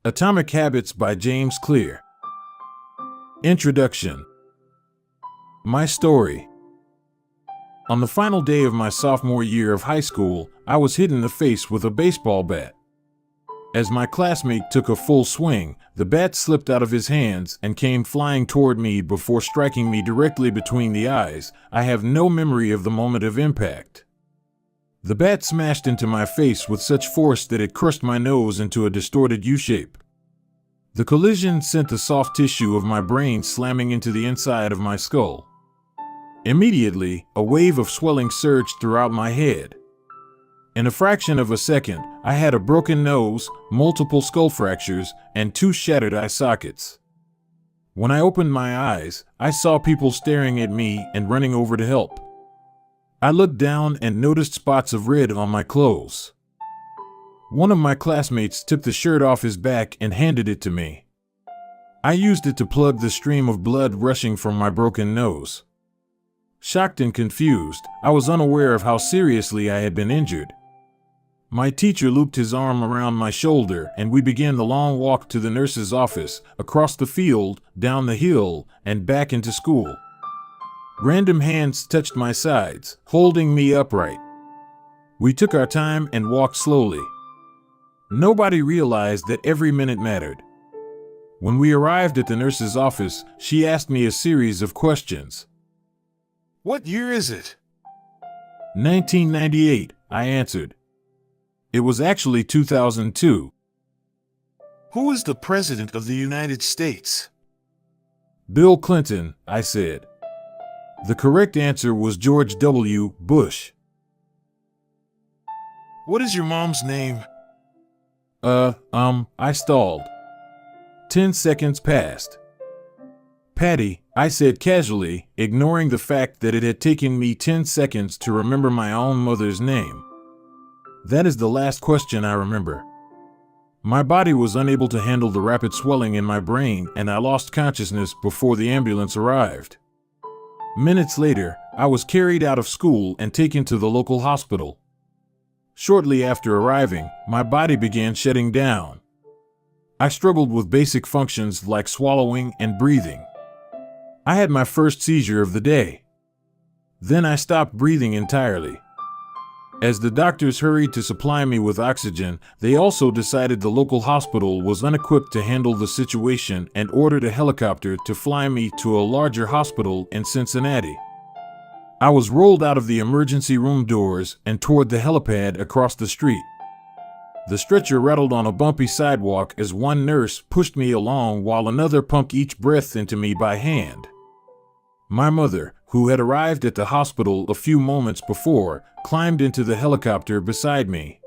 Atomic Habits by JamesClear. Introduction. My story. On the final day of my sophomore year of high school, I was hit in the face with a baseball bat. As my classmate took a full swing, the bat slipped out of his hands and came flying toward me before striking me directly between the eyes. I have no memory of the moment of impact. The bat smashed into my face with such force that it crushed my nose into a distorted U-shape. The collision sent the soft tissue of my brain slamming into the inside of my skull. Immediately, a wave of swelling surged throughout my head. In a fraction of a second, I had a broken nose, multiple skull fractures, and 2 shattered eye sockets. When I opened my eyes, I saw people staring at me and running over to help. I looked down and noticed spots of red on my clothes. One of my classmates took the shirt off his back and handed it to me. I used it to plug the stream of blood rushing from my broken nose. Shocked and confused, I was unaware of how seriously I had been injured. My teacher looped his arm around my shoulder and we began the long walk to the nurse's office, across the field, down the hill, and back into school. Random hands touched my sides, holding me upright. We took our time and walked slowly. Nobody realized that every minute mattered. When we arrived at the nurse's office, she asked me a series of questions. What year is it? 1998, I answered. It was actually 2002. Who is the President of the United States? Bill Clinton, I said. The correct answer was George W. Bush. What is your mom's name? I stalled. 10 seconds passed. Patty, I said casually, ignoring the fact that it had taken me 10 seconds to remember my own mother's name. That is the last question I remember. My body was unable to handle the rapid swelling in my brain and I lost consciousness before the ambulance arrived. Minutes later, I was carried out of school and taken to the local hospital. Shortly after arriving, my body began shutting down. I struggled with basic functions like swallowing and breathing. I had my first seizure of the day. Then I stopped breathing entirely. As the doctors hurried to supply me with oxygen, they also decided the local hospital was unequipped to handle the situation and ordered a helicopter to fly me to a larger hospital in Cincinnati. I was rolled out of the emergency room doors and toward the helipad across the street. The stretcher rattled on a bumpy sidewalk as one nurse pushed me along while another pumped each breath into me by hand. My mother, who had arrived at the hospital a few moments before, climbed into the helicopter beside me.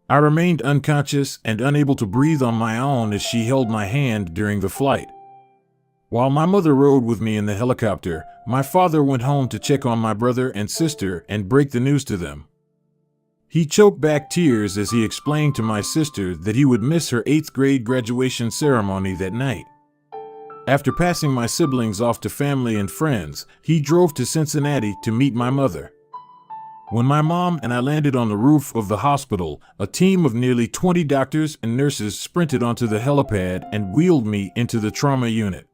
I remained unconscious and unable to breathe on my own as she held my hand during the flight. While my mother rode with me in the helicopter, my father went home to check on my brother and sister and break the news to them. He choked back tears as he explained to my sister that he would miss her 8th grade graduation ceremony that night. After passing my siblings off to family and friends, he drove to Cincinnati to meet my mother. When my mom and I landed on the roof of the hospital, a team of nearly 20 doctors and nurses sprinted onto the helipad and wheeled me into the trauma unit.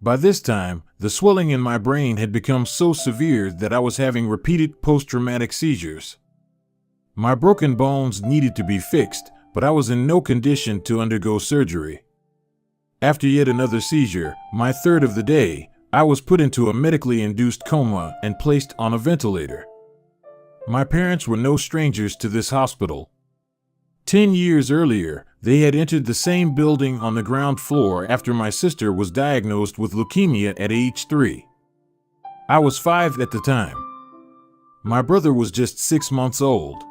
By this time, the swelling in my brain had become so severe that I was having repeated post-traumatic seizures. My broken bones needed to be fixed, but I was in no condition to undergo surgery. After yet another seizure, my third of the day, I was put into a medically induced coma and placed on a ventilator. My parents were no strangers to this hospital. 10 years earlier, they had entered the same building on the ground floor after my sister was diagnosed with leukemia at age 3. I was 5 at the time. My brother was just 6 months old.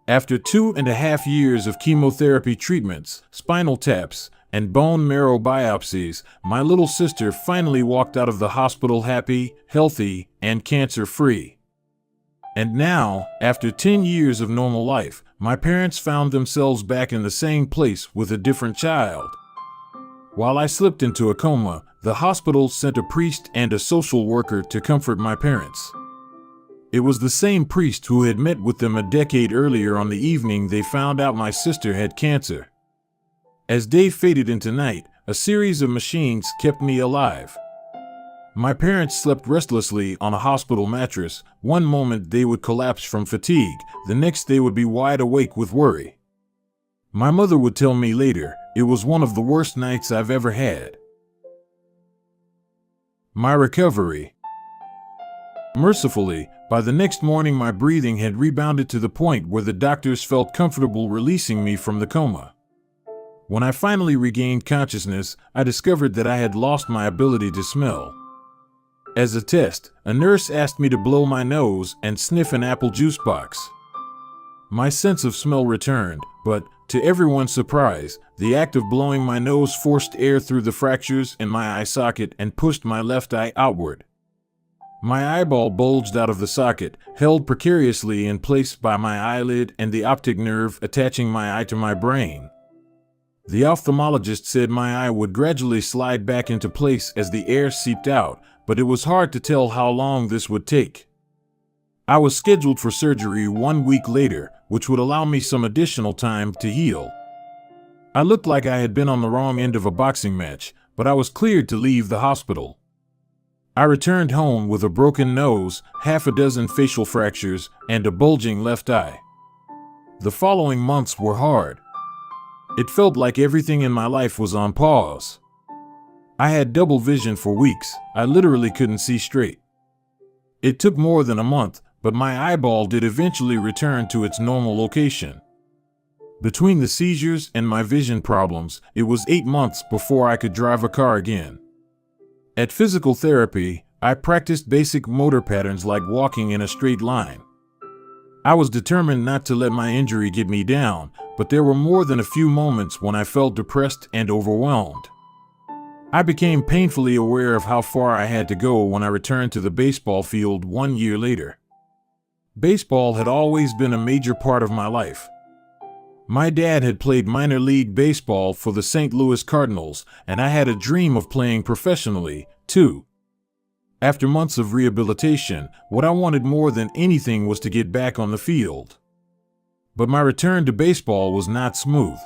After 2.5 years of chemotherapy treatments, spinal taps, and bone marrow biopsies, my little sister finally walked out of the hospital happy, healthy, and cancer-free. And now, after 10 years of normal life, my parents found themselves back in the same place with a different child. While I slipped into a coma, the hospital sent a priest and a social worker to comfort my parents. It was the same priest who had met with them a decade earlier on the evening they found out my sister had cancer. As day faded into night, a series of machines kept me alive. My parents slept restlessly on a hospital mattress. One moment they would collapse from fatigue, the next they would be wide awake with worry. My mother would tell me later, it was one of the worst nights I've ever had. My recovery. Mercifully, by the next morning my breathing had rebounded to the point where the doctors felt comfortable releasing me from the coma. When I finally regained consciousness, I discovered that I had lost my ability to smell. As a test, a nurse asked me to blow my nose and sniff an apple juice box. My sense of smell returned, but, to everyone's surprise, the act of blowing my nose forced air through the fractures in my eye socket and pushed my left eye outward. My eyeball bulged out of the socket, held precariously in place by my eyelid and the optic nerve attaching my eye to my brain. The ophthalmologist said my eye would gradually slide back into place as the air seeped out, but it was hard to tell how long this would take. I was scheduled for surgery 1 week later, which would allow me some additional time to heal. I looked like I had been on the wrong end of a boxing match, but I was cleared to leave the hospital. I returned home with a broken nose, half a dozen facial fractures, and a bulging left eye. The following months were hard. It felt like everything in my life was on pause. I had double vision for weeks. I literally couldn't see straight. It took more than a month, but my eyeball did eventually return to its normal location. Between the seizures and my vision problems, it was 8 months before I could drive a car again. At physical therapy, I practiced basic motor patterns like walking in a straight line. I was determined not to let my injury get me down, but there were more than a few moments when I felt depressed and overwhelmed. I became painfully aware of how far I had to go when I returned to the baseball field 1 year later. Baseball had always been a major part of my life. My dad had played minor league baseball for the St. Louis Cardinals, and I had a dream of playing professionally, too. After months of rehabilitation, what I wanted more than anything was to get back on the field. But my return to baseball was not smooth.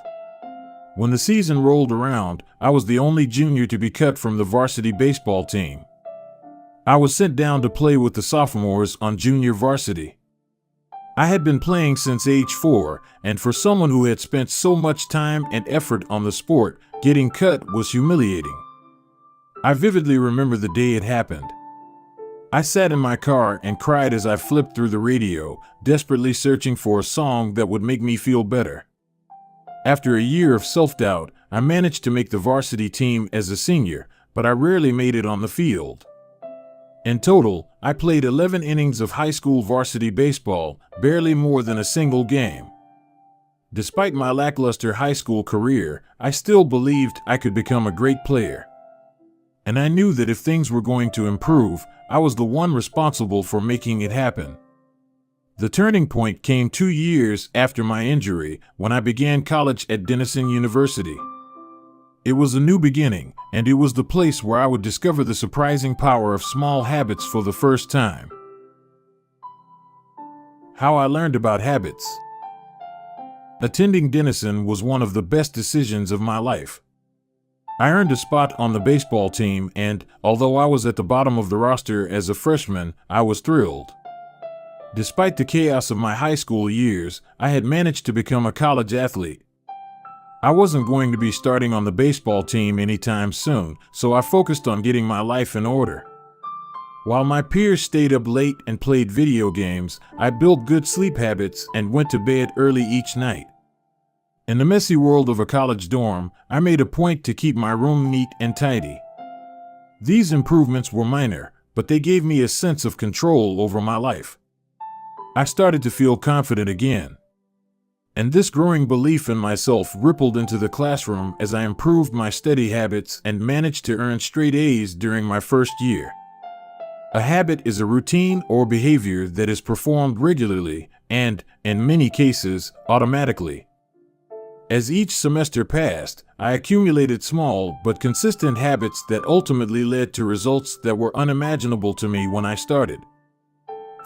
When the season rolled around, I was the only junior to be cut from the varsity baseball team. I was sent down to play with the sophomores on junior varsity. I had been playing since age 4, and for someone who had spent so much time and effort on the sport, getting cut was humiliating. I vividly remember the day it happened. I sat in my car and cried as I flipped through the radio, desperately searching for a song that would make me feel better. After a year of self-doubt, I managed to make the varsity team as a senior, but I rarely made it on the field. In total, I played 11 innings of high school varsity baseball, barely more than a single game. Despite my lackluster high school career, I still believed I could become a great player. And I knew that if things were going to improve, I was the one responsible for making it happen. The turning point came 2 years after my injury, when I began college at Denison University. It was a new beginning, and it was the place where I would discover the surprising power of small habits for the first time. How I learned about habits. Attending Denison was one of the best decisions of my life. I earned a spot on the baseball team, and, although I was at the bottom of the roster as a freshman, I was thrilled. Despite the chaos of my high school years, I had managed to become a college athlete. I wasn't going to be starting on the baseball team anytime soon, so I focused on getting my life in order. While my peers stayed up late and played video games, I built good sleep habits and went to bed early each night. In the messy world of a college dorm, I made a point to keep my room neat and tidy. These improvements were minor, but they gave me a sense of control over my life. I started to feel confident again. And this growing belief in myself rippled into the classroom as I improved my study habits and managed to earn straight A's during my first year. A habit is a routine or behavior that is performed regularly and, in many cases, automatically. As each semester passed, I accumulated small but consistent habits that ultimately led to results that were unimaginable to me when I started.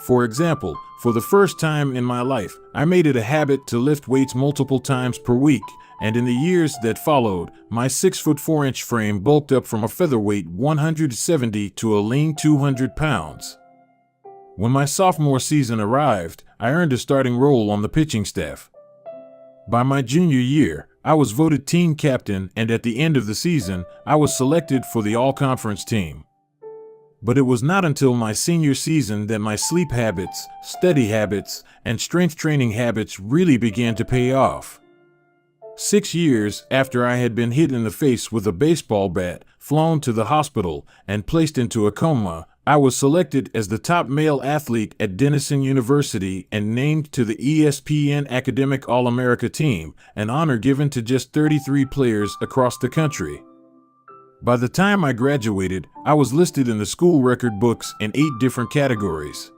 For example, for the first time in my life, I made it a habit to lift weights multiple times per week, and in the years that followed, my 6'4" frame bulked up from a featherweight 170 to a lean 200 pounds. When my sophomore season arrived, I earned a starting role on the pitching staff. By my junior year, I was voted team captain, and at the end of the season, I was selected for the all-conference team. But it was not until my senior season that my sleep habits, study habits, and strength training habits really began to pay off. 6 years after I had been hit in the face with a baseball bat, flown to the hospital, and placed into a coma, I was selected as the top male athlete at Denison University and named to the ESPN Academic All-America team, an honor given to just 33 players across the country. By the time I graduated, I was listed in the school record books in 8 different categories.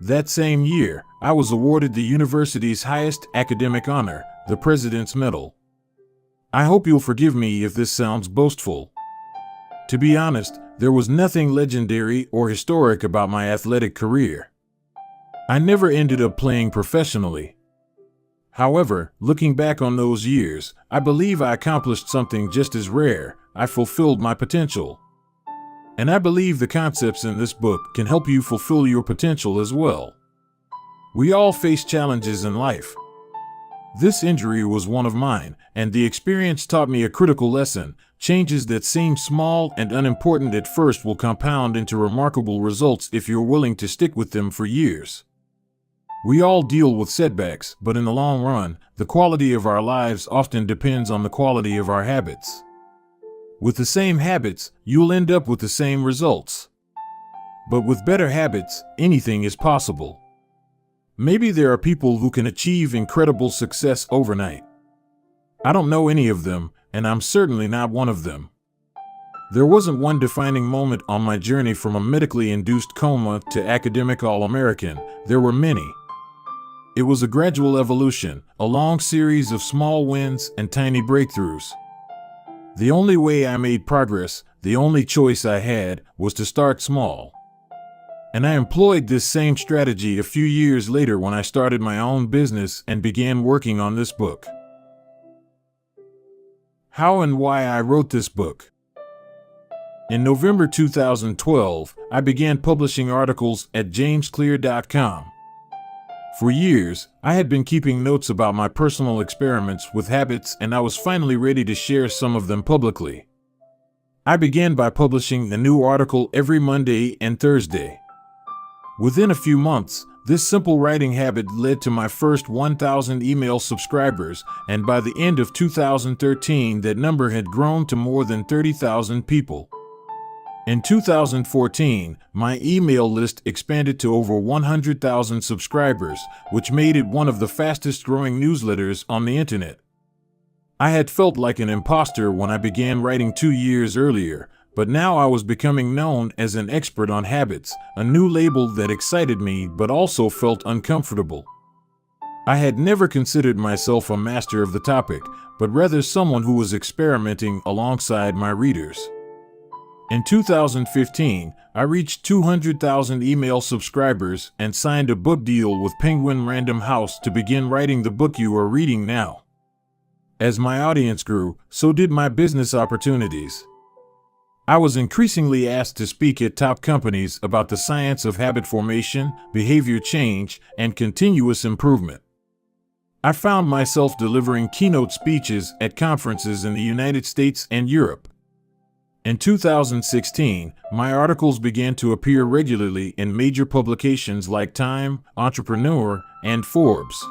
That same year, I was awarded the university's highest academic honor, the President's Medal. I hope you'll forgive me if this sounds boastful. To be honest, there was nothing legendary or historic about my athletic career. I never ended up playing professionally. However, looking back on those years, I believe I accomplished something just as rare. I fulfilled my potential. And I believe the concepts in this book can help you fulfill your potential as well. We all face challenges in life. This injury was one of mine, and the experience taught me a critical lesson. Changes that seem small and unimportant at first will compound into remarkable results if you're willing to stick with them for years. We all deal with setbacks, but in the long run, the quality of our lives often depends on the quality of our habits. With the same habits, you'll end up with the same results. But with better habits, anything is possible. Maybe there are people who can achieve incredible success overnight. I don't know any of them, and I'm certainly not one of them. There wasn't one defining moment on my journey from a medically induced coma to academic All-American. There were many. It was a gradual evolution, a long series of small wins and tiny breakthroughs. The only way I made progress, the only choice I had, was to start small. And I employed this same strategy a few years later when I started my own business and began working on this book. How and why I wrote this book. In November 2012, I began publishing articles at JamesClear.com. For years, I had been keeping notes about my personal experiments with habits, and I was finally ready to share some of them publicly. I began by publishing a new article every Monday and Thursday. Within a few months, this simple writing habit led to my first 1,000 email subscribers, and by the end of 2013, that number had grown to more than 30,000 people. In 2014, my email list expanded to over 100,000 subscribers, which made it one of the fastest-growing newsletters on the internet. I had felt like an imposter when I began writing 2 years earlier, but now I was becoming known as an expert on habits, a new label that excited me but also felt uncomfortable. I had never considered myself a master of the topic, but rather someone who was experimenting alongside my readers. In 2015, I reached 200,000 email subscribers and signed a book deal with Penguin Random House to begin writing the book you are reading now. As my audience grew, so did my business opportunities. I was increasingly asked to speak at top companies about the science of habit formation, behavior change, and continuous improvement. I found myself delivering keynote speeches at conferences in the United States and Europe. In 2016, my articles began to appear regularly in major publications like Time, Entrepreneur, and Forbes.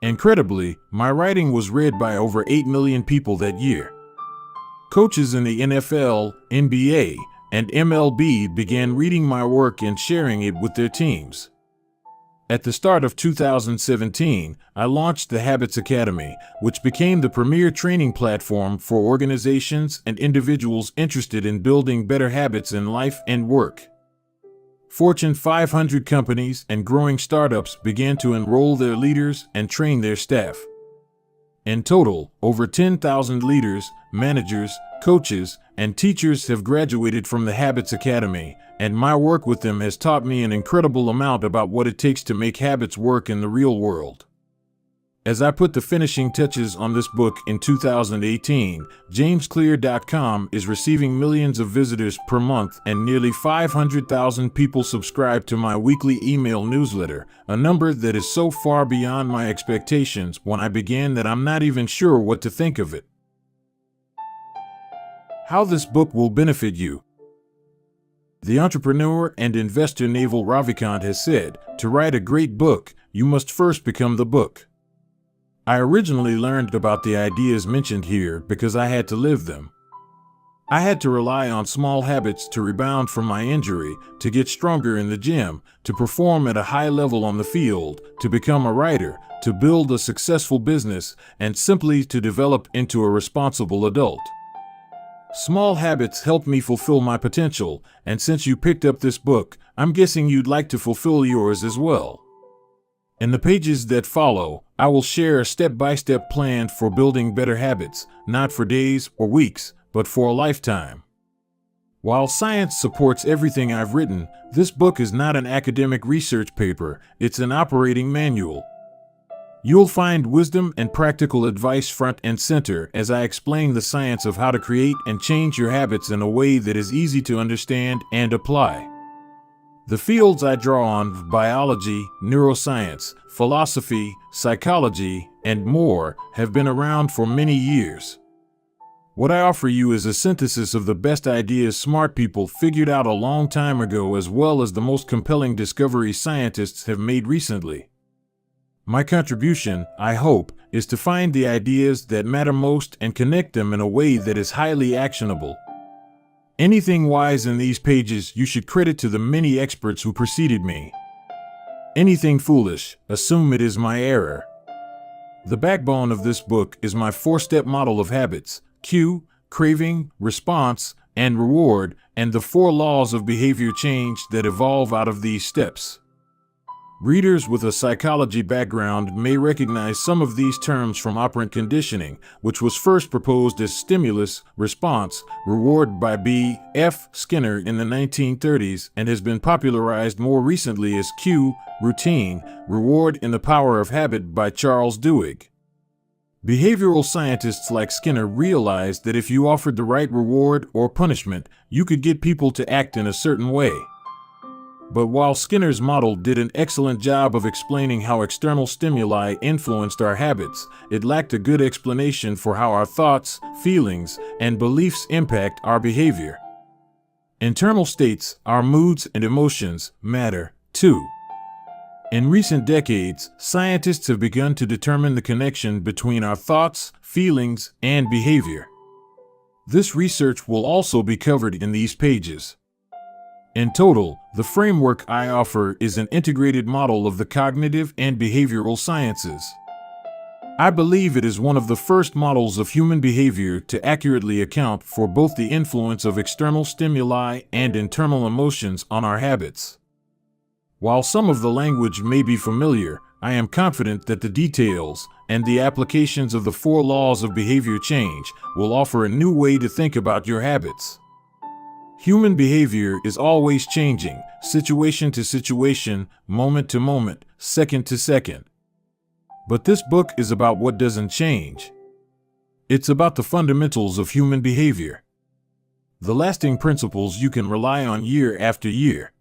Incredibly, my writing was read by over 8 million people that year. Coaches in the NFL, NBA, and MLB began reading my work and sharing it with their teams. At the start of 2017, I launched the Habits Academy, which became the premier training platform for organizations and individuals interested in building better habits in life and work. Fortune 500 companies and growing startups began to enroll their leaders and train their staff. In total, over 10,000 leaders, managers, coaches, and teachers have graduated from the Habits Academy, and my work with them has taught me an incredible amount about what it takes to make habits work in the real world. As I put the finishing touches on this book in 2018, JamesClear.com is receiving millions of visitors per month and nearly 500,000 people subscribe to my weekly email newsletter, a number that is so far beyond my expectations when I began that I'm not even sure what to think of it. How this book will benefit you. The entrepreneur and investor Naval Ravikant has said, to write a great book, you must first become the book. I originally learned about the ideas mentioned here because I had to live them. I had to rely on small habits to rebound from my injury, to get stronger in the gym, to perform at a high level on the field, to become a writer, to build a successful business, and simply to develop into a responsible adult. Small habits helped me fulfill my potential, and since you picked up this book, I'm guessing you'd like to fulfill yours as well. In the pages that follow, I will share a step-by-step plan for building better habits, not for days or weeks, but for a lifetime. While science supports everything I've written, this book is not an academic research paper, it's an operating manual. You'll find wisdom and practical advice front and center as I explain the science of how to create and change your habits in a way that is easy to understand and apply. The fields I draw on, biology, neuroscience, philosophy, psychology, and more, have been around for many years. What I offer you is a synthesis of the best ideas smart people figured out a long time ago, as well as the most compelling discoveries scientists have made recently. My contribution, I hope, is to find the ideas that matter most and connect them in a way that is highly actionable. Anything wise in these pages you should credit to the many experts who preceded me. Anything foolish, assume it is my error. The backbone of this book is my 4-step model of habits: cue, craving, response, and reward, and the 4 laws of behavior change that evolve out of these steps. Readers with a psychology background may recognize some of these terms from operant conditioning, which was first proposed as stimulus, response, reward by B. F. Skinner in the 1930s and has been popularized more recently as cue, routine, reward in The Power of Habit by Charles Duhigg. Behavioral scientists like Skinner realized that if you offered the right reward or punishment, you could get people to act in a certain way. But while Skinner's model did an excellent job of explaining how external stimuli influenced our habits, it lacked a good explanation for how our thoughts, feelings, and beliefs impact our behavior. Internal states, our moods and emotions, matter, too. In recent decades, scientists have begun to determine the connection between our thoughts, feelings, and behavior. This research will also be covered in these pages. In total, the framework I offer is an integrated model of the cognitive and behavioral sciences. I believe it is one of the first models of human behavior to accurately account for both the influence of external stimuli and internal emotions on our habits. While some of the language may be familiar, I am confident that the details and the applications of the 4 laws of behavior change will offer a new way to think about your habits. Human behavior is always changing, situation to situation, moment to moment, second to second. But this book is about what doesn't change. It's about the fundamentals of human behavior. The lasting principles you can rely on year after year.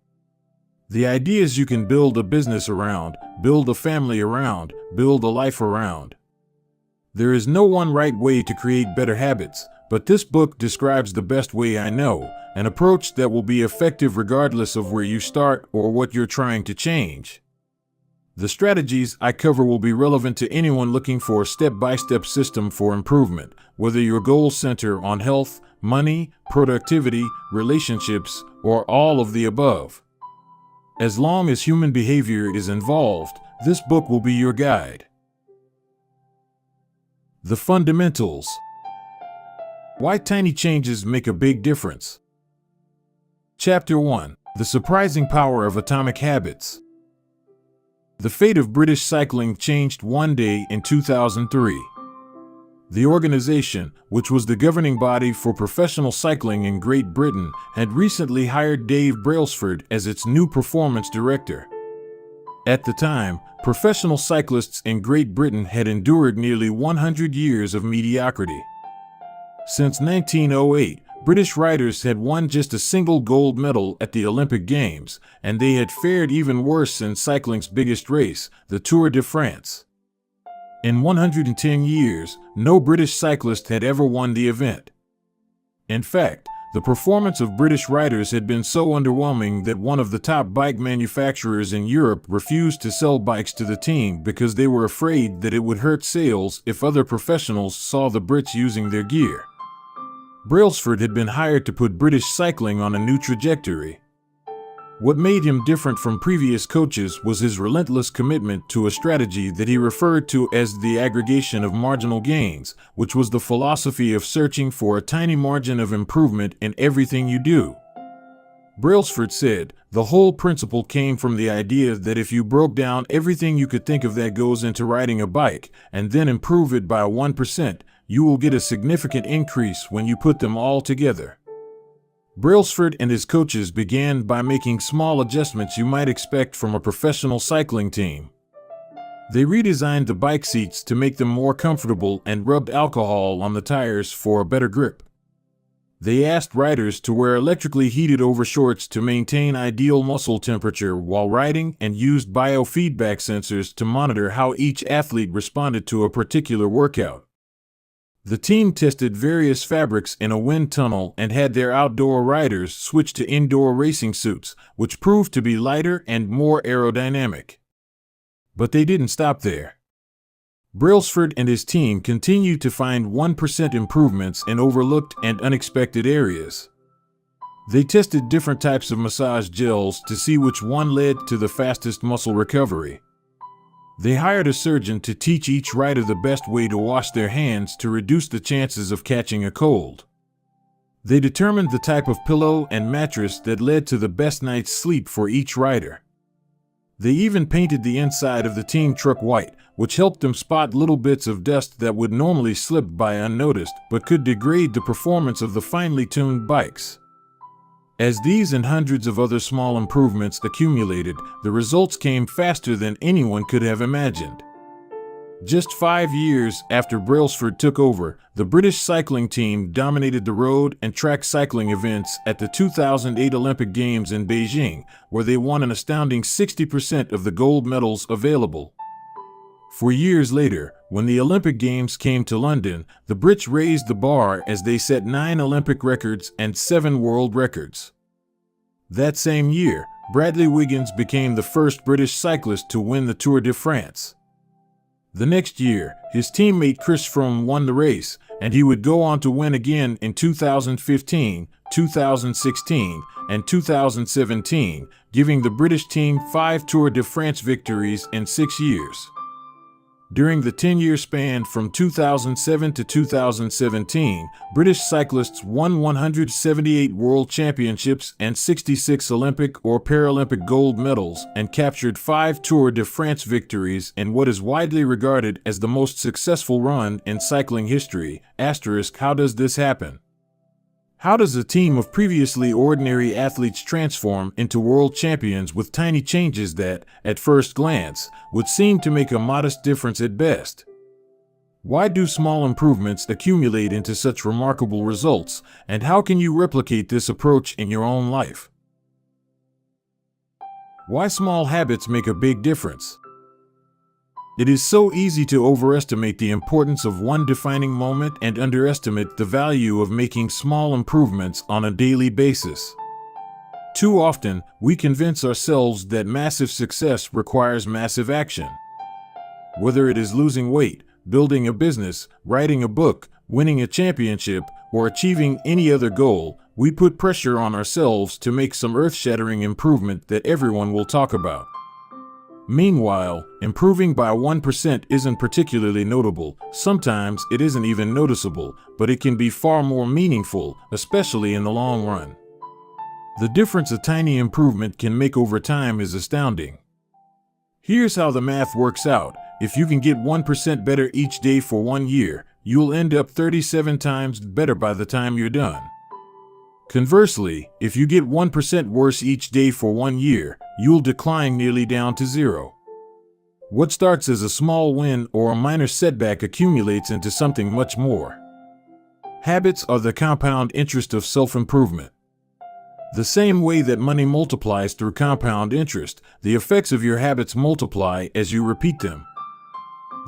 The ideas you can build a business around, build a family around, build a life around. There is no one right way to create better habits, but this book describes the best way I know, an approach that will be effective regardless of where you start or what you're trying to change. The strategies I cover will be relevant to anyone looking for a step-by-step system for improvement, whether your goals center on health, money, productivity, relationships, or all of the above. As long as human behavior is involved, this book will be your guide. The fundamentals. Why tiny changes make a big difference. Chapter 1. The Surprising Power of Atomic Habits. The fate of British cycling changed one day in 2003. The organization, which was the governing body for professional cycling in Great Britain, had recently hired Dave Brailsford as its new performance director. At the time, professional cyclists in Great Britain had endured nearly 100 years of mediocrity. Since 1908, British riders had won just a single gold medal at the Olympic Games, and they had fared even worse in cycling's biggest race, the Tour de France. In 110 years, no British cyclist had ever won the event. In fact, the performance of British riders had been so underwhelming that one of the top bike manufacturers in Europe refused to sell bikes to the team because they were afraid that it would hurt sales if other professionals saw the Brits using their gear. Brailsford had been hired to put British cycling on a new trajectory. What made him different from previous coaches was his relentless commitment to a strategy that he referred to as the aggregation of marginal gains, which was the philosophy of searching for a tiny margin of improvement in everything you do. Brailsford said, "The whole principle came from the idea that if you broke down everything you could think of that goes into riding a bike, and then improve it by 1%, you will get a significant increase when you put them all together." Brailsford and his coaches began by making small adjustments you might expect from a professional cycling team. They redesigned the bike seats to make them more comfortable and rubbed alcohol on the tires for a better grip. They asked riders to wear electrically heated overshorts to maintain ideal muscle temperature while riding and used biofeedback sensors to monitor how each athlete responded to a particular workout. The team tested various fabrics in a wind tunnel and had their outdoor riders switch to indoor racing suits, which proved to be lighter and more aerodynamic. But they didn't stop there. Brailsford and his team continued to find 1% improvements in overlooked and unexpected areas. They tested different types of massage gels to see which one led to the fastest muscle recovery. They hired a surgeon to teach each rider the best way to wash their hands to reduce the chances of catching a cold. They determined the type of pillow and mattress that led to the best night's sleep for each rider. They even painted the inside of the team truck white, which helped them spot little bits of dust that would normally slip by unnoticed but could degrade the performance of the finely tuned bikes. As these and hundreds of other small improvements accumulated, the results came faster than anyone could have imagined. Just 5 years after Brailsford took over, the British cycling team dominated the road and track cycling events at the 2008 Olympic Games in Beijing, where they won an astounding 60% of the gold medals available. For years later, when the Olympic Games came to London, the Brits raised the bar as they set 9 Olympic records and 7 world records. That same year, Bradley Wiggins became the first British cyclist to win the Tour de France. The next year, his teammate Chris Froome won the race, and he would go on to win again in 2015, 2016, and 2017, giving the British team 5 Tour de France victories in 6 years. During the 10-year span from 2007 to 2017, British cyclists won 178 world championships and 66 Olympic or Paralympic gold medals and captured 5 Tour de France victories in what is widely regarded as the most successful run in cycling history. How does this happen? How does a team of previously ordinary athletes transform into world champions with tiny changes that, at first glance, would seem to make a modest difference at best? Why do small improvements accumulate into such remarkable results, and how can you replicate this approach in your own life? Why small habits make a big difference? It is so easy to overestimate the importance of one defining moment and underestimate the value of making small improvements on a daily basis. Too often, we convince ourselves that massive success requires massive action. Whether it is losing weight, building a business, writing a book, winning a championship, or achieving any other goal, we put pressure on ourselves to make some earth-shattering improvement that everyone will talk about. Meanwhile, improving by 1% isn't particularly notable. Sometimes it isn't even noticeable, but it can be far more meaningful, especially in the long run. The difference a tiny improvement can make over time is astounding. Here's how the math works out. If you can get 1% better each day for 1 year, you'll end up 37 times better by the time you're done. Conversely, if you get 1% worse each day for 1 year, you'll decline nearly down to zero. What starts as a small win or a minor setback accumulates into something much more. Habits are the compound interest of self-improvement. The same way that money multiplies through compound interest, the effects of your habits multiply as you repeat them.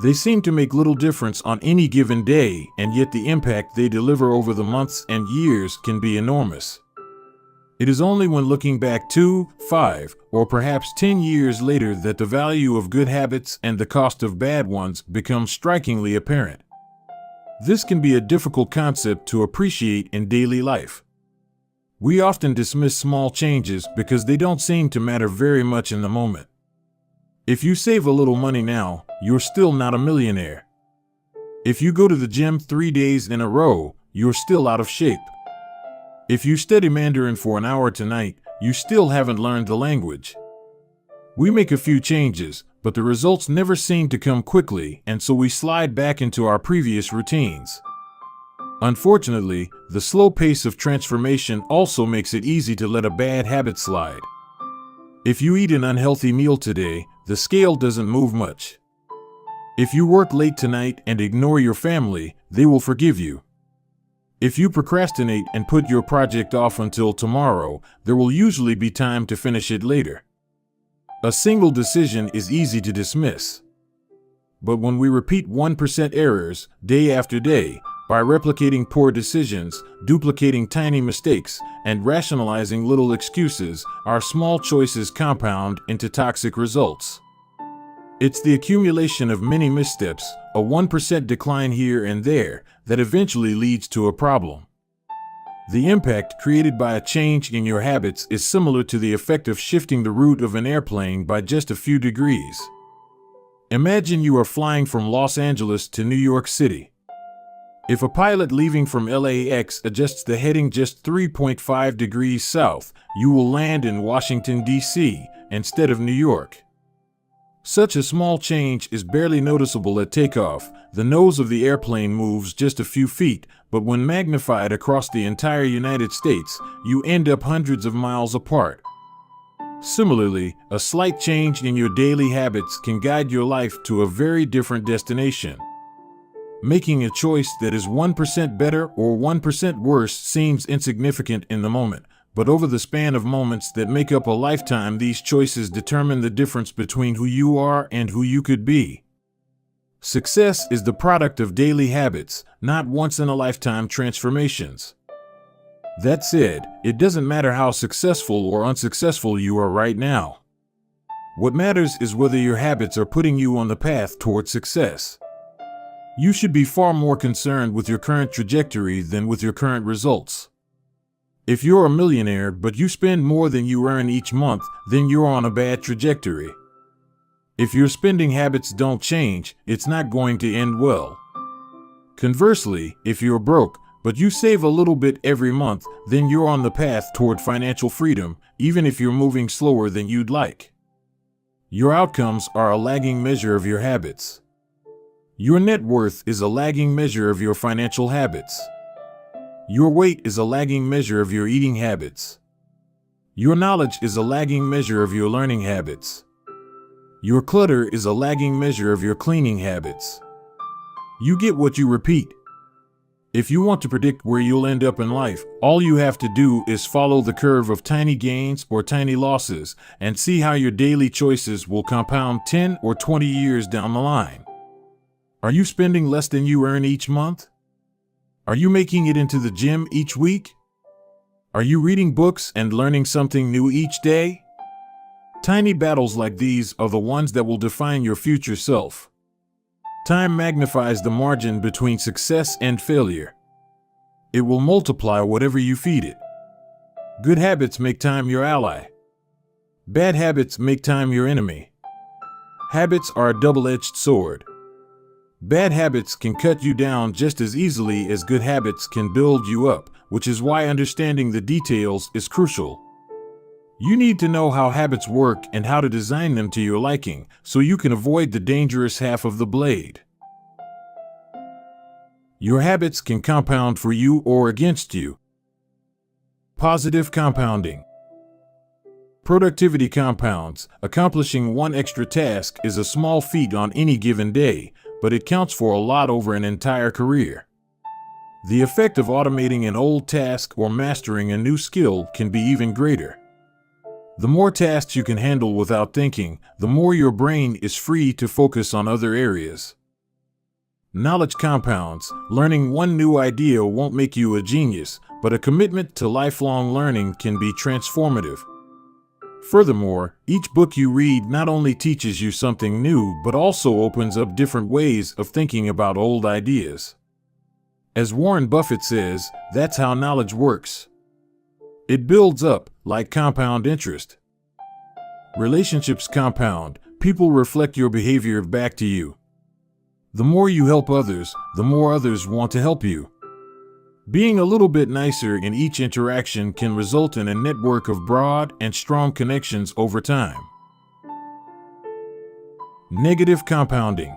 They seem to make little difference on any given day, and yet the impact they deliver over the months and years can be enormous. It is only when looking back 2, 5, or perhaps 10 years later that the value of good habits and the cost of bad ones becomes strikingly apparent. This can be a difficult concept to appreciate in daily life. We often dismiss small changes because they don't seem to matter very much in the moment. If you save a little money now, you're still not a millionaire. If you go to the gym 3 days in a row, you're still out of shape. If you study Mandarin for an hour tonight, you still haven't learned the language. We make a few changes, but the results never seem to come quickly, and so we slide back into our previous routines. Unfortunately, the slow pace of transformation also makes it easy to let a bad habit slide. If you eat an unhealthy meal today, the scale doesn't move much. If you work late tonight and ignore your family, they will forgive you. If you procrastinate and put your project off until tomorrow, there will usually be time to finish it later. A single decision is easy to dismiss. But when we repeat 1% errors day after day, by replicating poor decisions, duplicating tiny mistakes, and rationalizing little excuses, our small choices compound into toxic results. It's the accumulation of many missteps, a 1% decline here and there, that eventually leads to a problem. The impact created by a change in your habits is similar to the effect of shifting the route of an airplane by just a few degrees. Imagine you are flying from Los Angeles to New York City. If a pilot leaving from LAX adjusts the heading just 3.5 degrees south, you will land in Washington, D.C., instead of New York. Such a small change is barely noticeable at takeoff. The nose of the airplane moves just a few feet, but when magnified across the entire United States, you end up hundreds of miles apart. Similarly, a slight change in your daily habits can guide your life to a very different destination. Making a choice that is 1% better or 1% worse seems insignificant in the moment, but over the span of moments that make up a lifetime, these choices determine the difference between who you are and who you could be. Success is the product of daily habits, not once-in-a-lifetime transformations. That said, it doesn't matter how successful or unsuccessful you are right now. What matters is whether your habits are putting you on the path toward success. You should be far more concerned with your current trajectory than with your current results. If you're a millionaire but you spend more than you earn each month, then you're on a bad trajectory. If your spending habits don't change, it's not going to end well. Conversely, if you're broke, but you save a little bit every month, then you're on the path toward financial freedom, even if you're moving slower than you'd like. Your outcomes are a lagging measure of your habits. Your net worth is a lagging measure of your financial habits. Your weight is a lagging measure of your eating habits. Your knowledge is a lagging measure of your learning habits. Your clutter is a lagging measure of your cleaning habits. You get what you repeat. If you want to predict where you'll end up in life, all you have to do is follow the curve of tiny gains or tiny losses and see how your daily choices will compound 10 or 20 years down the line. Are you spending less than you earn each month? Are you making it into the gym each week? Are you reading books and learning something new each day? Tiny battles like these are the ones that will define your future self. Time magnifies the margin between success and failure. It will multiply whatever you feed it. Good habits make time your ally. Bad habits make time your enemy. Habits are a double-edged sword. Bad habits can cut you down just as easily as good habits can build you up, which is why understanding the details is crucial. You need to know how habits work and how to design them to your liking, so you can avoid the dangerous half of the blade. Your habits can compound for you or against you. Positive compounding. Productivity compounds. Accomplishing one extra task is a small feat on any given day, but it counts for a lot over an entire career. The effect of automating an old task or mastering a new skill can be even greater. The more tasks you can handle without thinking, the more your brain is free to focus on other areas. Knowledge compounds. Learning one new idea won't make you a genius, but a commitment to lifelong learning can be transformative. Furthermore, each book you read not only teaches you something new, but also opens up different ways of thinking about old ideas. As Warren Buffett says, that's how knowledge works. It builds up, like compound interest. Relationships compound. People reflect your behavior back to you. The more you help others, the more others want to help you. Being a little bit nicer in each interaction can result in a network of broad and strong connections over time. Negative compounding.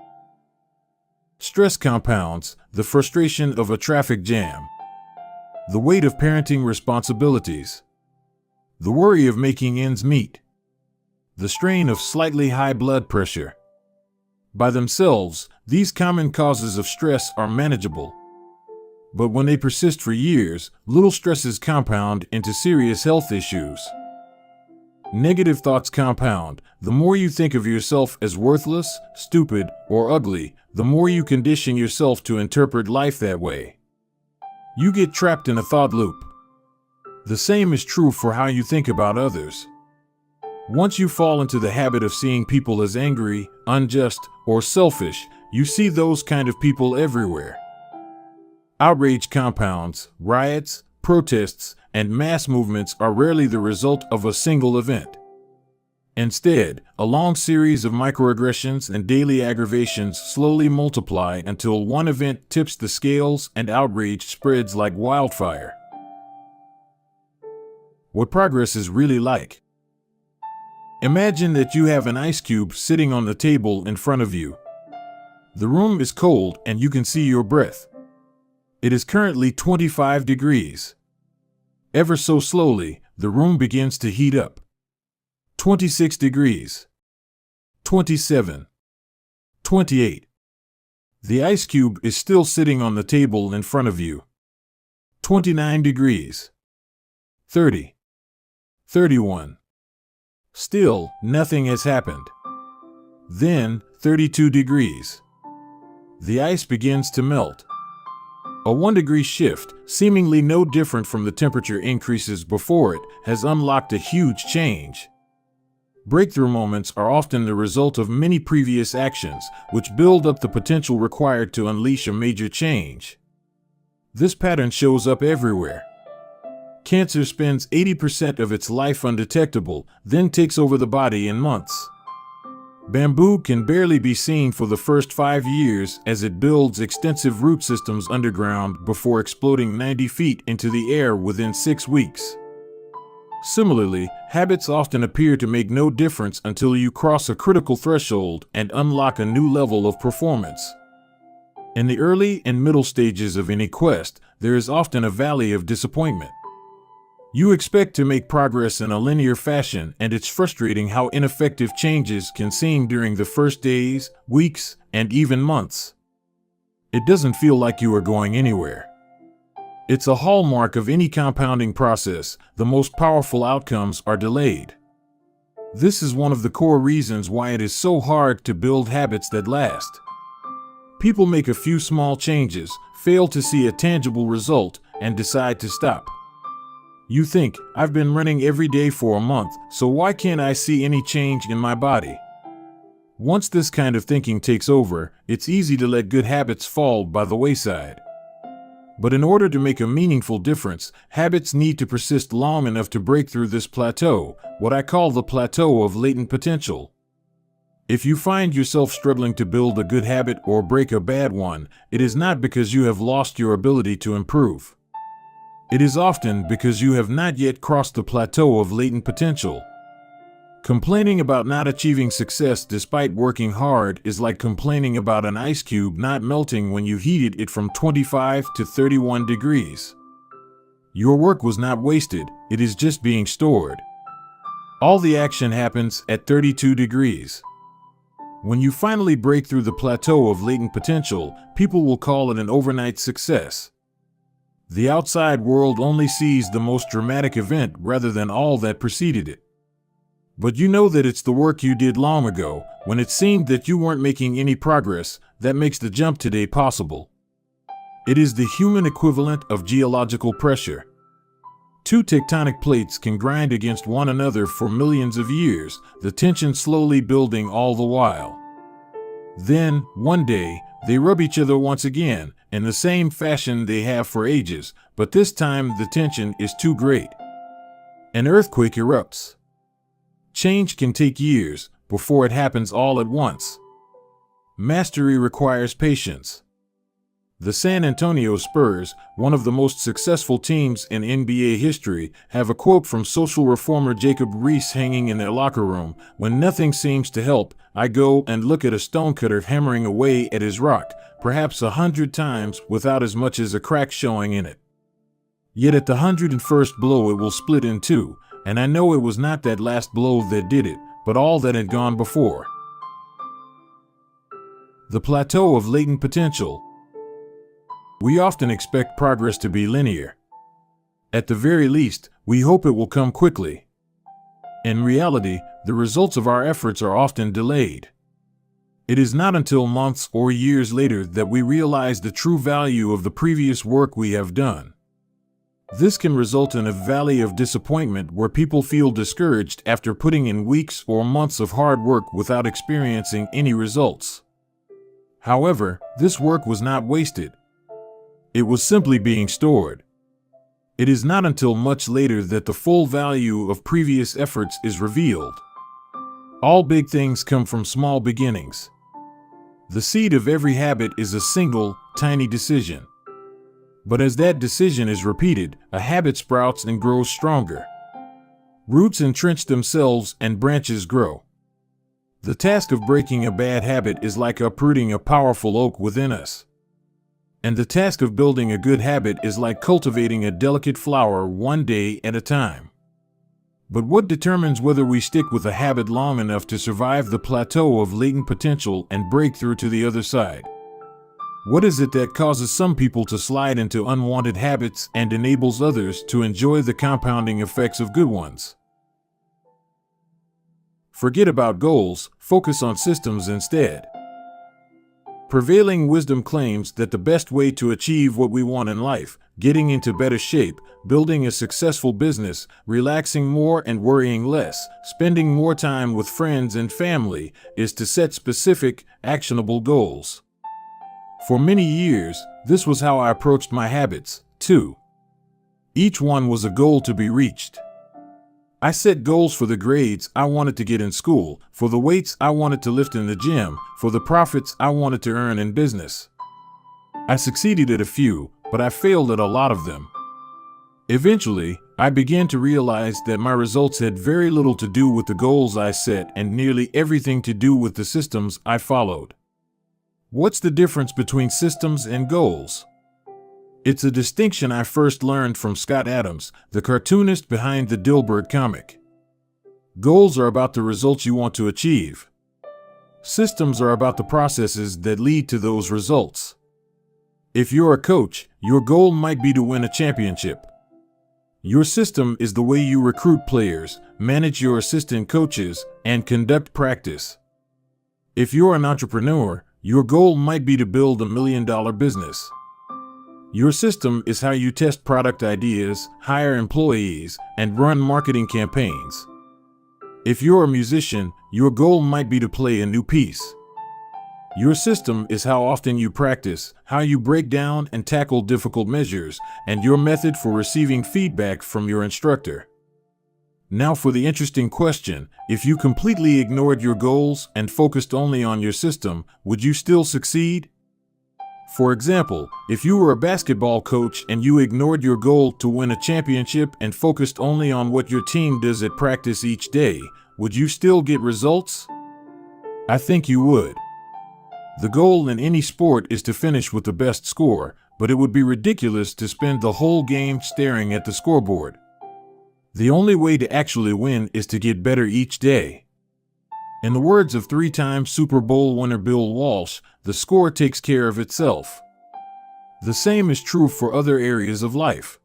Stress compounds. The frustration of a traffic jam. The weight of parenting responsibilities. The worry of making ends meet. The strain of slightly high blood pressure. By themselves, these common causes of stress are manageable. But when they persist for years, little stresses compound into serious health issues. Negative thoughts compound. The more you think of yourself as worthless, stupid, or ugly, the more you condition yourself to interpret life that way. You get trapped in a thought loop. The same is true for how you think about others. Once you fall into the habit of seeing people as angry, unjust, or selfish, you see those kind of people everywhere. Outrage compounds. Riots, protests, and mass movements are rarely the result of a single event. Instead, a long series of microaggressions and daily aggravations slowly multiply until one event tips the scales and outrage spreads like wildfire. What progress is really like. Imagine that you have an ice cube sitting on the table in front of you. The room is cold and you can see your breath. It is currently 25 degrees. Ever so slowly, the room begins to heat up. 26 degrees. 27. 28. The ice cube is still sitting on the table in front of you. 29 degrees. 30. 31. Still, nothing has happened. Then, 32 degrees. The ice begins to melt. A 1-degree shift, seemingly no different from the temperature increases before it, has unlocked a huge change. Breakthrough moments are often the result of many previous actions, which build up the potential required to unleash a major change. This pattern shows up everywhere. Cancer spends 80% of its life undetectable, then takes over the body in months. Bamboo can barely be seen for the first 5 years as it builds extensive root systems underground before exploding 90 feet into the air within 6 weeks. Similarly, habits often appear to make no difference until you cross a critical threshold and unlock a new level of performance. In the early and middle stages of any quest, there is often a valley of disappointment. You expect to make progress in a linear fashion, and it's frustrating how ineffective changes can seem during the first days, weeks, and even months. It doesn't feel like you are going anywhere. It's a hallmark of any compounding process. The most powerful outcomes are delayed. This is one of the core reasons why it is so hard to build habits that last. People make a few small changes, fail to see a tangible result, and decide to stop. You think, I've been running every day for a month, so why can't I see any change in my body? Once this kind of thinking takes over, it's easy to let good habits fall by the wayside. But in order to make a meaningful difference, habits need to persist long enough to break through this plateau, what I call the plateau of latent potential. If you find yourself struggling to build a good habit or break a bad one, it is not because you have lost your ability to improve. It is often because you have not yet crossed the plateau of latent potential. Complaining about not achieving success despite working hard is like complaining about an ice cube not melting when you heated it from 25 to 31 degrees. Your work was not wasted, it is just being stored. All the action happens at 32 degrees. When you finally break through the plateau of latent potential, people will call it an overnight success. The outside world only sees the most dramatic event rather than all that preceded it. But you know that it's the work you did long ago, when it seemed that you weren't making any progress, that makes the jump today possible. It is the human equivalent of geological pressure. Two tectonic plates can grind against one another for millions of years, the tension slowly building all the while. Then, one day, they rub each other once again, in the same fashion they have for ages, but this time the tension is too great. An earthquake erupts. Change can take years before it happens all at once. Mastery requires patience. The San Antonio Spurs, one of the most successful teams in NBA history, have a quote from social reformer Jacob Riis hanging in their locker room: "When nothing seems to help, I go and look at a stonecutter hammering away at his rock, perhaps 100 times without as much as a crack showing in it. Yet at the 101st blow it will split in two, and I know it was not that last blow that did it, but all that had gone before." The plateau of latent potential. We often expect progress to be linear. At the very least, we hope it will come quickly. In reality, the results of our efforts are often delayed. It is not until months or years later that we realize the true value of the previous work we have done. This can result in a valley of disappointment where people feel discouraged after putting in weeks or months of hard work without experiencing any results. However, this work was not wasted. It was simply being stored. It is not until much later that the full value of previous efforts is revealed. All big things come from small beginnings. The seed of every habit is a single, tiny decision. But as that decision is repeated, a habit sprouts and grows stronger. Roots entrench themselves and branches grow. The task of breaking a bad habit is like uprooting a powerful oak within us. And the task of building a good habit is like cultivating a delicate flower one day at a time. But what determines whether we stick with a habit long enough to survive the plateau of latent potential and break through to the other side? What is it that causes some people to slide into unwanted habits and enables others to enjoy the compounding effects of good ones? Forget about goals, focus on systems instead. Prevailing wisdom claims that the best way to achieve what we want in life, getting into better shape, building a successful business, relaxing more and worrying less, spending more time with friends and family, is to set specific, actionable goals. For many years, this was how I approached my habits, too. Each one was a goal to be reached. I set goals for the grades I wanted to get in school, for the weights I wanted to lift in the gym, for the profits I wanted to earn in business. I succeeded at a few, but I failed at a lot of them. Eventually, I began to realize that my results had very little to do with the goals I set and nearly everything to do with the systems I followed. What's the difference between systems and goals? It's a distinction I first learned from Scott Adams, the cartoonist behind the Dilbert comic. Goals are about the results you want to achieve. Systems are about the processes that lead to those results. If you're a coach, your goal might be to win a championship. Your system is the way you recruit players, manage your assistant coaches, and conduct practice. If you're an entrepreneur, your goal might be to build $1 million business. Your system is how you test product ideas, hire employees, and run marketing campaigns. If you're a musician, your goal might be to play a new piece. Your system is how often you practice, how you break down and tackle difficult measures, and your method for receiving feedback from your instructor. Now for the interesting question: if you completely ignored your goals and focused only on your system, would you still succeed? For example, if you were a basketball coach and you ignored your goal to win a championship and focused only on what your team does at practice each day, would you still get results? I think you would. The goal in any sport is to finish with the best score, but it would be ridiculous to spend the whole game staring at the scoreboard. The only way to actually win is to get better each day. In the words of three-time Super Bowl winner Bill Walsh, the score takes care of itself. The same is true for other areas of life.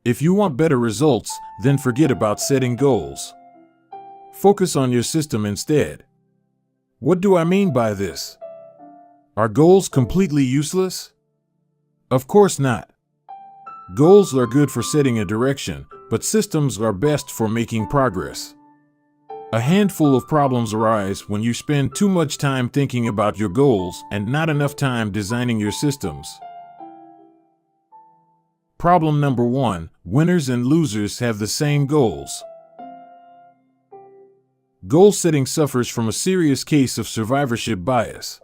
If you want better results, then forget about setting goals. Focus on your system instead. What do I mean by this? Are goals completely useless? Of course not. Goals are good for setting a direction, but systems are best for making progress. A handful of problems arise when you spend too much time thinking about your goals and not enough time designing your systems. Problem number 1: winners and losers have the same goals. Goal setting suffers from a serious case of survivorship bias.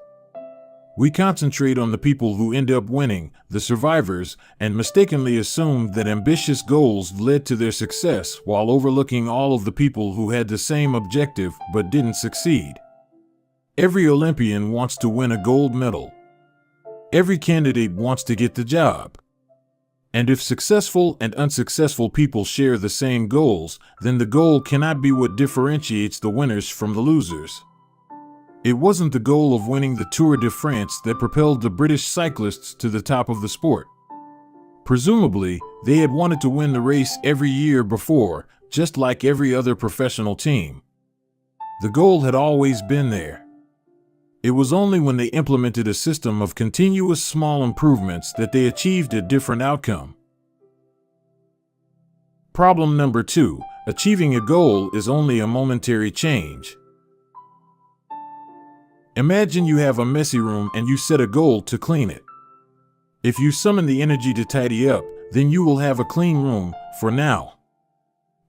We concentrate on the people who end up winning, the survivors, and mistakenly assume that ambitious goals led to their success while overlooking all of the people who had the same objective but didn't succeed. Every Olympian wants to win a gold medal. Every candidate wants to get the job. And if successful and unsuccessful people share the same goals, then the goal cannot be what differentiates the winners from the losers. It wasn't the goal of winning the Tour de France that propelled the British cyclists to the top of the sport. Presumably, they had wanted to win the race every year before, just like every other professional team. The goal had always been there. It was only when they implemented a system of continuous small improvements that they achieved a different outcome. Problem number 2: achieving a goal is only a momentary change. Imagine you have a messy room and you set a goal to clean it. If you summon the energy to tidy up, then you will have a clean room, for now.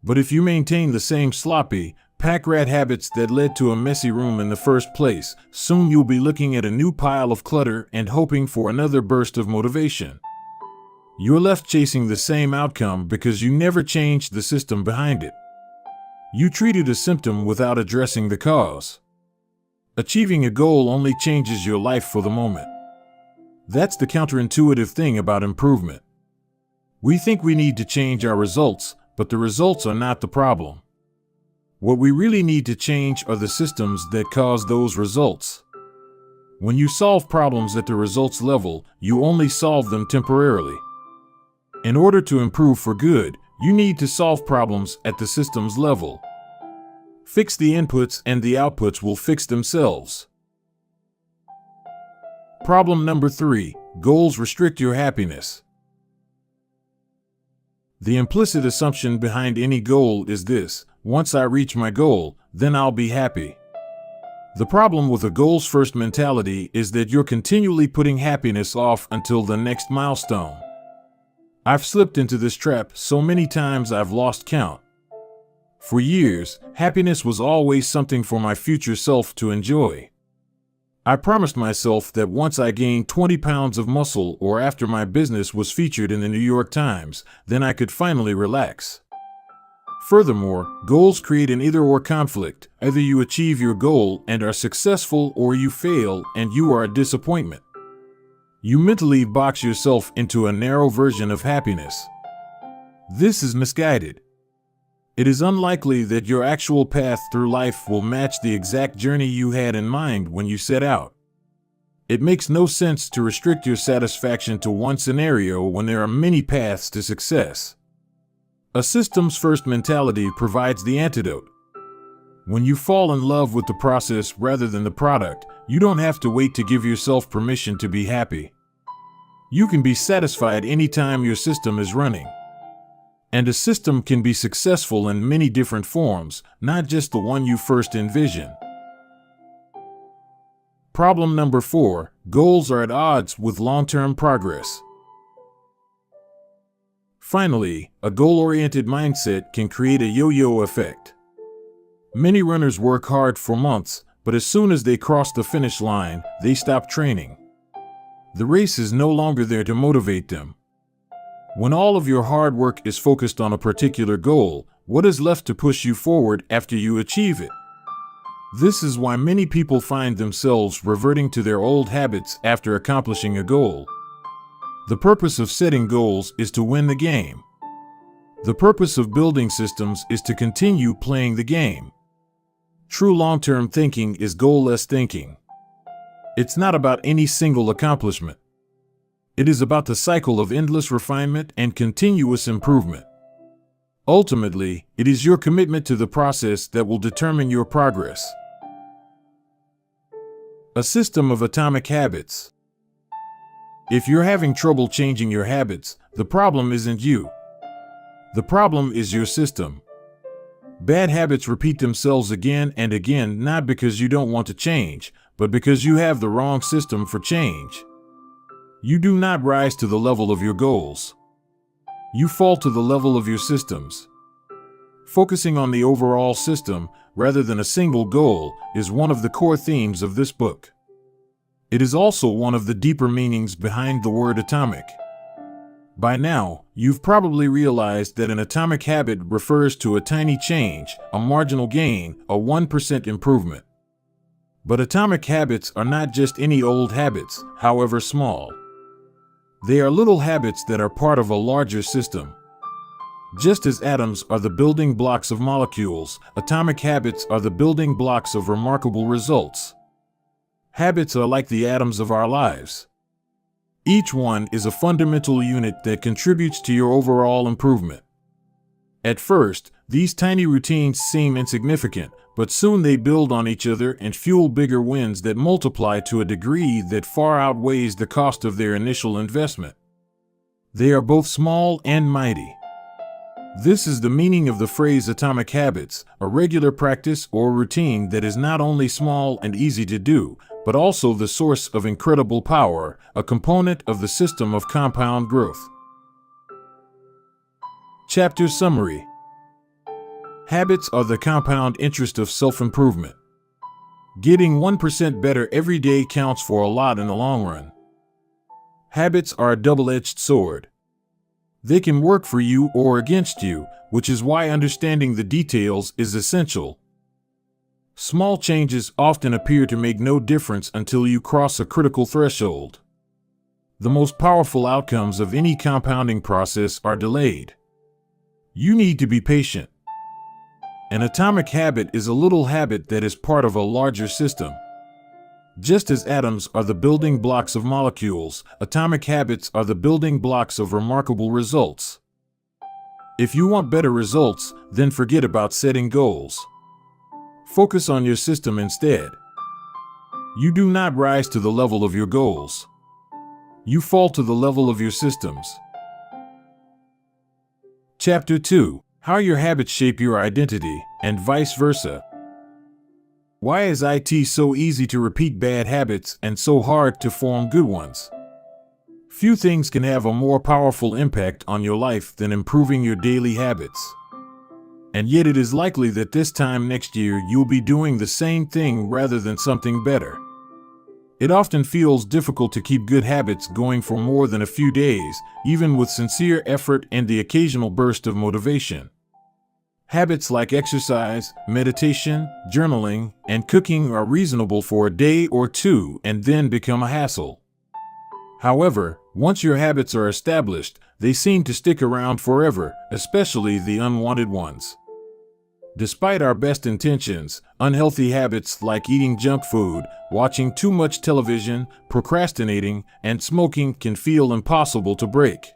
But if you maintain the same sloppy, pack-rat habits that led to a messy room in the first place, soon you'll be looking at a new pile of clutter and hoping for another burst of motivation. You're left chasing the same outcome because you never changed the system behind it. You treated a symptom without addressing the cause. Achieving a goal only changes your life for the moment. That's the counterintuitive thing about improvement. We think we need to change our results, but the results are not the problem. What we really need to change are the systems that cause those results. When you solve problems at the results level, you only solve them temporarily. In order to improve for good, you need to solve problems at the systems level. Fix the inputs and the outputs will fix themselves. Problem number 3: goals restrict your happiness. The implicit assumption behind any goal is this: once I reach my goal, then I'll be happy. The problem with a goals-first mentality is that you're continually putting happiness off until the next milestone. I've slipped into this trap so many times I've lost count. For years, happiness was always something for my future self to enjoy. I promised myself that once I gained 20 pounds of muscle or after my business was featured in the New York Times, then I could finally relax. Furthermore, goals create an either-or conflict. Either you achieve your goal and are successful, or you fail and you are a disappointment. You mentally box yourself into a narrow version of happiness. This is misguided. It is unlikely that your actual path through life will match the exact journey you had in mind when you set out. It makes no sense to restrict your satisfaction to one scenario when there are many paths to success. A systems-first mentality provides the antidote. When you fall in love with the process rather than the product, you don't have to wait to give yourself permission to be happy. You can be satisfied anytime your system is running. And a system can be successful in many different forms, not just the one you first envision. Problem number 4: goals are at odds with long-term progress. Finally, a goal-oriented mindset can create a yo-yo effect. Many runners work hard for months, but as soon as they cross the finish line, they stop training. The race is no longer there to motivate them. When all of your hard work is focused on a particular goal, What is left to push you forward after you achieve it? This is why many people find themselves reverting to their old habits after accomplishing a goal. The purpose of setting goals is to win the game. The purpose of building systems is to continue playing the game. True long-term thinking is goal-less thinking. It's not about any single accomplishment. It is about the cycle of endless refinement and continuous improvement. Ultimately, it is your commitment to the process that will determine your progress. A system of atomic habits. If you're having trouble changing your habits, the problem isn't you. The problem is your system. Bad habits repeat themselves again and again, not because you don't want to change, but because you have the wrong system for change. You do not rise to the level of your goals. You fall to the level of your systems. Focusing on the overall system, rather than a single goal, is one of the core themes of this book. It is also one of the deeper meanings behind the word atomic. By now, you've probably realized that an atomic habit refers to a tiny change, a marginal gain, a 1% improvement. But atomic habits are not just any old habits, however small. They are little habits that are part of a larger system. Just as atoms are the building blocks of molecules, atomic habits are the building blocks of remarkable results. Habits are like the atoms of our lives. Each one is a fundamental unit that contributes to your overall improvement. At first, these tiny routines seem insignificant, but soon they build on each other and fuel bigger wins that multiply to a degree that far outweighs the cost of their initial investment. They are both small and mighty. This is the meaning of the phrase atomic habits, a regular practice or routine that is not only small and easy to do, but also the source of incredible power, a component of the system of compound growth. Chapter Summary. Habits are the compound interest of self-improvement. Getting 1% better every day counts for a lot in the long run. Habits are a double-edged sword. They can work for you or against you, which is why understanding the details is essential. Small changes often appear to make no difference until you cross a critical threshold. The most powerful outcomes of any compounding process are delayed. You need to be patient. An atomic habit is a little habit that is part of a larger system. Just as atoms are the building blocks of molecules, atomic habits are the building blocks of remarkable results. If you want better results, then forget about setting goals. Focus on your system instead. You do not rise to the level of your goals. You fall to the level of your systems. Chapter 2. How your habits shape your identity, and vice versa. Why is it so easy to repeat bad habits and so hard to form good ones? Few things can have a more powerful impact on your life than improving your daily habits. And yet it is likely that this time next year you'll be doing the same thing rather than something better. It often feels difficult to keep good habits going for more than a few days, even with sincere effort and the occasional burst of motivation. Habits like exercise, meditation, journaling, and cooking are reasonable for a day or two and then become a hassle. However, once your habits are established, they seem to stick around forever, especially the unwanted ones. Despite our best intentions, unhealthy habits like eating junk food, watching too much television, procrastinating, and smoking can feel impossible to break.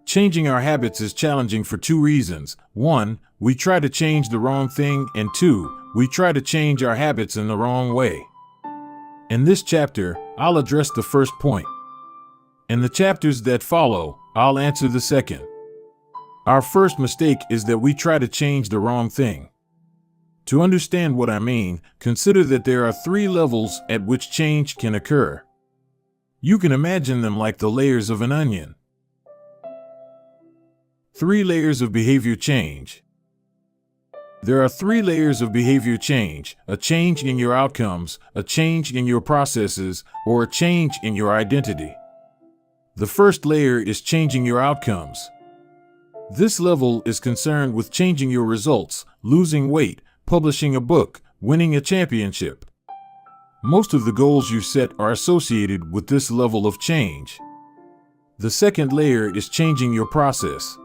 Changing our habits is challenging for two reasons. 1, we try to change the wrong thing, and 2, we try to change our habits in the wrong way. In this chapter, I'll address the first point. In the chapters that follow, I'll answer the second. Our first mistake is that we try to change the wrong thing. To understand what I mean, consider that there are 3 levels at which change can occur. You can imagine them like the layers of an onion. 3 layers of behavior change. There are 3 layers of behavior change: a change in your outcomes, a change in your processes, or a change in your identity. The first layer is changing your outcomes. This level is concerned with changing your results, losing weight, publishing a book, winning a championship. Most of the goals you set are associated with this level of change. The second layer is changing your process.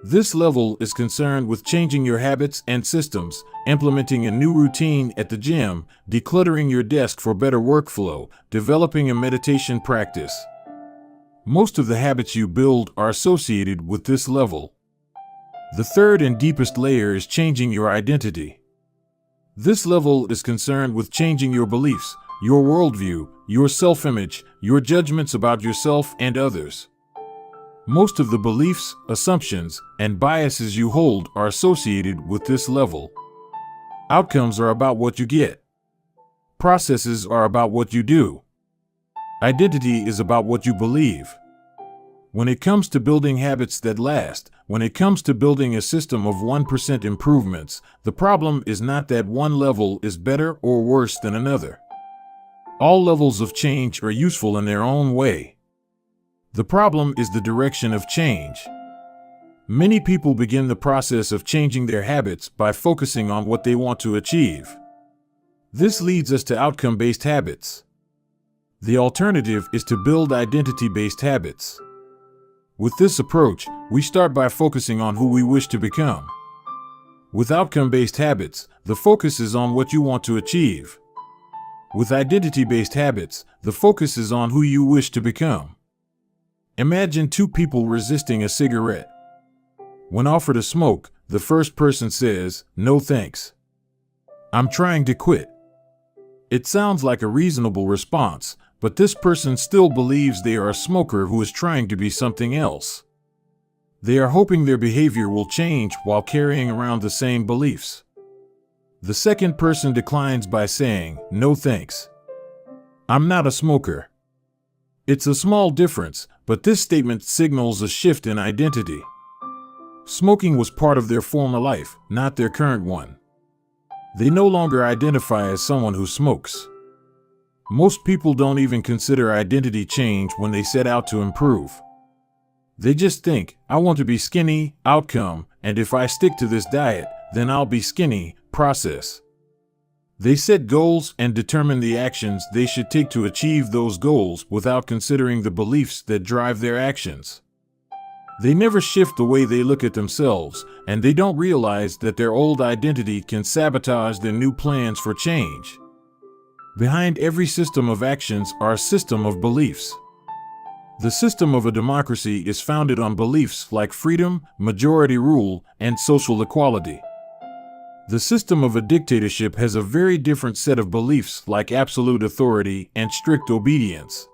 This level is concerned with changing your habits and systems, implementing a new routine at the gym, decluttering your desk for better workflow, developing a meditation practice. Most of the habits you build are associated with this level. The third and deepest layer is changing your identity. This level is concerned with changing your beliefs, your worldview, your self-image, your judgments about yourself and others. Most of the beliefs, assumptions, and biases you hold are associated with this level. Outcomes are about what you get. Processes are about what you do. Identity is about what you believe. When it comes to building habits that last, when it comes to building a system of 1% improvements, the problem is not that one level is better or worse than another. All levels of change are useful in their own way. The problem is the direction of change. Many people begin the process of changing their habits by focusing on what they want to achieve. This leads us to outcome-based habits. The alternative is to build identity-based habits. With this approach, we start by focusing on who we wish to become. With outcome-based habits, the focus is on what you want to achieve. With identity-based habits, the focus is on who you wish to become. Imagine two people resisting a cigarette. When offered a smoke, the first person says, "No thanks. I'm trying to quit." It sounds like a reasonable response, but this person still believes they are a smoker who is trying to be something else. They are hoping their behavior will change while carrying around the same beliefs. The second person declines by saying, "No thanks. I'm not a smoker." It's a small difference, but this statement signals a shift in identity. Smoking was part of their former life, not their current one. They no longer identify as someone who smokes. Most people don't even consider identity change when they set out to improve. They just think, "I want to be skinny," outcome, and if I stick to this diet, then I'll be skinny, process. They set goals and determine the actions they should take to achieve those goals without considering the beliefs that drive their actions. They never shift the way they look at themselves, and they don't realize that their old identity can sabotage their new plans for change. Behind every system of actions are a system of beliefs. The system of a democracy is founded on beliefs like freedom, majority rule, and social equality. The system of a dictatorship has a very different set of beliefs like absolute authority and strict obedience.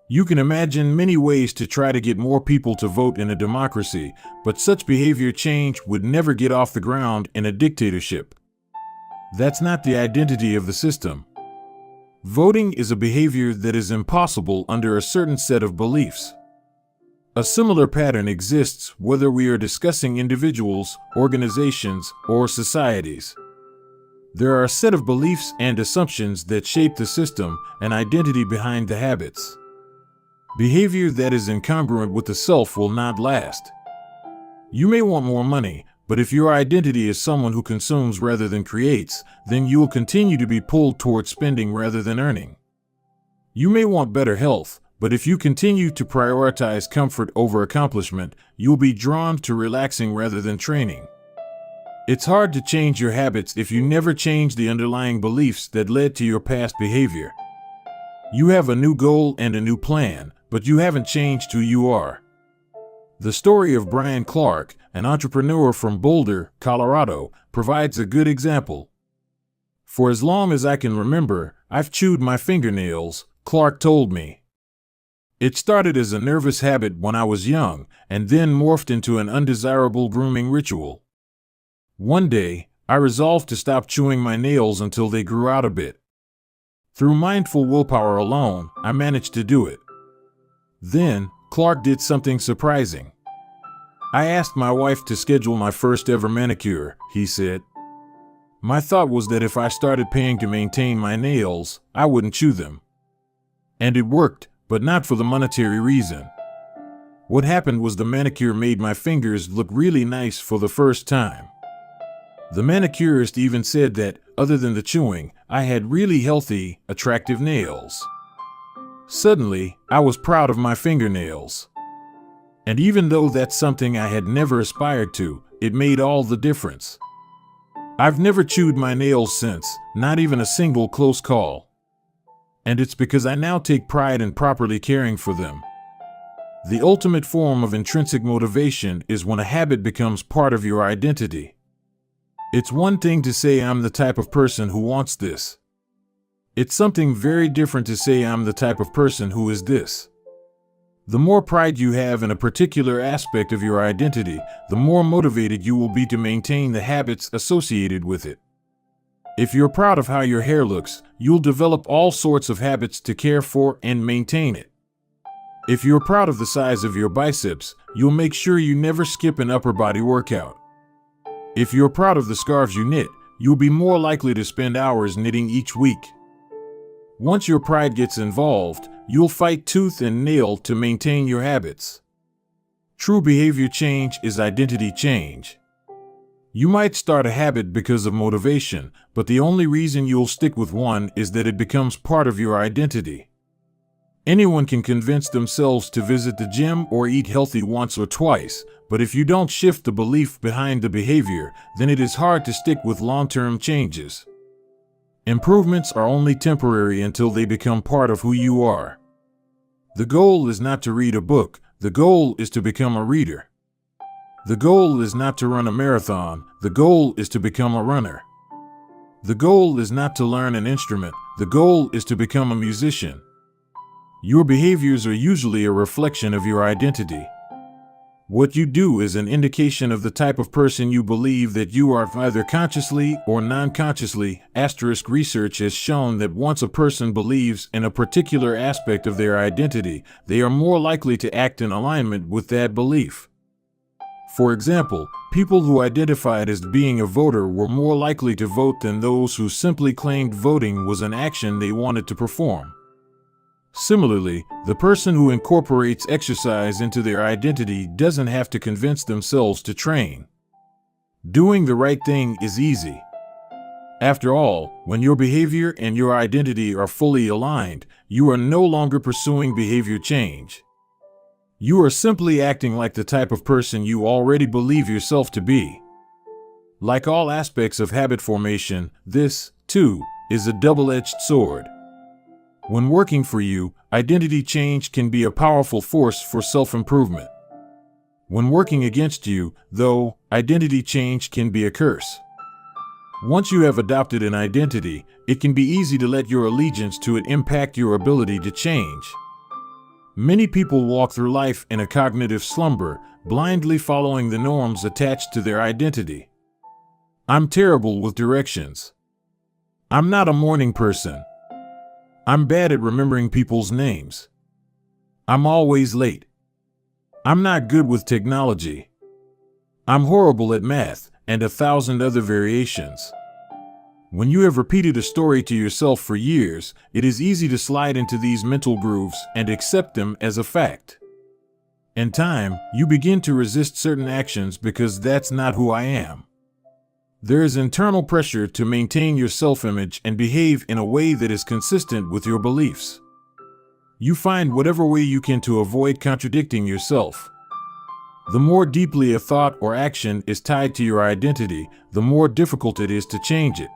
You can imagine many ways to try to get more people to vote in a democracy, but such behavior change would never get off the ground in a dictatorship. That's not the identity of the system. Voting is a behavior that is impossible under a certain set of beliefs. A similar pattern exists whether we are discussing individuals, organizations, or societies. There are a set of beliefs and assumptions that shape the system and identity behind the habits. Behavior that is incongruent with the self will not last. You may want more money, but if your identity is someone who consumes rather than creates, then you will continue to be pulled towards spending rather than earning. You may want better health, but if you continue to prioritize comfort over accomplishment, you'll be drawn to relaxing rather than training. It's hard to change your habits if you never change the underlying beliefs that led to your past behavior. You have a new goal and a new plan, but you haven't changed who you are. The story of Brian Clark, an entrepreneur from Boulder, Colorado, provides a good example. "For as long as I can remember, I've chewed my fingernails," Clark told me. "It started as a nervous habit when I was young, and then morphed into an undesirable grooming ritual. One day, I resolved to stop chewing my nails until they grew out a bit. Through mindful willpower alone, I managed to do it. Then, Clark did something surprising. I asked my wife to schedule my first ever manicure," he said. "My thought was that if I started paying to maintain my nails, I wouldn't chew them. And it worked, but not for the monetary reason. What happened was the manicure made my fingers look really nice for the first time. The manicurist even said that, other than the chewing, I had really healthy, attractive nails. Suddenly, I was proud of my fingernails. And even though that's something I had never aspired to, it made all the difference. I've never chewed my nails since, not even a single close call. And it's because I now take pride in properly caring for them. The ultimate form of intrinsic motivation is when a habit becomes part of your identity. It's one thing to say I'm the type of person who wants this. It's something very different to say I'm the type of person who is this. The more pride you have in a particular aspect of your identity, the more motivated you will be to maintain the habits associated with it. If you're proud of how your hair looks, you'll develop all sorts of habits to care for and maintain it. If you're proud of the size of your biceps, you'll make sure you never skip an upper body workout. If you're proud of the scarves you knit, you'll be more likely to spend hours knitting each week. Once your pride gets involved, you'll fight tooth and nail to maintain your habits. True behavior change is identity change. You might start a habit because of motivation, but the only reason you'll stick with one is that it becomes part of your identity. Anyone can convince themselves to visit the gym or eat healthy once or twice, but if you don't shift the belief behind the behavior, then it is hard to stick with long-term changes. Improvements are only temporary until they become part of who you are. The goal is not to read a book, the goal is to become a reader. The goal is not to run a marathon, the goal is to become a runner. The goal is not to learn an instrument, the goal is to become a musician. Your behaviors are usually a reflection of your identity. What you do is an indication of the type of person you believe that you are, either consciously or non-consciously. Research has shown that once a person believes in a particular aspect of their identity, they are more likely to act in alignment with that belief. For example, people who identified as being a voter were more likely to vote than those who simply claimed voting was an action they wanted to perform. Similarly, the person who incorporates exercise into their identity doesn't have to convince themselves to train. Doing the right thing is easy. After all, when your behavior and your identity are fully aligned, you are no longer pursuing behavior change. You are simply acting like the type of person you already believe yourself to be. Like all aspects of habit formation, this, too, is a double-edged sword. When working for you, identity change can be a powerful force for self-improvement. When working against you, though, identity change can be a curse. Once you have adopted an identity, it can be easy to let your allegiance to it impact your ability to change. Many people walk through life in a cognitive slumber, blindly following the norms attached to their identity. I'm terrible with directions. I'm not a morning person. I'm bad at remembering people's names. I'm always late. I'm not good with technology. I'm horrible at math, and 1,000 other variations. When you have repeated a story to yourself for years, it is easy to slide into these mental grooves and accept them as a fact. In time, you begin to resist certain actions because that's not who I am. There is internal pressure to maintain your self-image and behave in a way that is consistent with your beliefs. You find whatever way you can to avoid contradicting yourself. The more deeply a thought or action is tied to your identity, the more difficult it is to change it.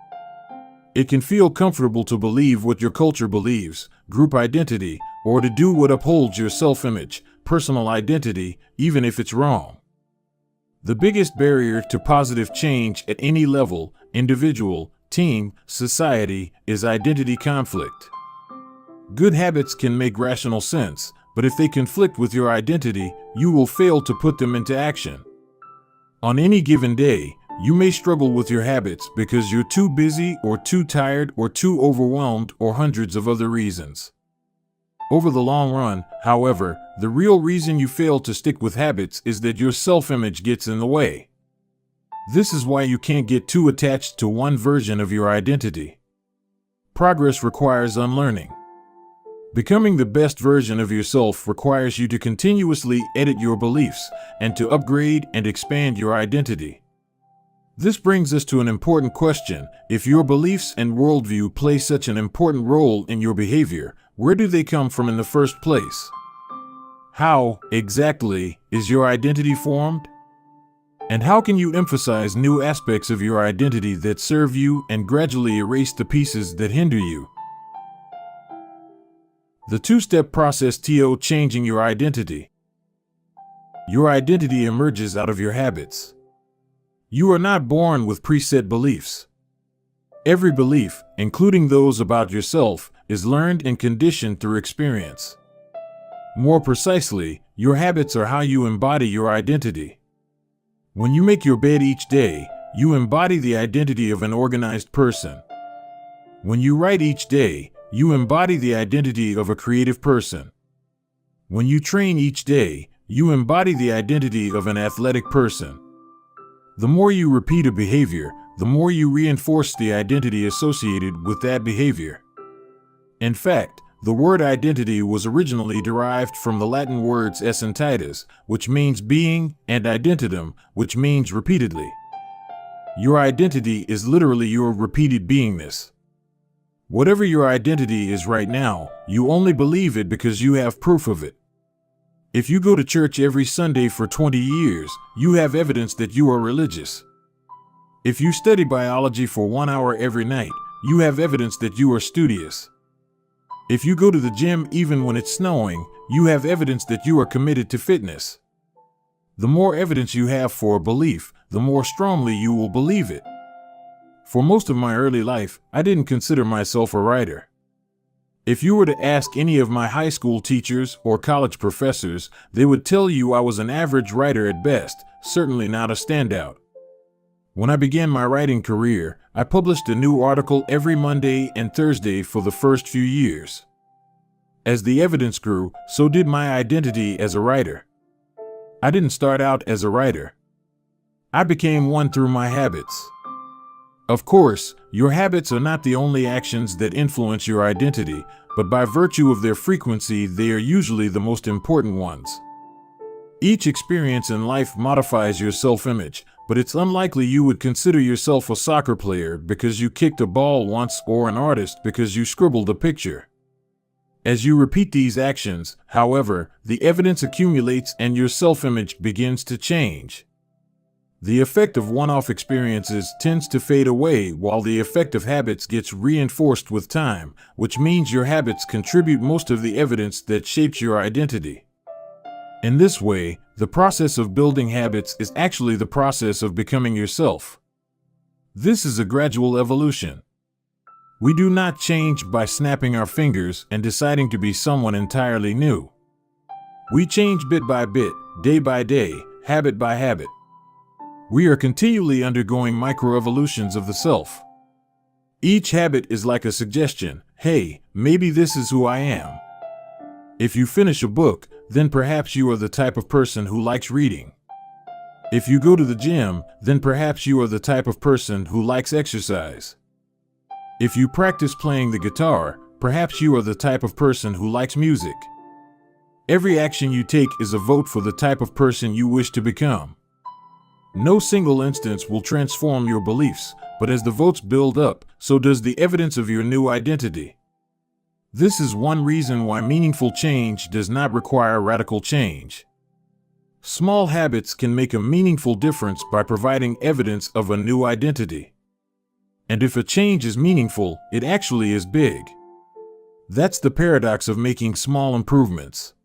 It can feel comfortable to believe what your culture believes, group identity, or to do what upholds your self-image, personal identity, even if it's wrong. The biggest barrier to positive change at any level, individual, team, society, is identity conflict. Good habits can make rational sense, but if they conflict with your identity, you will fail to put them into action. On any given day, you may struggle with your habits because you're too busy or too tired or too overwhelmed or hundreds of other reasons. Over the long run, however, the real reason you fail to stick with habits is that your self-image gets in the way. This is why you can't get too attached to one version of your identity. Progress requires unlearning. Becoming the best version of yourself requires you to continuously edit your beliefs and to upgrade and expand your identity. This brings us to an important question. If your beliefs and worldview play such an important role in your behavior, where do they come from in the first place? How, exactly, is your identity formed? And how can you emphasize new aspects of your identity that serve you and gradually erase the pieces that hinder you? The two-step process to changing your identity. Your identity emerges out of your habits. You are not born with preset beliefs. Every belief, including those about yourself, is learned and conditioned through experience. More precisely, your habits are how you embody your identity. When you make your bed each day, you embody the identity of an organized person. When you write each day, you embody the identity of a creative person. When you train each day, you embody the identity of an athletic person. The more you repeat a behavior, the more you reinforce the identity associated with that behavior. In fact, the word identity was originally derived from the Latin words essentitas, which means being, and identitum, which means repeatedly. Your identity is literally your repeated beingness. Whatever your identity is right now, you only believe it because you have proof of it. If you go to church every Sunday for 20 years, you have evidence that you are religious. If you study biology for 1 hour every night, you have evidence that you are studious. If you go to the gym even when it's snowing, you have evidence that you are committed to fitness. The more evidence you have for a belief, the more strongly you will believe it. For most of my early life, I didn't consider myself a writer. If you were to ask any of my high school teachers or college professors, they would tell you I was an average writer at best, certainly not a standout. When I began my writing career, I published a new article every Monday and Thursday for the first few years. As the evidence grew, so did my identity as a writer. I didn't start out as a writer. I became one through my habits. Of course, your habits are not the only actions that influence your identity, but by virtue of their frequency, they are usually the most important ones. Each experience in life modifies your self-image, but it's unlikely you would consider yourself a soccer player because you kicked a ball once or an artist because you scribbled a picture. As you repeat these actions, however, the evidence accumulates and your self-image begins to change. The effect of one-off experiences tends to fade away while the effect of habits gets reinforced with time, which means your habits contribute most of the evidence that shapes your identity. In this way, the process of building habits is actually the process of becoming yourself. This is a gradual evolution. We do not change by snapping our fingers and deciding to be someone entirely new. We change bit by bit, day by day, habit by habit. We are continually undergoing microevolutions of the self. Each habit is like a suggestion. Hey, maybe this is who I am. If you finish a book, then perhaps you are the type of person who likes reading. If you go to the gym, then perhaps you are the type of person who likes exercise. If you practice playing the guitar, perhaps you are the type of person who likes music. Every action you take is a vote for the type of person you wish to become. No single instance will transform your beliefs, but as the votes build up, so does the evidence of your new identity. This is one reason why meaningful change does not require radical change. Small habits can make a meaningful difference by providing evidence of a new identity. And if a change is meaningful, it actually is big. That's the paradox of making small improvements.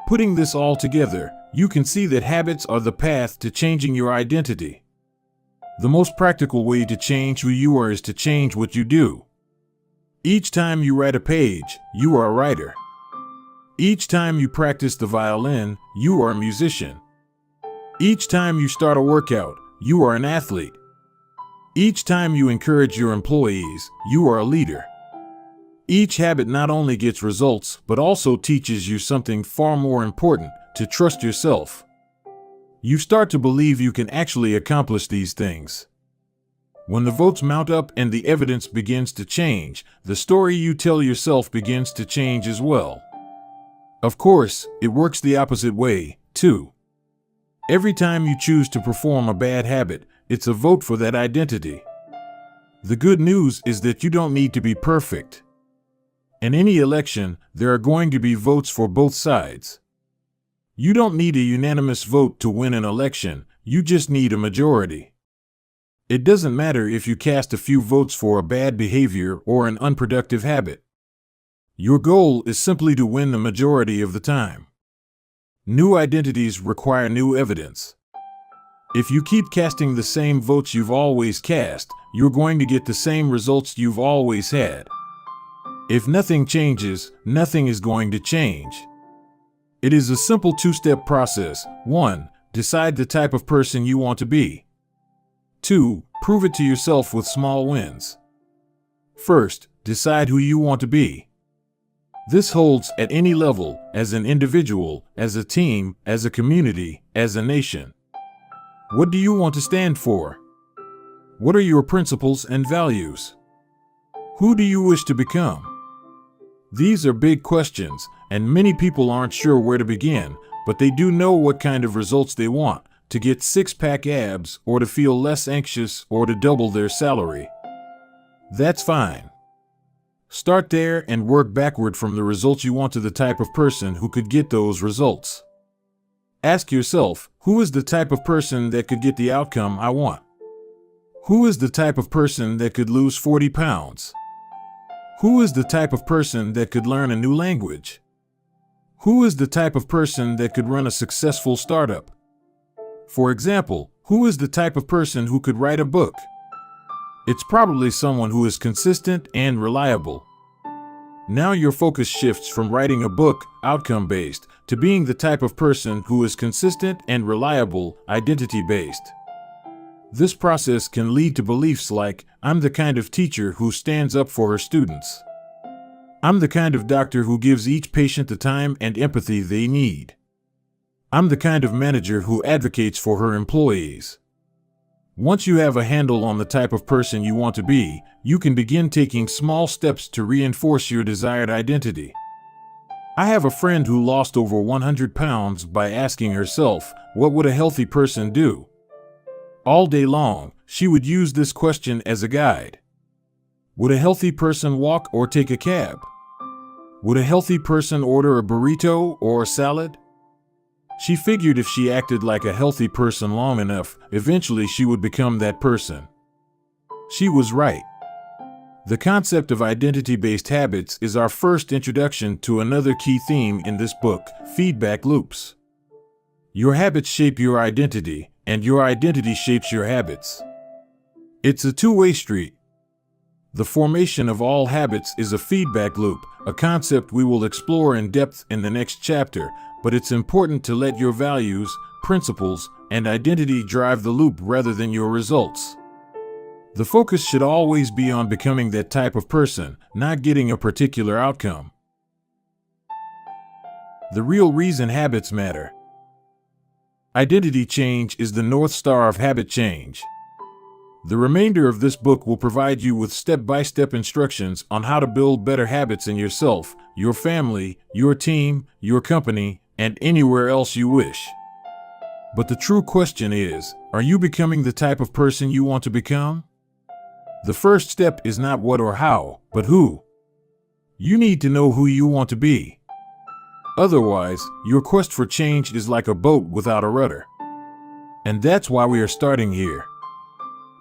Putting this all together, you can see that habits are the path to changing your identity. The most practical way to change who you are is to change what you do. Each time you write a page, you are a writer. Each time you practice the violin, you are a musician. Each time you start a workout, you are an athlete. Each time you encourage your employees, you are a leader. Each habit not only gets results, but also teaches you something far more important: to trust yourself. You start to believe you can actually accomplish these things. When the votes mount up and the evidence begins to change, the story you tell yourself begins to change as well. Of course, it works the opposite way, too. Every time you choose to perform a bad habit, it's a vote for that identity. The good news is that you don't need to be perfect. In any election, there are going to be votes for both sides. You don't need a unanimous vote to win an election, you just need a majority. It doesn't matter if you cast a few votes for a bad behavior or an unproductive habit. Your goal is simply to win the majority of the time. New identities require new evidence. If you keep casting the same votes you've always cast, you're going to get the same results you've always had. If nothing changes, nothing is going to change. It is a simple two-step process. 1. Decide the type of person you want to be. 2. Prove it to yourself with small wins. First, decide who you want to be. This holds at any level, as an individual, as a team, as a community, as a nation. What do you want to stand for? What are your principles and values? Who do you wish to become? These are big questions, and many people aren't sure where to begin, but they do know what kind of results they want. To get six-pack abs, or to feel less anxious, or to double their salary. That's fine. Start there and work backward from the results you want to the type of person who could get those results. Ask yourself, who is the type of person that could get the outcome I want? Who is the type of person that could lose 40 pounds? Who is the type of person that could learn a new language? Who is the type of person that could run a successful startup? For example, who is the type of person who could write a book? It's probably someone who is consistent and reliable. Now your focus shifts from writing a book, outcome-based, to being the type of person who is consistent and reliable, identity-based. This process can lead to beliefs like, I'm the kind of teacher who stands up for her students. I'm the kind of doctor who gives each patient the time and empathy they need. I'm the kind of manager who advocates for her employees. Once you have a handle on the type of person you want to be, you can begin taking small steps to reinforce your desired identity. I have a friend who lost over 100 pounds by asking herself, what would a healthy person do? All day long, she would use this question as a guide. Would a healthy person walk or take a cab? Would a healthy person order a burrito or a salad? She figured if she acted like a healthy person long enough, eventually she would become that person. She was right. The concept of identity-based habits is our first introduction to another key theme in this book, feedback loops. Your habits shape your identity, and your identity shapes your habits. It's a two-way street. The formation of all habits is a feedback loop, a concept we will explore in depth in the next chapter, but it's important to let your values, principles, and identity drive the loop rather than your results. The focus should always be on becoming that type of person, not getting a particular outcome. The real reason habits matter. Identity change is the North Star of habit change. The remainder of this book will provide you with step-by-step instructions on how to build better habits in yourself, your family, your team, your company, and anywhere else you wish. But the true question is, are you becoming the type of person you want to become? The first step is not what or how, but who. You need to know who you want to be. Otherwise, your quest for change is like a boat without a rudder. And that's why we are starting here.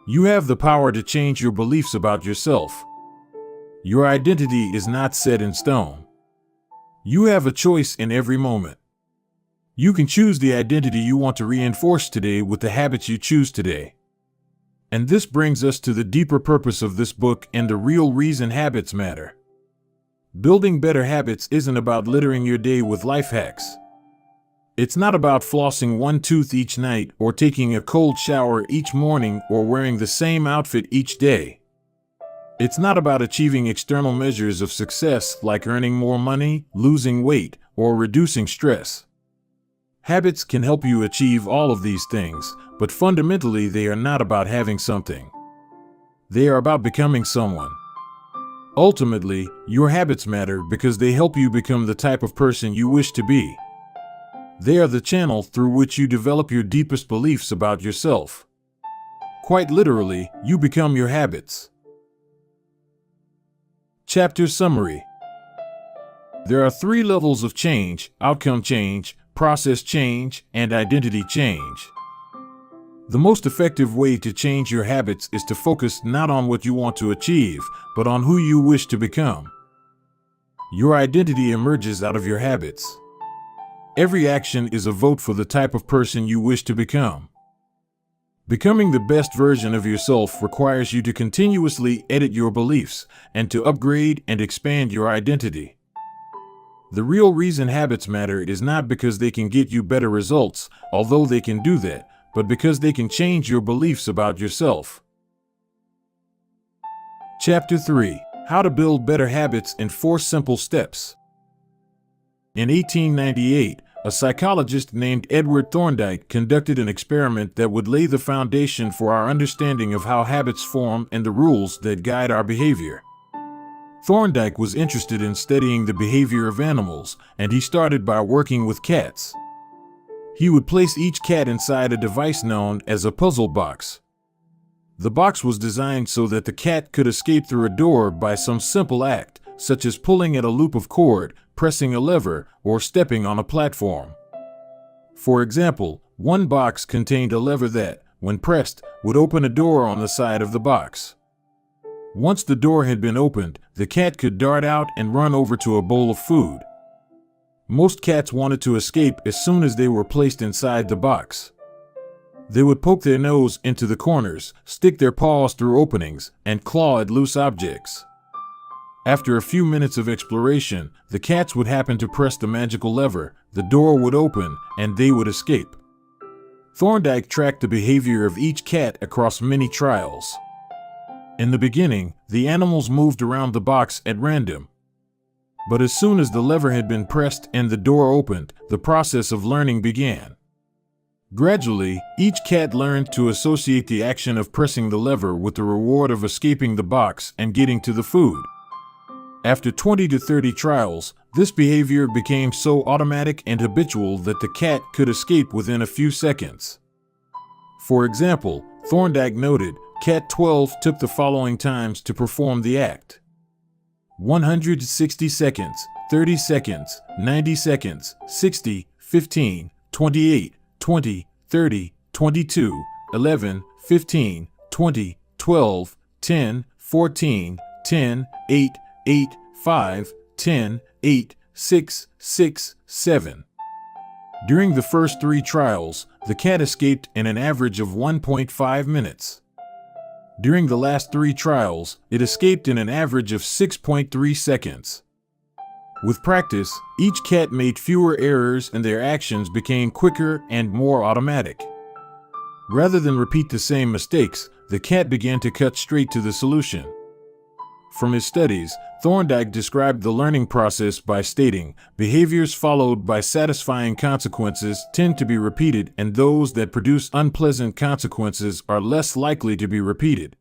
You have the power to change your beliefs about yourself. Your identity is not set in stone. You have a choice in every moment. You can choose the identity you want to reinforce today with the habits you choose today. And this brings us to the deeper purpose of this book and the real reason habits matter. Building better habits isn't about littering your day with life hacks. It's not about flossing one tooth each night or taking a cold shower each morning or wearing the same outfit each day. It's not about achieving external measures of success like earning more money, losing weight, or reducing stress. Habits can help you achieve all of these things, but fundamentally they are not about having something. They are about becoming someone. Ultimately, your habits matter because they help you become the type of person you wish to be. They are the channel through which you develop your deepest beliefs about yourself. Quite literally, you become your habits. Chapter Summary. There are 3 levels of change: outcome change, process change, and identity change. The most effective way to change your habits is to focus not on what you want to achieve, but on who you wish to become. Your identity emerges out of your habits. Every action is a vote for the type of person you wish to become. Becoming the best version of yourself requires you to continuously edit your beliefs and to upgrade and expand your identity. The real reason habits matter is not because they can get you better results, although they can do that, but because they can change your beliefs about yourself. Chapter 3. How to Build Better Habits in 4 Simple Steps. In 1898, a psychologist named Edward Thorndike conducted an experiment that would lay the foundation for our understanding of how habits form and the rules that guide our behavior. Thorndike was interested in studying the behavior of animals, and he started by working with cats. He would place each cat inside a device known as a puzzle box. The box was designed so that the cat could escape through a door by some simple act, such as pulling at a loop of cord, pressing a lever, or stepping on a platform. For example, one box contained a lever that, when pressed, would open a door on the side of the box. Once the door had been opened, the cat could dart out and run over to a bowl of food. Most cats wanted to escape as soon as they were placed inside the box. They would poke their nose into the corners, stick their paws through openings, and claw at loose objects. After a few minutes of exploration, the cats would happen to press the magical lever, the door would open, and they would escape. Thorndike tracked the behavior of each cat across many trials. In the beginning, the animals moved around the box at random. But as soon as the lever had been pressed and the door opened, the process of learning began. Gradually, each cat learned to associate the action of pressing the lever with the reward of escaping the box and getting to the food. After 20 to 30 trials, this behavior became so automatic and habitual that the cat could escape within a few seconds. For example, Thorndike noted, Cat 12 took the following times to perform the act: 160 seconds, 30 seconds, 90 seconds, 60, 15, 28, 20, 30, 22, 11, 15, 20, 12, 10, 14, 10, 8, 8, 5, 10, 8, 6, 6, 7. During the first 3 trials, the cat escaped in an average of 1.5 minutes. During the last 3 trials, it escaped in an average of 6.3 seconds. With practice, each cat made fewer errors and their actions became quicker and more automatic. Rather than repeat the same mistakes, the cat began to cut straight to the solution. From his studies, Thorndike described the learning process by stating, behaviors followed by satisfying consequences tend to be repeated, and those that produce unpleasant consequences are less likely to be repeated.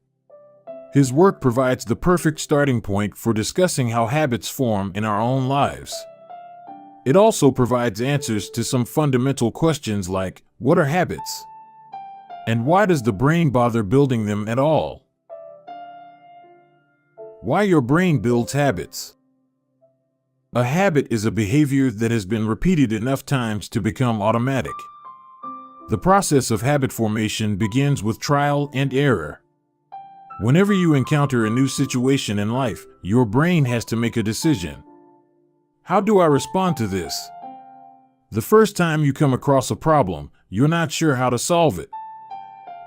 His work provides the perfect starting point for discussing how habits form in our own lives. It also provides answers to some fundamental questions like, what are habits? And why does the brain bother building them at all? Why your brain builds habits. A habit is a behavior that has been repeated enough times to become automatic. The process of habit formation begins with trial and error. Whenever you encounter a new situation in life, your brain has to make a decision. How do I respond to this? The first time you come across a problem, you're not sure how to solve it.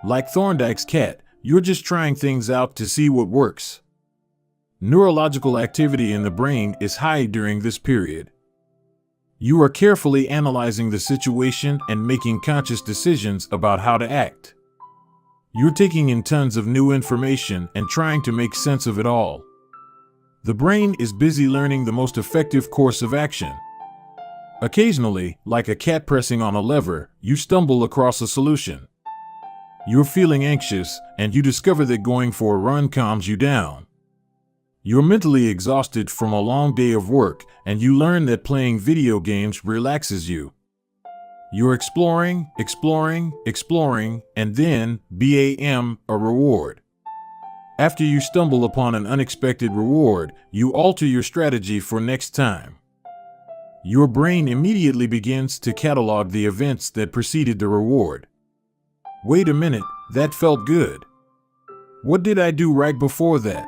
Like Thorndike's cat, you're just trying things out to see what works. Neurological activity in the brain is high during this period. You are carefully analyzing the situation and making conscious decisions about how to act. You're taking in tons of new information and trying to make sense of it all. The brain is busy learning the most effective course of action. Occasionally, like a cat pressing on a lever, you stumble across a solution. You're feeling anxious, and you discover that going for a run calms you down. You're mentally exhausted from a long day of work, and you learn that playing video games relaxes you. You're exploring, and then, bam, a reward. After you stumble upon an unexpected reward, you alter your strategy for next time. Your brain immediately begins to catalog the events that preceded the reward. Wait a minute, that felt good. What did I do right before that?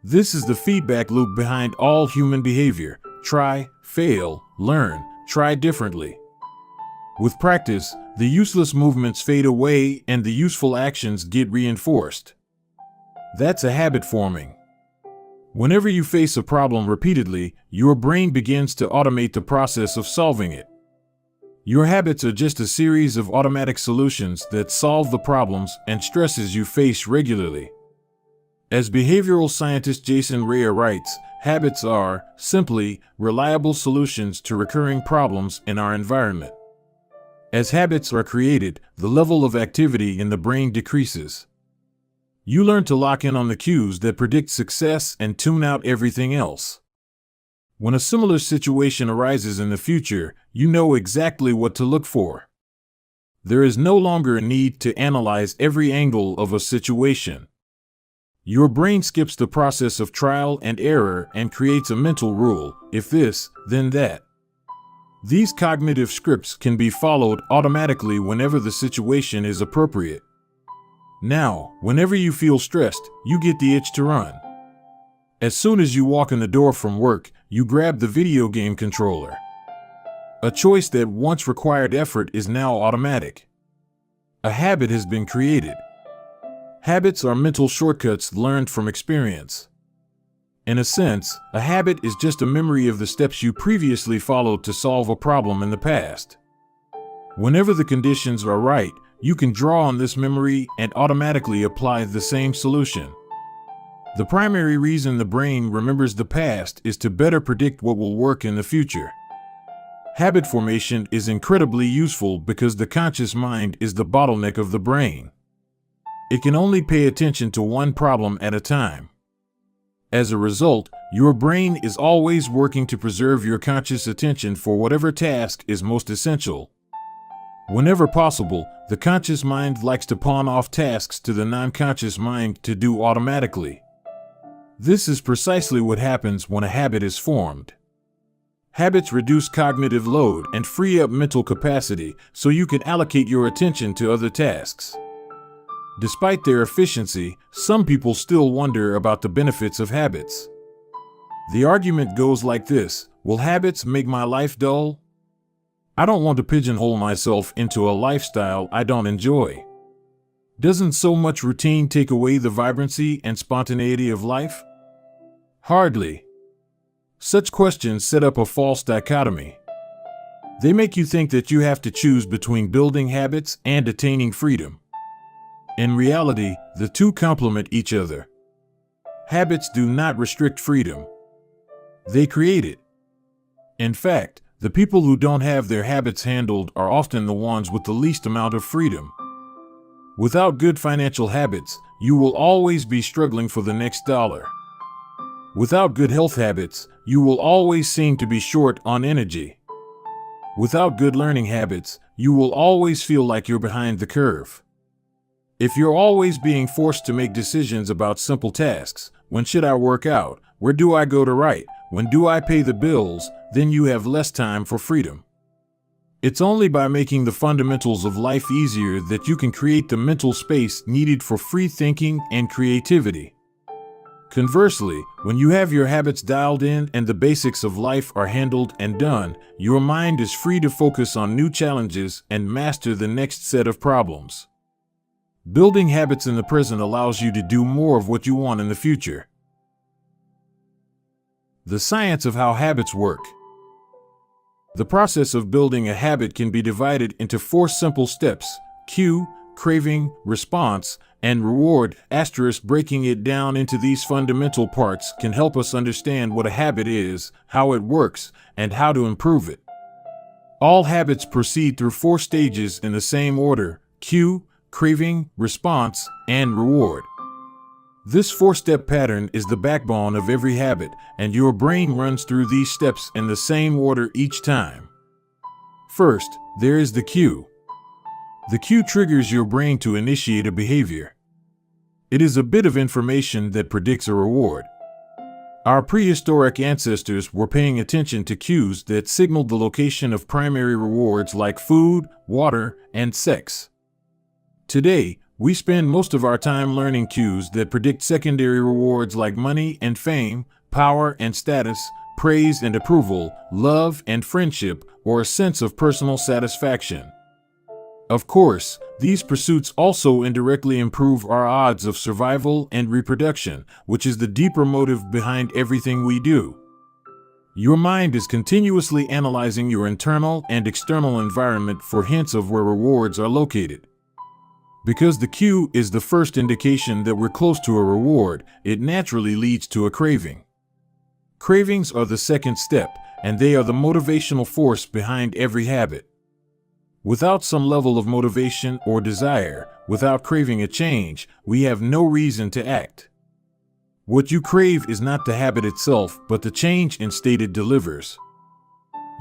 This is the feedback loop behind all human behavior. Try, fail, learn, try differently. With practice, the useless movements fade away and the useful actions get reinforced. That's a habit forming. Whenever you face a problem repeatedly, your brain begins to automate the process of solving it. Your habits are just a series of automatic solutions that solve the problems and stresses you face regularly. As behavioral scientist Jason Rea writes, habits are, simply, reliable solutions to recurring problems in our environment. As habits are created, the level of activity in the brain decreases. You learn to lock in on the cues that predict success and tune out everything else. When a similar situation arises in the future, you know exactly what to look for. There is no longer a need to analyze every angle of a situation. Your brain skips the process of trial and error and creates a mental rule: if this, then that. These cognitive scripts can be followed automatically whenever the situation is appropriate. Now, whenever you feel stressed, you get the itch to run. As soon as you walk in the door from work, you grab the video game controller. A choice that once required effort is now automatic. A habit has been created. Habits are mental shortcuts learned from experience. In a sense, a habit is just a memory of the steps you previously followed to solve a problem in the past. Whenever the conditions are right, you can draw on this memory and automatically apply the same solution. The primary reason the brain remembers the past is to better predict what will work in the future. Habit formation is incredibly useful because the conscious mind is the bottleneck of the brain. It can only pay attention to one problem at a time. As a result, your brain is always working to preserve your conscious attention for whatever task is most essential. Whenever possible, the conscious mind likes to pawn off tasks to the non-conscious mind to do automatically. This is precisely what happens when a habit is formed. Habits reduce cognitive load and free up mental capacity so you can allocate your attention to other tasks. Despite their efficiency, some people still wonder about the benefits of habits. The argument goes like this: will habits make my life dull? I don't want to pigeonhole myself into a lifestyle I don't enjoy. Doesn't so much routine take away the vibrancy and spontaneity of life? Hardly. Such questions set up a false dichotomy. They make you think that you have to choose between building habits and attaining freedom. In reality, the two complement each other. Habits do not restrict freedom. They create it. In fact, the people who don't have their habits handled are often the ones with the least amount of freedom. Without good financial habits, you will always be struggling for the next dollar. Without good health habits, you will always seem to be short on energy. Without good learning habits, you will always feel like you're behind the curve. If you're always being forced to make decisions about simple tasks, when should I work out, where do I go to write, when do I pay the bills, then you have less time for freedom. It's only by making the fundamentals of life easier that you can create the mental space needed for free thinking and creativity. Conversely, when you have your habits dialed in and the basics of life are handled and done, your mind is free to focus on new challenges and master the next set of problems. Building habits in the present allows you to do more of what you want in the future. The science of how habits work. The process of building a habit can be divided into 4 simple steps: cue, craving, response, and reward. Breaking it down into these fundamental parts can help us understand what a habit is, how it works, and how to improve it. All habits proceed through 4 stages in the same order: cue, craving, response, and reward. This four-step pattern is the backbone of every habit, and your brain runs through these steps in the same order each time. First, there is the cue. The cue triggers your brain to initiate a behavior. It is a bit of information that predicts a reward. Our prehistoric ancestors were paying attention to cues that signaled the location of primary rewards like food, water, and sex. Today, we spend most of our time learning cues that predict secondary rewards like money and fame, power and status, praise and approval, love and friendship, or a sense of personal satisfaction. Of course, these pursuits also indirectly improve our odds of survival and reproduction, which is the deeper motive behind everything we do. Your mind is continuously analyzing your internal and external environment for hints of where rewards are located. Because the cue is the first indication that we're close to a reward, it naturally leads to a craving. Cravings are the second step, and they are the motivational force behind every habit. Without some level of motivation or desire, without craving a change, we have no reason to act. What you crave is not the habit itself, but the change instead it delivers.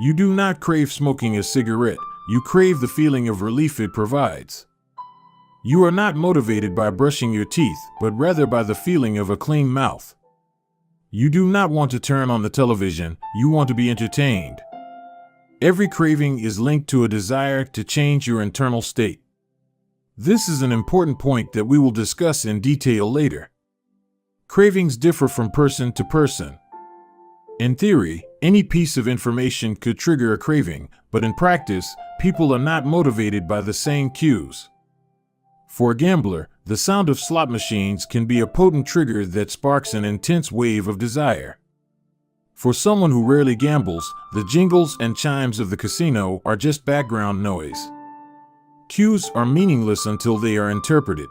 You do not crave smoking a cigarette, you crave the feeling of relief it provides. You are not motivated by brushing your teeth, but rather by the feeling of a clean mouth. You do not want to turn on the television, you want to be entertained. Every craving is linked to a desire to change your internal state. This is an important point that we will discuss in detail later. Cravings differ from person to person. In theory, any piece of information could trigger a craving, but in practice, people are not motivated by the same cues. For a gambler, the sound of slot machines can be a potent trigger that sparks an intense wave of desire. For someone who rarely gambles, the jingles and chimes of the casino are just background noise. Cues are meaningless until they are interpreted.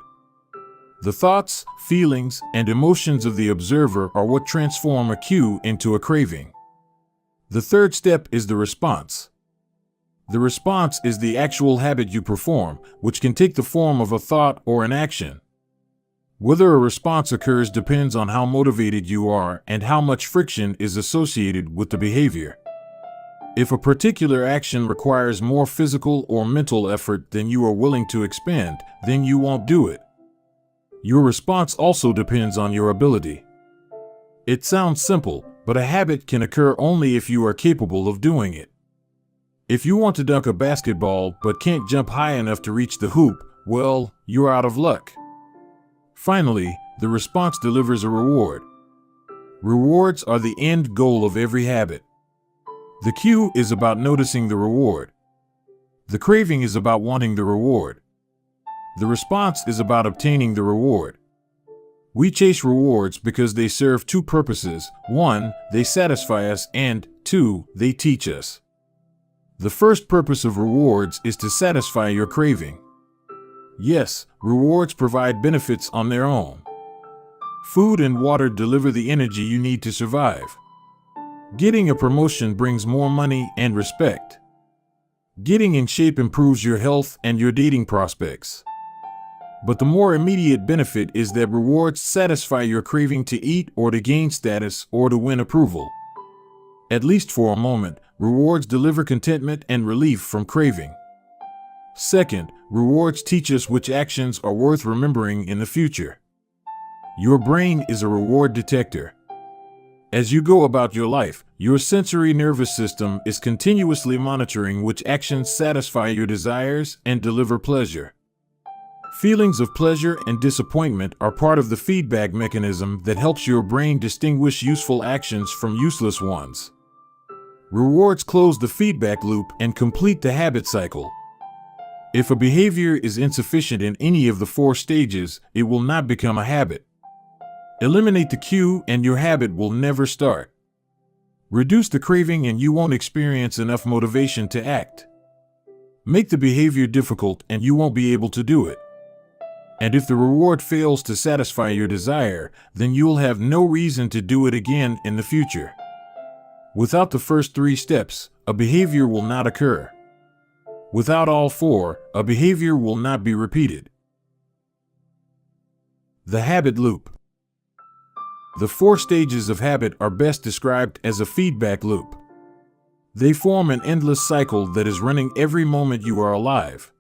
The thoughts, feelings, and emotions of the observer are what transform a cue into a craving. The third step is the response. The response is the actual habit you perform, which can take the form of a thought or an action. Whether a response occurs depends on how motivated you are and how much friction is associated with the behavior. If a particular action requires more physical or mental effort than you are willing to expend, then you won't do it. Your response also depends on your ability. It sounds simple, but a habit can occur only if you are capable of doing it. If you want to dunk a basketball but can't jump high enough to reach the hoop, well, you're out of luck. Finally, the response delivers a reward. Rewards are the end goal of every habit. The cue is about noticing the reward. The craving is about wanting the reward. The response is about obtaining the reward. We chase rewards because they serve two purposes. 1, they satisfy us, and 2, they teach us. The first purpose of rewards is to satisfy your craving. Yes, rewards provide benefits on their own. Food and water deliver the energy you need to survive. Getting a promotion brings more money and respect. Getting in shape improves your health and your dating prospects. But the more immediate benefit is that rewards satisfy your craving to eat or to gain status or to win approval. At least for a moment, rewards deliver contentment and relief from craving. Second, rewards teach us which actions are worth remembering in the future. Your brain is a reward detector. As you go about your life, your sensory nervous system is continuously monitoring which actions satisfy your desires and deliver pleasure. Feelings of pleasure and disappointment are part of the feedback mechanism that helps your brain distinguish useful actions from useless ones. Rewards close the feedback loop and complete the habit cycle. If a behavior is insufficient in any of the 4 stages, it will not become a habit. Eliminate the cue and your habit will never start. Reduce the craving and you won't experience enough motivation to act. Make the behavior difficult and you won't be able to do it. And if the reward fails to satisfy your desire, then you'll have no reason to do it again in the future. Without the first 3 steps, a behavior will not occur. Without all 4, a behavior will not be repeated. The habit loop. The 4 stages of habit are best described as a feedback loop. They form an endless cycle that is running every moment you are alive.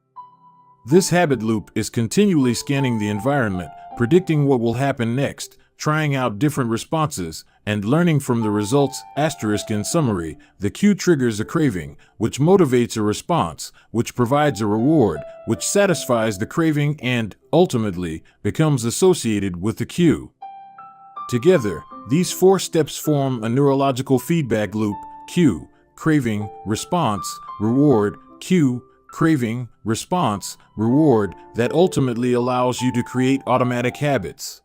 This habit loop is continually scanning the environment, predicting what will happen next, trying out different responses, and learning from the results. In summary, the cue triggers a craving, which motivates a response, which provides a reward, which satisfies the craving and, ultimately, becomes associated with the cue. Together, these 4 steps form a neurological feedback loop: cue, craving, response, reward, cue, craving, response, reward, that ultimately allows you to create automatic habits.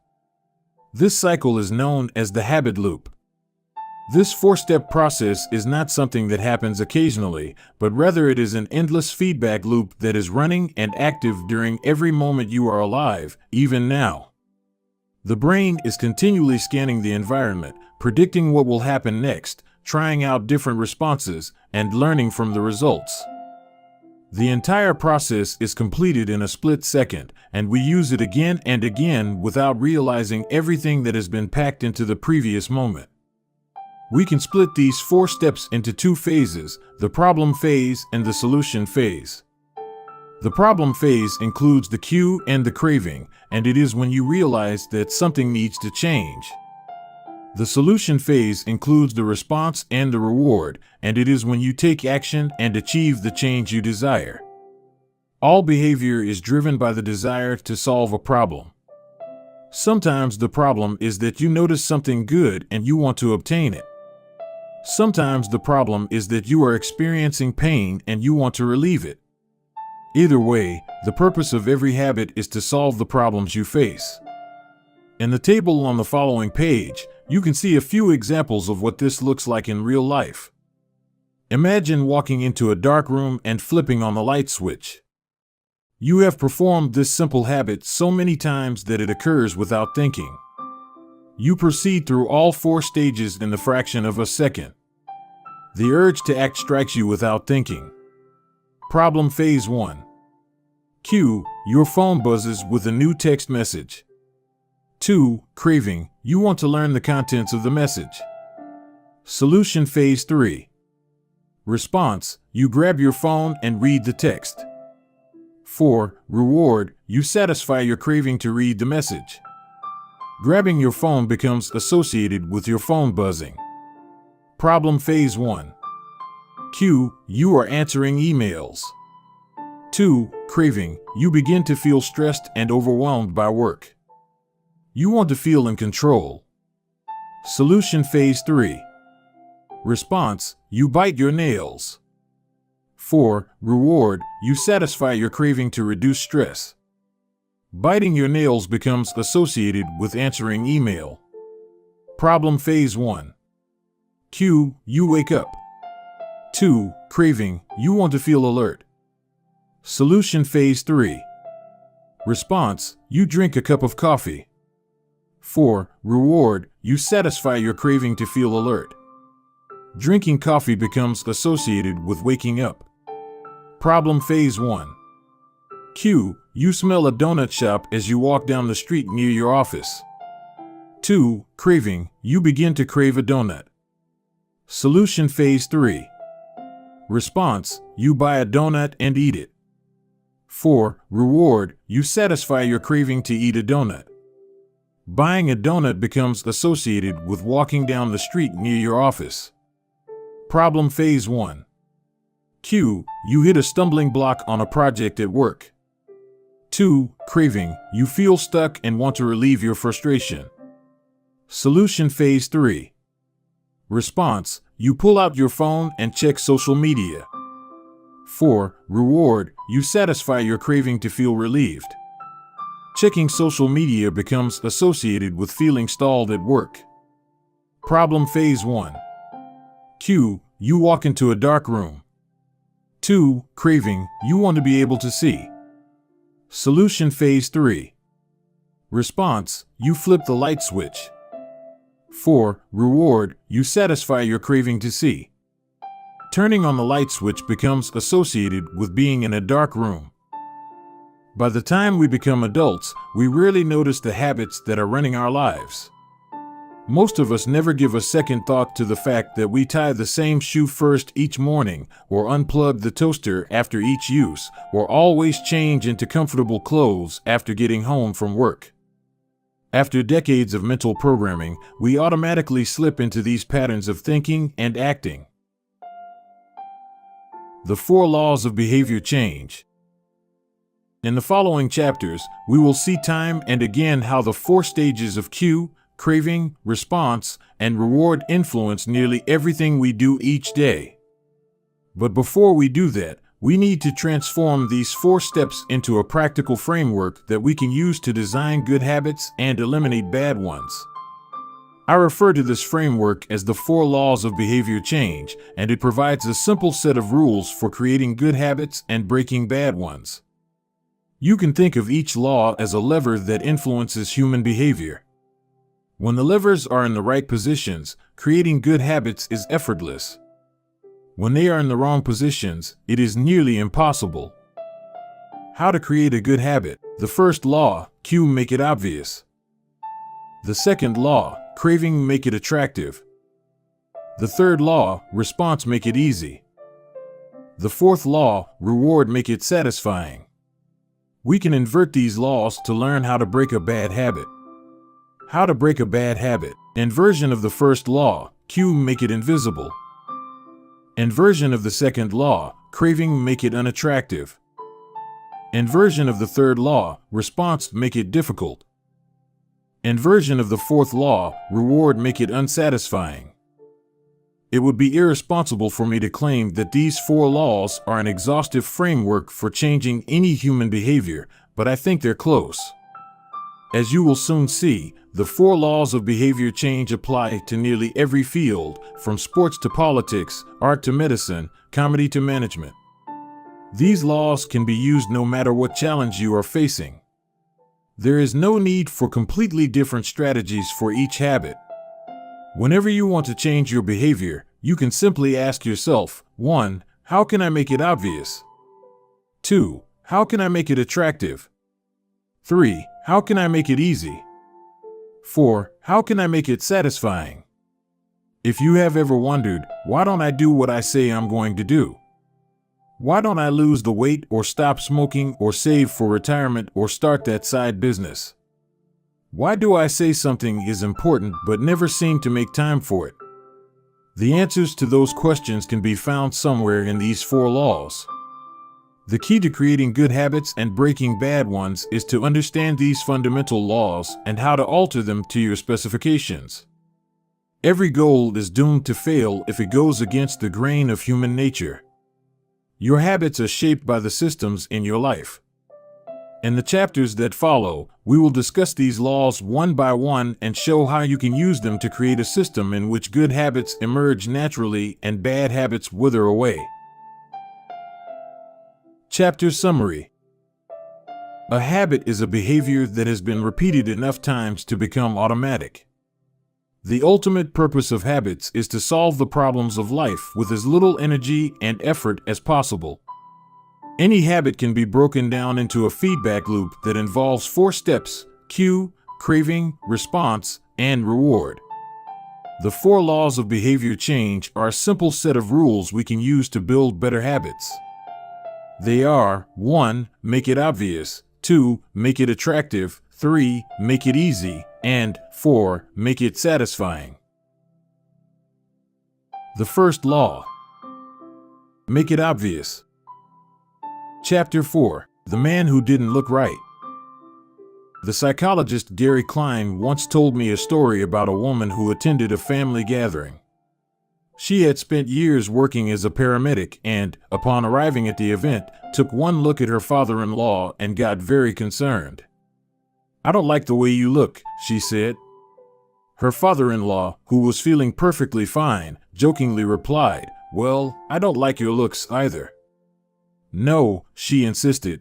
This cycle is known as the habit loop. This 4-step process is not something that happens occasionally, but rather it is an endless feedback loop that is running and active during every moment you are alive, even now. The brain is continually scanning the environment, predicting what will happen next, trying out different responses, and learning from the results. The entire process is completed in a split second, and we use it again and again without realizing everything that has been packed into the previous moment. We can split these 4 steps into 2 phases: the problem phase and the solution phase. The problem phase includes the cue and the craving, and it is when you realize that something needs to change. The solution phase includes the response and the reward, and it is when you take action and achieve the change you desire. All behavior is driven by the desire to solve a problem. Sometimes the problem is that you notice something good and you want to obtain it. Sometimes the problem is that you are experiencing pain and you want to relieve it. Either way, the purpose of every habit is to solve the problems you face. In the table on the following page, you can see a few examples of what this looks like in real life. Imagine walking into a dark room and flipping on the light switch. You have performed this simple habit so many times that it occurs without thinking. You proceed through all 4 stages in the fraction of a second. The urge to act strikes you without thinking. Problem phase 1. Cue, your phone buzzes with a new text message. 2. Craving, you want to learn the contents of the message. Solution phase 3. Response, you grab your phone and read the text. 4. Reward, you satisfy your craving to read the message. Grabbing your phone becomes associated with your phone buzzing. Problem phase 1. Cue, you are answering emails. 2. Craving, you begin to feel stressed and overwhelmed by work. You want to feel in control. Solution phase 3. Response, you bite your nails. 4. Reward, you satisfy your craving to reduce stress. Biting your nails becomes associated with answering email. Problem phase 1. Cue, you wake up. 2. Craving, you want to feel alert. Solution phase 3. Response, you drink a cup of coffee. 4. Reward, you satisfy your craving to feel alert. Drinking coffee becomes associated with waking up. Problem phase 1. Cue, you smell a donut shop as you walk down the street near your office. 2. Craving, you begin to crave a donut. Solution phase 3. Response, you buy a donut and eat it. 4. Reward, you satisfy your craving to eat a donut. Buying a donut becomes associated with walking down the street near your office. Problem phase 1. Cue, you hit a stumbling block on a project at work. 2. Craving, you feel stuck and want to relieve your frustration. Solution phase 3. Response, you pull out your phone and check social media. 4. Reward, you satisfy your craving to feel relieved. Checking social media becomes associated with feeling stalled at work. Problem phase 1. Cue, you walk into a dark room. 2. Craving, you want to be able to see. Solution phase 3. Response, you flip the light switch. 4. Reward, you satisfy your craving to see. Turning on the light switch becomes associated with being in a dark room. By the time we become adults, we rarely notice the habits that are running our lives. Most of us never give a second thought to the fact that we tie the same shoe first each morning, or unplug the toaster after each use, or always change into comfortable clothes after getting home from work. After decades of mental programming, we automatically slip into these patterns of thinking and acting. The 4 laws of behavior change. In the following chapters, we will see time and again how the 4 stages of cue, craving, response, and reward influence nearly everything we do each day. But before we do that, we need to transform these 4 steps into a practical framework that we can use to design good habits and eliminate bad ones. I refer to this framework as the 4 laws of behavior change, and it provides a simple set of rules for creating good habits and breaking bad ones. You can think of each law as a lever that influences human behavior. When the levers are in the right positions, creating good habits is effortless. When they are in the wrong positions, it is nearly impossible. How to create a good habit. The first law, cue, make it obvious. The second law, craving, make it attractive. The third law, response, make it easy. The fourth law, reward, make it satisfying. We can invert these laws to learn how to break a bad habit. How to break a bad habit. Inversion of the first law, cue, make it invisible. Inversion of the second law, craving, make it unattractive. Inversion of the third law, response, make it difficult. Inversion of the fourth law, reward, make it unsatisfying. It would be irresponsible for me to claim that these 4 laws are an exhaustive framework for changing any human behavior, but I think they're close. As you will soon see, the 4 laws of behavior change apply to nearly every field, from sports to politics, art to medicine, comedy to management. These laws can be used no matter what challenge you are facing. There is no need for completely different strategies for each habit. Whenever you want to change your behavior, you can simply ask yourself, 1. How can I make it obvious? 2. How can I make it attractive? 3. How can I make it easy? 4. How can I make it satisfying? If you have ever wondered, why don't I do what I say I'm going to do? Why don't I lose the weight or stop smoking or save for retirement or start that side business? Why do I say something is important but never seem to make time for it? The answers to those questions can be found somewhere in these 4 laws. The key to creating good habits and breaking bad ones is to understand these fundamental laws and how to alter them to your specifications. Every goal is doomed to fail if it goes against the grain of human nature. Your habits are shaped by the systems in your life. In the chapters that follow, we will discuss these laws one by one and show how you can use them to create a system in which good habits emerge naturally and bad habits wither away. Chapter Summary. A habit is a behavior that has been repeated enough times to become automatic. The ultimate purpose of habits is to solve the problems of life with as little energy and effort as possible. Any habit can be broken down into a feedback loop that involves 4 steps: cue, craving, response, and reward. The 4 laws of behavior change are a simple set of rules we can use to build better habits. They are: 1. Make it obvious. 2. Make it attractive. 3. Make it easy. And 4. Make it satisfying. The first law. Make it obvious. Chapter 4. The Man Who Didn't Look Right. The psychologist Gary Klein once told me a story about a woman who attended a family gathering. She had spent years working as a paramedic and, upon arriving at the event, took one look at her father-in-law and got very concerned. "I don't like the way you look," she said. Her father-in-law, who was feeling perfectly fine, jokingly replied, "Well, I don't like your looks either." "No," she insisted.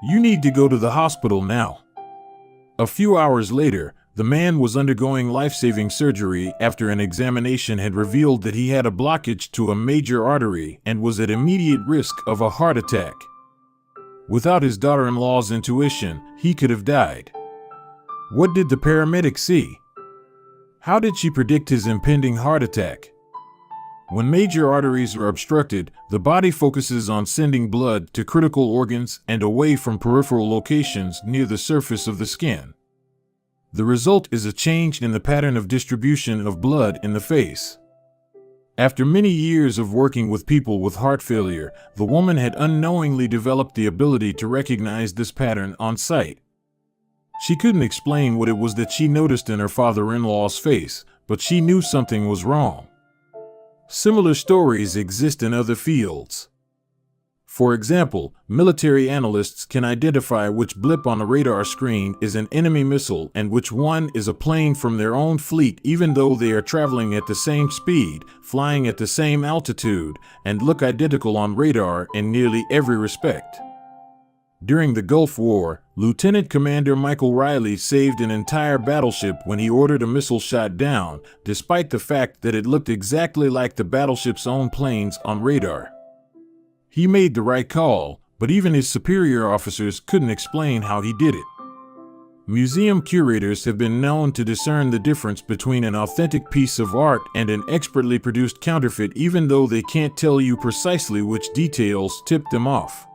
"You need to go to the hospital now." A few hours later, the man was undergoing life-saving surgery after an examination had revealed that he had a blockage to a major artery and was at immediate risk of a heart attack. Without his daughter-in-law's intuition, he could have died. What did the paramedic see? How did she predict his impending heart attack? When major arteries are obstructed, the body focuses on sending blood to critical organs and away from peripheral locations near the surface of the skin. The result is a change in the pattern of distribution of blood in the face. After many years of working with people with heart failure, the woman had unknowingly developed the ability to recognize this pattern on sight. She couldn't explain what it was that she noticed in her father-in-law's face, but she knew something was wrong. Similar stories exist in other fields. For example, military analysts can identify which blip on a radar screen is an enemy missile and which one is a plane from their own fleet, even though they are traveling at the same speed, flying at the same altitude, and look identical on radar in nearly every respect. During the Gulf War, Lieutenant Commander Michael Riley saved an entire battleship when he ordered a missile shot down, despite the fact that it looked exactly like the battleship's own planes on radar. He made the right call, but even his superior officers couldn't explain how he did it. Museum curators have been known to discern the difference between an authentic piece of art and an expertly produced counterfeit, even though they can't tell you precisely which details tipped them off.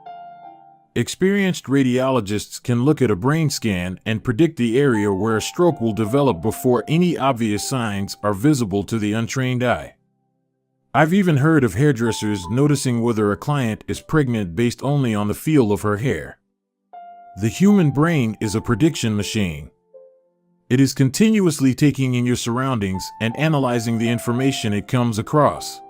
Experienced radiologists can look at a brain scan and predict the area where a stroke will develop before any obvious signs are visible to the untrained eye. I've even heard of hairdressers noticing whether a client is pregnant based only on the feel of her hair. The human brain is a prediction machine. It is continuously taking in your surroundings and analyzing the information it comes across.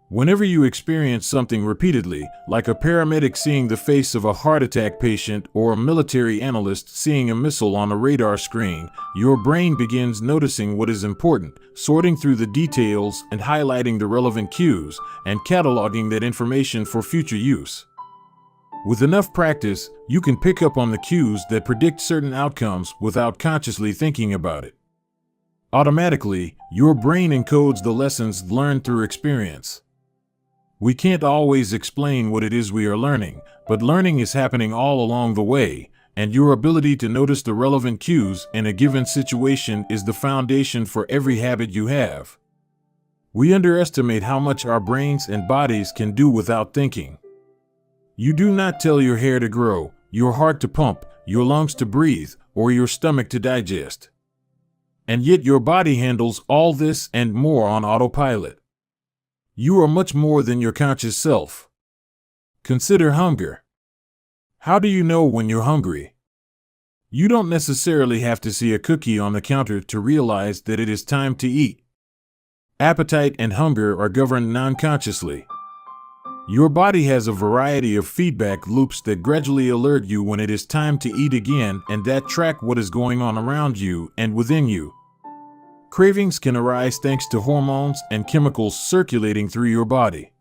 Whenever you experience something repeatedly, like a paramedic seeing the face of a heart attack patient or a military analyst seeing a missile on a radar screen, your brain begins noticing what is important, sorting through the details and highlighting the relevant cues, and cataloging that information for future use. With enough practice, you can pick up on the cues that predict certain outcomes without consciously thinking about it. Automatically, your brain encodes the lessons learned through experience. We can't always explain what it is we are learning, but learning is happening all along the way, and your ability to notice the relevant cues in a given situation is the foundation for every habit you have. We underestimate how much our brains and bodies can do without thinking. You do not tell your hair to grow, your heart to pump, your lungs to breathe, or your stomach to digest. And yet your body handles all this and more on autopilot. You are much more than your conscious self. Consider hunger. How do you know when you're hungry? You don't necessarily have to see a cookie on the counter to realize that it is time to eat. Appetite and hunger are governed non-consciously. Your body has a variety of feedback loops that gradually alert you when it is time to eat again and that track what is going on around you and within you. Cravings can arise thanks to hormones and chemicals circulating through your body.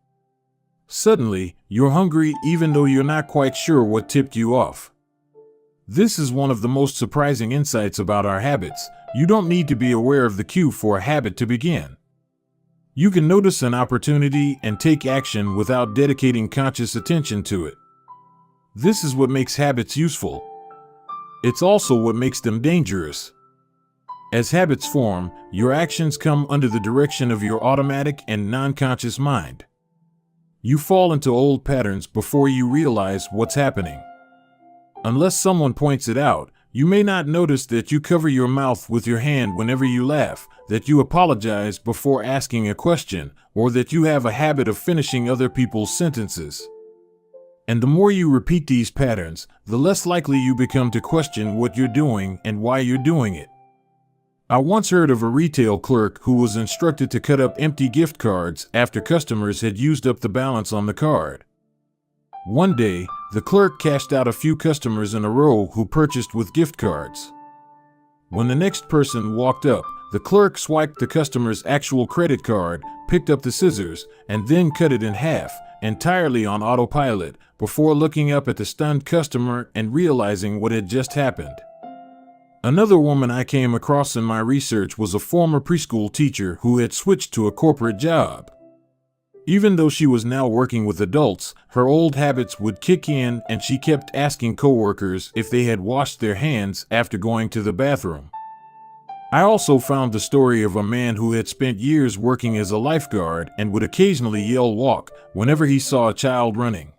Suddenly, you're hungry even though you're not quite sure what tipped you off. This is one of the most surprising insights about our habits. You don't need to be aware of the cue for a habit to begin. You can notice an opportunity and take action without dedicating conscious attention to it. This is what makes habits useful. It's also what makes them dangerous. As habits form, your actions come under the direction of your automatic and non-conscious mind. You fall into old patterns before you realize what's happening. Unless someone points it out, you may not notice that you cover your mouth with your hand whenever you laugh, that you apologize before asking a question, or that you have a habit of finishing other people's sentences. And the more you repeat these patterns, the less likely you become to question what you're doing and why you're doing it. I once heard of a retail clerk who was instructed to cut up empty gift cards after customers had used up the balance on the card. One day, the clerk cashed out a few customers in a row who purchased with gift cards. When the next person walked up, the clerk swiped the customer's actual credit card, picked up the scissors, and then cut it in half, entirely on autopilot, before looking up at the stunned customer and realizing what had just happened. Another woman I came across in my research was a former preschool teacher who had switched to a corporate job. Even though she was now working with adults, her old habits would kick in and she kept asking coworkers if they had washed their hands after going to the bathroom. I also found the story of a man who had spent years working as a lifeguard and would occasionally yell "walk" whenever he saw a child running.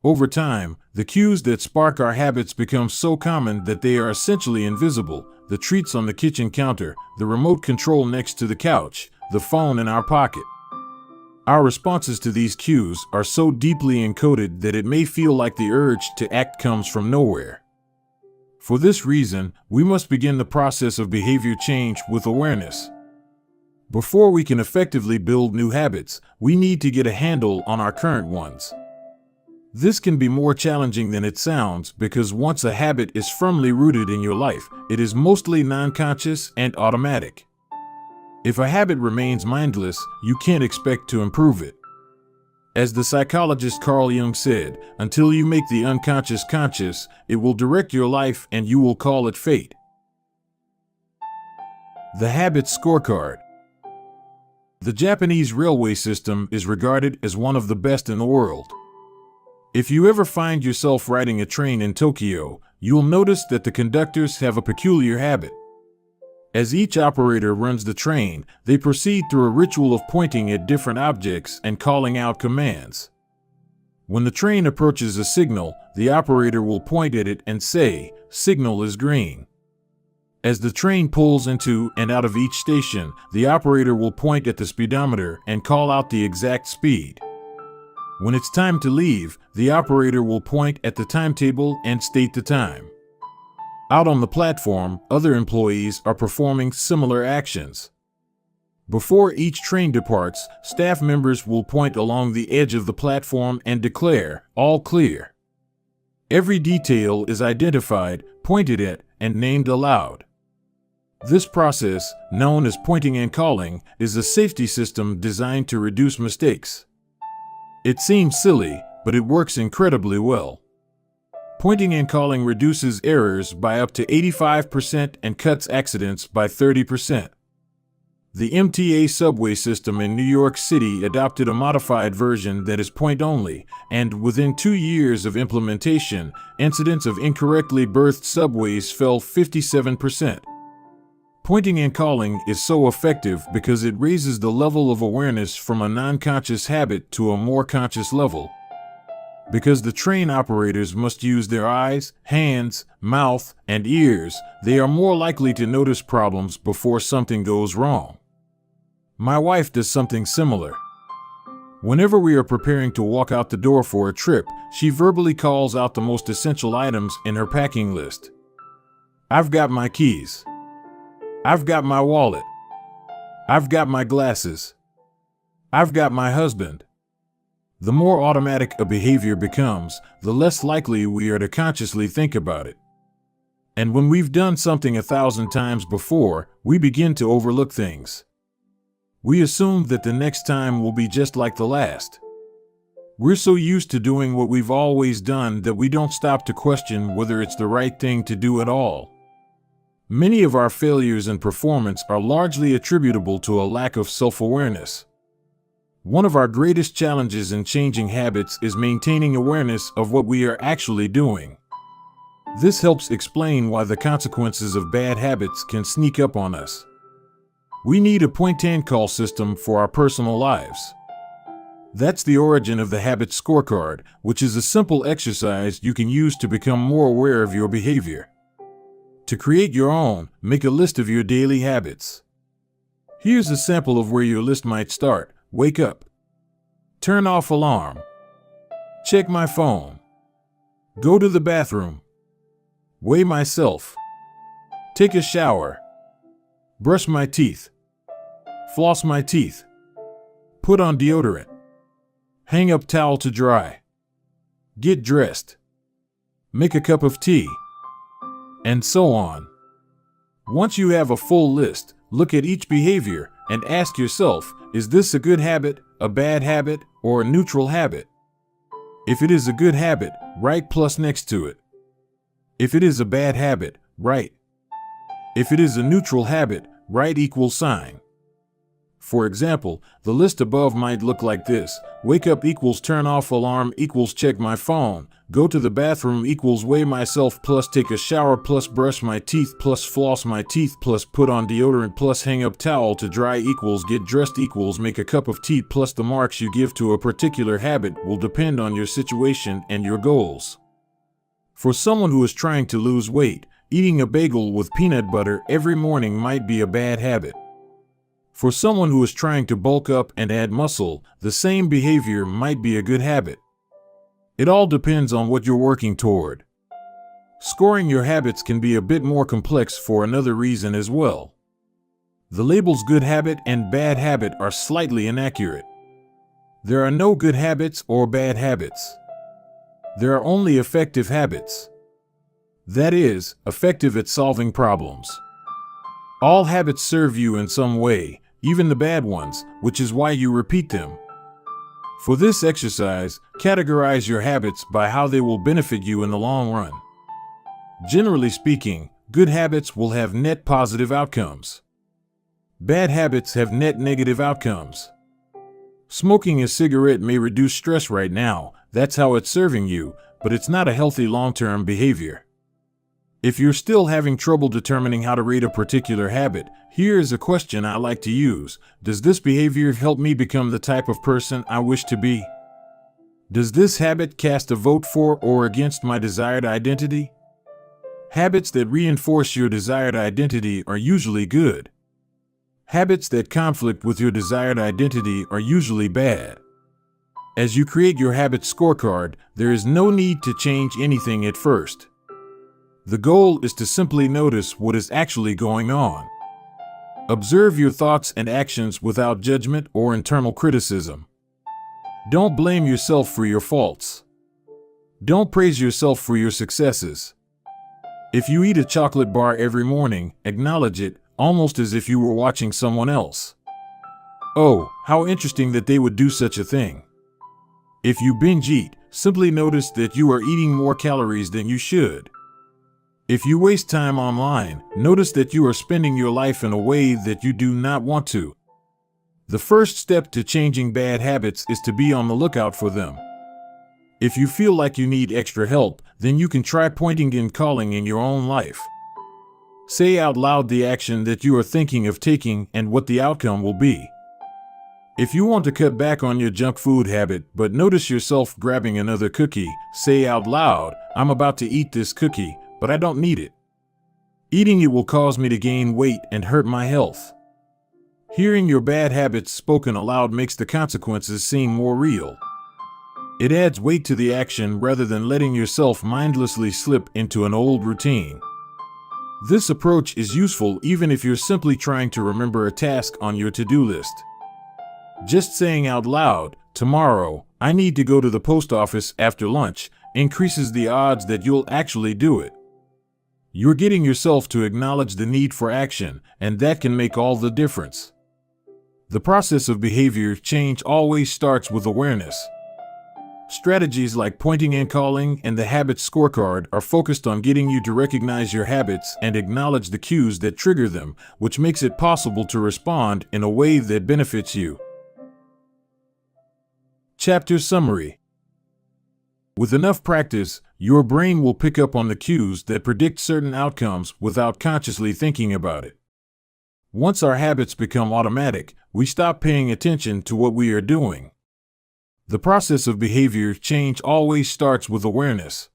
Over time, the cues that spark our habits become so common that they are essentially invisible: the treats on the kitchen counter, the remote control next to the couch, the phone in our pocket. Our responses to these cues are so deeply encoded that it may feel like the urge to act comes from nowhere. For this reason, we must begin the process of behavior change with awareness. Before we can effectively build new habits, we need to get a handle on our current ones. This can be more challenging than it sounds because once a habit is firmly rooted in your life, it is mostly non-conscious and automatic. If a habit remains mindless, you can't expect to improve it. As the psychologist Carl Jung said, until you make the unconscious conscious, it will direct your life and you will call it fate. The Habit Scorecard. The Japanese railway system is regarded as one of the best in the world. If you ever find yourself riding a train in Tokyo, you'll notice that the conductors have a peculiar habit. As each operator runs the train, they proceed through a ritual of pointing at different objects and calling out commands. When the train approaches a signal, the operator will point at it and say, "Signal is green." As the train pulls into and out of each station, the operator will point at the speedometer and call out the exact speed. When it's time to leave, the operator will point at the timetable and state the time. Out on the platform, other employees are performing similar actions. Before each train departs, staff members will point along the edge of the platform and declare, "All clear." Every detail is identified, pointed at, and named aloud. This process, known as pointing and calling, is a safety system designed to reduce mistakes. It seems silly, but it works incredibly well. Pointing and calling reduces errors by up to 85% and cuts accidents by 30%. The MTA subway system in New York City adopted a modified version that is point-only, and within 2 years of implementation, incidents of incorrectly berthed subways fell 57%. Pointing and calling is so effective because it raises the level of awareness from a non-conscious habit to a more conscious level. Because the train operators must use their eyes, hands, mouth, and ears, they are more likely to notice problems before something goes wrong. My wife does something similar. Whenever we are preparing to walk out the door for a trip, she verbally calls out the most essential items in her packing list. "I've got my keys. I've got my wallet. I've got my glasses. I've got my husband." The more automatic a behavior becomes, the less likely we are to consciously think about it. And when we've done something 1,000 times before, we begin to overlook things. We assume that the next time will be just like the last. We're so used to doing what we've always done that we don't stop to question whether it's the right thing to do at all. Many of our failures in performance are largely attributable to a lack of self-awareness. One of our greatest challenges in changing habits is maintaining awareness of what we are actually doing. This helps explain why the consequences of bad habits can sneak up on us. We need a point-and-call system for our personal lives. That's the origin of the Habit Scorecard, which is a simple exercise you can use to become more aware of your behavior. To create your own, make a list of your daily habits. Here's a sample of where your list might start. Wake up. Turn off alarm. Check my phone. Go to the bathroom. Weigh myself. Take a shower. Brush my teeth. Floss my teeth. Put on deodorant. Hang up towel to dry. Get dressed. Make a cup of tea. And so on. Once you have a full list, look at each behavior and ask yourself, is this a good habit, a bad habit, or a neutral habit? If it is a good habit, write plus next to it. If it is a bad habit, write. If it is a neutral habit, write equal sign. For example, the list above might look like this: wake up equals turn off alarm equals check my phone, go to the bathroom equals weigh myself plus take a shower plus brush my teeth plus floss my teeth plus put on deodorant plus hang up towel to dry equals get dressed equals make a cup of tea plus the marks you give to a particular habit will depend on your situation and your goals. For someone who is trying to lose weight, eating a bagel with peanut butter every morning might be a bad habit. For someone who is trying to bulk up and add muscle, the same behavior might be a good habit. It all depends on what you're working toward. Scoring your habits can be a bit more complex for another reason as well. The labels good habit and bad habit are slightly inaccurate. There are no good habits or bad habits. There are only effective habits. That is, effective at solving problems. All habits serve you in some way, even the bad ones, which is why you repeat them. For this exercise, categorize your habits by how they will benefit you in the long run. Generally speaking, good habits will have net positive outcomes. Bad habits have net negative outcomes. Smoking a cigarette may reduce stress right now, that's how it's serving you, but it's not a healthy long-term behavior. If you're still having trouble determining how to rate a particular habit, here is a question I like to use. Does this behavior help me become the type of person I wish to be? Does this habit cast a vote for or against my desired identity? Habits that reinforce your desired identity are usually good. Habits that conflict with your desired identity are usually bad. As you create your habit scorecard, there is no need to change anything at first. The goal is to simply notice what is actually going on. Observe your thoughts and actions without judgment or internal criticism. Don't blame yourself for your faults. Don't praise yourself for your successes. If you eat a chocolate bar every morning, acknowledge it, almost as if you were watching someone else. Oh, how interesting that they would do such a thing. If you binge eat, simply notice that you are eating more calories than you should. If you waste time online, notice that you are spending your life in a way that you do not want to. The first step to changing bad habits is to be on the lookout for them. If you feel like you need extra help, then you can try pointing and calling in your own life. Say out loud the action that you are thinking of taking and what the outcome will be. If you want to cut back on your junk food habit but notice yourself grabbing another cookie, say out loud, "I'm about to eat this cookie, but I don't need it. Eating it will cause me to gain weight and hurt my health." Hearing your bad habits spoken aloud makes the consequences seem more real. It adds weight to the action rather than letting yourself mindlessly slip into an old routine. This approach is useful even if you're simply trying to remember a task on your to-do list. Just saying out loud, "Tomorrow, I need to go to the post office after lunch," increases the odds that you'll actually do it. You're getting yourself to acknowledge the need for action, and that can make all the difference. The process of behavior change always starts with awareness. Strategies like pointing and calling and the habit scorecard are focused on getting you to recognize your habits and acknowledge the cues that trigger them, which makes it possible to respond in a way that benefits you. Chapter Summary. With enough practice, your brain will pick up on the cues that predict certain outcomes without consciously thinking about it. Once our habits become automatic, we stop paying attention to what we are doing. The process of behavior change always starts with awareness.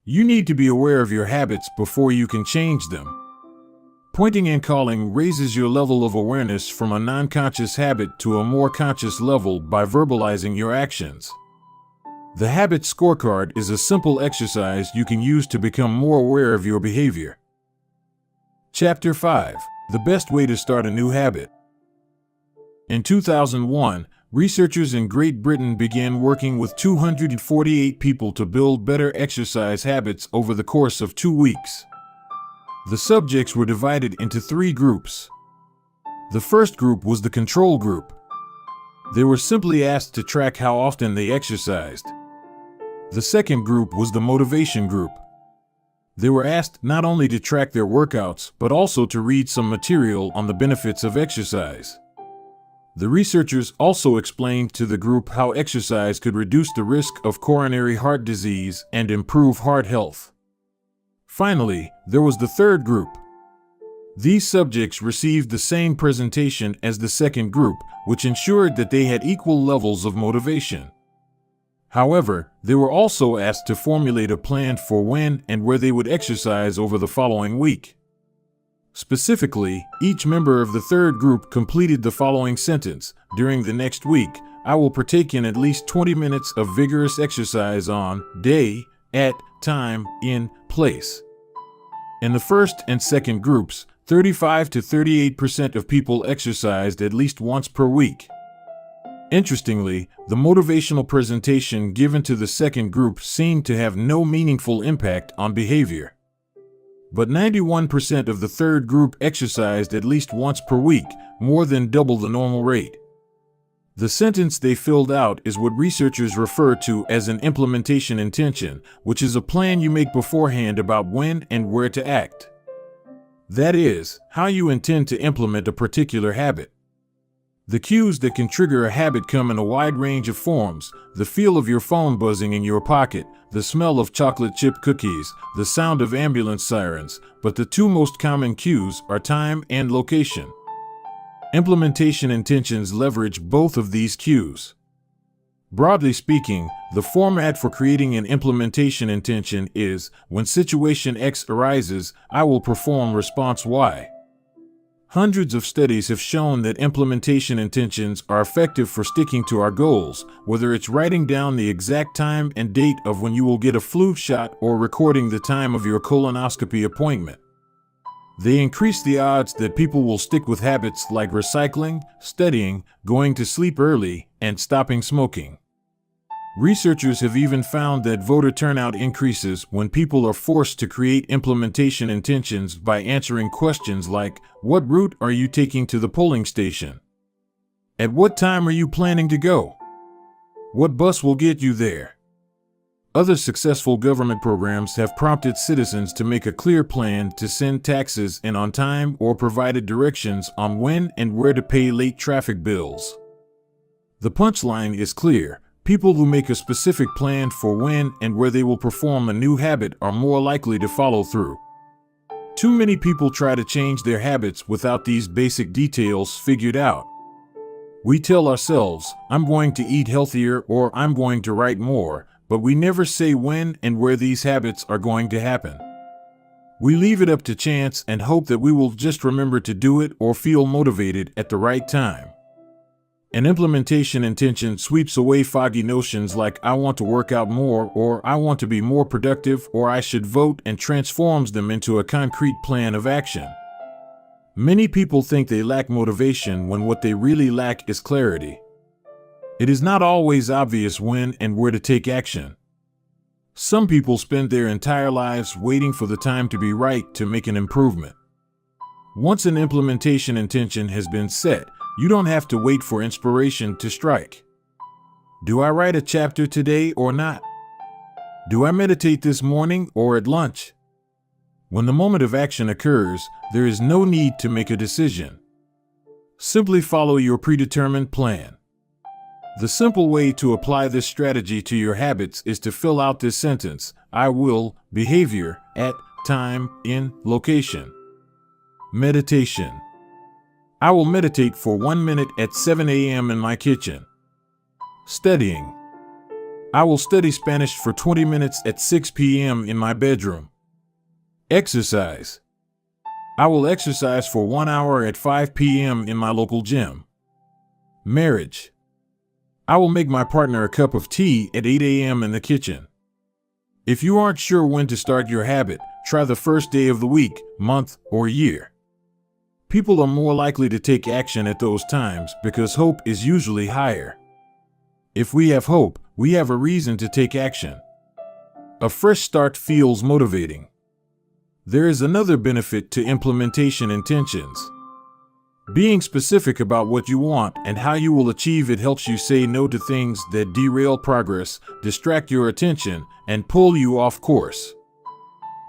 You need to be aware of your habits before you can change them. Pointing and calling raises your level of awareness from a non-conscious habit to a more conscious level by verbalizing your actions. The habit scorecard is a simple exercise you can use to become more aware of your behavior. Chapter 5. The best way to start a new habit. In 2001, researchers in Great Britain began working with 248 people to build better exercise habits over the course of 2 weeks. The subjects were divided into 3 groups. The first group was the control group. They were simply asked to track how often they exercised. The second group was the motivation group. They were asked not only to track their workouts, but also to read some material on the benefits of exercise. The researchers also explained to the group how exercise could reduce the risk of coronary heart disease and improve heart health. Finally, there was the third group. These subjects received the same presentation as the second group, which ensured that they had equal levels of motivation. However, they were also asked to formulate a plan for when and where they would exercise over the following week. Specifically, each member of the third group completed the following sentence: "During the next week, I will partake in at least 20 minutes of vigorous exercise on day, at time, in place." In the first and second groups, 35 to 38% of people exercised at least once per week. Interestingly, the motivational presentation given to the second group seemed to have no meaningful impact on behavior. But 91% of the third group exercised at least once per week, more than double the normal rate. The sentence they filled out is what researchers refer to as an implementation intention, which is a plan you make beforehand about when and where to act. That is, how you intend to implement a particular habit. The cues that can trigger a habit come in a wide range of forms: the feel of your phone buzzing in your pocket, the smell of chocolate chip cookies, the sound of ambulance sirens, but the two most common cues are time and location. Implementation intentions leverage both of these cues. Broadly speaking, the format for creating an implementation intention is: when situation X arises, I will perform response Y. Hundreds of studies have shown that implementation intentions are effective for sticking to our goals, whether it's writing down the exact time and date of when you will get a flu shot or recording the time of your colonoscopy appointment. They increase the odds that people will stick with habits like recycling, studying, going to sleep early, and stopping smoking. Researchers have even found that voter turnout increases when people are forced to create implementation intentions by answering questions like, "What route are you taking to the polling station? At what time are you planning to go? What bus will get you there?" Other successful government programs have prompted citizens to make a clear plan to send taxes in on time or provided directions on when and where to pay late traffic bills. The punchline is clear: people who make a specific plan for when and where they will perform a new habit are more likely to follow through. Too many people try to change their habits without these basic details figured out. We tell ourselves, "I'm going to eat healthier" or "I'm going to write more," but we never say when and where these habits are going to happen. We leave it up to chance and hope that we will just remember to do it or feel motivated at the right time. An implementation intention sweeps away foggy notions like "I want to work out more" or "I want to be more productive" or "I should vote," and transforms them into a concrete plan of action. Many people think they lack motivation when what they really lack is clarity. It is not always obvious when and where to take action. Some people spend their entire lives waiting for the time to be right to make an improvement. Once an implementation intention has been set, you don't have to wait for inspiration to strike. Do I write a chapter today or not? Do I meditate this morning or at lunch? When the moment of action occurs, there is no need to make a decision. Simply follow your predetermined plan. The simple way to apply this strategy to your habits is to fill out this sentence: I will, behavior, at, time, in, location. Meditation. I will meditate for 1 minute at 7 a.m. in my kitchen. Studying. I will study Spanish for 20 minutes at 6 p.m. in my bedroom. Exercise. I will exercise for 1 hour at 5 p.m. in my local gym. Marriage. I will make my partner a cup of tea at 8 a.m. in the kitchen. If you aren't sure when to start your habit, try the first day of the week, month, or year. People are more likely to take action at those times because hope is usually higher. If we have hope, we have a reason to take action. A fresh start feels motivating. There is another benefit to implementation intentions. Being specific about what you want and how you will achieve it helps you say no to things that derail progress, distract your attention, and pull you off course.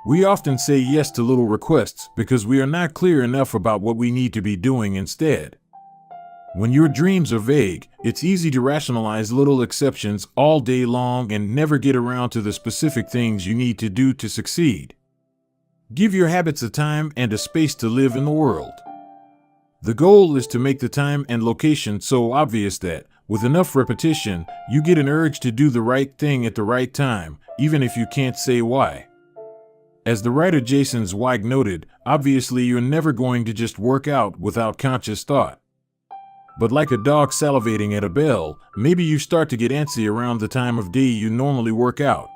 We often say yes to little requests because we are not clear enough about what we need to be doing instead. When your dreams are vague, it's easy to rationalize little exceptions all day long and never get around to the specific things you need to do to succeed. Give your habits a time and a space to live in the world. The goal is to make the time and location so obvious that, with enough repetition, you get an urge to do the right thing at the right time, even if you can't say why. As the writer Jason Zweig noted, obviously you're never going to just work out without conscious thought. But like a dog salivating at a bell, maybe you start to get antsy around the time of day you normally work out.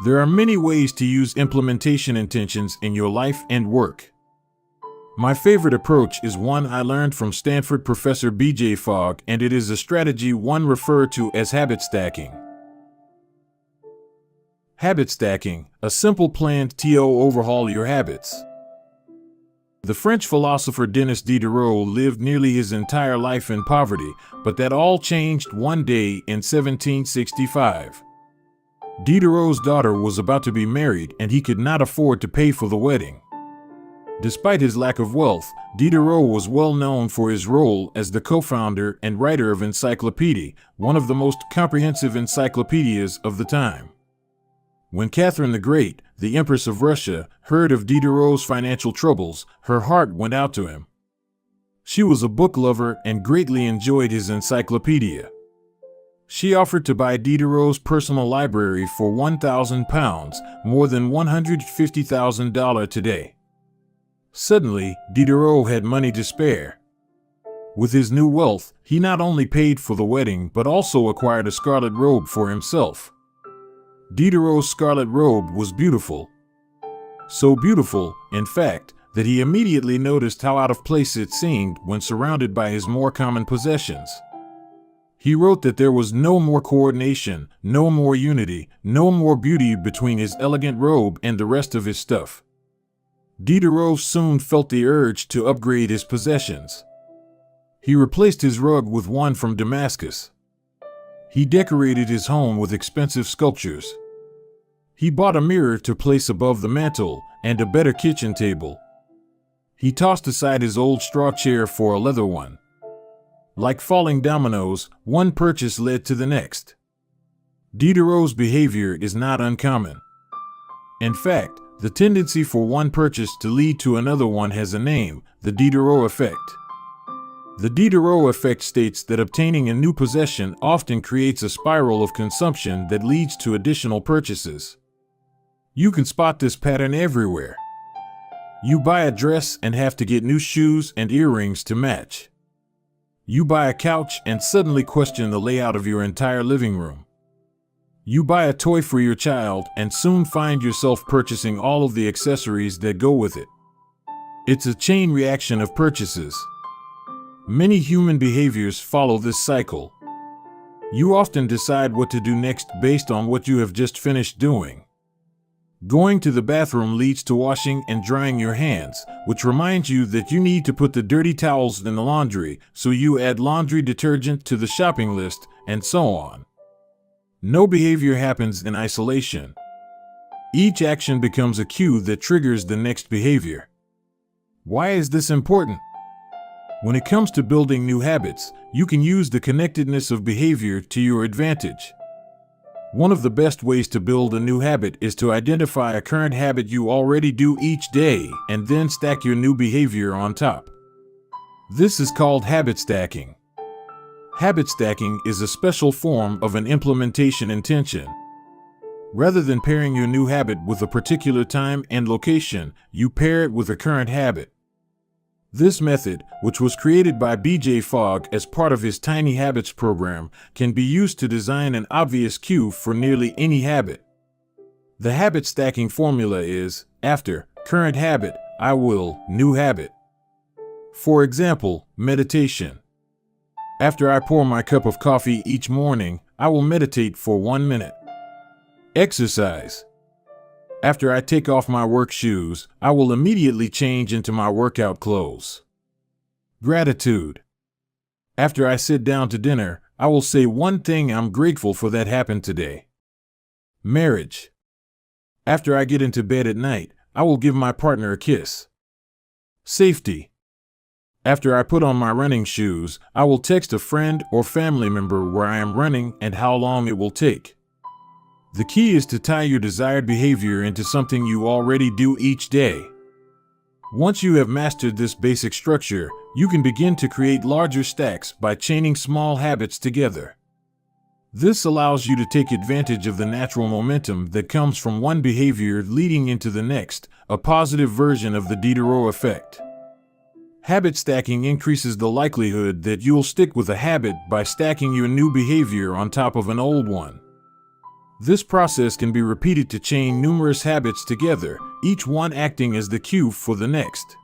There are many ways to use implementation intentions in your life and work. My favorite approach is one I learned from Stanford professor B.J. Fogg, and it is a strategy one referred to as habit stacking. Habit stacking, a simple plan to overhaul your habits. The French philosopher Denis Diderot lived nearly his entire life in poverty, but that all changed one day in 1765. Diderot's daughter was about to be married and he could not afford to pay for the wedding. Despite his lack of wealth, Diderot was well known for his role as the co-founder and writer of Encyclopedia, one of the most comprehensive encyclopedias of the time. When Catherine the Great, the Empress of Russia, heard of Diderot's financial troubles, her heart went out to him. She was a book lover and greatly enjoyed his encyclopedia. She offered to buy Diderot's personal library for £1,000, more than $150,000 today. Suddenly, Diderot had money to spare. With his new wealth, he not only paid for the wedding but also acquired a scarlet robe for himself. Diderot's scarlet robe was beautiful. So beautiful, in fact, that he immediately noticed how out of place it seemed when surrounded by his more common possessions. He wrote that there was no more coordination, no more unity, no more beauty between his elegant robe and the rest of his stuff. Diderot soon felt the urge to upgrade his possessions. He replaced his rug with one from Damascus. He decorated his home with expensive sculptures. He bought a mirror to place above the mantel and a better kitchen table. He tossed aside his old straw chair for a leather one. Like falling dominoes, one purchase led to the next. Diderot's behavior is not uncommon. In fact, the tendency for one purchase to lead to another one has a name: the Diderot effect. The Diderot effect states that obtaining a new possession often creates a spiral of consumption that leads to additional purchases. You can spot this pattern everywhere. You buy a dress and have to get new shoes and earrings to match. You buy a couch and suddenly question the layout of your entire living room. You buy a toy for your child and soon find yourself purchasing all of the accessories that go with it. It's a chain reaction of purchases. Many human behaviors follow this cycle. You often decide what to do next based on what you have just finished doing. Going to the bathroom leads to washing and drying your hands, which reminds you that you need to put the dirty towels in the laundry, so you add laundry detergent to the shopping list, and so on. No behavior happens in isolation. Each action becomes a cue that triggers the next behavior. Why is this important? When it comes to building new habits, you can use the connectedness of behavior to your advantage. One of the best ways to build a new habit is to identify a current habit you already do each day and then stack your new behavior on top. This is called habit stacking. Habit stacking is a special form of an implementation intention. Rather than pairing your new habit with a particular time and location, you pair it with a current habit. This method, which was created by B.J. Fogg as part of his Tiny Habits program, can be used to design an obvious cue for nearly any habit. The habit stacking formula is, after current habit, I will new habit. For example, meditation. After I pour my cup of coffee each morning, I will meditate for 1 minute. Exercise. After I take off my work shoes, I will immediately change into my workout clothes. Gratitude. After I sit down to dinner, I will say one thing I'm grateful for that happened today. Marriage. After I get into bed at night, I will give my partner a kiss. Safety. After I put on my running shoes, I will text a friend or family member where I am running and how long it will take. The key is to tie your desired behavior into something you already do each day. Once you have mastered this basic structure, you can begin to create larger stacks by chaining small habits together. This allows you to take advantage of the natural momentum that comes from one behavior leading into the next, a positive version of the Diderot effect. Habit stacking increases the likelihood that you'll stick with a habit by stacking your new behavior on top of an old one. This process can be repeated to chain numerous habits together, each one acting as the cue for the next.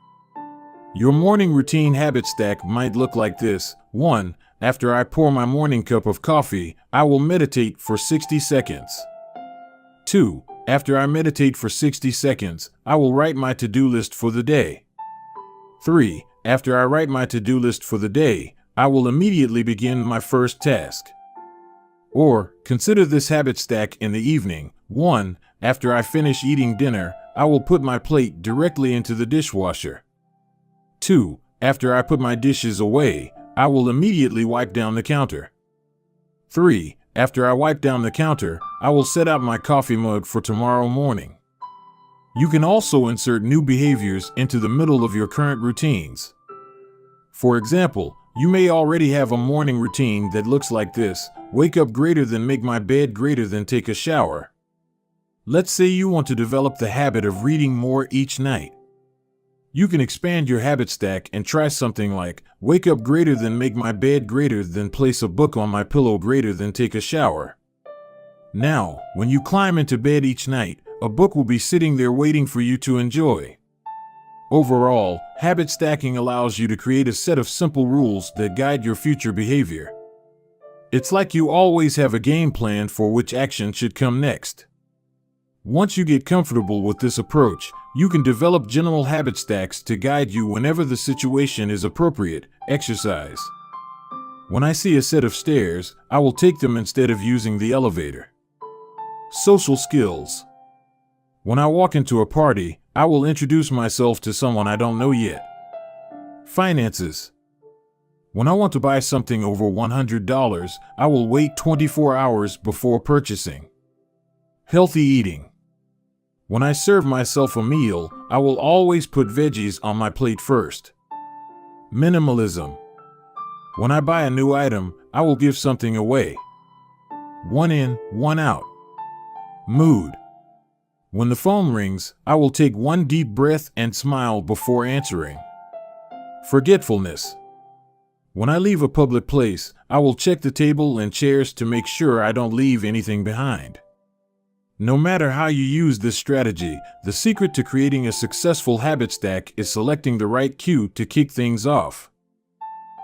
Your morning routine habit stack might look like this. 1. After I pour my morning cup of coffee, I will meditate for 60 seconds. 2. After I meditate for 60 seconds, I will write my to-do list for the day. 3. After I write my to-do list for the day, I will immediately begin my first task. Or, consider this habit stack in the evening. 1. After I finish eating dinner, I will put my plate directly into the dishwasher. 2. After I put my dishes away, I will immediately wipe down the counter. 3. After I wipe down the counter, I will set out my coffee mug for tomorrow morning. You can also insert new behaviors into the middle of your current routines. For example, you may already have a morning routine that looks like this: wake up greater than make my bed greater than take a shower. Let's say you want to develop the habit of reading more each night. You can expand your habit stack and try something like, wake up greater than make my bed greater than place a book on my pillow greater than take a shower. Now, when you climb into bed each night, a book will be sitting there waiting for you to enjoy. Overall, habit stacking allows you to create a set of simple rules that guide your future behavior. It's like you always have a game plan for which action should come next. Once you get comfortable with this approach, you can develop general habit stacks to guide you whenever the situation is appropriate. Exercise. When I see a set of stairs, I will take them instead of using the elevator. Social skills. When I walk into a party, I will introduce myself to someone I don't know yet. Finances. When I want to buy something over $100, I will wait 24 hours before purchasing. Healthy eating. When I serve myself a meal, I will always put veggies on my plate first. Minimalism. When I buy a new item, I will give something away. One in, one out. Mood. When the phone rings, I will take one deep breath and smile before answering. Forgetfulness. When I leave a public place, I will check the table and chairs to make sure I don't leave anything behind. No matter how you use this strategy, the secret to creating a successful habit stack is selecting the right cue to kick things off.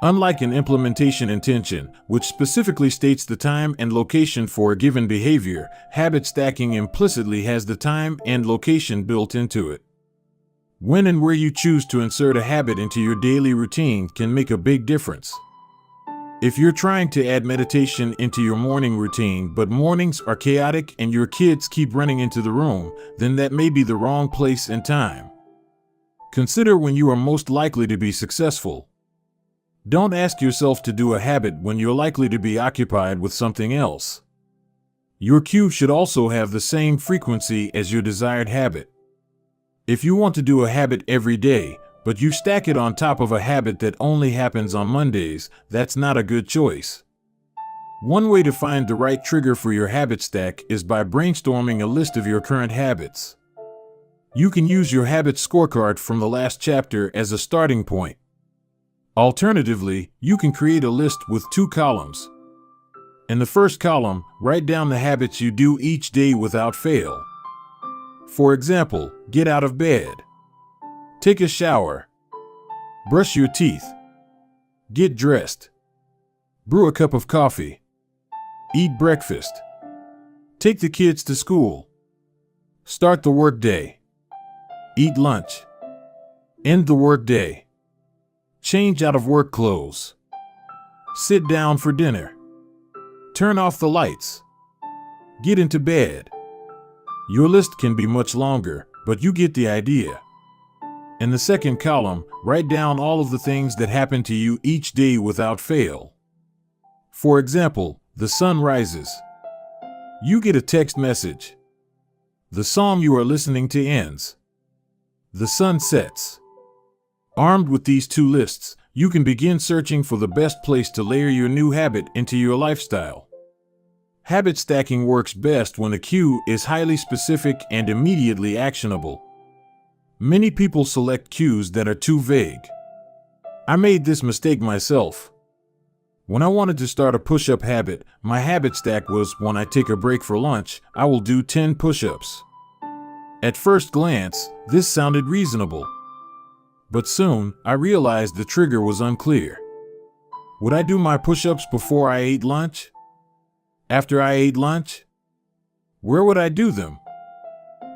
Unlike an implementation intention, which specifically states the time and location for a given behavior, habit stacking implicitly has the time and location built into it. When and where you choose to insert a habit into your daily routine can make a big difference. If you're trying to add meditation into your morning routine, but mornings are chaotic and your kids keep running into the room, then that may be the wrong place and time. Consider when you are most likely to be successful. Don't ask yourself to do a habit when you're likely to be occupied with something else. Your cue should also have the same frequency as your desired habit. If you want to do a habit every day, but you stack it on top of a habit that only happens on Mondays, that's not a good choice. One way to find the right trigger for your habit stack is by brainstorming a list of your current habits. You can use your habit scorecard from the last chapter as a starting point. Alternatively, you can create a list with 2 columns. In the first column, write down the habits you do each day without fail. For example, get out of bed. Take a shower. Brush your teeth. Get dressed. Brew a cup of coffee. Eat breakfast. Take the kids to school. Start the workday. Eat lunch. End the workday. Change out of work clothes. Sit down for dinner. Turn off the lights. Get into bed. Your list can be much longer, but you get the idea. In the second column, write down all of the things that happen to you each day without fail. For example, the sun rises. You get a text message. The song you are listening to ends. The sun sets. Armed with these two lists, you can begin searching for the best place to layer your new habit into your lifestyle. Habit stacking works best when a cue is highly specific and immediately actionable. Many people select cues that are too vague. I made this mistake myself. When I wanted to start a push-up habit, my habit stack was when I take a break for lunch, I will do 10 push-ups. At first glance, this sounded reasonable. But soon, I realized the trigger was unclear. Would I do my push-ups before I ate lunch? After I ate lunch? Where would I do them?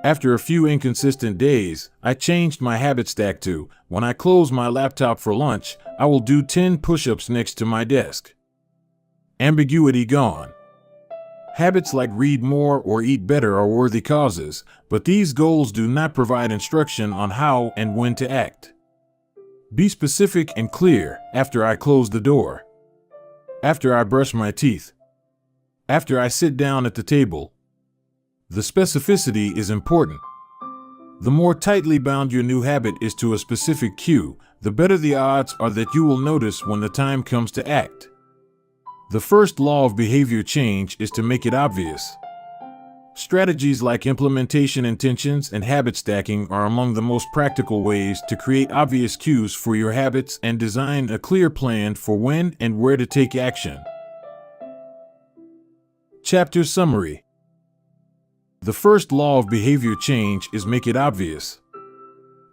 After a few inconsistent days, I changed my habit stack to, when I close my laptop for lunch, I will do 10 push-ups next to my desk. Ambiguity gone. Habits like read more or eat better are worthy causes, but these goals do not provide instruction on how and when to act. Be specific and clear. After I close the door. After I brush my teeth. After I sit down at the table. The specificity is important. The more tightly bound your new habit is to a specific cue, the better the odds are that you will notice when the time comes to act. The first law of behavior change is to make it obvious. Strategies like implementation intentions and habit stacking are among the most practical ways to create obvious cues for your habits and design a clear plan for when and where to take action. Chapter Summary. The first law of behavior change is make it obvious.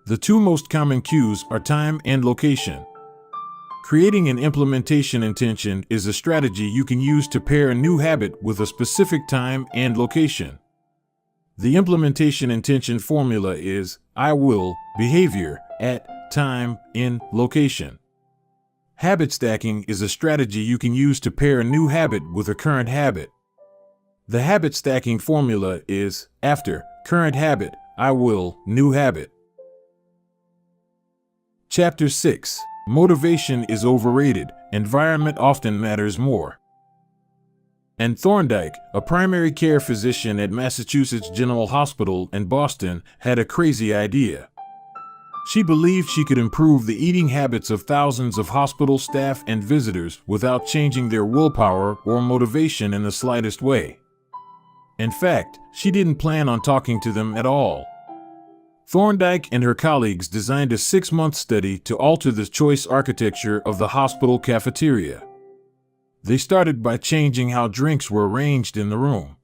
The two most common cues are time and location. Creating an implementation intention is a strategy you can use to pair a new habit with a specific time and location. The implementation intention formula is I will, behavior, at, time, in, location. Habit stacking is a strategy you can use to pair a new habit with a current habit. The habit stacking formula is after, current habit, I will, new habit. Chapter 6. Motivation is overrated. Environment often matters more. And Thorndike, a primary care physician at Massachusetts General Hospital in Boston, had a crazy idea. She believed she could improve the eating habits of thousands of hospital staff and visitors without changing their willpower or motivation in the slightest way. In fact, she didn't plan on talking to them at all. Thorndike and her colleagues designed a 6-month study to alter the choice architecture of the hospital cafeteria. They started by changing how drinks were arranged in the room.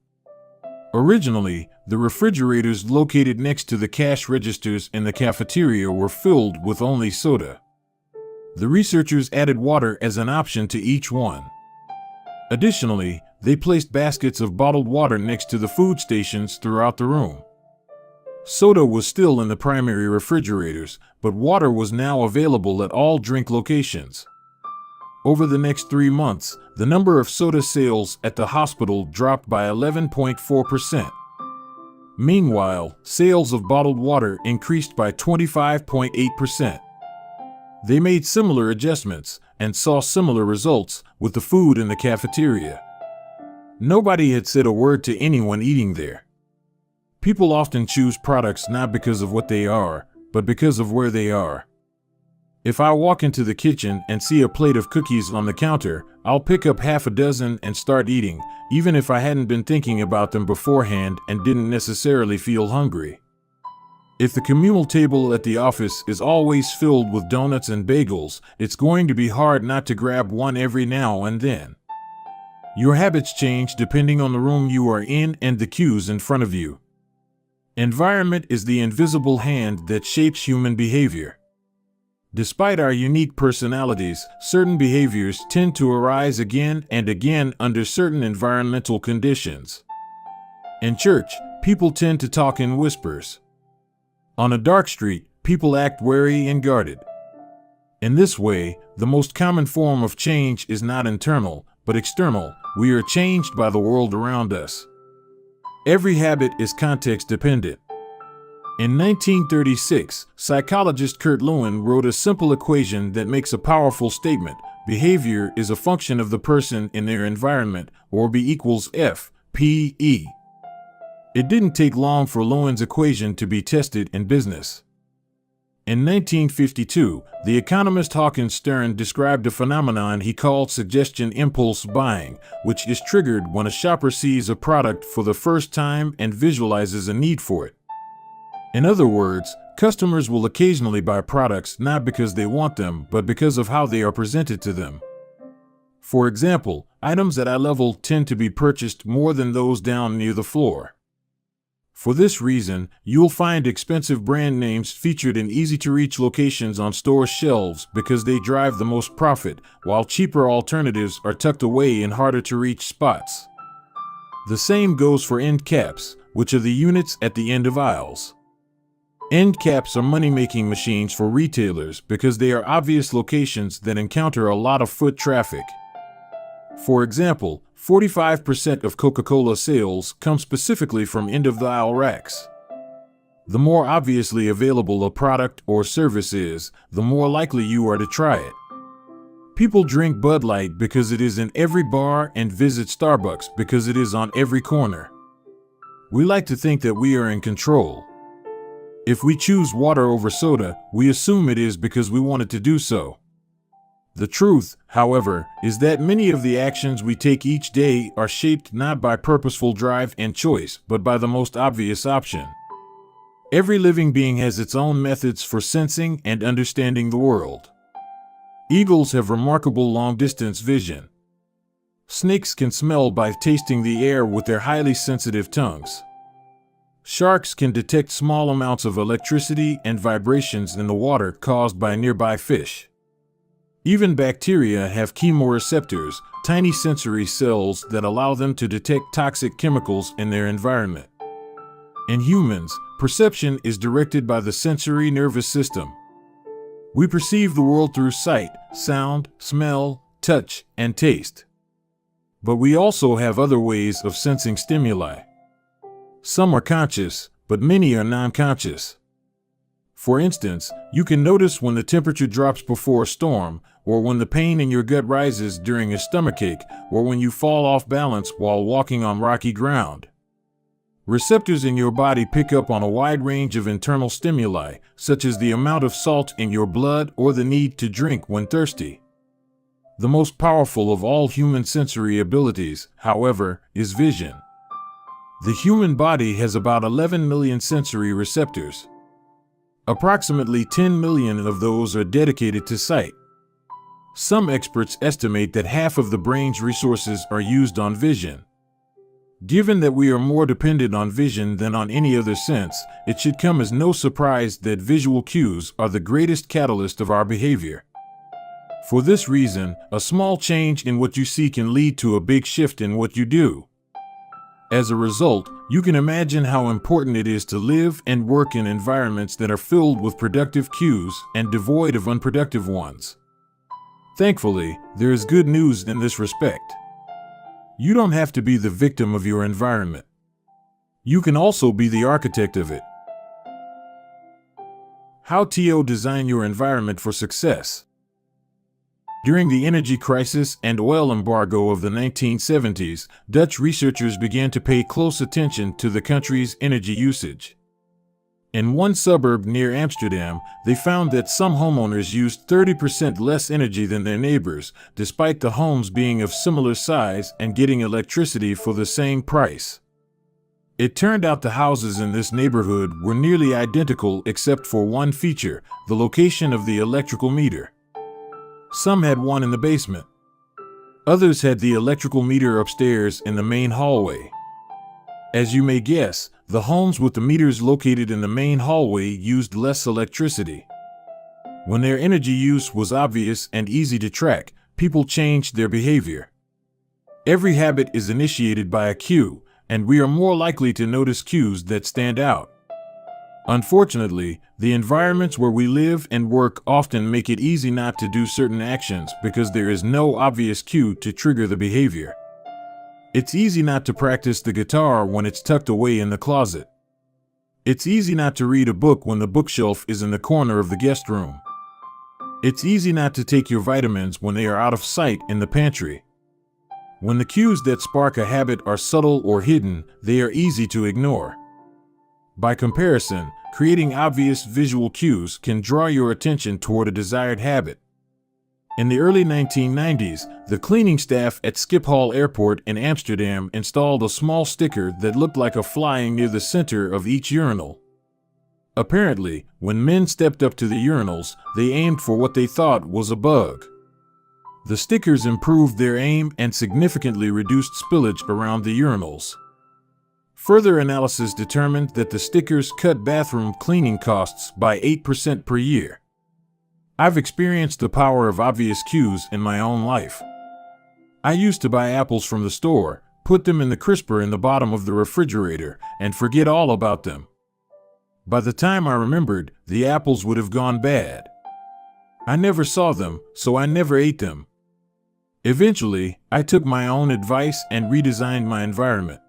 Originally, the refrigerators located next to the cash registers in the cafeteria were filled with only soda. The researchers added water as an option to each one. Additionally, they placed baskets of bottled water next to the food stations throughout the room. Soda was still in the primary refrigerators, but water was now available at all drink locations. Over the next 3 months, the number of soda sales at the hospital dropped by 11.4%. Meanwhile, sales of bottled water increased by 25.8%. They made similar adjustments and saw similar results with the food in the cafeteria. Nobody had said a word to anyone eating there. People often choose products not because of what they are, but because of where they are. If I walk into the kitchen and see a plate of cookies on the counter, I'll pick up half a dozen and start eating, even if I hadn't been thinking about them beforehand and didn't necessarily feel hungry. If the communal table at the office is always filled with donuts and bagels, it's going to be hard not to grab one every now and then. Your habits change depending on the room you are in and the cues in front of you. Environment is the invisible hand that shapes human behavior. Despite our unique personalities, certain behaviors tend to arise again and again under certain environmental conditions. In church, people tend to talk in whispers. On a dark street, people act wary and guarded. In this way, the most common form of change is not internal, but external. We are changed by the world around us. Every habit is context dependent. In 1936, psychologist Kurt Lewin wrote a simple equation that makes a powerful statement. Behavior is a function of the person in their environment, or B equals F, P, E. It didn't take long for Lewin's equation to be tested in business. In 1952, the economist Hawkins Stern described a phenomenon he called suggestion impulse buying, which is triggered when a shopper sees a product for the first time and visualizes a need for it. In other words, customers will occasionally buy products not because they want them, but because of how they are presented to them. For example, items at eye level tend to be purchased more than those down near the floor. For this reason, you'll find expensive brand names featured in easy-to-reach locations on store shelves because they drive the most profit, while cheaper alternatives are tucked away in harder-to-reach spots. The same goes for end caps, which are the units at the end of aisles. End caps are money-making machines for retailers because they are obvious locations that encounter a lot of foot traffic. For example, 45% of Coca-Cola sales come specifically from end-of-the-aisle racks. The more obviously available a product or service is, the more likely you are to try it. People drink Bud Light because it is in every bar and visit Starbucks because it is on every corner. We like to think that we are in control. If we choose water over soda, we assume it is because we wanted to do so. The truth, however, is that many of the actions we take each day are shaped not by purposeful drive and choice, but by the most obvious option. Every living being has its own methods for sensing and understanding the world. Eagles have remarkable long-distance vision. Snakes can smell by tasting the air with their highly sensitive tongues. Sharks can detect small amounts of electricity and vibrations in the water caused by nearby fish. Even bacteria have chemoreceptors, tiny sensory cells that allow them to detect toxic chemicals in their environment. In humans, perception is directed by the sensory nervous system. We perceive the world through sight, sound, smell, touch, and taste. But we also have other ways of sensing stimuli. Some are conscious, but many are non-conscious. For instance, you can notice when the temperature drops before a storm, or when the pain in your gut rises during a stomachache, or when you fall off balance while walking on rocky ground. Receptors in your body pick up on a wide range of internal stimuli, such as the amount of salt in your blood or the need to drink when thirsty. The most powerful of all human sensory abilities, however, is vision. The human body has about 11 million sensory receptors. Approximately 10 million of those are dedicated to sight. Some experts estimate that half of the brain's resources are used on vision. Given that we are more dependent on vision than on any other sense, it should come as no surprise that visual cues are the greatest catalyst of our behavior. For this reason, a small change in what you see can lead to a big shift in what you do. As a result, you can imagine how important it is to live and work in environments that are filled with productive cues and devoid of unproductive ones. Thankfully, there is good news in this respect. You don't have to be the victim of your environment. You can also be the architect of it. How to design your environment for success. During the energy crisis and oil embargo of the 1970s, Dutch researchers began to pay close attention to the country's energy usage. In one suburb near Amsterdam, they found that some homeowners used 30% less energy than their neighbors, despite the homes being of similar size and getting electricity for the same price. It turned out the houses in this neighborhood were nearly identical except for one feature, the location of the electrical meter. Some had one in the basement. Others had the electrical meter upstairs in the main hallway. As you may guess, the homes with the meters located in the main hallway used less electricity. When their energy use was obvious and easy to track, people changed their behavior. Every habit is initiated by a cue, and we are more likely to notice cues that stand out. Unfortunately, the environments where we live and work often make it easy not to do certain actions because there is no obvious cue to trigger the behavior. It's easy not to practice the guitar when it's tucked away in the closet. It's easy not to read a book when the bookshelf is in the corner of the guest room. It's easy not to take your vitamins when they are out of sight in the pantry. When the cues that spark a habit are subtle or hidden, they are easy to ignore. By comparison, creating obvious visual cues can draw your attention toward a desired habit. In the early 1990s, the cleaning staff at Schiphol Airport in Amsterdam installed a small sticker that looked like a flying near the center of each urinal. Apparently, when men stepped up to the urinals, they aimed for what they thought was a bug. The stickers improved their aim and significantly reduced spillage around the urinals. Further analysis determined that the stickers cut bathroom cleaning costs by 8% per year. I've experienced the power of obvious cues in my own life. I used to buy apples from the store, put them in the crisper in the bottom of the refrigerator, and forget all about them. By the time I remembered, the apples would have gone bad. I never saw them, so I never ate them. Eventually, I took my own advice and redesigned my environment.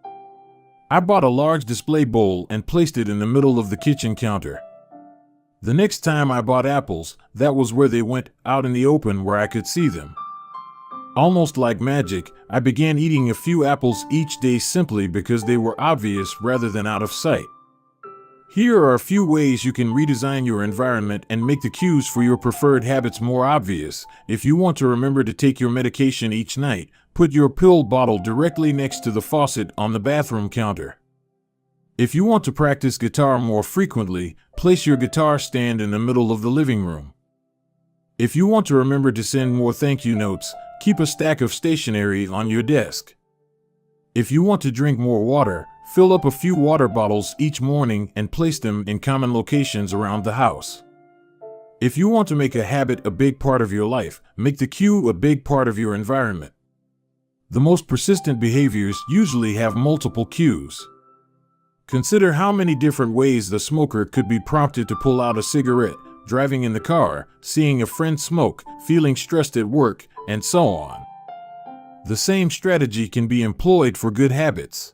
I bought a large display bowl and placed it in the middle of the kitchen counter. The next time I bought apples, that was where they went, out in the open where I could see them. Almost like magic, I began eating a few apples each day simply because they were obvious rather than out of sight. Here are a few ways you can redesign your environment and make the cues for your preferred habits more obvious. If you want to remember to take your medication each night, put your pill bottle directly next to the faucet on the bathroom counter. If you want to practice guitar more frequently, place your guitar stand in the middle of the living room. If you want to remember to send more thank you notes, keep a stack of stationery on your desk. If you want to drink more water, fill up a few water bottles each morning and place them in common locations around the house. If you want to make a habit a big part of your life, make the cue a big part of your environment. The most persistent behaviors usually have multiple cues. Consider how many different ways the smoker could be prompted to pull out a cigarette, driving in the car, seeing a friend smoke, feeling stressed at work, and so on. The same strategy can be employed for good habits.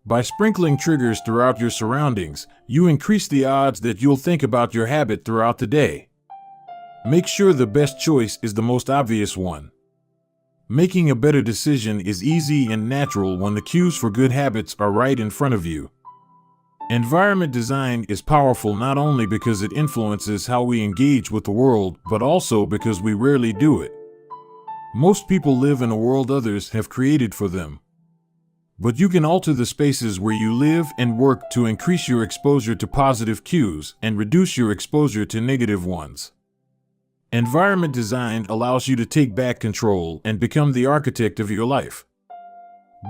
By sprinkling triggers throughout your surroundings, you increase the odds that you'll think about your habit throughout the day. Make sure the best choice is the most obvious one. Making a better decision is easy and natural when the cues for good habits are right in front of you. Environment design is powerful not only because it influences how we engage with the world, but also because we rarely do it. Most people live in a world others have created for them. But you can alter the spaces where you live and work to increase your exposure to positive cues and reduce your exposure to negative ones. Environment design allows you to take back control and become the architect of your life.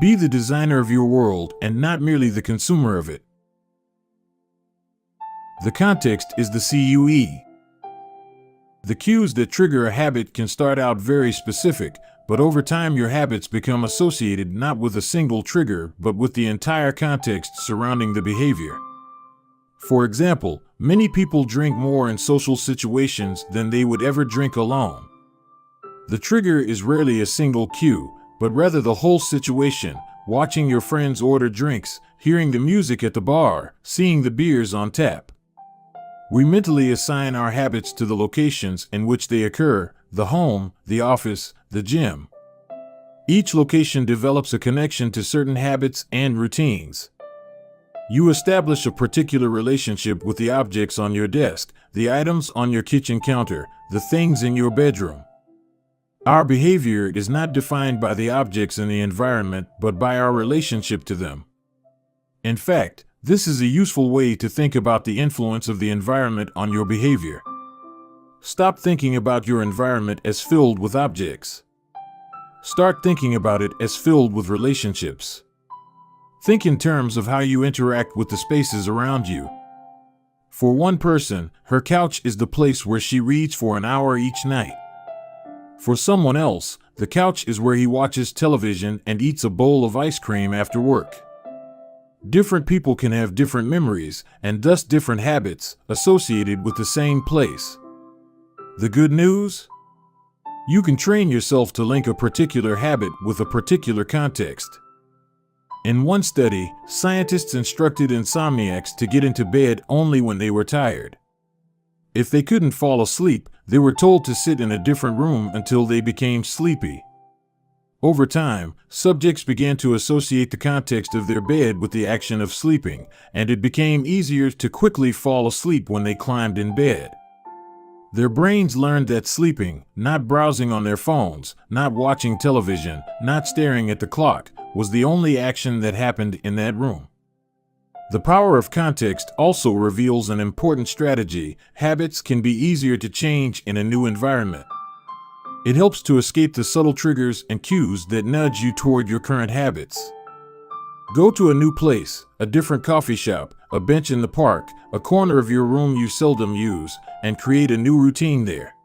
Be the designer of your world and not merely the consumer of it. The context is the CUE. The cues that trigger a habit can start out very specific, but over time your habits become associated not with a single trigger, but with the entire context surrounding the behavior. For example, many people drink more in social situations than they would ever drink alone. The trigger is rarely a single cue, but rather the whole situation: watching your friends order drinks, hearing the music at the bar, seeing the beers on tap. We mentally assign our habits to the locations in which they occur: the home, the office, the gym. Each location develops a connection to certain habits and routines. You establish a particular relationship with the objects on your desk, the items on your kitchen counter, the things in your bedroom. Our behavior is not defined by the objects in the environment, but by our relationship to them. In fact, this is a useful way to think about the influence of the environment on your behavior. Stop thinking about your environment as filled with objects. Start thinking about it as filled with relationships. Think in terms of how you interact with the spaces around you. For one person, her couch is the place where she reads for an hour each night. For someone else, the couch is where he watches television and eats a bowl of ice cream after work. Different people can have different memories and thus different habits associated with the same place. The good news? You can train yourself to link a particular habit with a particular context. In one study, scientists instructed insomniacs to get into bed only when they were tired. If they couldn't fall asleep, they were told to sit in a different room until they became sleepy. Over time, subjects began to associate the context of their bed with the action of sleeping, and it became easier to quickly fall asleep when they climbed in bed. Their brains learned that sleeping, not browsing on their phones, not watching television, not staring at the clock, was the only action that happened in that room. The power of context also reveals an important strategy. Habits can be easier to change in a new environment. It helps to escape the subtle triggers and cues that nudge you toward your current habits. Go to a new place, a different coffee shop, a bench in the park, a corner of your room you seldom use, and create a new routine there.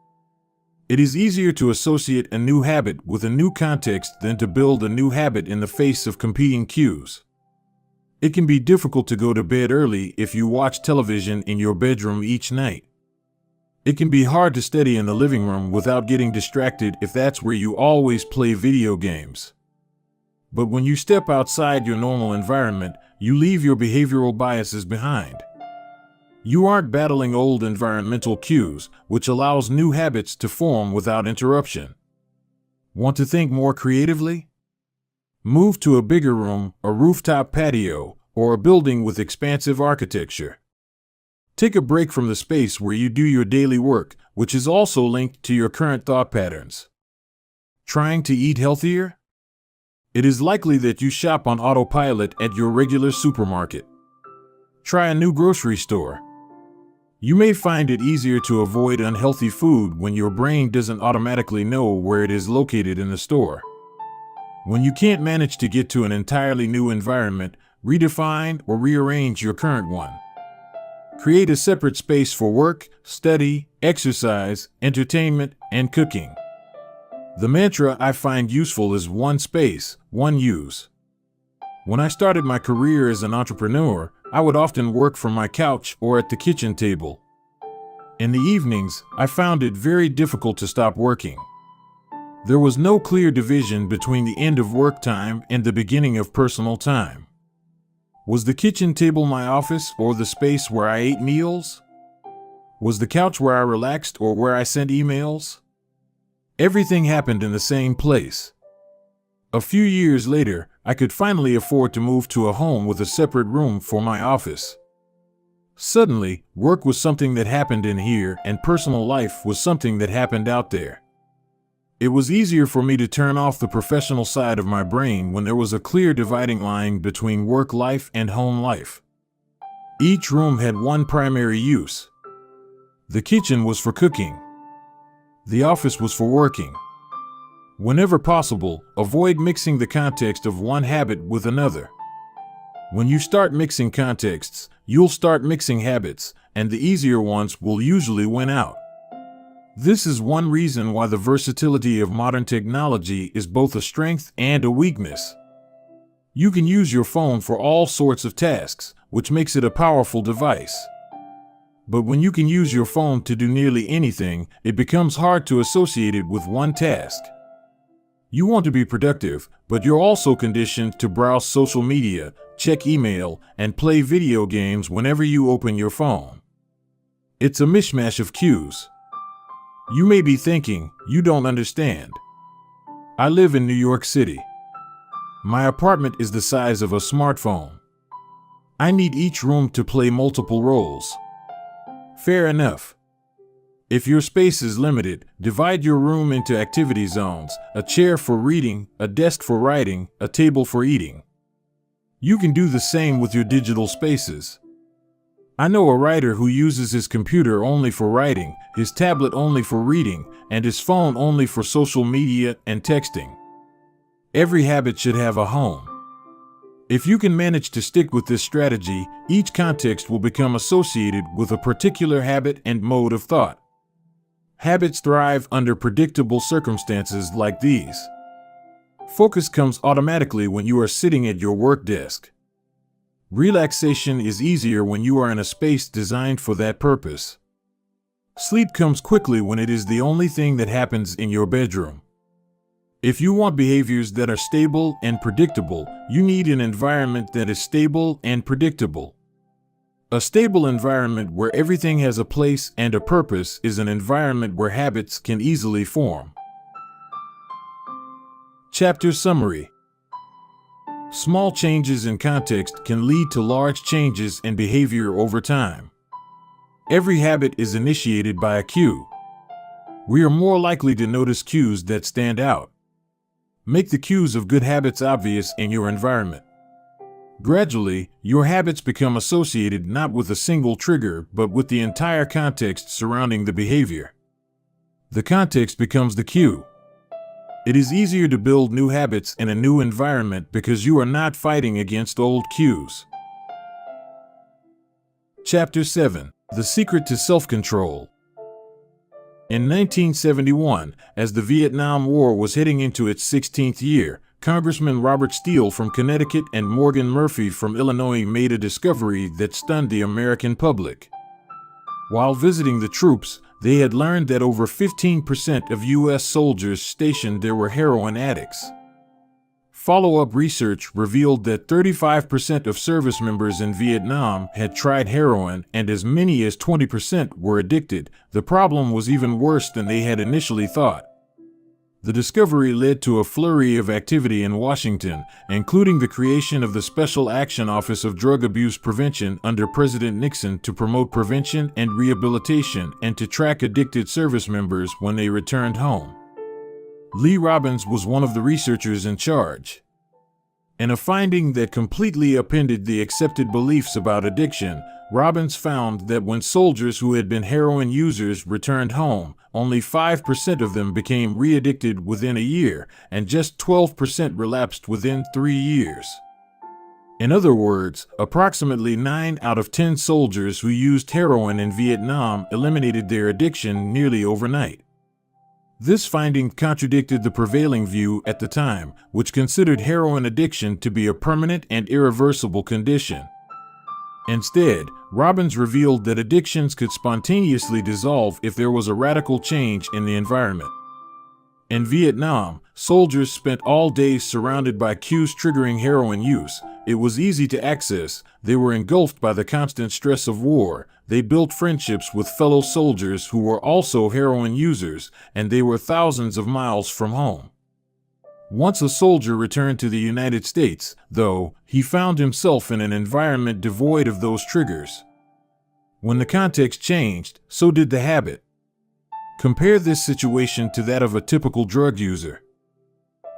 It is easier to associate a new habit with a new context than to build a new habit in the face of competing cues. It can be difficult to go to bed early if you watch television in your bedroom each night. It can be hard to study in the living room without getting distracted if that's where you always play video games. But when you step outside your normal environment, you leave your behavioral biases behind. You aren't battling old environmental cues, which allows new habits to form without interruption. Want to think more creatively? Move to a bigger room, a rooftop patio, or a building with expansive architecture. Take a break from the space where you do your daily work, which is also linked to your current thought patterns. Trying to eat healthier? It is likely that you shop on autopilot at your regular supermarket. Try a new grocery store. You may find it easier to avoid unhealthy food when your brain doesn't automatically know where it is located in the store. When you can't manage to get to an entirely new environment, redefine or rearrange your current one. Create a separate space for work, study, exercise, entertainment, and cooking. The mantra I find useful is one space, one use. When I started my career as an entrepreneur, I would often work from my couch or at the kitchen table. In the evenings, I found it very difficult to stop working. There was no clear division between the end of work time and the beginning of personal time. Was the kitchen table my office or the space where I ate meals? Was the couch where I relaxed or where I sent emails? Everything happened in the same place. A few years later, I could finally afford to move to a home with a separate room for my office. Suddenly, work was something that happened in here and personal life was something that happened out there. It was easier for me to turn off the professional side of my brain when there was a clear dividing line between work life and home life. Each room had one primary use. The kitchen was for cooking. The office was for working. Whenever possible, avoid mixing the context of one habit with another. When you start mixing contexts, you'll start mixing habits, and the easier ones will usually win out. This is one reason why the versatility of modern technology is both a strength and a weakness. You can use your phone for all sorts of tasks, which makes it a powerful device. But when you can use your phone to do nearly anything, it becomes hard to associate it with one task. You want to be productive, but you're also conditioned to browse social media, check email, and play video games whenever you open your phone. It's a mishmash of cues. You may be thinking, you don't understand. I live in New York City. My apartment is the size of a smartphone. I need each room to play multiple roles. Fair enough. If your space is limited, divide your room into activity zones, a chair for reading, a desk for writing, a table for eating. You can do the same with your digital spaces. I know a writer who uses his computer only for writing, his tablet only for reading, and his phone only for social media and texting. Every habit should have a home. If you can manage to stick with this strategy, each context will become associated with a particular habit and mode of thought. Habits thrive under predictable circumstances like these. Focus comes automatically when you are sitting at your work desk. Relaxation is easier when you are in a space designed for that purpose. Sleep comes quickly when it is the only thing that happens in your bedroom. If you want behaviors that are stable and predictable, you need an environment that is stable and predictable. A stable environment where everything has a place and a purpose is an environment where habits can easily form. Chapter Summary. Small changes in context can lead to large changes in behavior over time. Every habit is initiated by a cue. We are more likely to notice cues that stand out. Make the cues of good habits obvious in your environment. Gradually, your habits become associated not with a single trigger, but with the entire context surrounding the behavior. The context becomes the cue. It is easier to build new habits in a new environment because you are not fighting against old cues. Chapter 7. The Secret to Self-Control. In 1971, as the Vietnam War was heading into its 16th year, Congressman Robert Steele from Connecticut and Morgan Murphy from Illinois made a discovery that stunned the American public. While visiting the troops, they had learned that over 15% of U.S. soldiers stationed there were heroin addicts. Follow-up research revealed that 35% of service members in Vietnam had tried heroin and as many as 20% were addicted. The problem was even worse than they had initially thought. The discovery led to a flurry of activity in Washington, including the creation of the Special Action Office of Drug Abuse Prevention under President Nixon to promote prevention and rehabilitation and to track addicted service members when they returned home. Lee Robbins was one of the researchers in charge. In a finding that completely upended the accepted beliefs about addiction, Robbins found that when soldiers who had been heroin users returned home, only 5% of them became re-addicted within a year, and just 12% relapsed within 3 years. In other words, approximately 9 out of 10 soldiers who used heroin in Vietnam eliminated their addiction nearly overnight. This finding contradicted the prevailing view at the time, which considered heroin addiction to be a permanent and irreversible condition. Instead, Robbins revealed that addictions could spontaneously dissolve if there was a radical change in the environment. In Vietnam, soldiers spent all day surrounded by cues triggering heroin use. It was easy to access. They were engulfed by the constant stress of war. They built friendships with fellow soldiers who were also heroin users, and they were thousands of miles from home. Once a soldier returned to the United States, though, he found himself in an environment devoid of those triggers. When the context changed, so did the habit. Compare this situation to that of a typical drug user.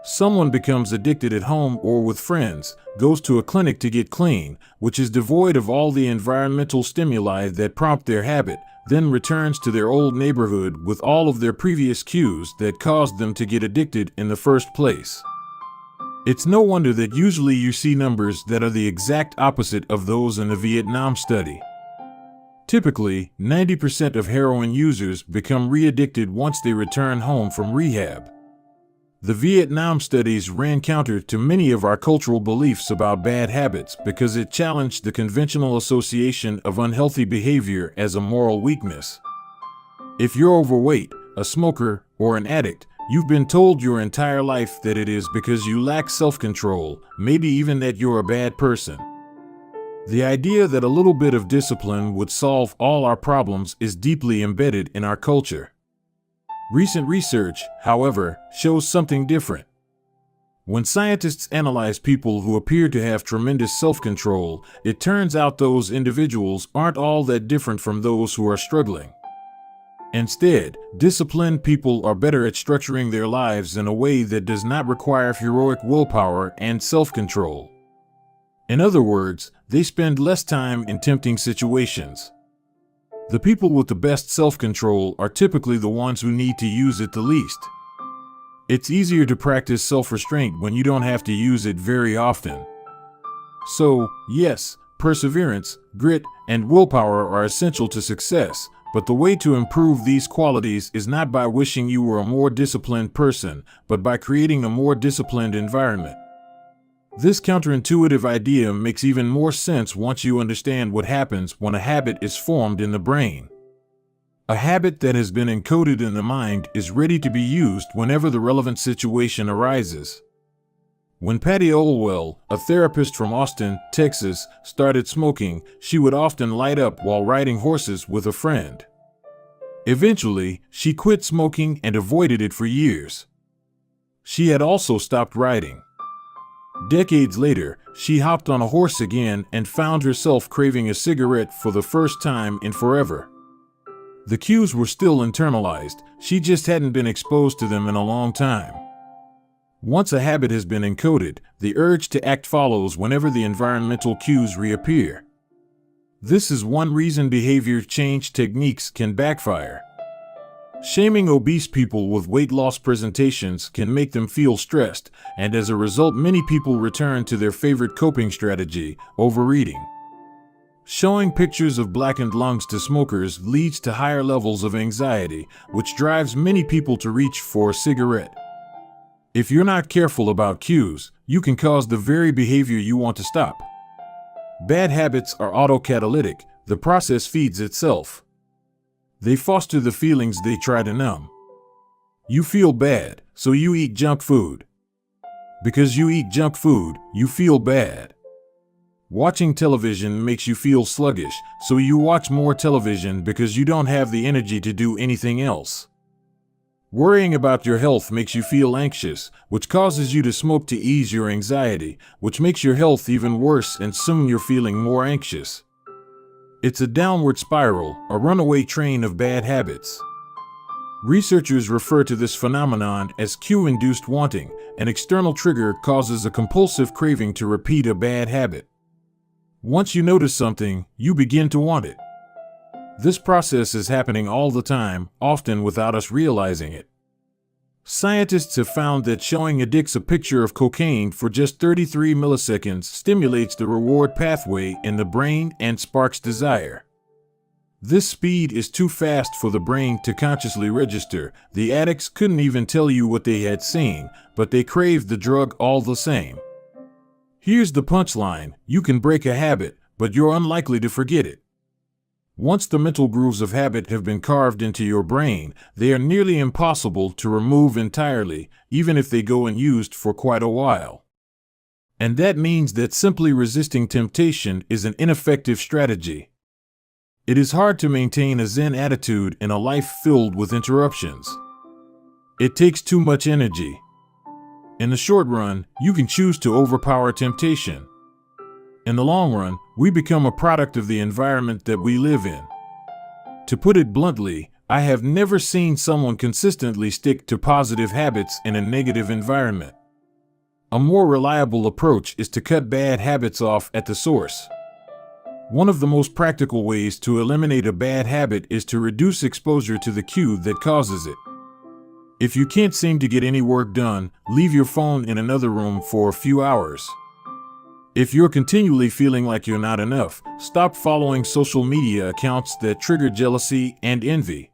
Someone becomes addicted at home or with friends, goes to a clinic to get clean, which is devoid of all the environmental stimuli that prompt their habit, then returns to their old neighborhood with all of their previous cues that caused them to get addicted in the first place. It's no wonder that usually you see numbers that are the exact opposite of those in the Vietnam study. Typically, 90% of heroin users become re-addicted once they return home from rehab. The Vietnam studies ran counter to many of our cultural beliefs about bad habits because it challenged the conventional association of unhealthy behavior as a moral weakness. If you're overweight, a smoker, or an addict, you've been told your entire life that it is because you lack self-control, maybe even that you're a bad person. The idea that a little bit of discipline would solve all our problems is deeply embedded in our culture. Recent research, however, shows something different. When scientists analyze people who appear to have tremendous self-control, it turns out those individuals aren't all that different from those who are struggling. Instead, disciplined people are better at structuring their lives in a way that does not require heroic willpower and self-control. In other words, they spend less time in tempting situations. The people with the best self-control are typically the ones who need to use it the least. It's easier to practice self-restraint when you don't have to use it very often. So, yes, perseverance, grit, and willpower are essential to success, but the way to improve these qualities is not by wishing you were a more disciplined person, but by creating a more disciplined environment. This counterintuitive idea makes even more sense once you understand what happens when a habit is formed in the brain. A habit that has been encoded in the mind is ready to be used whenever the relevant situation arises. When Patty Olwell, a therapist from Austin, Texas, started smoking, she would often light up while riding horses with a friend. Eventually, she quit smoking and avoided it for years. She had also stopped riding. Decades later, she hopped on a horse again and found herself craving a cigarette for the first time in forever. The cues were still internalized, she just hadn't been exposed to them in a long time. Once a habit has been encoded, the urge to act follows whenever the environmental cues reappear. This is one reason behavior change techniques can backfire. Shaming obese people with weight loss presentations can make them feel stressed, and as a result, many people return to their favorite coping strategy, overeating. Showing pictures of blackened lungs to smokers leads to higher levels of anxiety, which drives many people to reach for a cigarette. If you're not careful about cues, you can cause the very behavior you want to stop. Bad habits are autocatalytic, the process feeds itself. They foster the feelings they try to numb. You feel bad, so you eat junk food. Because you eat junk food, you feel bad. Watching television makes you feel sluggish, so you watch more television because you don't have the energy to do anything else. Worrying about your health makes you feel anxious, which causes you to smoke to ease your anxiety, which makes your health even worse, and soon you're feeling more anxious. It's a downward spiral, a runaway train of bad habits. Researchers refer to this phenomenon as cue-induced wanting. An external trigger causes a compulsive craving to repeat a bad habit. Once you notice something, you begin to want it. This process is happening all the time, often without us realizing it. Scientists have found that showing addicts a picture of cocaine for just 33 milliseconds stimulates the reward pathway in the brain and sparks desire. This speed is too fast for the brain to consciously register. The addicts couldn't even tell you what they had seen, but they craved the drug all the same. Here's the punchline: you can break a habit, but you're unlikely to forget it. Once the mental grooves of habit have been carved into your brain, they are nearly impossible to remove entirely, even if they go unused for quite a while. And that means that simply resisting temptation is an ineffective strategy. It is hard to maintain a Zen attitude in a life filled with interruptions. It takes too much energy. In the short run, you can choose to overpower temptation. In the long run, we become a product of the environment that we live in. To put it bluntly, I have never seen someone consistently stick to positive habits in a negative environment. A more reliable approach is to cut bad habits off at the source. One of the most practical ways to eliminate a bad habit is to reduce exposure to the cue that causes it. If you can't seem to get any work done, leave your phone in another room for a few hours. If you're continually feeling like you're not enough, stop following social media accounts that trigger jealousy and envy.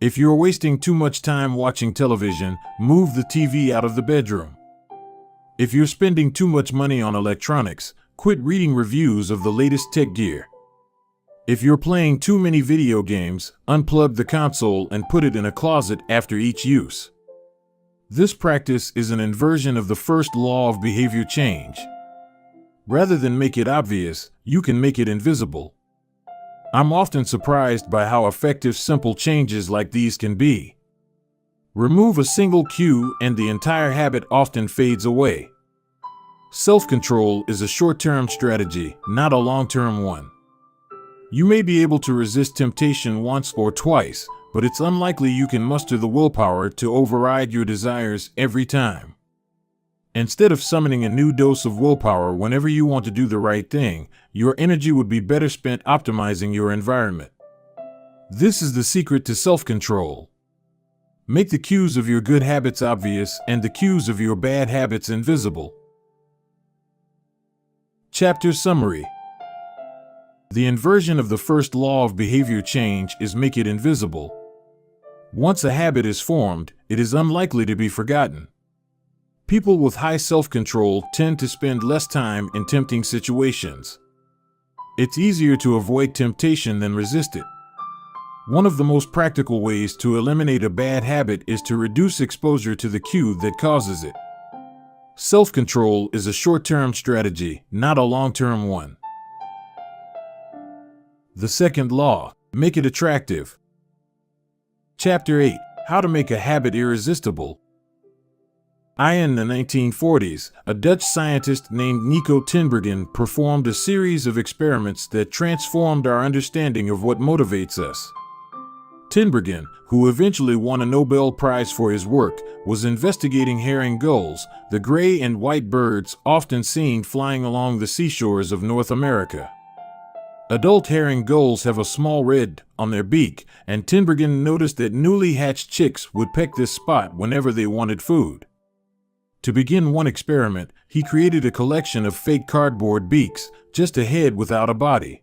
If you're wasting too much time watching television, move the TV out of the bedroom. If you're spending too much money on electronics, quit reading reviews of the latest tech gear. If you're playing too many video games, unplug the console and put it in a closet after each use. This practice is an inversion of the first law of behavior change. Rather than make it obvious, you can make it invisible. I'm often surprised by how effective simple changes like these can be. Remove a single cue and the entire habit often fades away. Self-control is a short-term strategy, not a long-term one. You may be able to resist temptation once or twice, but it's unlikely you can muster the willpower to override your desires every time. Instead of summoning a new dose of willpower whenever you want to do the right thing, your energy would be better spent optimizing your environment. This is the secret to self-control. Make the cues of your good habits obvious and the cues of your bad habits invisible. Chapter Summary. The inversion of the first law of behavior change is make it invisible. Once a habit is formed, it is unlikely to be forgotten. People with high self-control tend to spend less time in tempting situations. It's easier to avoid temptation than resist it. One of the most practical ways to eliminate a bad habit is to reduce exposure to the cue that causes it. Self-control is a short-term strategy, not a long-term one. The second law: make it attractive. Chapter 8: How to make a habit irresistible. In the 1940s, a Dutch scientist named Nico Tinbergen performed a series of experiments that transformed our understanding of what motivates us. Tinbergen, who eventually won a Nobel Prize for his work, was investigating herring gulls, the gray and white birds often seen flying along the seashores of North America. Adult herring gulls have a small red on their beak, and Tinbergen noticed that newly hatched chicks would peck this spot whenever they wanted food. To begin one experiment, he created a collection of fake cardboard beaks, just a head without a body.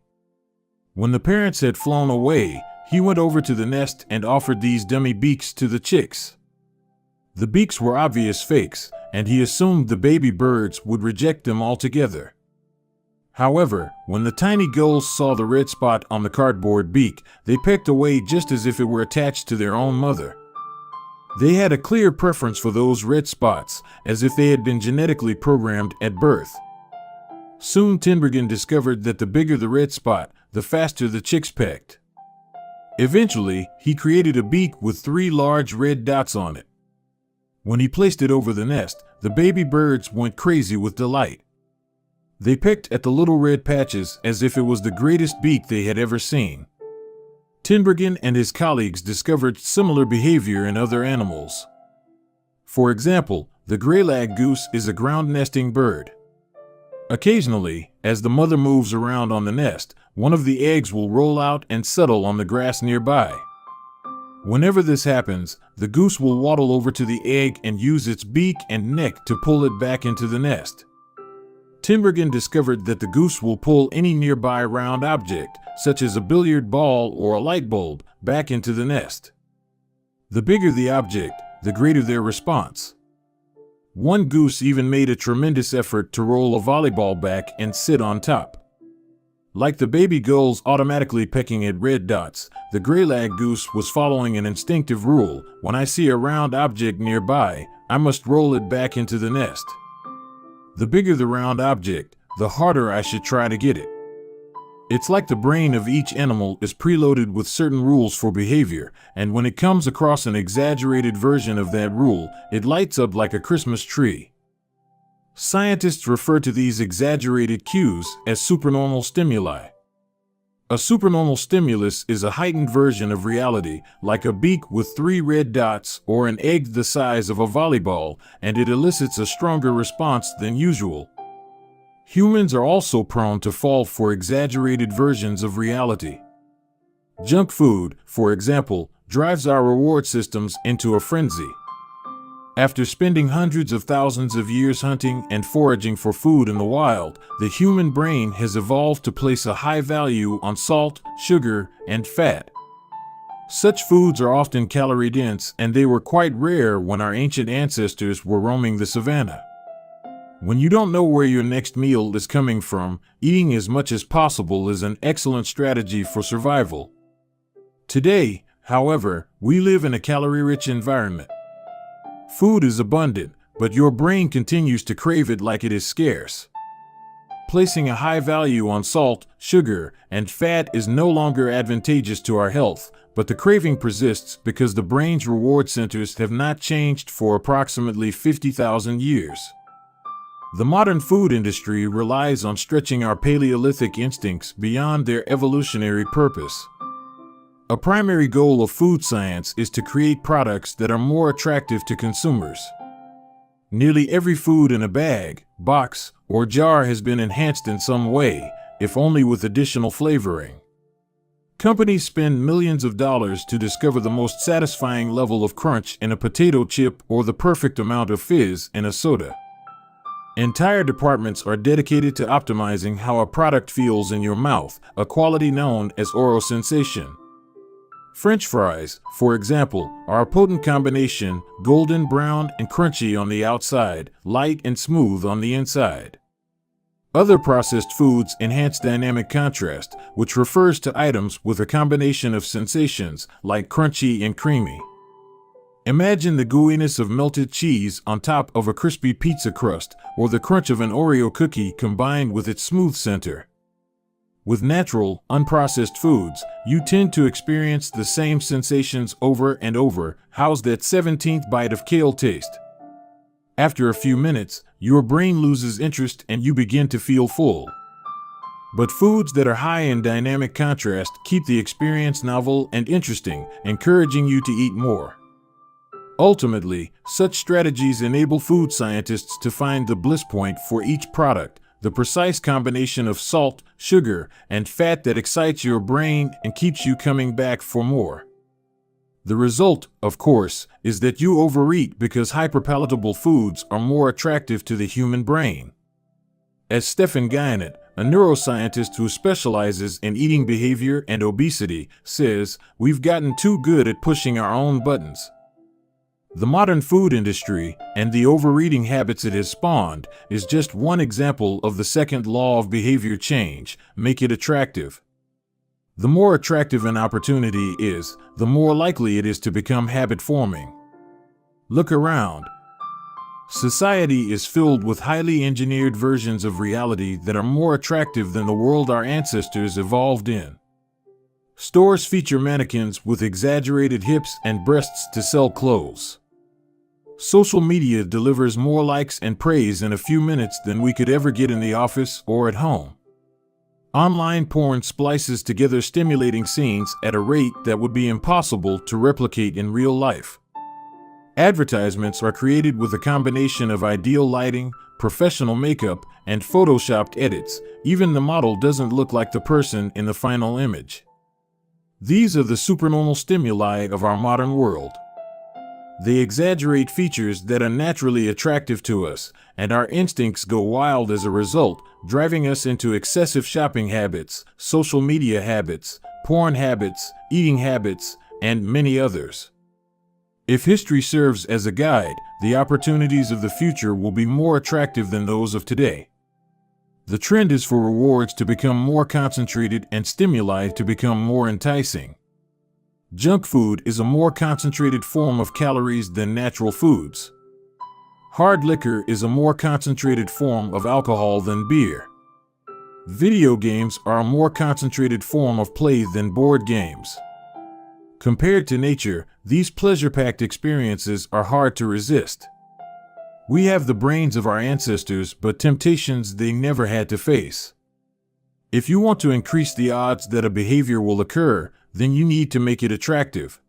When the parents had flown away, he went over to the nest and offered these dummy beaks to the chicks. The beaks were obvious fakes, and he assumed the baby birds would reject them altogether. However, when the tiny gulls saw the red spot on the cardboard beak, they pecked away just as if it were attached to their own mother. They had a clear preference for those red spots, as if they had been genetically programmed at birth. Soon Tinbergen discovered that the bigger the red spot, the faster the chicks pecked. Eventually, he created a beak with 3 large red dots on it. When he placed it over the nest, the baby birds went crazy with delight. They pecked at the little red patches as if it was the greatest beak they had ever seen. Tinbergen and his colleagues discovered similar behavior in other animals. For example, the greylag goose is a ground-nesting bird. Occasionally, as the mother moves around on the nest, one of the eggs will roll out and settle on the grass nearby. Whenever this happens, the goose will waddle over to the egg and use its beak and neck to pull it back into the nest. Tinbergen discovered that the goose will pull any nearby round object, such as a billiard ball or a light bulb, back into the nest. The bigger the object, the greater their response. One goose even made a tremendous effort to roll a volleyball back and sit on top. Like the baby gulls automatically pecking at red dots, the greylag goose was following an instinctive rule: when I see a round object nearby, I must roll it back into the nest. The bigger the round object, the harder I should try to get it. It's like the brain of each animal is preloaded with certain rules for behavior, and when it comes across an exaggerated version of that rule, it lights up like a Christmas tree. Scientists refer to these exaggerated cues as supernormal stimuli. A supernormal stimulus is a heightened version of reality, like a beak with 3 red dots or an egg the size of a volleyball, and it elicits a stronger response than usual. Humans are also prone to fall for exaggerated versions of reality. Junk food, for example, drives our reward systems into a frenzy. After spending hundreds of thousands of years hunting and foraging for food in the wild, the human brain has evolved to place a high value on salt, sugar, and fat. Such foods are often calorie-dense, and they were quite rare when our ancient ancestors were roaming the savannah. When you don't know where your next meal is coming from, eating as much as possible is an excellent strategy for survival. Today, however, we live in a calorie-rich environment. Food is abundant, but your brain continues to crave it like it is scarce. Placing a high value on salt, sugar, and fat is no longer advantageous to our health, but the craving persists because the brain's reward centers have not changed for approximately 50,000 years. The modern food industry relies on stretching our Paleolithic instincts beyond their evolutionary purpose. A primary goal of food science is to create products that are more attractive to consumers. Nearly every food in a bag, box, or jar has been enhanced in some way, if only with additional flavoring. Companies spend millions of dollars to discover the most satisfying level of crunch in a potato chip or the perfect amount of fizz in a soda. Entire departments are dedicated to optimizing how a product feels in your mouth, a quality known as oral sensation. French fries, for example, are a potent combination, golden brown and crunchy on the outside, light and smooth on the inside. Other processed foods enhance dynamic contrast, which refers to items with a combination of sensations, like crunchy and creamy. Imagine the gooiness of melted cheese on top of a crispy pizza crust, or the crunch of an Oreo cookie combined with its smooth center. With natural, unprocessed foods, you tend to experience the same sensations over and over. How's that 17th bite of kale taste? After a few minutes, your brain loses interest and you begin to feel full. But foods that are high in dynamic contrast keep the experience novel and interesting, encouraging you to eat more. Ultimately, such strategies enable food scientists to find the bliss point for each product, the precise combination of salt, sugar, and fat that excites your brain and keeps you coming back for more. The result, of course, is that you overeat because hyperpalatable foods are more attractive to the human brain. As Stephen Guyenet, a neuroscientist who specializes in eating behavior and obesity, says, we've gotten too good at pushing our own buttons. The modern food industry, and the overeating habits it has spawned, is just one example of the second law of behavior change: make it attractive. The more attractive an opportunity is, the more likely it is to become habit-forming. Look around. Society is filled with highly engineered versions of reality that are more attractive than the world our ancestors evolved in. Stores feature mannequins with exaggerated hips and breasts to sell clothes. Social media delivers more likes and praise in a few minutes than we could ever get in the office or at home. Online porn splices together stimulating scenes at a rate that would be impossible to replicate in real life. Advertisements are created with a combination of ideal lighting, professional makeup, and photoshopped edits. Even the model doesn't look like the person in the final image. These are the supernormal stimuli of our modern world. They exaggerate features that are naturally attractive to us, and our instincts go wild as a result, driving us into excessive shopping habits, social media habits, porn habits, eating habits, and many others. If history serves as a guide, the opportunities of the future will be more attractive than those of today. The trend is for rewards to become more concentrated and stimuli to become more enticing. Junk food is a more concentrated form of calories than natural foods. Hard liquor is a more concentrated form of alcohol than beer. Video games are a more concentrated form of play than board games. Compared to nature, these pleasure-packed experiences are hard to resist. We have the brains of our ancestors, but temptations they never had to face. If you want to increase the odds that a behavior will occur, then you need to make it attractive.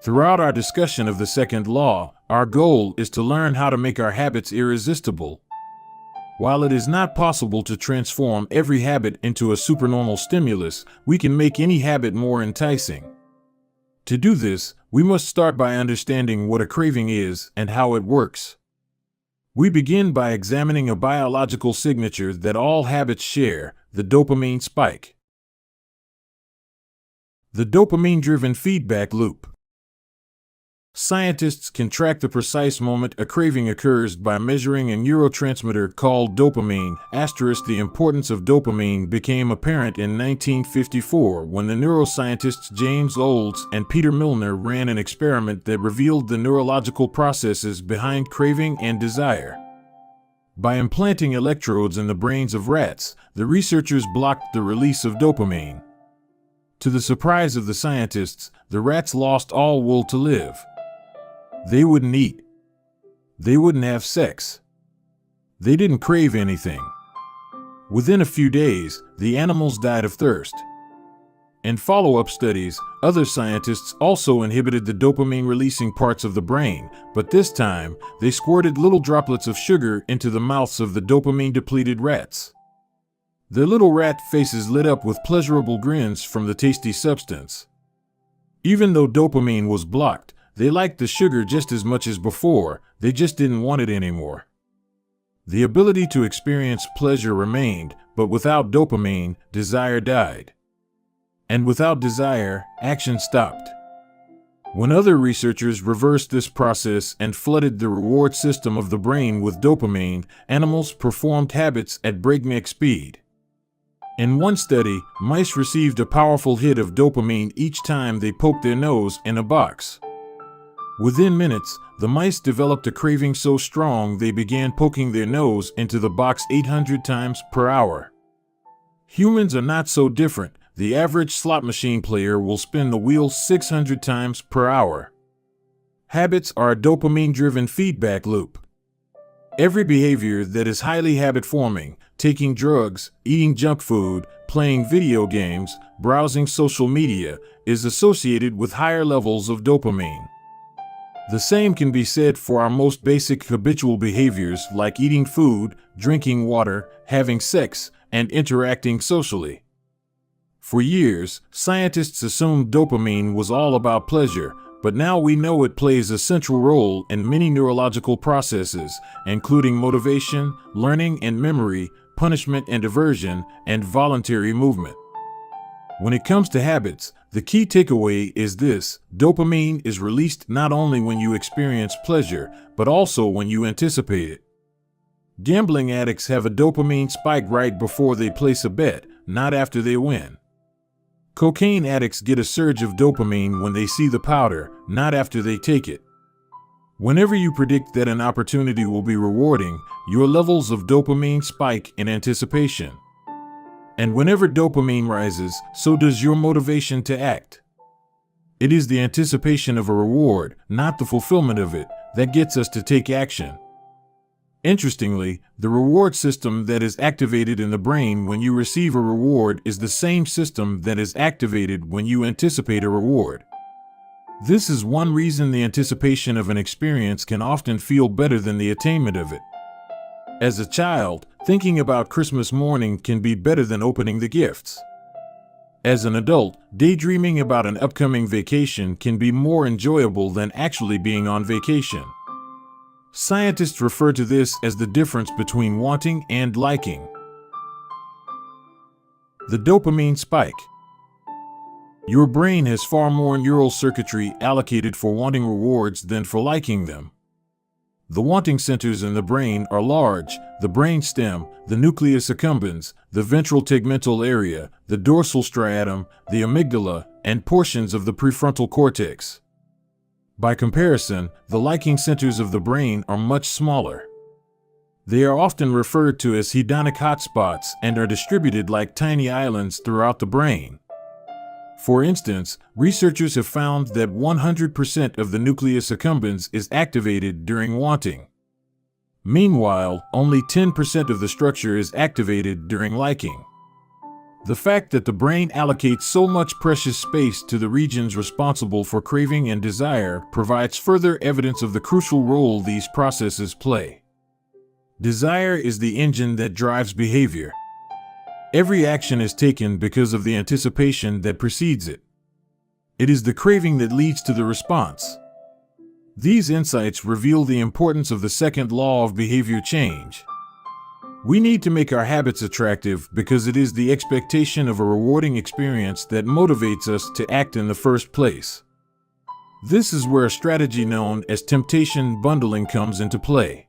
Throughout our discussion of the second law, our goal is to learn how to make our habits irresistible. While it is not possible to transform every habit into a supernormal stimulus, we can make any habit more enticing. To do this, we must start by understanding what a craving is and how it works. We begin by examining a biological signature that all habits share: the dopamine spike. The dopamine-driven feedback loop. Scientists can track the precise moment a craving occurs by measuring a neurotransmitter called dopamine. The importance of dopamine became apparent in 1954 when the neuroscientists James Olds and Peter Milner ran an experiment that revealed the neurological processes behind craving and desire. By implanting electrodes in the brains of rats, the researchers blocked the release of dopamine. To the surprise of the scientists, the rats lost all will to live. They wouldn't eat. They wouldn't have sex. They didn't crave anything. Within a few days, the animals died of thirst. In follow-up studies, other scientists also inhibited the dopamine-releasing parts of the brain, but this time, they squirted little droplets of sugar into the mouths of the dopamine-depleted rats. Their little rat faces lit up with pleasurable grins from the tasty substance. Even though dopamine was blocked, they liked the sugar just as much as before, they just didn't want it anymore. The ability to experience pleasure remained, but without dopamine, desire died. And without desire, action stopped. When other researchers reversed this process and flooded the reward system of the brain with dopamine, animals performed habits at breakneck speed. In one study, mice received a powerful hit of dopamine each time they poked their nose in a box. Within minutes, the mice developed a craving so strong they began poking their nose into the box 800 times per hour. Humans are not so different. The average slot machine player will spin the wheel 600 times per hour. Habits are a dopamine-driven feedback loop. Every behavior that is highly habit-forming, taking drugs, eating junk food, playing video games, browsing social media, is associated with higher levels of dopamine. The same can be said for our most basic habitual behaviors like eating food, drinking water, having sex, and interacting socially. For years, scientists assumed dopamine was all about pleasure, but now we know it plays a central role in many neurological processes, including motivation, learning and memory, punishment and aversion, and voluntary movement. When it comes to habits, the key takeaway is this: dopamine is released not only when you experience pleasure, but also when you anticipate it. Gambling addicts have a dopamine spike right before they place a bet, not after they win. Cocaine addicts get a surge of dopamine when they see the powder, not after they take it. Whenever you predict that an opportunity will be rewarding, your levels of dopamine spike in anticipation. And whenever dopamine rises, so does your motivation to act. It is the anticipation of a reward, not the fulfillment of it, that gets us to take action. Interestingly, the reward system that is activated in the brain when you receive a reward is the same system that is activated when you anticipate a reward. This is one reason the anticipation of an experience can often feel better than the attainment of it. As a child, thinking about Christmas morning can be better than opening the gifts. As an adult, daydreaming about an upcoming vacation can be more enjoyable than actually being on vacation. Scientists refer to this as the difference between wanting and liking. The dopamine spike. Your brain has far more neural circuitry allocated for wanting rewards than for liking them. The wanting centers in the brain are large: the brainstem, the nucleus accumbens, the ventral tegmental area, the dorsal striatum, the amygdala, and portions of the prefrontal cortex. By comparison, the liking centers of the brain are much smaller. They are often referred to as hedonic hotspots and are distributed like tiny islands throughout the brain. For instance, researchers have found that 100% of the nucleus accumbens is activated during wanting. Meanwhile, only 10% of the structure is activated during liking. The fact that the brain allocates so much precious space to the regions responsible for craving and desire provides further evidence of the crucial role these processes play. Desire is the engine that drives behavior. Every action is taken because of the anticipation that precedes it. It is the craving that leads to the response. These insights reveal the importance of the second law of behavior change. We need to make our habits attractive because it is the expectation of a rewarding experience that motivates us to act in the first place. This is where a strategy known as temptation bundling comes into play.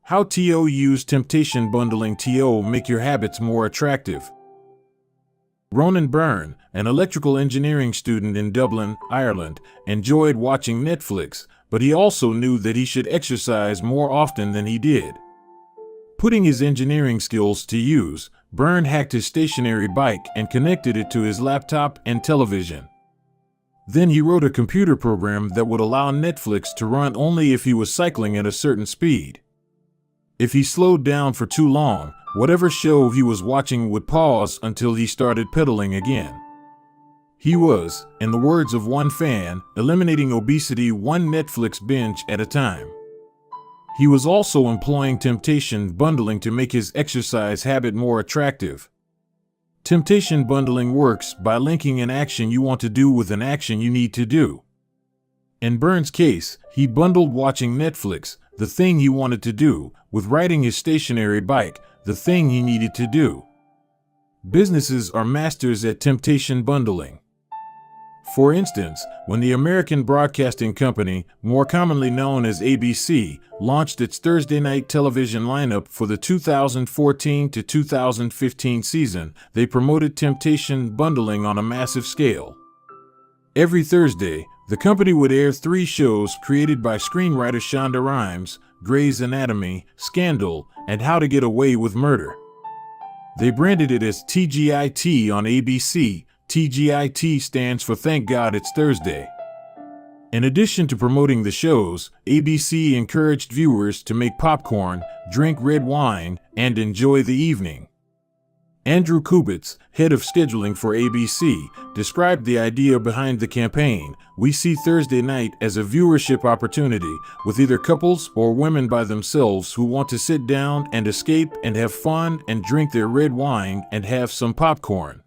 How to use temptation bundling to make your habits more attractive. Ronan Byrne, an electrical engineering student in Dublin, Ireland, enjoyed watching Netflix, but he also knew that he should exercise more often than he did. Putting his engineering skills to use, Byrne hacked his stationary bike and connected it to his laptop and television. Then he wrote a computer program that would allow Netflix to run only if he was cycling at a certain speed. If he slowed down for too long, whatever show he was watching would pause until he started pedaling again. He was, in the words of one fan, eliminating obesity one Netflix binge at a time. He was also employing temptation bundling to make his exercise habit more attractive. Temptation bundling works by linking an action you want to do with an action you need to do. In Byrne's case, he bundled watching Netflix, the thing he wanted to do, with riding his stationary bike, the thing he needed to do. Businesses are masters at temptation bundling. For instance, when the American Broadcasting Company, more commonly known as ABC, launched its Thursday night television lineup for the 2014 to 2015 season, they promoted temptation bundling on a massive scale. Every Thursday, the company would air 3 shows created by screenwriter Shonda Rhimes: Grey's Anatomy, Scandal, and How to Get Away with Murder. They branded it as TGIT on ABC. TGIT stands for Thank God It's Thursday. In addition to promoting the shows, ABC encouraged viewers to make popcorn, drink red wine, and enjoy the evening. Andrew Kubitz, head of scheduling for ABC, described the idea behind the campaign. We see Thursday night as a viewership opportunity, with either couples or women by themselves who want to sit down and escape and have fun and drink their red wine and have some popcorn.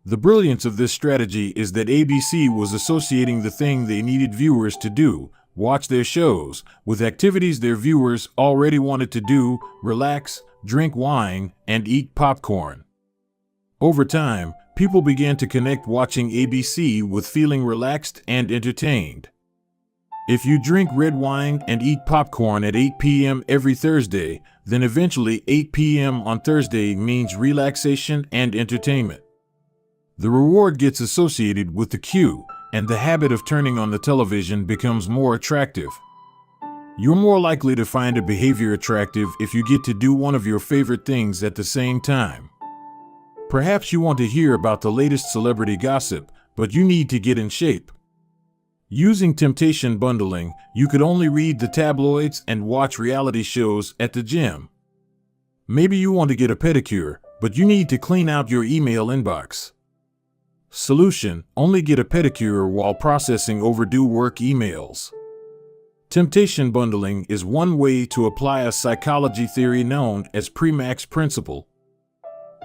The brilliance of this strategy is that ABC was associating the thing they needed viewers to do, watch their shows, with activities their viewers already wanted to do: relax, drink wine, and eat popcorn. Over time, people began to connect watching ABC with feeling relaxed and entertained. If you drink red wine and eat popcorn at 8 p.m. every Thursday, then eventually 8 p.m. on Thursday means relaxation and entertainment. The reward gets associated with the cue, and the habit of turning on the television becomes more attractive. You're more likely to find a behavior attractive if you get to do one of your favorite things at the same time. Perhaps you want to hear about the latest celebrity gossip, but you need to get in shape. Using temptation bundling, you could only read the tabloids and watch reality shows at the gym. Maybe you want to get a pedicure, but you need to clean out your email inbox. Solution: only get a pedicure while processing overdue work emails. Temptation bundling is one way to apply a psychology theory known as Premack's principle.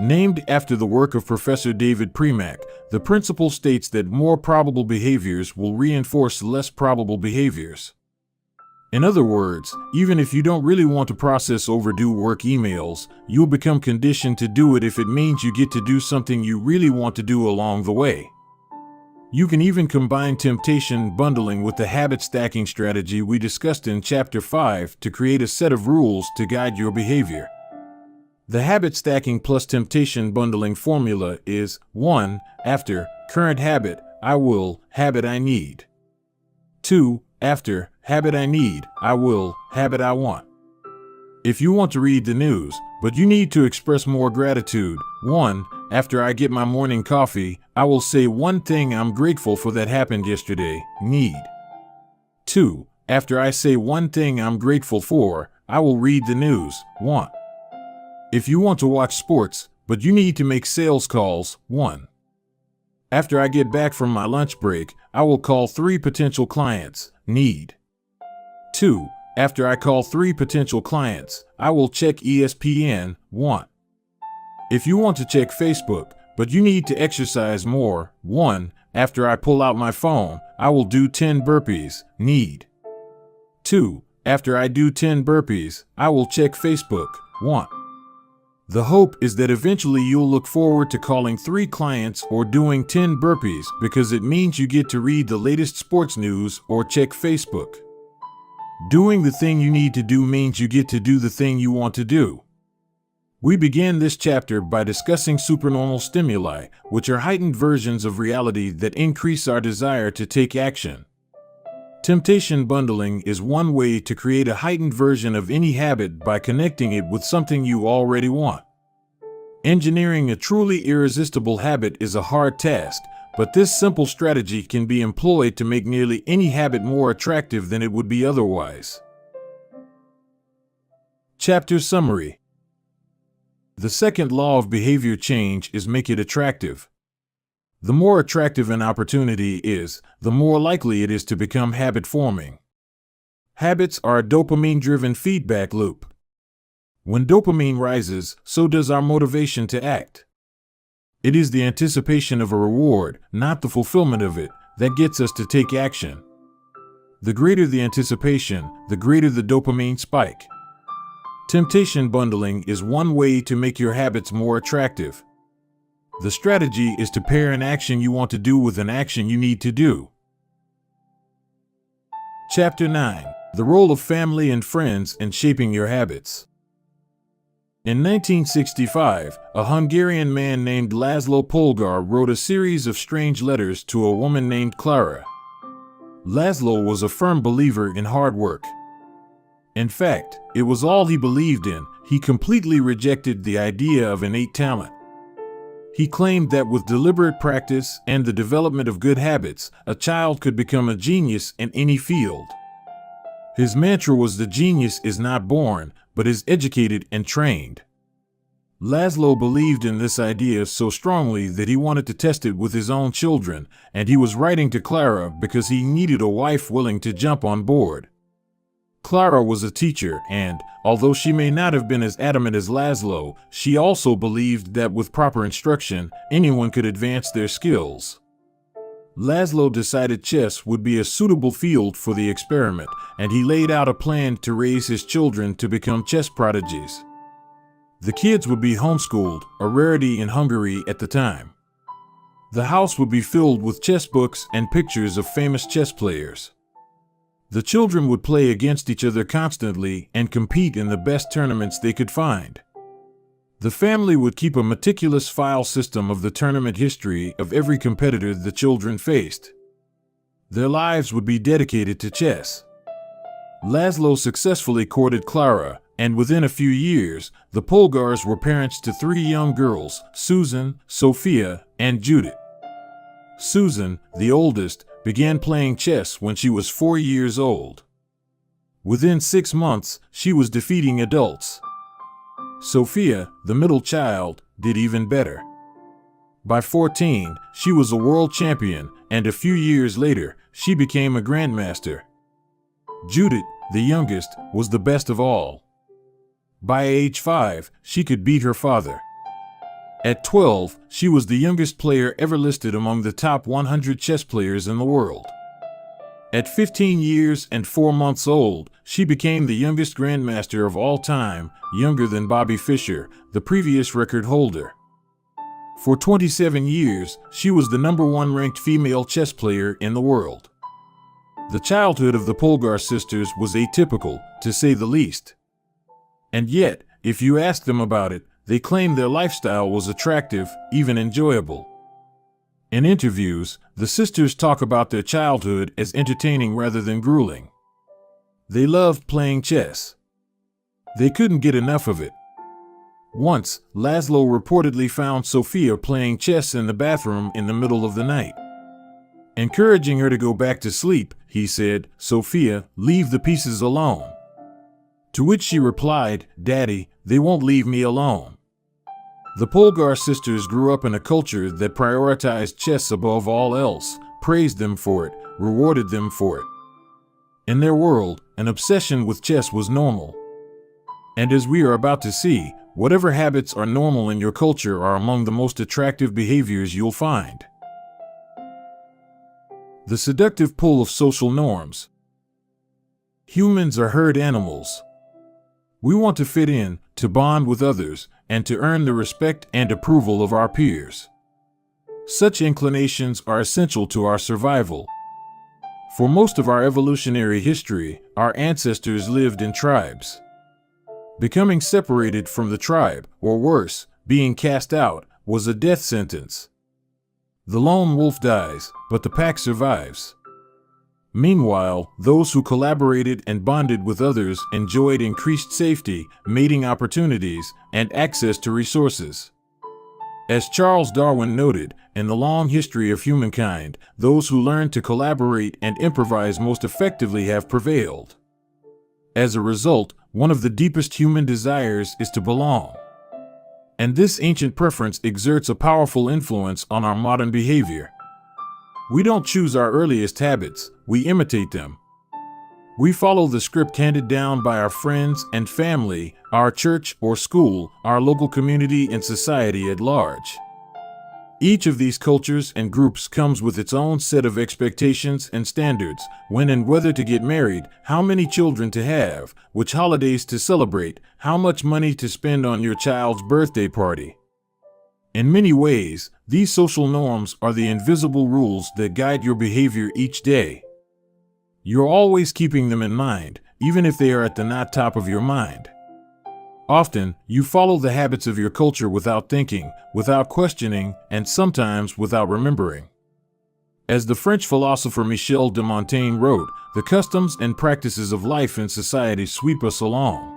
Named after the work of Professor David Premack, the principle states that more probable behaviors will reinforce less probable behaviors. In other words, even if you don't really want to process overdue work emails, you'll become conditioned to do it if it means you get to do something you really want to do along the way. You can even combine temptation bundling with the habit stacking strategy we discussed in Chapter 5 to create a set of rules to guide your behavior. The habit stacking plus temptation bundling formula is: 1. After current habit, I will habit I need. 2. After habit I need, I will habit I want. If you want to read the news, but you need to express more gratitude: 1. After I get my morning coffee, I will say one thing I'm grateful for that happened yesterday. Need. 2. After I say one thing I'm grateful for, I will read the news. Want. If you want to watch sports, but you need to make sales calls: 1. After I get back from my lunch break, I will call 3 potential clients. Need. 2. After I call 3 potential clients, I will check ESPN. Want. If you want to check Facebook, but you need to exercise more: 1. After I pull out my phone, I will do 10 burpees. Need. 2. After I do 10 burpees, I will check Facebook. Want. The hope is that eventually you'll look forward to calling 3 clients or doing 10 burpees because it means you get to read the latest sports news or check Facebook. Doing the thing you need to do means you get to do the thing you want to do. We began this chapter by discussing supernormal stimuli, which are heightened versions of reality that increase our desire to take action. Temptation bundling is one way to create a heightened version of any habit by connecting it with something you already want. Engineering a truly irresistible habit is a hard task, but this simple strategy can be employed to make nearly any habit more attractive than it would be otherwise. Chapter Summary. The second law of behavior change is make it attractive. The more attractive an opportunity is, the more likely it is to become habit-forming. Habits are a dopamine-driven feedback loop. When dopamine rises, so does our motivation to act. It is the anticipation of a reward, not the fulfillment of it, that gets us to take action. The greater the anticipation, the greater the dopamine spike. Temptation bundling is one way to make your habits more attractive. The strategy is to pair an action you want to do with an action you need to do. Chapter 9. The role of family and friends in shaping your habits. In 1965, a Hungarian man named Laszlo Polgar wrote a series of strange letters to a woman named Clara. Laszlo was a firm believer in hard work. In fact, it was all he believed in. He completely rejected the idea of innate talent. He claimed that with deliberate practice and the development of good habits, a child could become a genius in any field. His mantra was the genius is not born, but is educated and trained. Laszlo believed in this idea so strongly that he wanted to test it with his own children, and he was writing to Clara because he needed a wife willing to jump on board. Clara was a teacher and, although she may not have been as adamant as Laszlo, she also believed that with proper instruction, anyone could advance their skills. Laszlo decided chess would be a suitable field for the experiment, and he laid out a plan to raise his children to become chess prodigies. The kids would be homeschooled, a rarity in Hungary at the time. The house would be filled with chess books and pictures of famous chess players. The children would play against each other constantly and compete in the best tournaments they could find. The family would keep a meticulous file system of the tournament history of every competitor the children faced. Their lives would be dedicated to chess. Laszlo successfully courted Clara, and within a few years, the Polgars were parents to 3 young girls, Susan, Sophia, and Judith. Susan, the oldest, began playing chess when she was 4 years old. Within 6 months, she was defeating adults. Sophia, the middle child, did even better. By 14, she was a world champion, and a few years later, she became a grandmaster. Judith, the youngest, was the best of all. By age 5, she could beat her father. At 12, she was the youngest player ever listed among the top 100 chess players in the world. At 15 years and 4 months old, she became the youngest grandmaster of all time, younger than Bobby Fischer, the previous record holder. For 27 years, she was the #1 ranked female chess player in the world. The childhood of the Polgar sisters was atypical, to say the least. And yet, if you ask them about it, they claim their lifestyle was attractive, even enjoyable. In interviews, the sisters talk about their childhood as entertaining rather than grueling. They loved playing chess. They couldn't get enough of it. Once, Laszlo reportedly found Sophia playing chess in the bathroom in the middle of the night. Encouraging her to go back to sleep, he said, "Sophia, leave the pieces alone." To which she replied, "Daddy, they won't leave me alone." The Polgar sisters grew up in a culture that prioritized chess above all else, praised them for it, rewarded them for it. In their world, an obsession with chess was normal. And as we are about to see, whatever habits are normal in your culture are among the most attractive behaviors you'll find. The seductive pull of social norms. Humans are herd animals. We want to fit in, to bond with others, and to earn the respect and approval of our peers. Such inclinations are essential to our survival. For most of our evolutionary history, our ancestors lived in tribes. Becoming separated from the tribe, or worse, being cast out, was a death sentence. The lone wolf dies, but the pack survives. Meanwhile, those who collaborated and bonded with others enjoyed increased safety, mating opportunities, and access to resources. As Charles Darwin noted, in the long history of humankind, those who learn to collaborate and improvise most effectively have prevailed. As a result, one of the deepest human desires is to belong. And this ancient preference exerts a powerful influence on our modern behavior. We don't choose our earliest habits, we imitate them. We follow the script handed down by our friends and family, our church or school, our local community and society at large. Each of these cultures and groups comes with its own set of expectations and standards, when and whether to get married, how many children to have, which holidays to celebrate, how much money to spend on your child's birthday party. In many ways, these social norms are the invisible rules that guide your behavior each day. You're always keeping them in mind, even if they are at the not top of your mind. Often, you follow the habits of your culture without thinking, without questioning, and sometimes without remembering. As the French philosopher Michel de Montaigne wrote, the customs and practices of life in society sweep us along.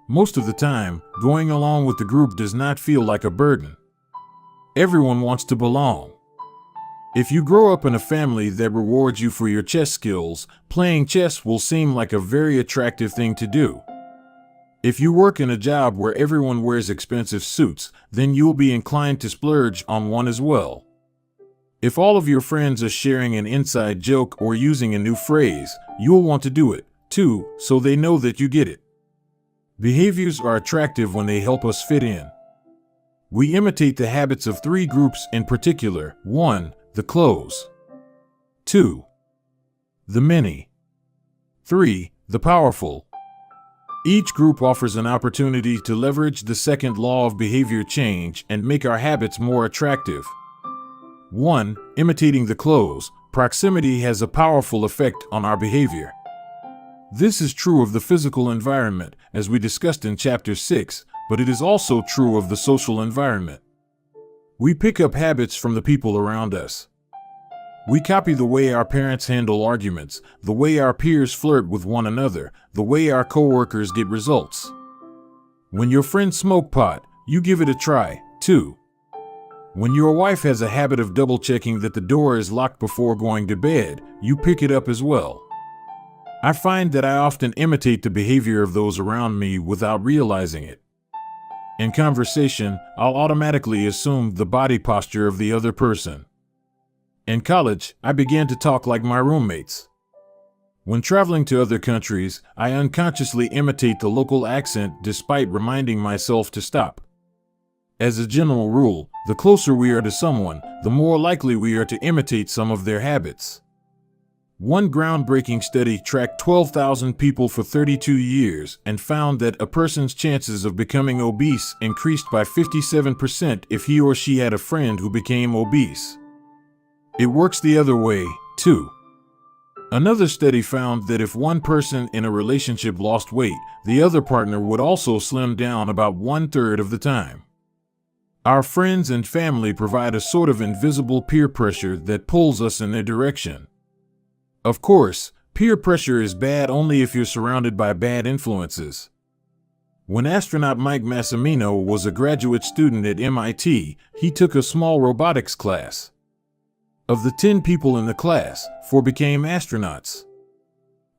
Most of the time, going along with the group does not feel like a burden. Everyone wants to belong. If you grow up in a family that rewards you for your chess skills, playing chess will seem like a very attractive thing to do. If you work in a job where everyone wears expensive suits, then you'll be inclined to splurge on one as well. If all of your friends are sharing an inside joke or using a new phrase, you'll want to do it, too, so they know that you get it. Behaviors are attractive when they help us fit in. We imitate the habits of 3 groups in particular. 1. The close. 2. The many. 3. The powerful. Each group offers an opportunity to leverage the second law of behavior change and make our habits more attractive. 1. Imitating the close. Proximity has a powerful effect on our behavior. This is true of the physical environment, as we discussed in Chapter 6, but it is also true of the social environment. We pick up habits from the people around us. We copy the way our parents handle arguments, the way our peers flirt with one another, the way our coworkers get results. When your friends smoke pot, you give it a try, too. When your wife has a habit of double-checking that the door is locked before going to bed, you pick it up as well. I find that I often imitate the behavior of those around me without realizing it. In conversation, I'll automatically assume the body posture of the other person. In college, I began to talk like my roommates. When traveling to other countries, I unconsciously imitate the local accent despite reminding myself to stop. As a general rule, the closer we are to someone, the more likely we are to imitate some of their habits. One groundbreaking study tracked 12,000 people for 32 years and found that a person's chances of becoming obese increased by 57% if he or she had a friend who became obese. It works the other way, too. Another study found that if one person in a relationship lost weight, the other partner would also slim down about 1/3 of the time. Our friends and family provide a sort of invisible peer pressure that pulls us in their direction. Of course, peer pressure is bad only if you're surrounded by bad influences. When astronaut Mike Massimino was a graduate student at MIT, he took a small robotics class. Of the 10 people in the class, 4 became astronauts.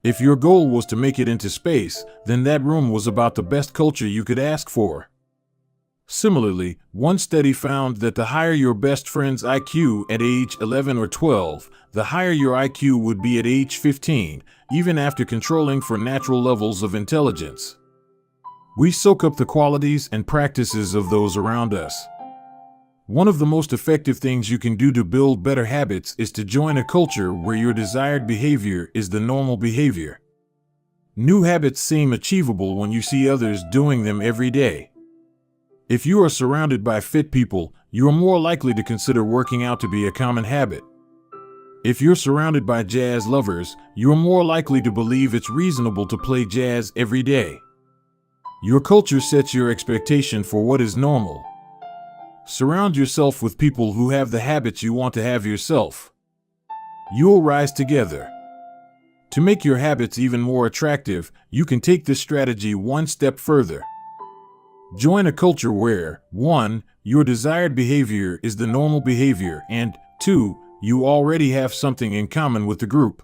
If your goal was to make it into space, then that room was about the best culture you could ask for. Similarly, one study found that the higher your best friend's IQ at age 11 or 12, the higher your IQ would be at age 15, even after controlling for natural levels of intelligence. We soak up the qualities and practices of those around us. One of the most effective things you can do to build better habits is to join a culture where your desired behavior is the normal behavior. New habits seem achievable when you see others doing them every day. If you are surrounded by fit people, you are more likely to consider working out to be a common habit. If you're surrounded by jazz lovers, you are more likely to believe it's reasonable to play jazz every day. Your culture sets your expectation for what is normal. Surround yourself with people who have the habits you want to have yourself. You'll rise together. To make your habits even more attractive, you can take this strategy one step further. Join a culture where, 1. Your desired behavior is the normal behavior, and 2. You already have something in common with the group.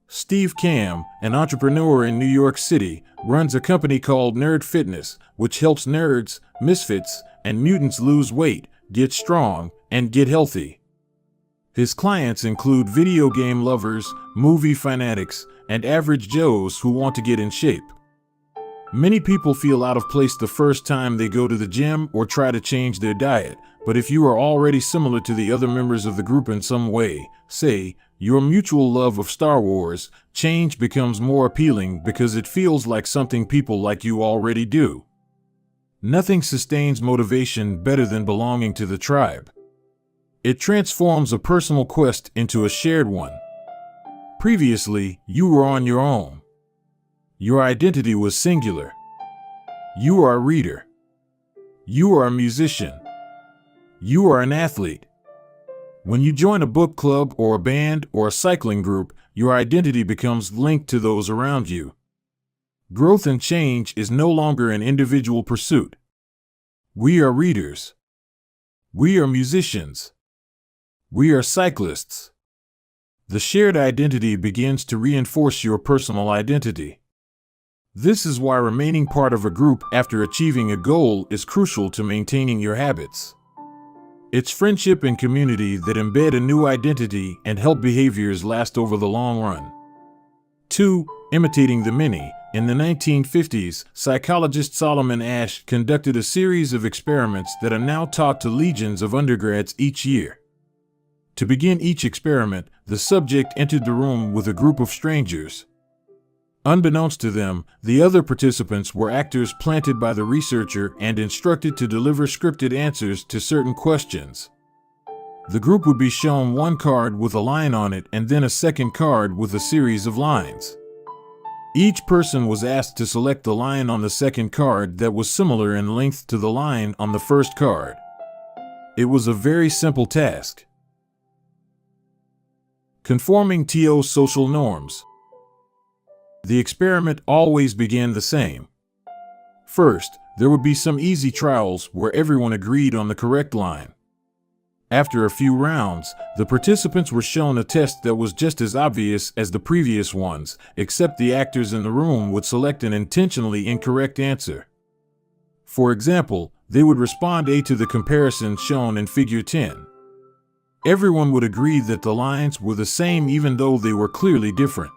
Steve Kamb, an entrepreneur in New York City, runs a company called Nerd Fitness, which helps nerds, misfits, and mutants lose weight, get strong, and get healthy. His clients include video game lovers, movie fanatics, and average Joes who want to get in shape. Many people feel out of place the first time they go to the gym or try to change their diet, but if you are already similar to the other members of the group in some way, say, your mutual love of Star Wars, change becomes more appealing because it feels like something people like you already do. Nothing sustains motivation better than belonging to the tribe. It transforms a personal quest into a shared one. Previously, you were on your own. Your identity was singular. You are a reader. You are a musician. You are an athlete. When you join a book club or a band or a cycling group, your identity becomes linked to those around you. Growth and change is no longer an individual pursuit. We are readers. We are musicians. We are cyclists. The shared identity begins to reinforce your personal identity. This is why remaining part of a group after achieving a goal is crucial to maintaining your habits. It's friendship and community that embed a new identity and help behaviors last over the long run. 2. Imitating the many. In the 1950s, psychologist Solomon Asch conducted a series of experiments that are now taught to legions of undergrads each year. To begin each experiment, the subject entered the room with a group of strangers. Unbeknownst to them, the other participants were actors planted by the researcher and instructed to deliver scripted answers to certain questions. The group would be shown one card with a line on it and then a second card with a series of lines. Each person was asked to select the line on the second card that was similar in length to the line on the first card. It was a very simple task. Conforming to social norms. The experiment always began the same. First, there would be some easy trials where everyone agreed on the correct line. After a few rounds, the participants were shown a test that was just as obvious as the previous ones, except the actors in the room would select an intentionally incorrect answer. For example, they would respond A to the comparison shown in Figure 10. Everyone would agree that the lines were the same even though they were clearly different.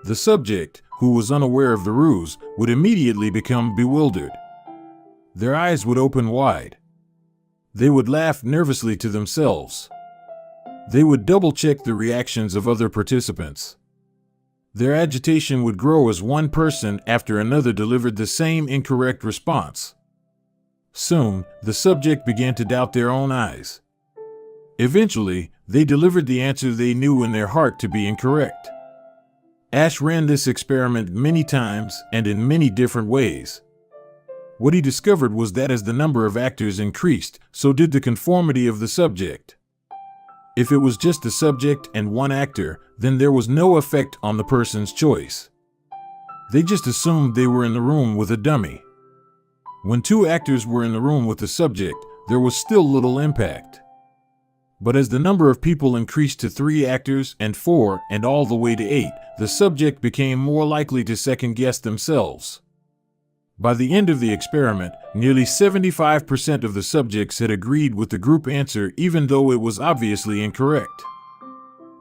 The subject, who was unaware of the ruse, would immediately become bewildered. Their eyes would open wide. They would laugh nervously to themselves. They would double-check the reactions of other participants. Their agitation would grow as one person after another delivered the same incorrect response. Soon, the subject began to doubt their own eyes. Eventually, they delivered the answer they knew in their heart to be incorrect. Asch ran this experiment many times and in many different ways. What he discovered was that as the number of actors increased, so did the conformity of the subject. If it was just the subject and one actor, then there was no effect on the person's choice. They just assumed they were in the room with a dummy. When two actors were in the room with the subject, there was still little impact. But as the number of people increased to 3 actors and 4 and all the way to 8, the subject became more likely to second-guess themselves. By the end of the experiment, nearly 75% of the subjects had agreed with the group answer even though it was obviously incorrect.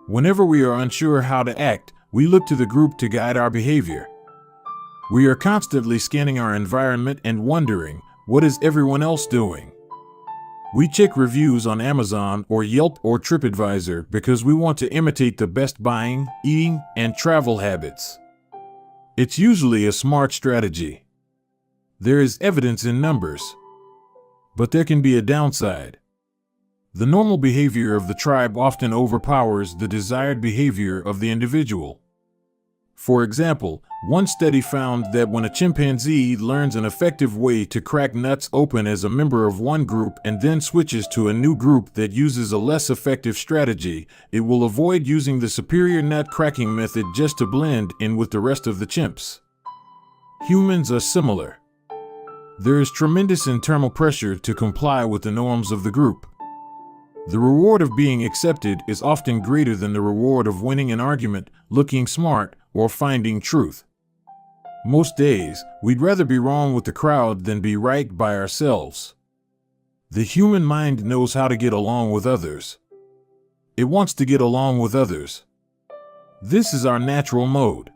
Whenever we are unsure how to act, we look to the group to guide our behavior. We are constantly scanning our environment and wondering, what is everyone else doing? We check reviews on Amazon or Yelp or TripAdvisor because we want to imitate the best buying, eating, and travel habits. It's usually a smart strategy. There is evidence in numbers. But there can be a downside. The normal behavior of the tribe often overpowers the desired behavior of the individual. For example, one study found that when a chimpanzee learns an effective way to crack nuts open as a member of one group and then switches to a new group that uses a less effective strategy, it will avoid using the superior nut cracking method just to blend in with the rest of the chimps. Humans are similar. There is tremendous internal pressure to comply with the norms of the group. The reward of being accepted is often greater than the reward of winning an argument, looking smart, or finding truth. Most days, we'd rather be wrong with the crowd than be right by ourselves. The human mind knows how to get along with others. It wants to get along with others. This is our natural mode.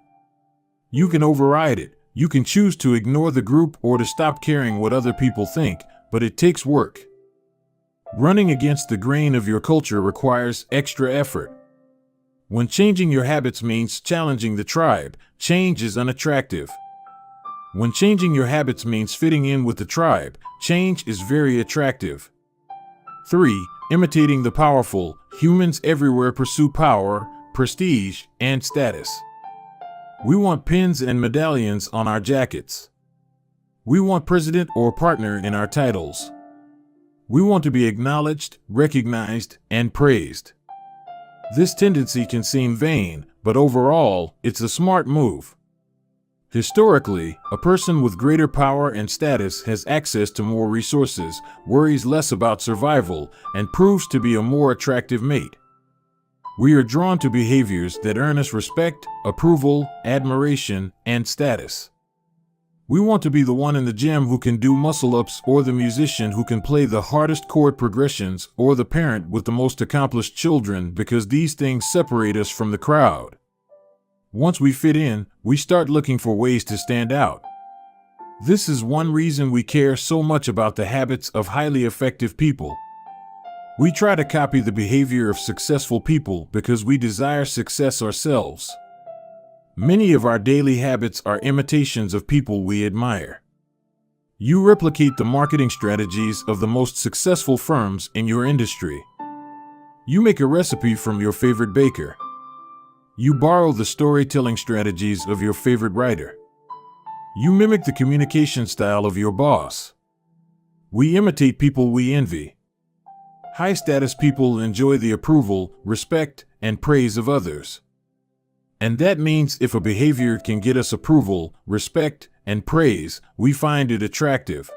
You can override it. You can choose to ignore the group or to stop caring what other people think, but it takes work. Running against the grain of your culture requires extra effort. When changing your habits means challenging the tribe, change is unattractive. When changing your habits means fitting in with the tribe, change is very attractive. 3. Imitating the powerful. Humans everywhere pursue power, prestige, and status. We want pins and medallions on our jackets. We want president or partner in our titles. We want to be acknowledged, recognized, and praised. This tendency can seem vain, but overall, it's a smart move. Historically, a person with greater power and status has access to more resources, worries less about survival, and proves to be a more attractive mate. We are drawn to behaviors that earn us respect, approval, admiration, and status. We want to be the one in the gym who can do muscle-ups, or the musician who can play the hardest chord progressions, or the parent with the most accomplished children, because these things separate us from the crowd. Once we fit in, we start looking for ways to stand out. This is one reason we care so much about the habits of highly effective people. We try to copy the behavior of successful people because we desire success ourselves. Many of our daily habits are imitations of people we admire. You replicate the marketing strategies of the most successful firms in your industry. You make a recipe from your favorite baker. You borrow the storytelling strategies of your favorite writer. You mimic the communication style of your boss. We imitate people we envy. High-status people enjoy the approval, respect, and praise of others. And that means if a behavior can get us approval, respect, and praise, we find it attractive.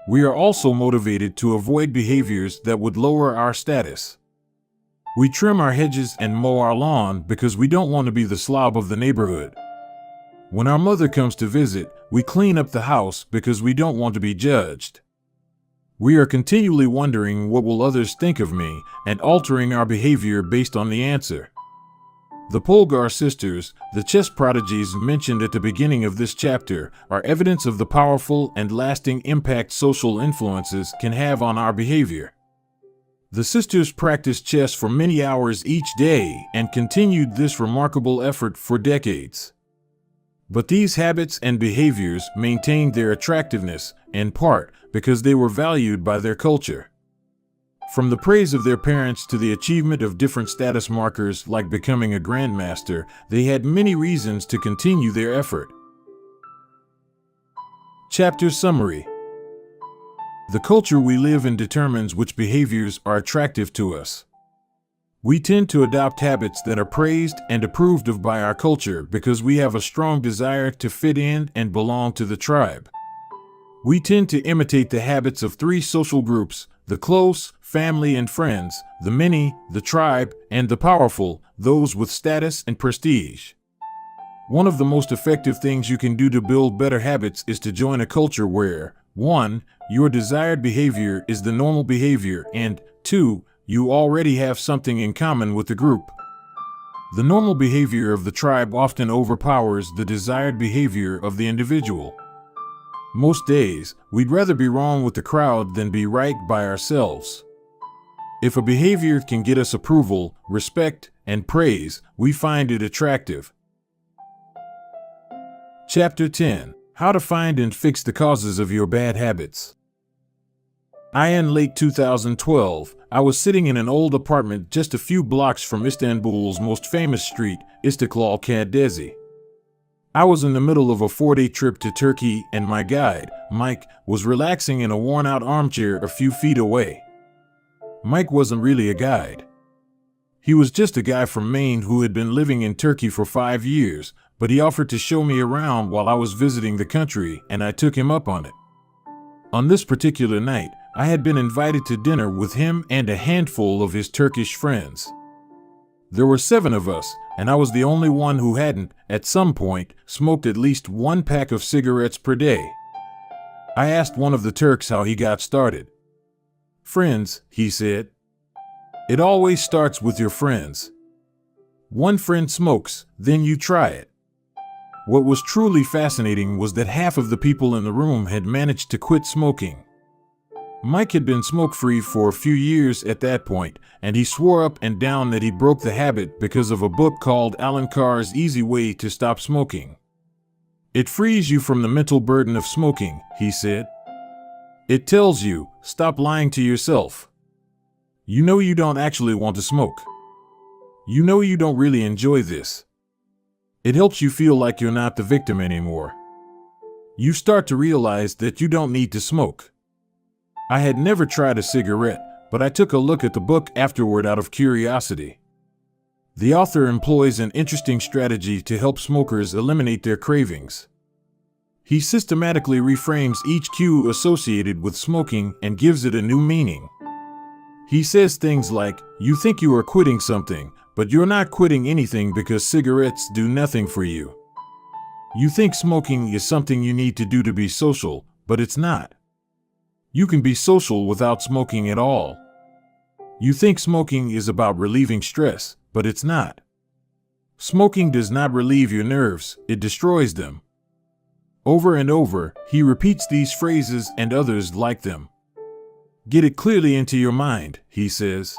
We are also motivated to avoid behaviors that would lower our status. We trim our hedges and mow our lawn because we don't want to be the slob of the neighborhood. When our mother comes to visit, we clean up the house because we don't want to be judged. We are continually wondering what will others think of me and altering our behavior based on the answer. The Polgar sisters, the chess prodigies mentioned at the beginning of this chapter, are evidence of the powerful and lasting impact social influences can have on our behavior. The sisters practiced chess for many hours each day and continued this remarkable effort for decades. But these habits and behaviors maintained their attractiveness, in part, because they were valued by their culture. From the praise of their parents to the achievement of different status markers like becoming a grandmaster, they had many reasons to continue their effort. Chapter Summary. The culture we live in determines which behaviors are attractive to us. We tend to adopt habits that are praised and approved of by our culture because we have a strong desire to fit in and belong to the tribe. We tend to imitate the habits of three social groups: the close, family and friends; the many, the tribe; and the powerful, those with status and prestige. One of the most effective things you can do to build better habits is to join a culture where 1. Your desired behavior is the normal behavior, and 2. You already have something in common with the group. The normal behavior of the tribe often overpowers the desired behavior of the individual. Most days, we'd rather be wrong with the crowd than be right by ourselves. If a behavior can get us approval, respect, and praise, we find it attractive. Chapter 10. How to find and fix the causes of your bad habits. In late 2012, I was sitting in an old apartment just a few blocks from Istanbul's most famous street, Istiklal Caddesi. I was in the middle of a 4-day trip to Turkey, and my guide, Mike, was relaxing in a worn-out armchair a few feet away. Mike wasn't really a guide. He was just a guy from Maine who had been living in Turkey for 5 years, but he offered to show me around while I was visiting the country, and I took him up on it. On this particular night, I had been invited to dinner with him and a handful of his Turkish friends. There were 7 of us, and I was the only one who hadn't, at some point, smoked at least 1 pack of cigarettes per day. I asked one of the Turks how he got started. "Friends," he said. "It always starts with your friends. One friend smokes, then you try it." What was truly fascinating was that half of the people in the room had managed to quit smoking. Mike had been smoke-free for a few years at that point, and he swore up and down that he broke the habit because of a book called Alan Carr's Easy Way to Stop Smoking. It frees you from the mental burden of smoking, he said. It tells you, stop lying to yourself. You know you don't actually want to smoke. You know you don't really enjoy this. It helps you feel like you're not the victim anymore. You start to realize that you don't need to smoke. I had never tried a cigarette, but I took a look at the book afterward out of curiosity. The author employs an interesting strategy to help smokers eliminate their cravings. He systematically reframes each cue associated with smoking and gives it a new meaning. He says things like, you think you are quitting something, but you're not quitting anything because cigarettes do nothing for you. You think smoking is something you need to do to be social, but it's not. You can be social without smoking at all. You think smoking is about relieving stress, but it's not. Smoking does not relieve your nerves, it destroys them. Over and over, he repeats these phrases and others like them. Get it clearly into your mind, he says.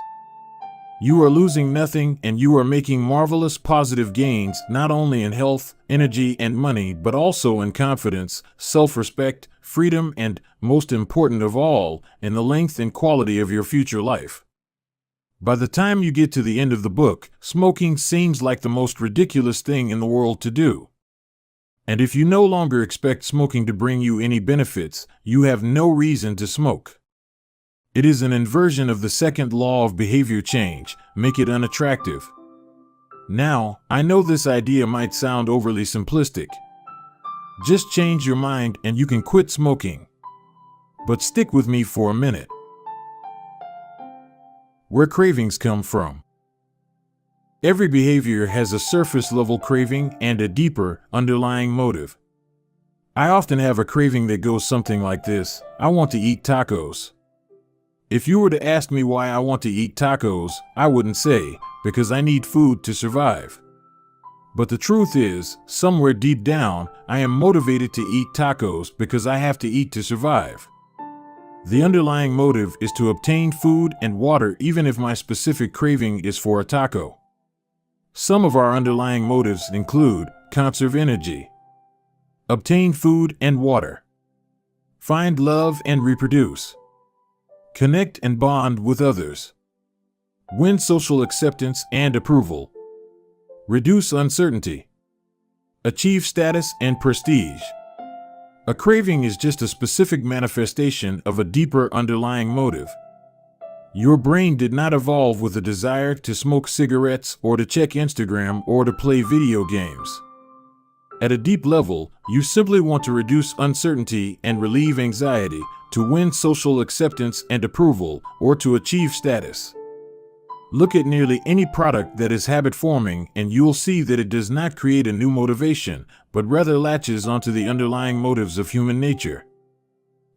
You are losing nothing and you are making marvelous positive gains not only in health, energy, and money, but also in confidence, self-respect, freedom, and, most important of all, in the length and quality of your future life. By the time you get to the end of the book, smoking seems like the most ridiculous thing in the world to do. And if you no longer expect smoking to bring you any benefits, you have no reason to smoke. It is an inversion of the second law of behavior change, make it unattractive. Now, I know this idea might sound overly simplistic. Just change your mind and you can quit smoking. But stick with me for a minute. Where cravings come from. Every behavior has a surface-level craving and a deeper, underlying motive. I often have a craving that goes something like this: I want to eat tacos. If you were to ask me why I want to eat tacos, I wouldn't say, because I need food to survive. But the truth is, somewhere deep down, I am motivated to eat tacos because I have to eat to survive. The underlying motive is to obtain food and water even if my specific craving is for a taco. Some of our underlying motives include conserve energy, obtain food and water, find love and reproduce, connect and bond with others, win social acceptance and approval, reduce uncertainty, achieve status and prestige. A craving is just a specific manifestation of a deeper underlying motive. Your brain did not evolve with a desire to smoke cigarettes or to check Instagram or to play video games. At a deep level, you simply want to reduce uncertainty and relieve anxiety, to win social acceptance and approval, or to achieve status. Look at nearly any product that is habit-forming and you'll see that it does not create a new motivation, but rather latches onto the underlying motives of human nature.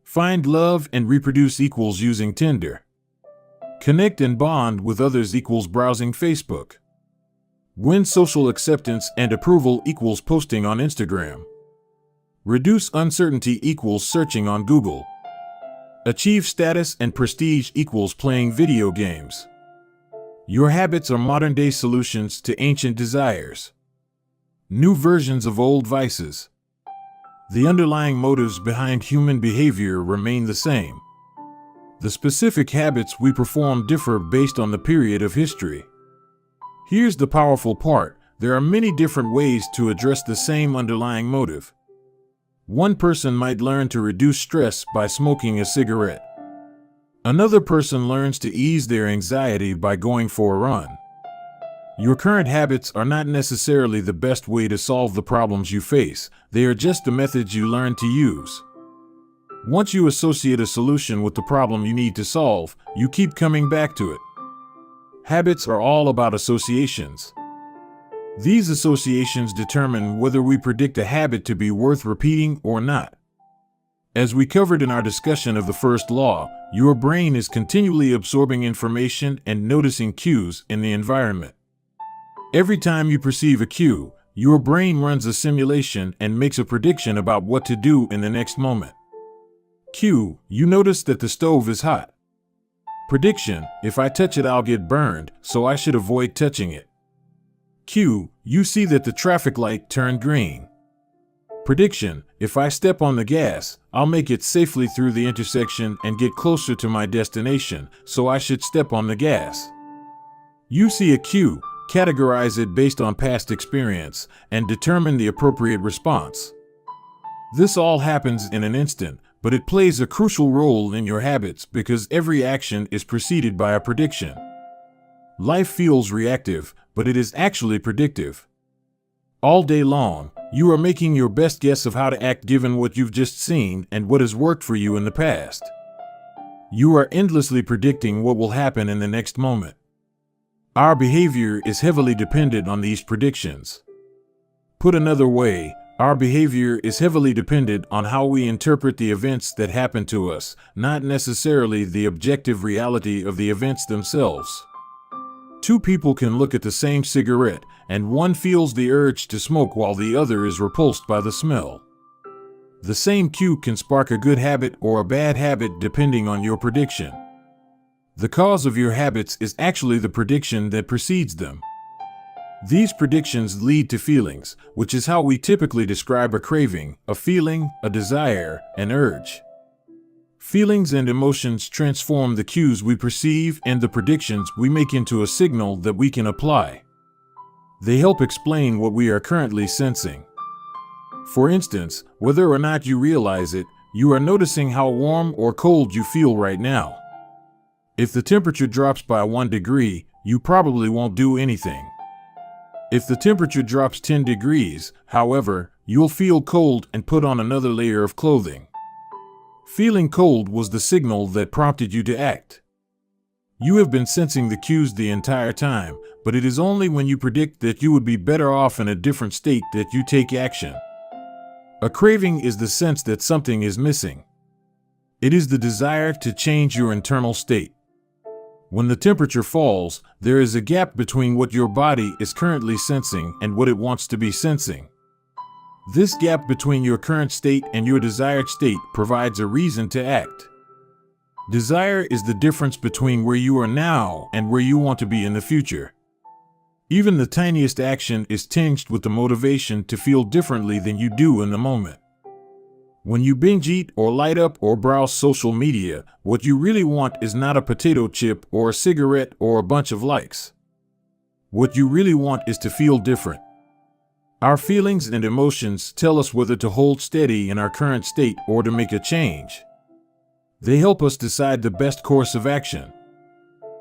Find love and reproduce equals using Tinder. Connect and bond with others equals browsing Facebook. Win social acceptance and approval equals posting on Instagram. Reduce uncertainty equals searching on Google. Achieve status and prestige equals playing video games. Your habits are modern-day solutions to ancient desires. New versions of old vices. The underlying motives behind human behavior remain the same. The specific habits we perform differ based on the period of history. Here's the powerful part: there are many different ways to address the same underlying motive. One person might learn to reduce stress by smoking a cigarette. Another person learns to ease their anxiety by going for a run. Your current habits are not necessarily the best way to solve the problems you face, they are just the methods you learn to use. Once you associate a solution with the problem you need to solve, you keep coming back to it. Habits are all about associations. These associations determine whether we predict a habit to be worth repeating or not. As we covered in our discussion of the first law, your brain is continually absorbing information and noticing cues in the environment. Every time you perceive a cue, your brain runs a simulation and makes a prediction about what to do in the next moment. Cue: you notice that the stove is hot. Prediction: if I touch it, I'll get burned, so I should avoid touching it. Cue: you see that the traffic light turned green. Prediction: if I step on the gas, I'll make it safely through the intersection and get closer to my destination, so I should step on the gas. You see a cue, categorize it based on past experience, and determine the appropriate response. This all happens in an instant, but it plays a crucial role in your habits because every action is preceded by a prediction. Life feels reactive, but it is actually predictive. All day long, you are making your best guess of how to act given what you've just seen and what has worked for you in the past. You are endlessly predicting what will happen in the next moment. Our behavior is heavily dependent on these predictions. Put another way, our behavior is heavily dependent on how we interpret the events that happen to us, not necessarily the objective reality of the events themselves. Two people can look at the same cigarette, and one feels the urge to smoke while the other is repulsed by the smell. The same cue can spark a good habit or a bad habit depending on your prediction. The cause of your habits is actually the prediction that precedes them. These predictions lead to feelings, which is how we typically describe a craving, a feeling, a desire, an urge. Feelings and emotions transform the cues we perceive and the predictions we make into a signal that we can apply. They help explain what we are currently sensing. For instance, whether or not you realize it, you are noticing how warm or cold you feel right now. If the temperature drops by 1 degree, you probably won't do anything. If the temperature drops 10 degrees, however, you'll feel cold and put on another layer of clothing. Feeling cold was the signal that prompted you to act. You have been sensing the cues the entire time, but it is only when you predict that you would be better off in a different state that you take action. A craving is the sense that something is missing. It is the desire to change your internal state. When the temperature falls, there is a gap between what your body is currently sensing and what it wants to be sensing. This gap between your current state and your desired state provides a reason to act. Desire is the difference between where you are now and where you want to be in the future. Even the tiniest action is tinged with the motivation to feel differently than you do in the moment. When you binge eat or light up or browse social media, what you really want is not a potato chip or a cigarette or a bunch of likes. What you really want is to feel different. Our feelings and emotions tell us whether to hold steady in our current state or to make a change. They help us decide the best course of action.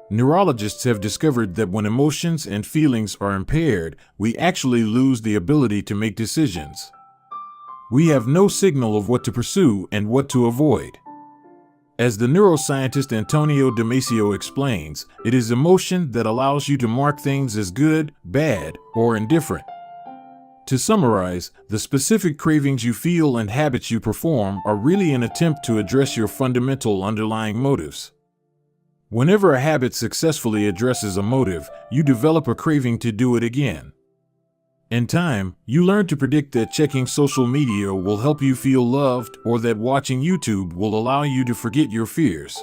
Neurologists have discovered that when emotions and feelings are impaired, we actually lose the ability to make decisions. We have no signal of what to pursue and what to avoid. As the neuroscientist Antonio Damasio explains, it is emotion that allows you to mark things as good, bad, or indifferent. To summarize, the specific cravings you feel and habits you perform are really an attempt to address your fundamental underlying motives. Whenever a habit successfully addresses a motive, you develop a craving to do it again. In time, you learn to predict that checking social media will help you feel loved or that watching YouTube will allow you to forget your fears.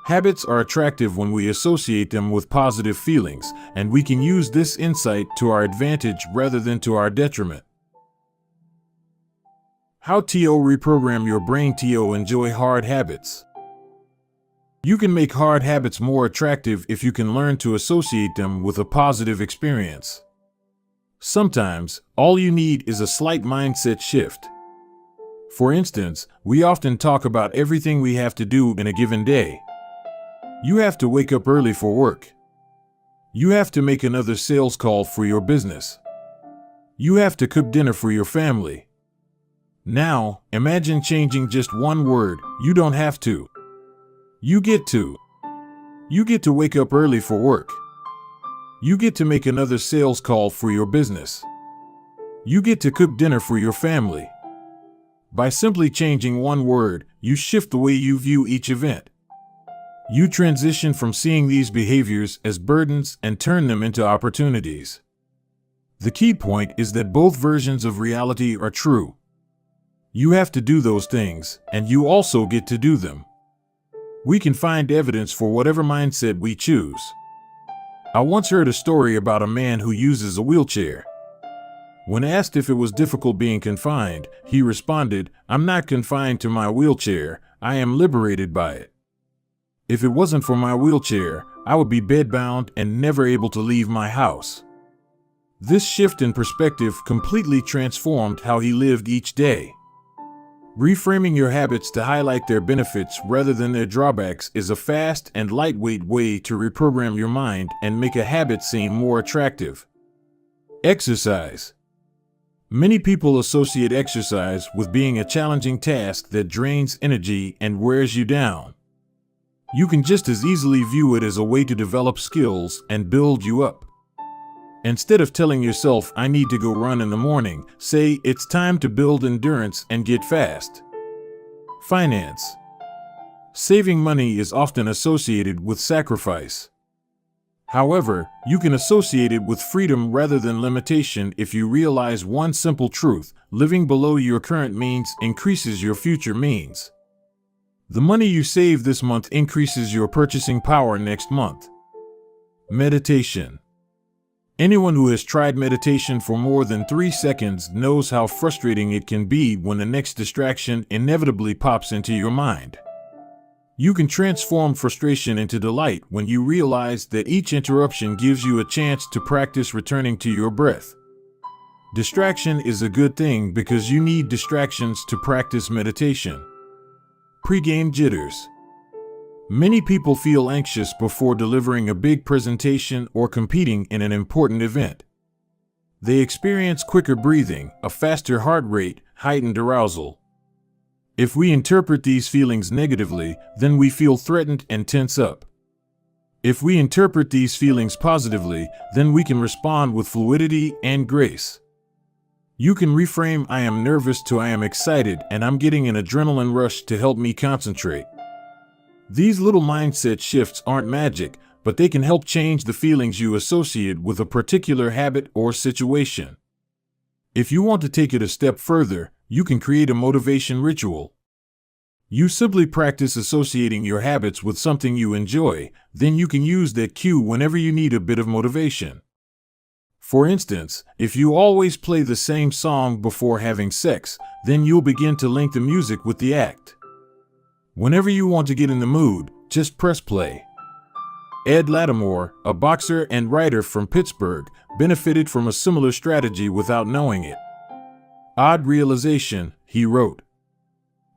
Habits are attractive when we associate them with positive feelings, and we can use this insight to our advantage rather than to our detriment. How to reprogram your brain to enjoy hard habits. You can make hard habits more attractive if you can learn to associate them with a positive experience. Sometimes, all you need is a slight mindset shift. For instance, we often talk about everything we have to do in a given day. You have to wake up early for work. You have to make another sales call for your business. You have to cook dinner for your family. Now, imagine changing just one word. You don't have to. You get to. You get to wake up early for work. You get to make another sales call for your business. You get to cook dinner for your family. By simply changing one word, you shift the way you view each event. You transition from seeing these behaviors as burdens and turn them into opportunities. The key point is that both versions of reality are true. You have to do those things, and you also get to do them. We can find evidence for whatever mindset we choose. I once heard a story about a man who uses a wheelchair. When asked if it was difficult being confined, he responded, "I'm not confined to my wheelchair, I am liberated by it. If it wasn't for my wheelchair, I would be bedbound and never able to leave my house." This shift in perspective completely transformed how he lived each day. Reframing your habits to highlight their benefits rather than their drawbacks is a fast and lightweight way to reprogram your mind and make a habit seem more attractive. Exercise. Many people associate exercise with being a challenging task that drains energy and wears you down. You can just as easily view it as a way to develop skills and build you up. Instead of telling yourself, "I need to go run in the morning," say, "It's time to build endurance and get fast." Finance. Saving money is often associated with sacrifice. However, you can associate it with freedom rather than limitation if you realize one simple truth: living below your current means increases your future means. The money you save this month increases your purchasing power next month. Meditation. Anyone who has tried meditation for more than 3 seconds knows how frustrating it can be when the next distraction inevitably pops into your mind. You can transform frustration into delight when you realize that each interruption gives you a chance to practice returning to your breath. Distraction is a good thing because you need distractions to practice meditation. Pre-game jitters. Many people feel anxious before delivering a big presentation or competing in an important event. They experience quicker breathing, a faster heart rate, heightened arousal. If we interpret these feelings negatively, then we feel threatened and tense up. If we interpret these feelings positively, then we can respond with fluidity and grace. You can reframe "I am nervous" to "I am excited and I'm getting an adrenaline rush to help me concentrate." These little mindset shifts aren't magic, but they can help change the feelings you associate with a particular habit or situation. If you want to take it a step further, you can create a motivation ritual. You simply practice associating your habits with something you enjoy, then you can use that cue whenever you need a bit of motivation. For instance, if you always play the same song before having sex, then you'll begin to link the music with the act. Whenever you want to get in the mood, just press play. Ed Lattimore, a boxer and writer from Pittsburgh, benefited from a similar strategy without knowing it. "Odd realization," he wrote.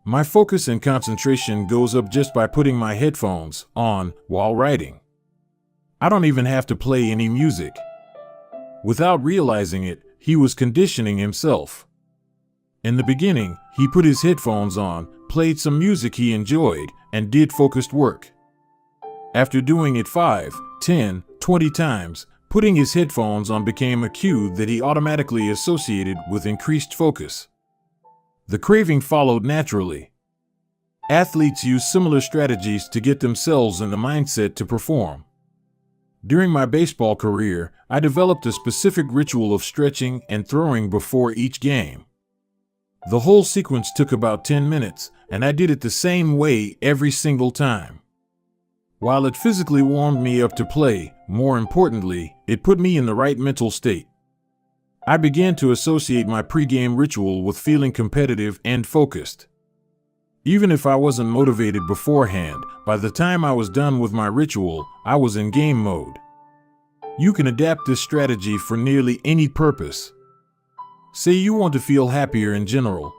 "My focus and concentration goes up just by putting my headphones on while writing. I don't even have to play any music." Without realizing it, he was conditioning himself. In the beginning, he put his headphones on, played some music he enjoyed, and did focused work. After doing it 5, 10, 20 times, putting his headphones on became a cue that he automatically associated with increased focus. The craving followed naturally. Athletes use similar strategies to get themselves in the mindset to perform. During my baseball career, I developed a specific ritual of stretching and throwing before each game. The whole sequence took about 10 minutes, and I did it the same way every single time. While it physically warmed me up to play, more importantly, it put me in the right mental state. I began to associate my pregame ritual with feeling competitive and focused. Even if I wasn't motivated beforehand, by the time I was done with my ritual, I was in game mode. You can adapt this strategy for nearly any purpose. Say you want to feel happier in general.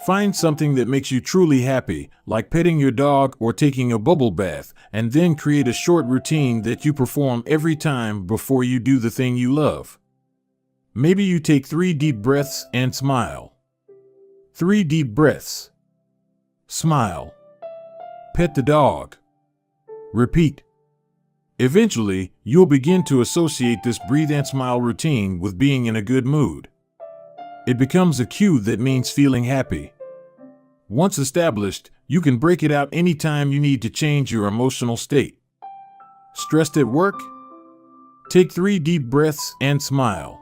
Find something that makes you truly happy, like petting your dog or taking a bubble bath, and then create a short routine that you perform every time before you do the thing you love. Maybe you take 3 deep breaths and smile. 3 deep breaths. Smile. Pet the dog. Repeat. Eventually, you'll begin to associate this breathe and smile routine with being in a good mood. It becomes a cue that means feeling happy. Once established, you can break it out anytime you need to change your emotional state. Stressed at work? Take 3 deep breaths and smile.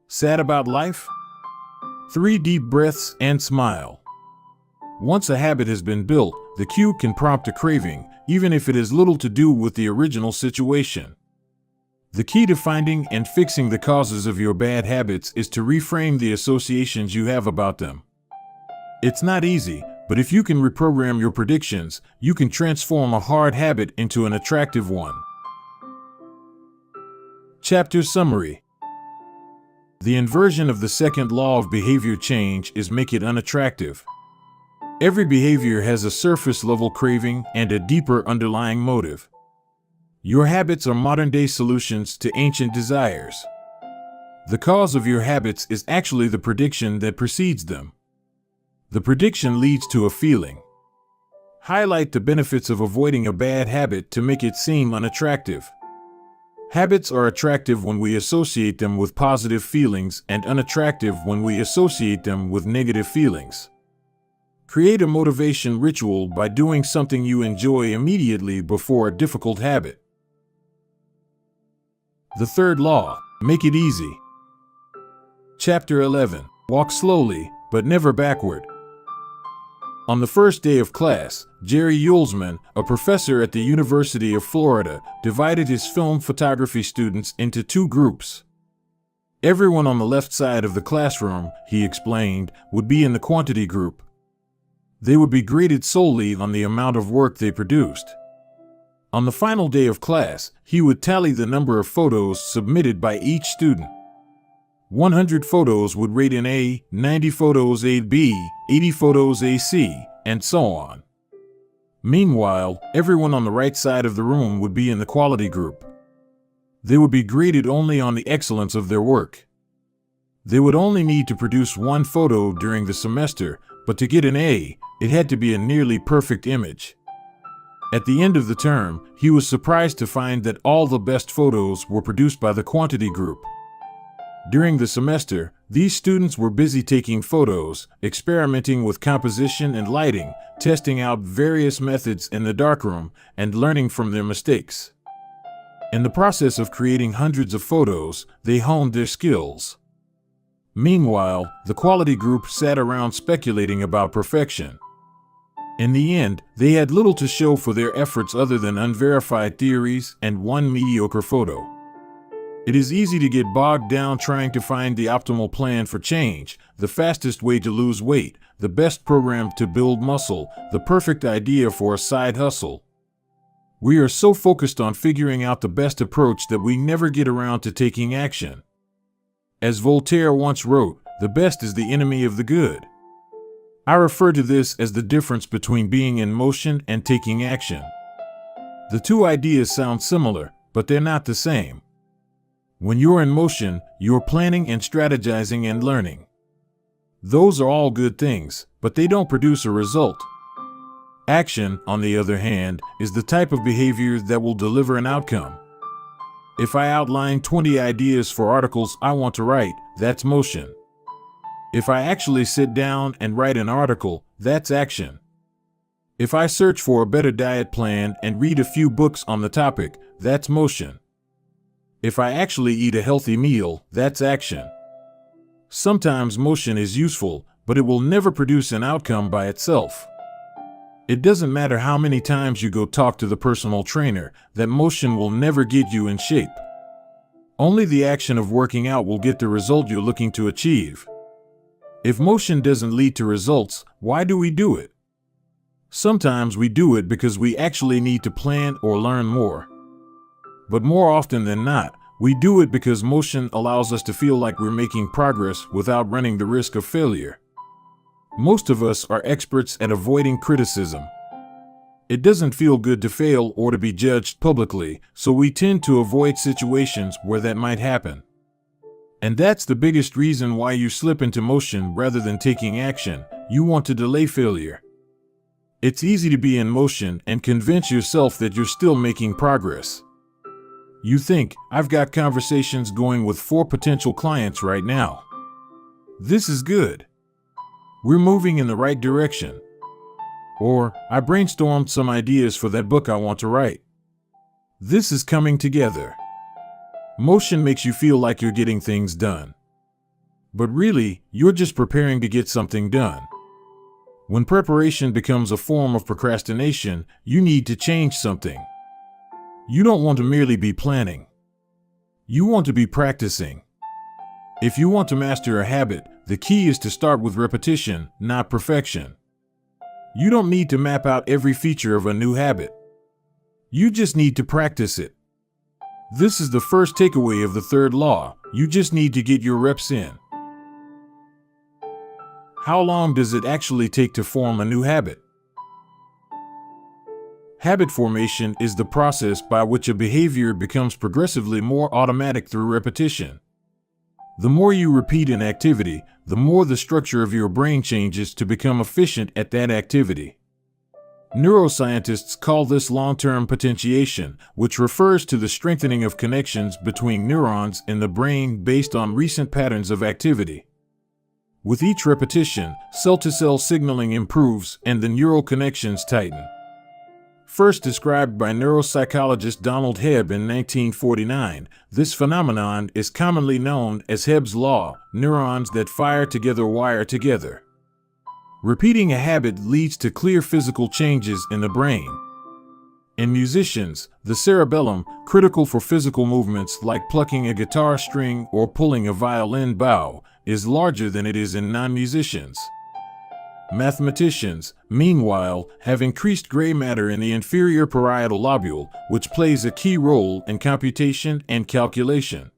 Sad about life? 3 deep breaths and smile. Once a habit has been built, the cue can prompt a craving, even if it has little to do with the original situation. The key to finding and fixing the causes of your bad habits is to reframe the associations you have about them. It's not easy, but if you can reprogram your predictions, you can transform a hard habit into an attractive one. Chapter Summary. The inversion of the second law of behavior change is make it unattractive. Every behavior has a surface-level craving and a deeper underlying motive. Your habits are modern-day solutions to ancient desires. The cause of your habits is actually the prediction that precedes them. The prediction leads to a feeling. Highlight the benefits of avoiding a bad habit to make it seem unattractive. Habits are attractive when we associate them with positive feelings and unattractive when we associate them with negative feelings. Create a motivation ritual by doing something you enjoy immediately before a difficult habit. The third law, make it easy. Chapter 11, walk slowly, but never backward. On the first day of class, Jerry Yulesman, a professor at the University of Florida, divided his film photography students into two groups. Everyone on the left side of the classroom, he explained, would be in the quantity group. They would be graded solely on the amount of work they produced. On the final day of class, he would tally the number of photos submitted by each student. 100 photos would rate an A, 90 photos a B, 80 photos a C, and so on. Meanwhile, everyone on the right side of the room would be in the quality group. They would be graded only on the excellence of their work. They would only need to produce one photo during the semester, but to get an A, it had to be a nearly perfect image. At the end of the term, he was surprised to find that all the best photos were produced by the quantity group. During the semester, these students were busy taking photos, experimenting with composition and lighting, testing out various methods in the darkroom, and learning from their mistakes. In the process of creating hundreds of photos, they honed their skills. Meanwhile, the quality group sat around speculating about perfection. In the end, they had little to show for their efforts other than unverified theories and one mediocre photo. It is easy to get bogged down trying to find the optimal plan for change, the fastest way to lose weight, the best program to build muscle, the perfect idea for a side hustle. We are so focused on figuring out the best approach that we never get around to taking action. As Voltaire once wrote, the best is the enemy of the good. I refer to this as the difference between being in motion and taking action. The two ideas sound similar, but they're not the same. When you're in motion, you're planning and strategizing and learning. Those are all good things, but they don't produce a result. Action, on the other hand, is the type of behavior that will deliver an outcome. If I outline 20 ideas for articles I want to write, that's motion. If I actually sit down and write an article, that's action. If I search for a better diet plan and read a few books on the topic, that's motion. If I actually eat a healthy meal, that's action. Sometimes motion is useful, but it will never produce an outcome by itself. It doesn't matter how many times you go talk to the personal trainer, that motion will never get you in shape. Only the action of working out will get the result you're looking to achieve. If motion doesn't lead to results, why do we do it? Sometimes we do it because we actually need to plan or learn more. But more often than not, we do it because motion allows us to feel like we're making progress without running the risk of failure. Most of us are experts at avoiding criticism. It doesn't feel good to fail or to be judged publicly, so we tend to avoid situations where that might happen. And that's the biggest reason why you slip into motion rather than taking action. You want to delay failure. It's easy to be in motion and convince yourself that you're still making progress. You think, I've got conversations going with 4 potential clients right now. This is good. We're moving in the right direction. Or, I brainstormed some ideas for that book I want to write. This is coming together. Motion makes you feel like you're getting things done. But really, you're just preparing to get something done. When preparation becomes a form of procrastination, you need to change something. You don't want to merely be planning. You want to be practicing. If you want to master a habit, the key is to start with repetition, not perfection. You don't need to map out every feature of a new habit. You just need to practice it. This is the first takeaway of the third law. You just need to get your reps in. How long does it actually take to form a new habit? Habit formation is the process by which a behavior becomes progressively more automatic through repetition. The more you repeat an activity, the more the structure of your brain changes to become efficient at that activity. Neuroscientists call this long-term potentiation, which refers to the strengthening of connections between neurons in the brain based on recent patterns of activity. With each repetition, cell-to-cell signaling improves and the neural connections tighten. First described by neuropsychologist Donald Hebb in 1949, this phenomenon is commonly known as Hebb's law. Neurons that fire together wire together. Repeating a habit leads to clear physical changes in the brain. In musicians, the cerebellum, critical for physical movements like plucking a guitar string or pulling a violin bow, is larger than it is in non-musicians. Mathematicians, meanwhile, have increased gray matter in the inferior parietal lobule, which plays a key role in computation and calculation.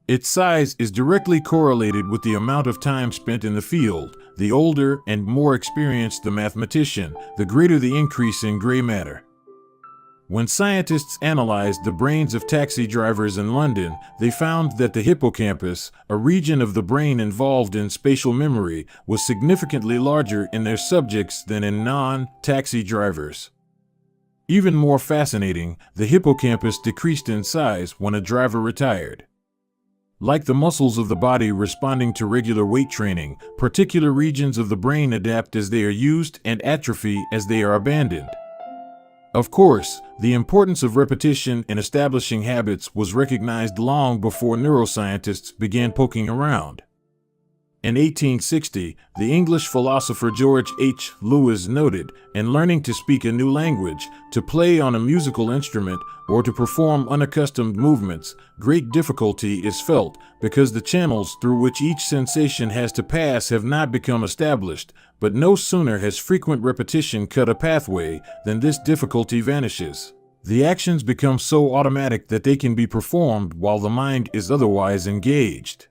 Its size is directly correlated with the amount of time spent in the field. The older and more experienced the mathematician, the greater the increase in gray matter. When scientists analyzed the brains of taxi drivers in London, they found that the hippocampus, a region of the brain involved in spatial memory, was significantly larger in their subjects than in non-taxi drivers. Even more fascinating, the hippocampus decreased in size when a driver retired. Like the muscles of the body responding to regular weight training, particular regions of the brain adapt as they are used and atrophy as they are abandoned. Of course, the importance of repetition in establishing habits was recognized long before neuroscientists began poking around. In 1860, the English philosopher George H. Lewis noted, in learning to speak a new language, to play on a musical instrument, or to perform unaccustomed movements, great difficulty is felt, because the channels through which each sensation has to pass have not become established, but no sooner has frequent repetition cut a pathway than this difficulty vanishes. The actions become so automatic that they can be performed while the mind is otherwise engaged.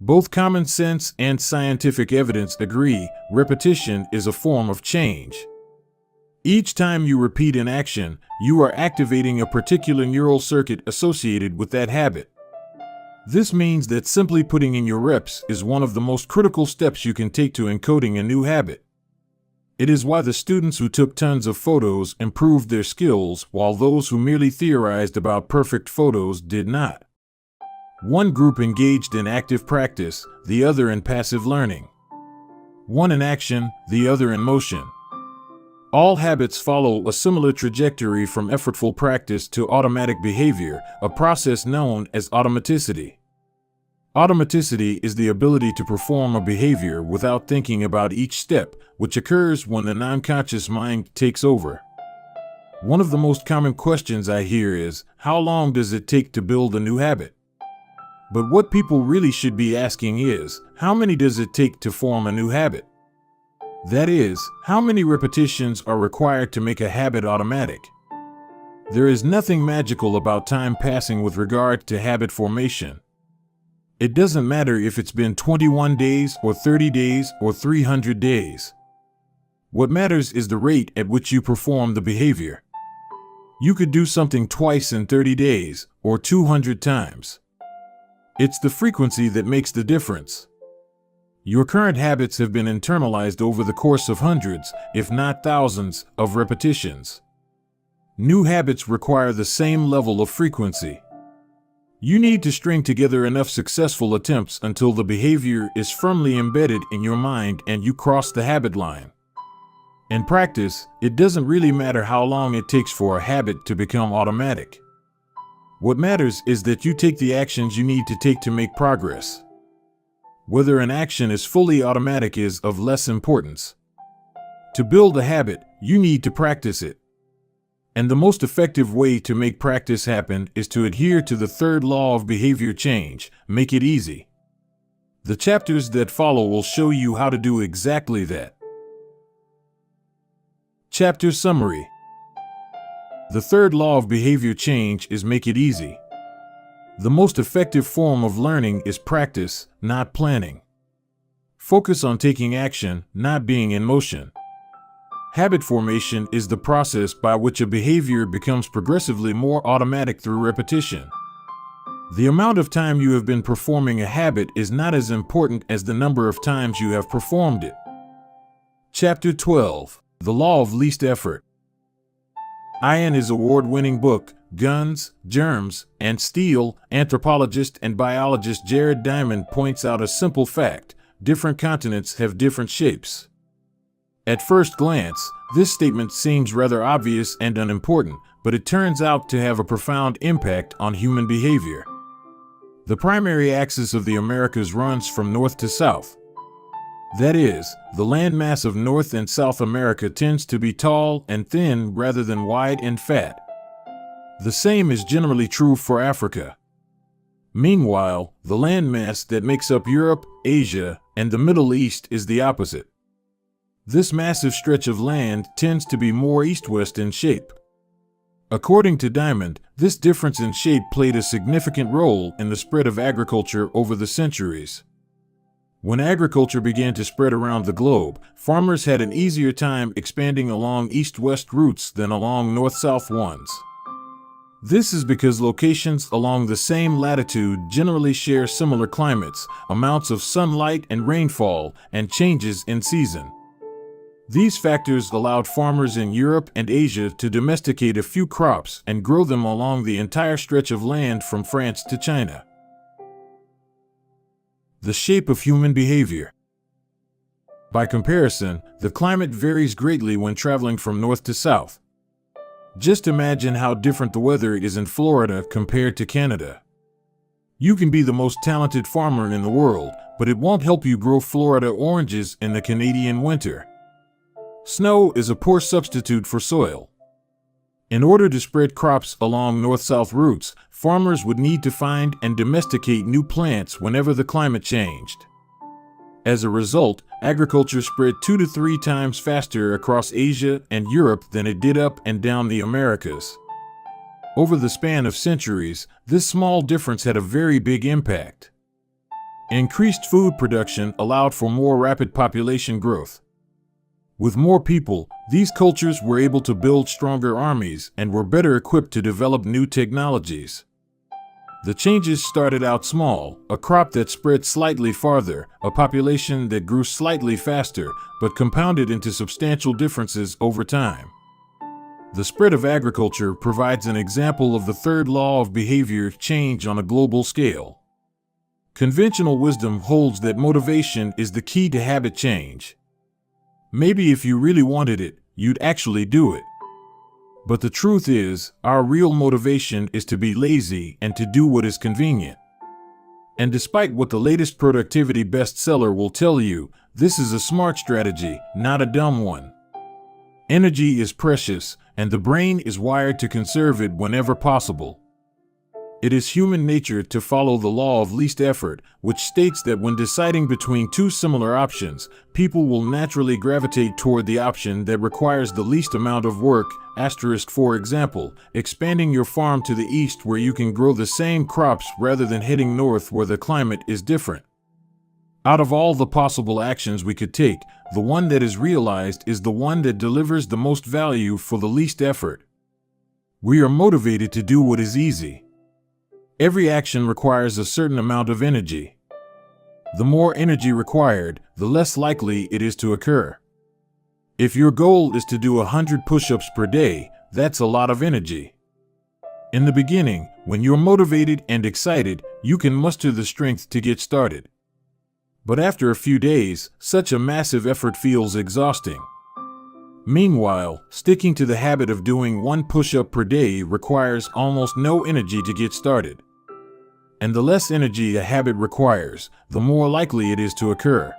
Both common sense and scientific evidence agree, repetition is a form of change. Each time you repeat an action, you are activating a particular neural circuit associated with that habit. This means that simply putting in your reps is one of the most critical steps you can take to encoding a new habit. It is why the students who took tons of photos improved their skills, while those who merely theorized about perfect photos did not. One group engaged in active practice, the other in passive learning. One in action, the other in motion. All habits follow a similar trajectory from effortful practice to automatic behavior, a process known as automaticity. Automaticity is the ability to perform a behavior without thinking about each step, which occurs when the non-conscious mind takes over. One of the most common questions I hear is, how long does it take to build a new habit? But what people really should be asking is, how many does it take to form a new habit? That is, how many repetitions are required to make a habit automatic? There is nothing magical about time passing with regard to habit formation. It doesn't matter if it's been 21 days or 30 days or 300 days. What matters is the rate at which you perform the behavior. You could do something twice in 30 days, or 200 times. It's the frequency that makes the difference. Your current habits have been internalized over the course of hundreds, if not thousands, of repetitions. New habits require the same level of frequency. You need to string together enough successful attempts until the behavior is firmly embedded in your mind and you cross the habit line. In practice, it doesn't really matter how long it takes for a habit to become automatic. What matters is that you take the actions you need to take to make progress. Whether an action is fully automatic is of less importance. To build a habit, you need to practice it. And the most effective way to make practice happen is to adhere to the third law of behavior change: make it easy. The chapters that follow will show you how to do exactly that. Chapter Summary. The third law of behavior change is make it easy. The most effective form of learning is practice, not planning. Focus on taking action, not being in motion. Habit formation is the process by which a behavior becomes progressively more automatic through repetition. The amount of time you have been performing a habit is not as important as the number of times you have performed it. Chapter 12. The Law of Least Effort. In his award-winning book, Guns, Germs, and Steel, anthropologist and biologist Jared Diamond points out a simple fact: different continents have different shapes. At first glance, this statement seems rather obvious and unimportant, but it turns out to have a profound impact on human behavior. The primary axis of the Americas runs from north to south. That is, the landmass of North and South America tends to be tall and thin rather than wide and fat. The same is generally true for Africa. Meanwhile, the landmass that makes up Europe, Asia, and the Middle East is the opposite. This massive stretch of land tends to be more east-west in shape. According to Diamond, this difference in shape played a significant role in the spread of agriculture over the centuries. When agriculture began to spread around the globe, farmers had an easier time expanding along east-west routes than along north-south ones. This is because locations along the same latitude generally share similar climates, amounts of sunlight and rainfall, and changes in season. These factors allowed farmers in Europe and Asia to domesticate a few crops and grow them along the entire stretch of land from France to China. The shape of human behavior. By comparison, the climate varies greatly when traveling from north to south. Just imagine how different the weather is in Florida compared to Canada. You can be the most talented farmer in the world, but it won't help you grow Florida oranges in the Canadian winter. Snow is a poor substitute for soil. In order to spread crops along north-south routes, farmers would need to find and domesticate new plants whenever the climate changed. As a result, agriculture spread 2 to 3 times faster across Asia and Europe than it did up and down the Americas. Over the span of centuries, this small difference had a very big impact. Increased food production allowed for more rapid population growth. With more people, these cultures were able to build stronger armies and were better equipped to develop new technologies. The changes started out small: a crop that spread slightly farther, a population that grew slightly faster, but compounded into substantial differences over time. The spread of agriculture provides an example of the third law of behavior change on a global scale. Conventional wisdom holds that motivation is the key to habit change. Maybe if you really wanted it, you'd actually do it. But the truth is, our real motivation is to be lazy and to do what is convenient. And despite what the latest productivity bestseller will tell you, this is a smart strategy, not a dumb one. Energy is precious, and the brain is wired to conserve it whenever possible. It is human nature to follow the law of least effort, which states that when deciding between two similar options, people will naturally gravitate toward the option that requires the least amount of work. For example, expanding your farm to the east where you can grow the same crops rather than heading north where the climate is different. Out of all the possible actions we could take, the one that is realized is the one that delivers the most value for the least effort. We are motivated to do what is easy. Every action requires a certain amount of energy. The more energy required, the less likely it is to occur. If your goal is to do 100 push-ups per day, that's a lot of energy. In the beginning, when you're motivated and excited, you can muster the strength to get started. But after a few days, such a massive effort feels exhausting. Meanwhile, sticking to the habit of doing 1 push-up per day requires almost no energy to get started. And the less energy a habit requires, the more likely it is to occur.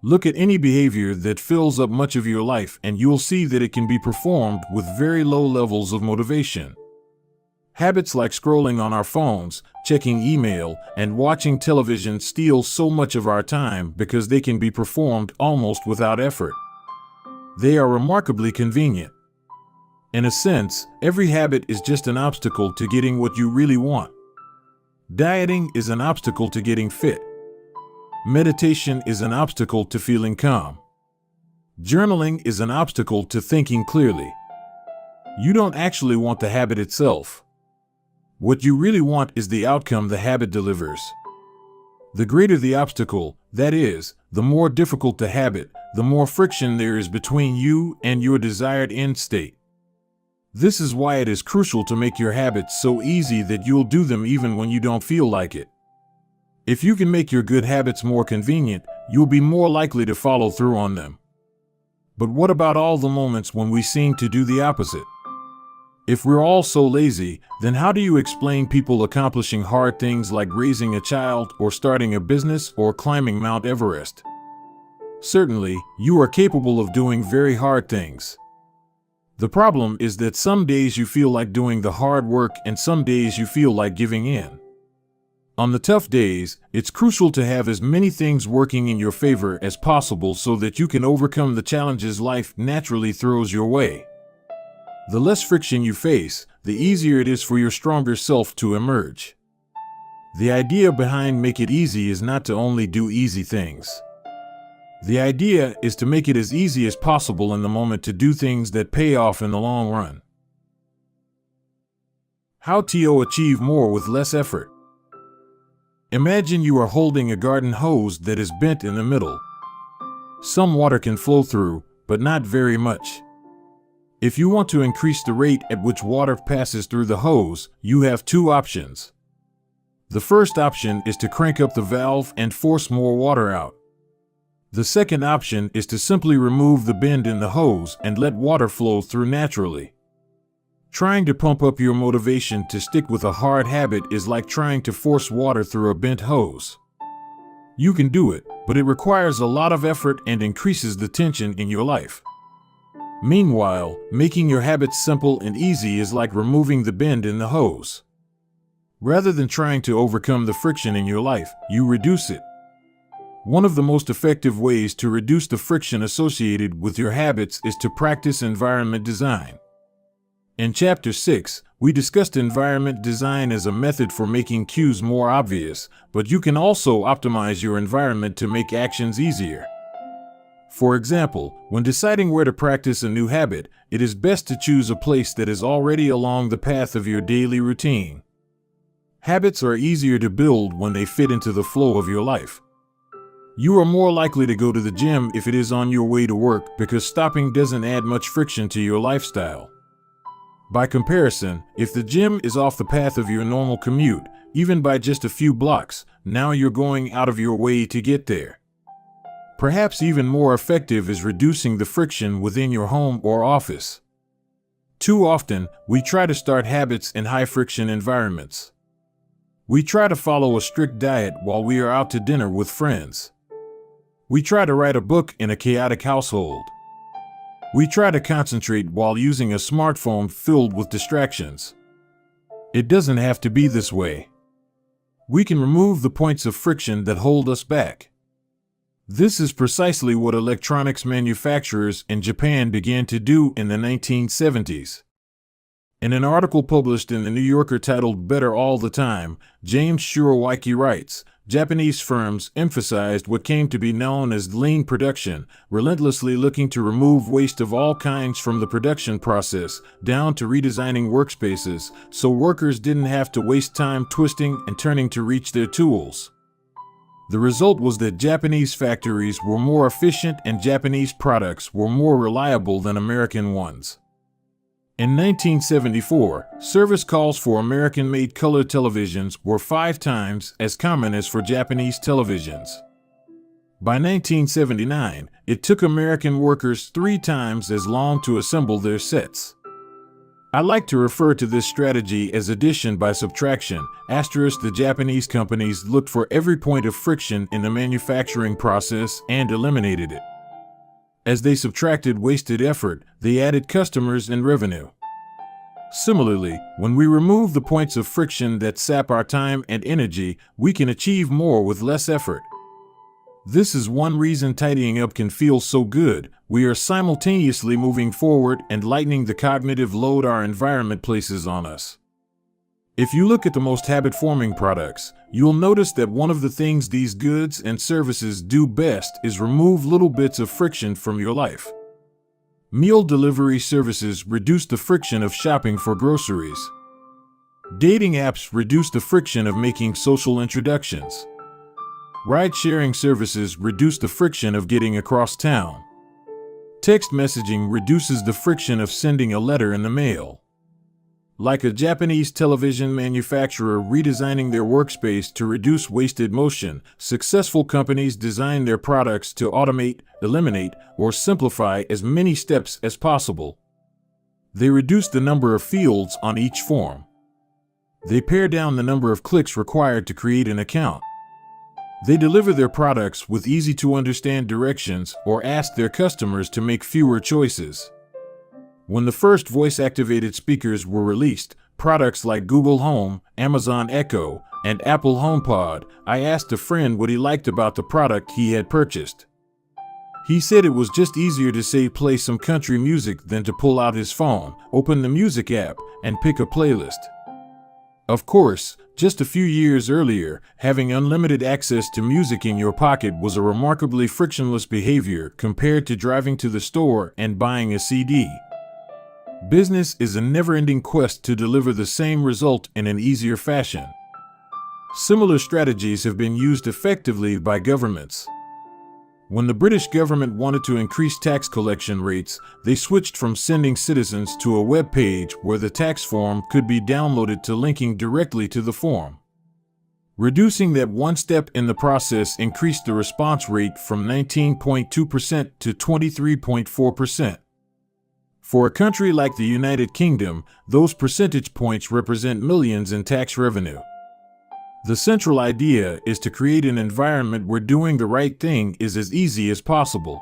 Look at any behavior that fills up much of your life and you'll see that it can be performed with very low levels of motivation. Habits like scrolling on our phones, checking email, and watching television steal so much of our time because they can be performed almost without effort. They are remarkably convenient. In a sense, every habit is just an obstacle to getting what you really want. Dieting is an obstacle to getting fit. Meditation is an obstacle to feeling calm. Journaling is an obstacle to thinking clearly. You don't actually want the habit itself. What you really want is the outcome the habit delivers. The greater the obstacle, that is, the more difficult the habit, the more friction there is between you and your desired end state. This is why it is crucial to make your habits so easy that you'll do them even when you don't feel like it. If you can make your good habits more convenient, you'll be more likely to follow through on them. But what about all the moments when we seem to do the opposite? If we're all so lazy, then how do you explain people accomplishing hard things like raising a child or starting a business or climbing Mount Everest? Certainly, you are capable of doing very hard things. The problem is that some days you feel like doing the hard work and some days you feel like giving in. On the tough days, it's crucial to have as many things working in your favor as possible so that you can overcome the challenges life naturally throws your way. The less friction you face, the easier it is for your stronger self to emerge. The idea behind Make It Easy is not to only do easy things. The idea is to make it as easy as possible in the moment to do things that pay off in the long run. How to achieve more with less effort. Imagine you are holding a garden hose that is bent in the middle. Some water can flow through, but not very much. If you want to increase the rate at which water passes through the hose, you have two options. The first option is to crank up the valve and force more water out. The second option is to simply remove the bend in the hose and let water flow through naturally. Trying to pump up your motivation to stick with a hard habit is like trying to force water through a bent hose. You can do it, but it requires a lot of effort and increases the tension in your life. Meanwhile, making your habits simple and easy is like removing the bend in the hose. Rather than trying to overcome the friction in your life, you reduce it. One of the most effective ways to reduce the friction associated with your habits is to practice environment design. In Chapter 6, we discussed environment design as a method for making cues more obvious, but you can also optimize your environment to make actions easier. For example, when deciding where to practice a new habit, it is best to choose a place that is already along the path of your daily routine. Habits are easier to build when they fit into the flow of your life. You are more likely to go to the gym if it is on your way to work because stopping doesn't add much friction to your lifestyle. By comparison, if the gym is off the path of your normal commute, even by just a few blocks, now you're going out of your way to get there. Perhaps even more effective is reducing the friction within your home or office. Too often, we try to start habits in high-friction environments. We try to follow a strict diet while we are out to dinner with friends. We try to write a book in a chaotic household. We try to concentrate while using a smartphone filled with distractions. It doesn't have to be this way. We can remove the points of friction that hold us back. This is precisely what electronics manufacturers in Japan began to do in the 1970s. In an article published in The New Yorker titled Better All the Time, James Shiroaki writes, Japanese firms emphasized what came to be known as lean production, relentlessly looking to remove waste of all kinds from the production process, down to redesigning workspaces, so workers didn't have to waste time twisting and turning to reach their tools. The result was that Japanese factories were more efficient and Japanese products were more reliable than American ones. In 1974, service calls for American-made color televisions were 5 times as common as for Japanese televisions. By 1979, it took American workers 3 times as long to assemble their sets. I like to refer to this strategy as addition by subtraction. Asterisk, the Japanese companies looked for every point of friction in the manufacturing process and eliminated it. As they subtracted wasted effort, they added customers and revenue. Similarly, when we remove the points of friction that sap our time and energy, we can achieve more with less effort. This is one reason tidying up can feel so good. We are simultaneously moving forward and lightening the cognitive load our environment places on us. If you look at the most habit-forming products, you'll notice that one of the things these goods and services do best is remove little bits of friction from your life. Meal delivery services reduce the friction of shopping for groceries. Dating apps reduce the friction of making social introductions. Ride-sharing services reduce the friction of getting across town. Text messaging reduces the friction of sending a letter in the mail. Like a Japanese television manufacturer redesigning their workspace to reduce wasted motion, successful companies design their products to automate, eliminate, or simplify as many steps as possible. They reduce the number of fields on each form. They pare down the number of clicks required to create an account. They deliver their products with easy-to-understand directions or ask their customers to make fewer choices. When the first voice-activated speakers were released, products like Google Home, Amazon Echo, and Apple HomePod, I asked a friend what he liked about the product he had purchased. He said it was just easier to say play some country music than to pull out his phone, open the music app, and pick a playlist. Of course, just a few years earlier, having unlimited access to music in your pocket was a remarkably frictionless behavior compared to driving to the store and buying a CD. Business is a never-ending quest to deliver the same result in an easier fashion. Similar strategies have been used effectively by governments. When the British government wanted to increase tax collection rates, they switched from sending citizens to a web page where the tax form could be downloaded to linking directly to the form. Reducing that one step in the process increased the response rate from 19.2% to 23.4%. For a country like the United Kingdom, those percentage points represent millions in tax revenue. The central idea is to create an environment where doing the right thing is as easy as possible.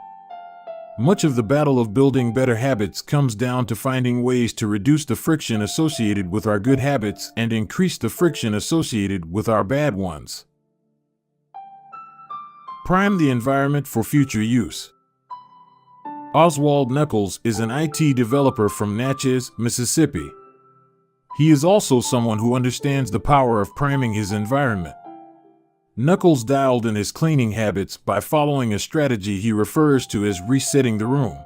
Much of the battle of building better habits comes down to finding ways to reduce the friction associated with our good habits and increase the friction associated with our bad ones. Prime the environment for future use. Oswald Knuckles is an IT developer from Natchez, Mississippi. He is also someone who understands the power of priming his environment. Knuckles dialed in his cleaning habits by following a strategy he refers to as resetting the room.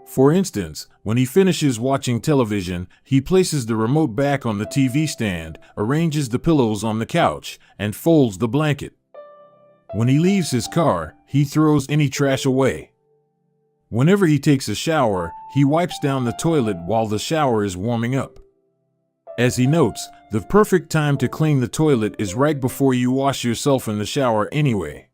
For instance, when he finishes watching television, he places the remote back on the TV stand, arranges the pillows on the couch, and folds the blanket. When he leaves his car, he throws any trash away. Whenever he takes a shower, he wipes down the toilet while the shower is warming up. As he notes, the perfect time to clean the toilet is right before you wash yourself in the shower anyway.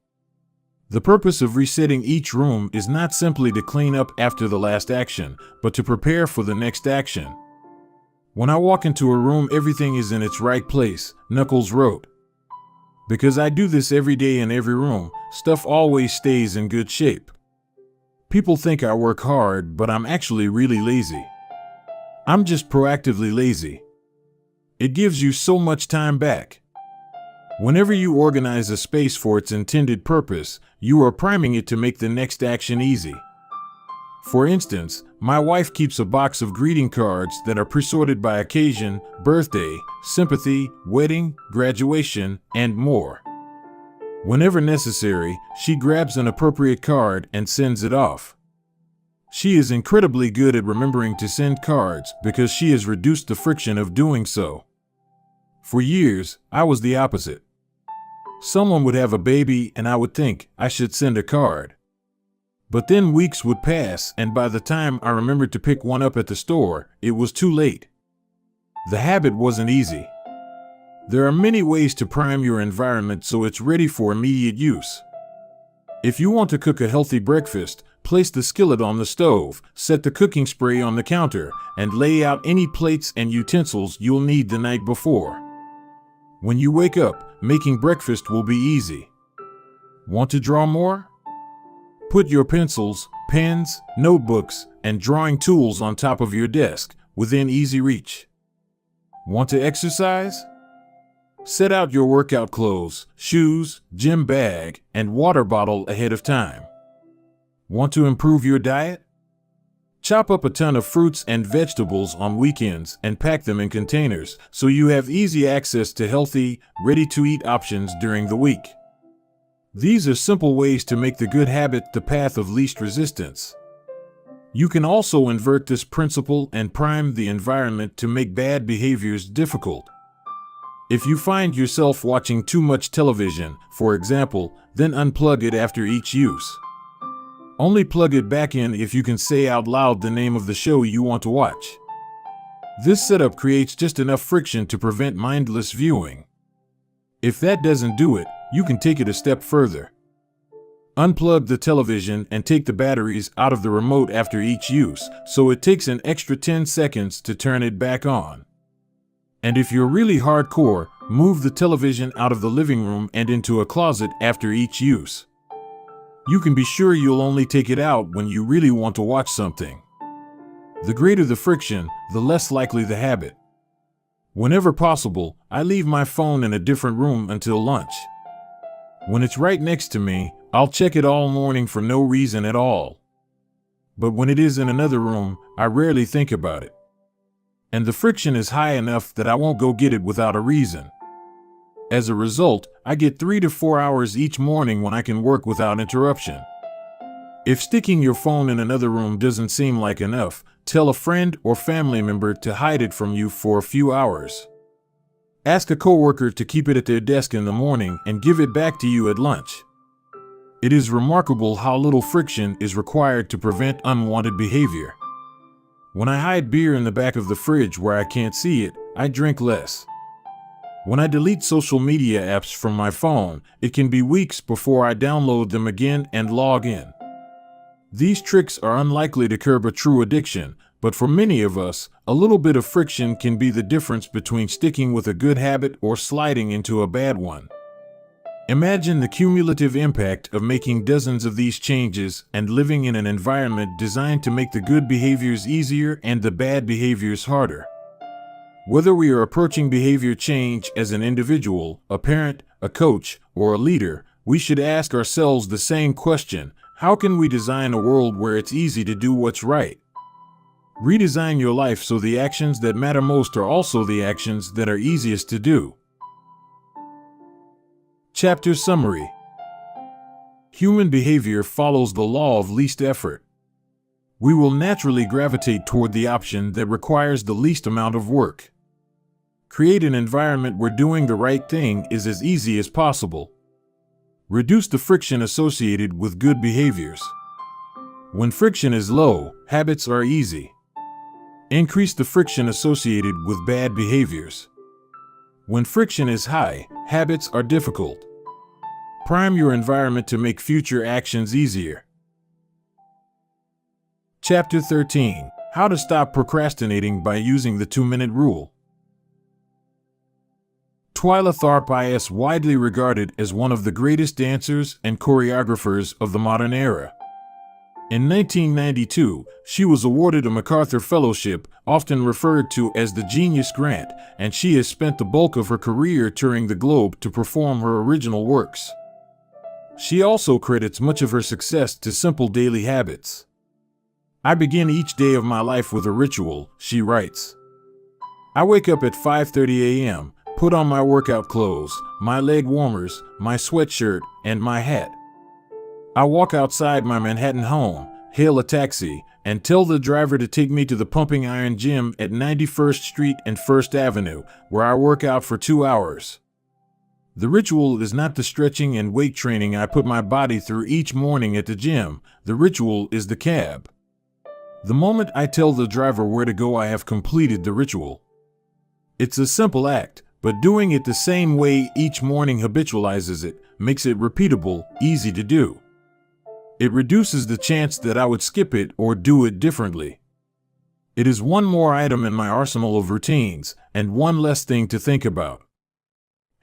The purpose of resetting each room is not simply to clean up after the last action, but to prepare for the next action. When I walk into a room, everything is in its right place, Knuckles wrote. Because I do this every day in every room, stuff always stays in good shape. People think I work hard, but I'm actually really lazy. I'm just proactively lazy. It gives you so much time back. Whenever you organize a space for its intended purpose, you are priming it to make the next action easy. For instance, my wife keeps a box of greeting cards that are pre-sorted by occasion, birthday, sympathy, wedding, graduation, and more. Whenever necessary, she grabs an appropriate card and sends it off. She is incredibly good at remembering to send cards because she has reduced the friction of doing so. For years, I was the opposite. Someone would have a baby and I would think I should send a card. But then weeks would pass, and by the time I remembered to pick one up at the store, it was too late. The habit wasn't easy. There are many ways to prime your environment so it's ready for immediate use. If you want to cook a healthy breakfast, Place the skillet on the stove, set the cooking spray on the counter, and lay out any plates and utensils you'll need the night before. When you wake up, making breakfast will be easy. Want to draw more? Put your pencils, pens, notebooks, and drawing tools on top of your desk, within easy reach. Want to exercise? Set out your workout clothes, shoes, gym bag, and water bottle ahead of time. Want to improve your diet? Chop up a ton of fruits and vegetables on weekends and pack them in containers so you have easy access to healthy, ready-to-eat options during the week. These are simple ways to make the good habit the path of least resistance. You can also invert this principle and prime the environment to make bad behaviors difficult. If you find yourself watching too much television, for example, then unplug it after each use. Only plug it back in if you can say out loud the name of the show you want to watch. This setup creates just enough friction to prevent mindless viewing. If that doesn't do it, you can take it a step further. Unplug the television and take the batteries out of the remote after each use, so it takes an extra 10 seconds to turn it back on. And if you're really hardcore, move the television out of the living room and into a closet after each use. You can be sure you'll only take it out when you really want to watch something. The greater the friction, the less likely the habit. Whenever possible, I leave my phone in a different room until lunch. When it's right next to me, I'll check it all morning for no reason at all. But when it is in another room, I rarely think about it. And the friction is high enough that I won't go get it without a reason. As a result, I get 3 to 4 hours each morning when I can work without interruption. If sticking your phone in another room doesn't seem like enough, tell a friend or family member to hide it from you for a few hours. Ask a coworker to keep it at their desk in the morning and give it back to you at lunch. It is remarkable how little friction is required to prevent unwanted behavior. When I hide beer in the back of the fridge where I can't see it, I drink less. When I delete social media apps from my phone, it can be weeks before I download them again and log in. These tricks are unlikely to curb a true addiction, but for many of us, a little bit of friction can be the difference between sticking with a good habit or sliding into a bad one. Imagine the cumulative impact of making dozens of these changes and living in an environment designed to make the good behaviors easier and the bad behaviors harder. Whether we are approaching behavior change as an individual, a parent, a coach, or a leader, we should ask ourselves the same question: how can we design a world where it's easy to do what's right? Redesign your life so the actions that matter most are also the actions that are easiest to do. Chapter Summary. Human behavior follows the law of least effort. We will naturally gravitate toward the option that requires the least amount of work. Create an environment where doing the right thing is as easy as possible. Reduce the friction associated with good behaviors. When friction is low, habits are easy. Increase the friction associated with bad behaviors. When friction is high, habits are difficult. Prime your environment to make future actions easier. Chapter 13. How to stop procrastinating by using the 2-minute rule. Twyla Tharp is widely regarded as one of the greatest dancers and choreographers of the modern era. In 1992, she was awarded a MacArthur Fellowship, often referred to as the Genius Grant, and she has spent the bulk of her career touring the globe to perform her original works. She also credits much of her success to simple daily habits. I begin each day of my life with a ritual, she writes. I wake up at 5:30 a.m., put on my workout clothes, my leg warmers, my sweatshirt, and my hat. I walk outside my Manhattan home, hail a taxi, and tell the driver to take me to the Pumping Iron Gym at 91st Street and 1st Avenue, where I work out for 2 hours. The ritual is not the stretching and weight training I put my body through each morning at the gym. The ritual is the cab. The moment I tell the driver where to go, I have completed the ritual. It's a simple act, but doing it the same way each morning habitualizes it, makes it repeatable, easy to do. It reduces the chance that I would skip it or do it differently. It is one more item in my arsenal of routines, and one less thing to think about.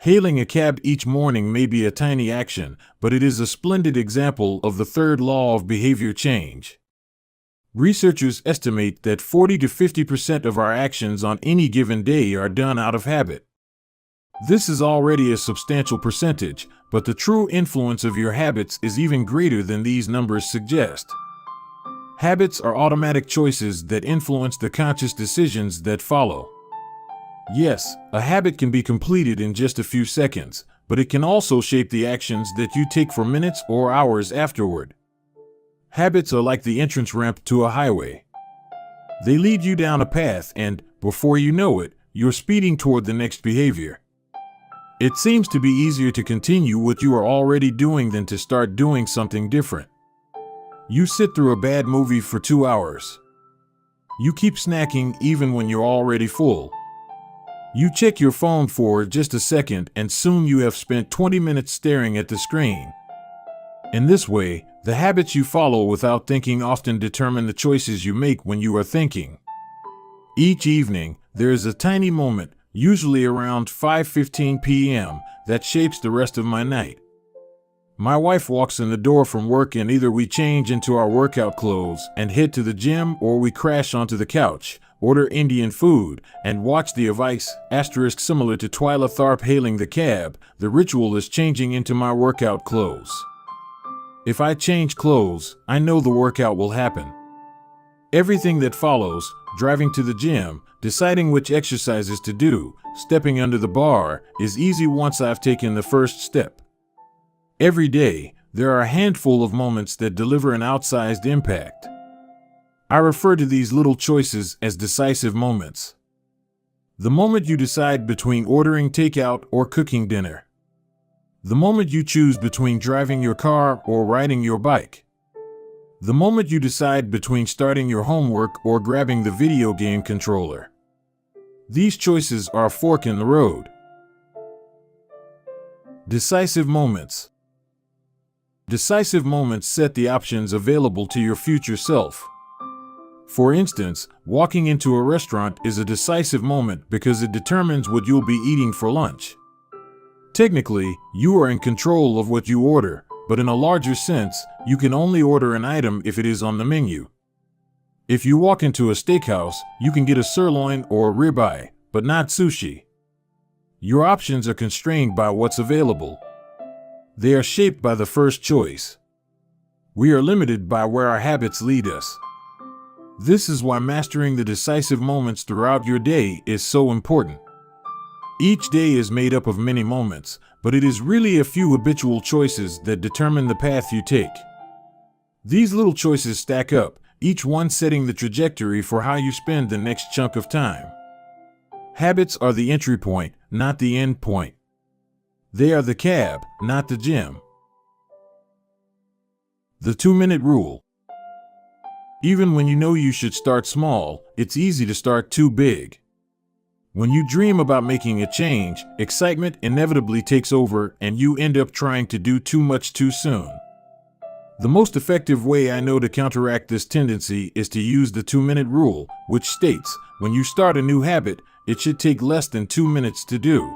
Hailing a cab each morning may be a tiny action, but it is a splendid example of the third law of behavior change. Researchers estimate that 40 to 50% of our actions on any given day are done out of habit. This is already a substantial percentage, but the true influence of your habits is even greater than these numbers suggest. Habits are automatic choices that influence the conscious decisions that follow. Yes, a habit can be completed in just a few seconds, but it can also shape the actions that you take for minutes or hours afterward. Habits are like the entrance ramp to a highway. They lead you down a path and, before you know it, you're speeding toward the next behavior. It seems to be easier to continue what you are already doing than to start doing something different. You sit through a bad movie for 2 hours. You keep snacking even when you're already full. You check your phone for just a second and soon you have spent 20 minutes staring at the screen. In this way, the habits you follow without thinking often determine the choices you make when you are thinking. Each evening, there is a tiny moment, usually around 5:15 p.m., that shapes the rest of my night. My wife walks in the door from work and either we change into our workout clothes and head to the gym or we crash onto the couch, order Indian food, and watch the Habis, similar to Twyla Tharp hailing the cab. The ritual is changing into my workout clothes. If I change clothes, I know the workout will happen. Everything that follows, driving to the gym, deciding which exercises to do, stepping under the bar, is easy once I've taken the first step. Every day, there are a handful of moments that deliver an outsized impact. I refer to these little choices as decisive moments. The moment you decide between ordering takeout or cooking dinner. The moment you choose between driving your car or riding your bike. The moment you decide between starting your homework or grabbing the video game controller. These choices are a fork in the road. Decisive moments. Decisive moments set the options available to your future self. For instance, walking into a restaurant is a decisive moment because it determines what you'll be eating for lunch. Technically, you are in control of what you order, but in a larger sense, you can only order an item if it is on the menu. If you walk into a steakhouse, you can get a sirloin or a ribeye, but not sushi. Your options are constrained by what's available. They are shaped by the first choice. We are limited by where our habits lead us. This is why mastering the decisive moments throughout your day is so important. Each day is made up of many moments, but it is really a few habitual choices that determine the path you take. These little choices stack up, each one setting the trajectory for how you spend the next chunk of time. Habits are the entry point, not the end point. They are the cab, not the gym. The 2-minute rule. Even when you know you should start small, it's easy to start too big. When you dream about making a change, excitement inevitably takes over and you end up trying to do too much too soon. The most effective way I know to counteract this tendency is to use the 2-minute rule, which states, when you start a new habit, it should take less than 2 minutes to do.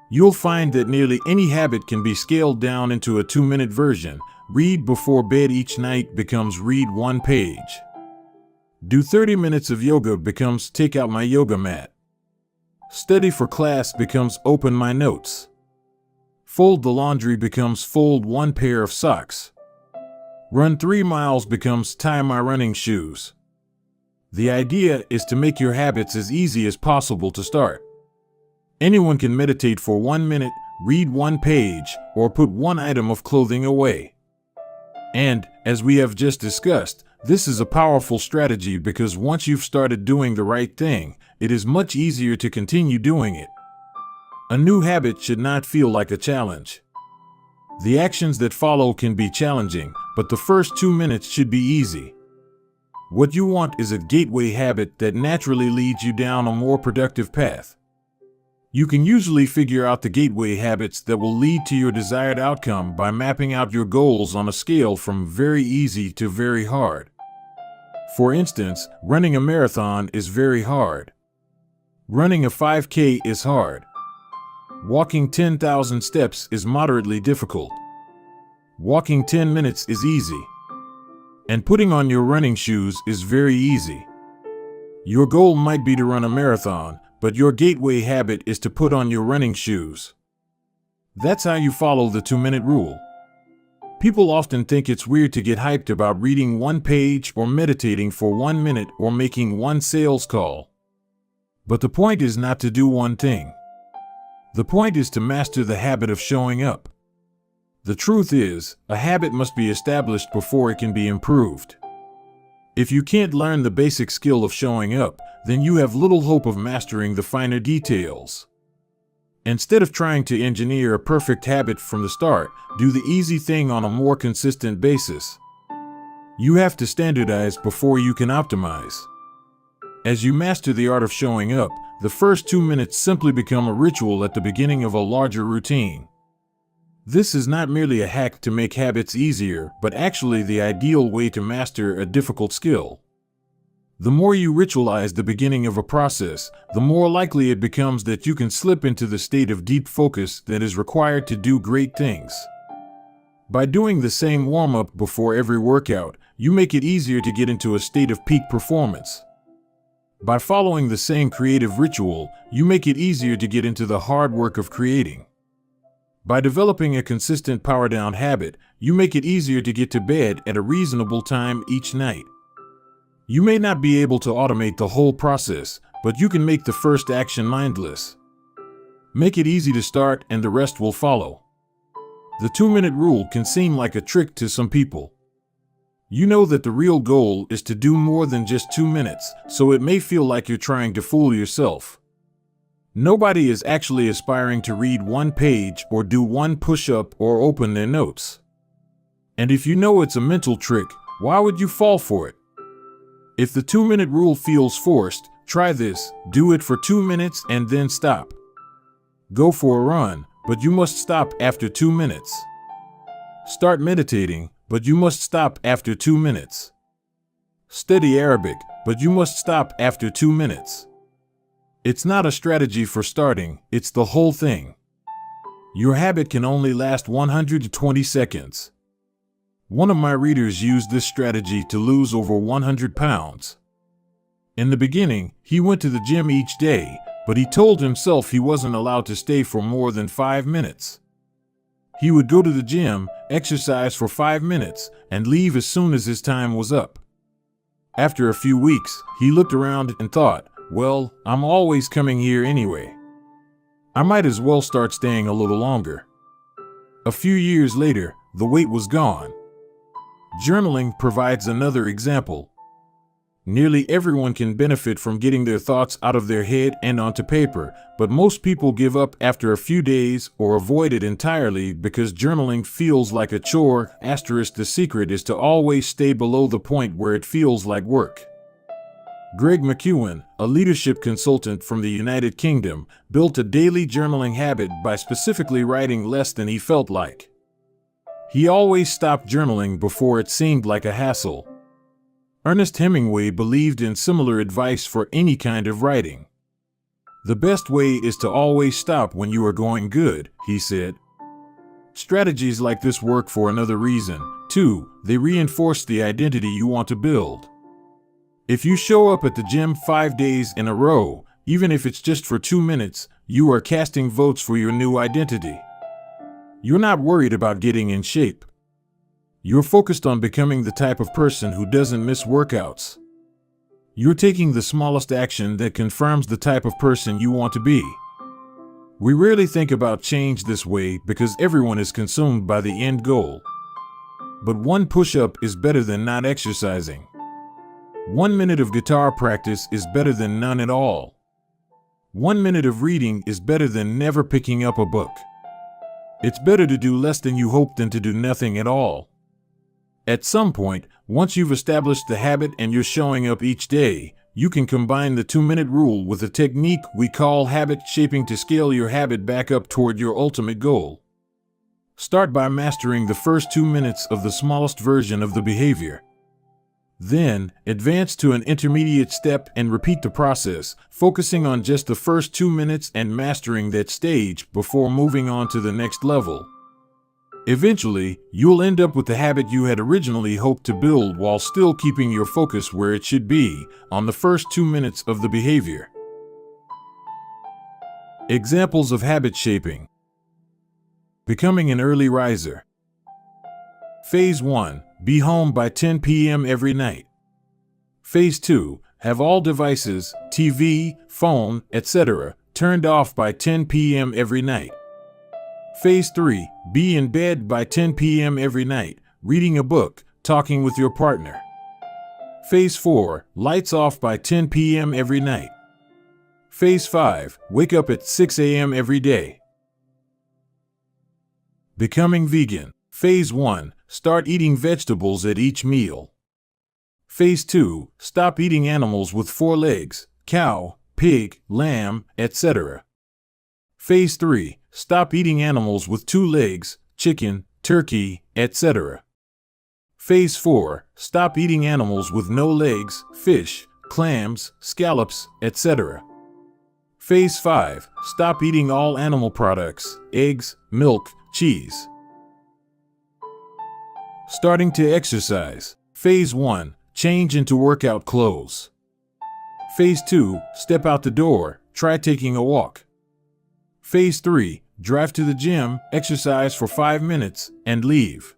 You'll find that nearly any habit can be scaled down into a 2-minute version. Read before bed each night becomes read 1 page. Do 30 minutes of yoga becomes take out my yoga mat. Study for class becomes open my notes. Fold the laundry becomes fold 1 pair of socks. Run 3 miles becomes tie my running shoes. The idea is to make your habits as easy as possible to start. Anyone can meditate for 1 minute, read 1 page, or put 1 item of clothing away. And, as we have just discussed, this is a powerful strategy because once you've started doing the right thing, it is much easier to continue doing it. A new habit should not feel like a challenge. The actions that follow can be challenging, but the first 2 minutes should be easy. What you want is a gateway habit that naturally leads you down a more productive path. You can usually figure out the gateway habits that will lead to your desired outcome by mapping out your goals on a scale from very easy to very hard. For instance, running a marathon is very hard. Running a 5K is hard. Walking 10,000 steps is moderately difficult. Walking 10 minutes is easy. And putting on your running shoes is very easy. Your goal might be to run a marathon, but your gateway habit is to put on your running shoes. That's how you follow the 2-minute rule. People often think it's weird to get hyped about reading one page or meditating for 1 minute or making one sales call. But the point is not to do one thing. The point is to master the habit of showing up. The truth is, a habit must be established before it can be improved. If you can't learn the basic skill of showing up, then you have little hope of mastering the finer details. Instead of trying to engineer a perfect habit from the start, do the easy thing on a more consistent basis. You have to standardize before you can optimize. As you master the art of showing up, the first 2 minutes simply become a ritual at the beginning of a larger routine. This is not merely a hack to make habits easier, but actually the ideal way to master a difficult skill. The more you ritualize the beginning of a process, the more likely it becomes that you can slip into the state of deep focus that is required to do great things. By doing the same warm-up before every workout, you make it easier to get into a state of peak performance. By following the same creative ritual, you make it easier to get into the hard work of creating. By developing a consistent power-down habit, you make it easier to get to bed at a reasonable time each night. You may not be able to automate the whole process, but you can make the first action mindless. Make it easy to start and the rest will follow. The 2-minute rule can seem like a trick to some people. You know that the real goal is to do more than just 2 minutes, so it may feel like you're trying to fool yourself. Nobody is actually aspiring to read one page or do one push-up or open their notes. And if you know it's a mental trick, why would you fall for it? If the 2-minute rule feels forced, try this: do it for 2 minutes and then stop. Go for a run, but you must stop after 2 minutes. Start meditating, but you must stop after 2 minutes. Study Arabic, but you must stop after 2 minutes. It's not a strategy for starting, it's the whole thing. Your habit can only last 120 seconds. One of my readers used this strategy to lose over 100 pounds. In the beginning, he went to the gym each day, but he told himself he wasn't allowed to stay for more than 5 minutes. He would go to the gym, exercise for 5 minutes, and leave as soon as his time was up. After a few weeks, he looked around and thought, well, I'm always coming here anyway. I might as well start staying a little longer. A few years later, the weight was gone. Journaling provides another example. Nearly everyone can benefit from getting their thoughts out of their head and onto paper, but most people give up after a few days or avoid it entirely because journaling feels like a chore. The secret is to always stay below the point where it feels like work. Greg McEwen, a leadership consultant from the United Kingdom, built a daily journaling habit by specifically writing less than he felt like. He always stopped journaling before it seemed like a hassle. Ernest Hemingway believed in similar advice for any kind of writing. The best way is to always stop when you are going good, he said. Strategies like this work for another reason, too. They reinforce the identity you want to build. If you show up at the gym 5 days in a row, even if it's just for 2 minutes, you are casting votes for your new identity. You're not worried about getting in shape. You're focused on becoming the type of person who doesn't miss workouts. You're taking the smallest action that confirms the type of person you want to be. We rarely think about change this way because everyone is consumed by the end goal. But one push-up is better than not exercising. 1 minute of guitar practice is better than none at all. 1 minute of reading is better than never picking up a book. It's better to do less than you hope than to do nothing at all. At some point, once you've established the habit and you're showing up each day, you can combine the 2-minute rule with a technique we call habit shaping to scale your habit back up toward your ultimate goal. Start by mastering the first 2 minutes of the smallest version of the behavior. Then, advance to an intermediate step and repeat the process, focusing on just the first 2 minutes and mastering that stage before moving on to the next level. Eventually, you'll end up with the habit you had originally hoped to build while still keeping your focus where it should be, on the first 2 minutes of the behavior. Examples of habit shaping. Becoming an early riser. Phase 1. Be home by 10 p.m. every night. Phase 2. Have all devices, TV, phone, etc., turned off by 10 p.m. every night. Phase 3. Be in bed by 10 p.m. every night, reading a book, talking with your partner. Phase 4. Lights off by 10 p.m. every night. Phase 5. Wake up at 6 a.m. every day. Becoming vegan. Phase 1. Start eating vegetables at each meal. Phase 2. Stop eating animals with 4 legs, cow, pig, lamb, etc. Phase 3. Stop eating animals with 2 legs, chicken, turkey, etc. Phase 4. Stop eating animals with no legs, fish, clams, scallops, etc. Phase 5. Stop eating all animal products, eggs, milk, cheese. Starting to exercise. Phase 1. Change into workout clothes. Phase 2. Step out the door, try taking a walk. Phase 3. Drive to the gym, exercise for 5 minutes, and leave.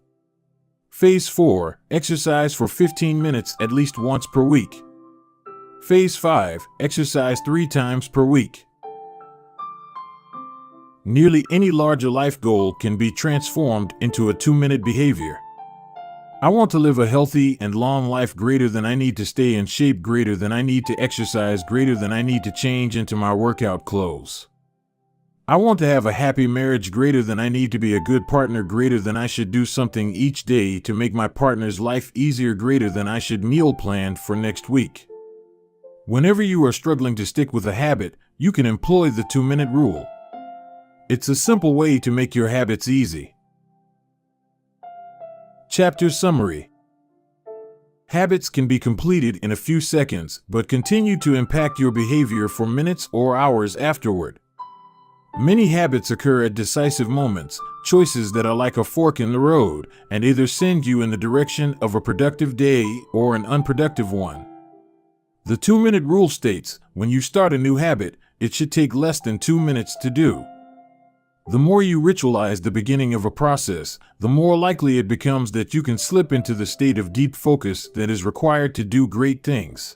Phase 4. Exercise for 15 minutes at least once per week. Phase 5. Exercise 3 times per week. Nearly any larger life goal can be transformed into a 2-minute behavior. I want to live a healthy and long life greater than I need to stay in shape, greater than I need to exercise, greater than I need to change into my workout clothes. I want to have a happy marriage, greater than I need to be a good partner, greater than I should do something each day to make my partner's life easier, greater than I should meal plan for next week. Whenever you are struggling to stick with a habit, you can employ the 2-minute rule. It's a simple way to make your habits easy. Chapter Summary. Habits can be completed in a few seconds, but continue to impact your behavior for minutes or hours afterward. Many habits occur at decisive moments, choices that are like a fork in the road, and either send you in the direction of a productive day or an unproductive one. The 2-minute rule states, when you start a new habit, it should take less than 2 minutes to do. The more you ritualize the beginning of a process, the more likely it becomes that you can slip into the state of deep focus that is required to do great things.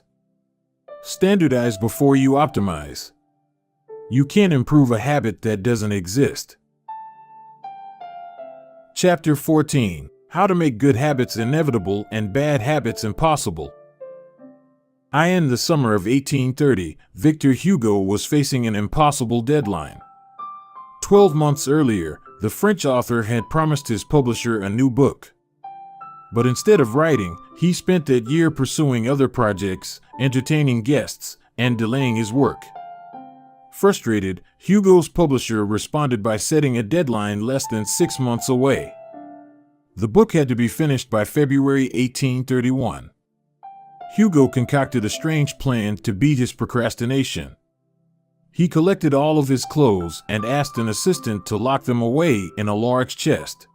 Standardize before you optimize. You can't improve a habit that doesn't exist. Chapter 14. How to make good habits inevitable and bad habits impossible. In the summer of 1830, Victor Hugo was facing an impossible deadline. 12 months earlier, the French author had promised his publisher a new book. But instead of writing, he spent that year pursuing other projects, entertaining guests, and delaying his work. Frustrated, Hugo's publisher responded by setting a deadline less than 6 months away. The book had to be finished by February 1831. Hugo concocted a strange plan to beat his procrastination. He collected all of his clothes and asked an assistant to lock them away in a large chest.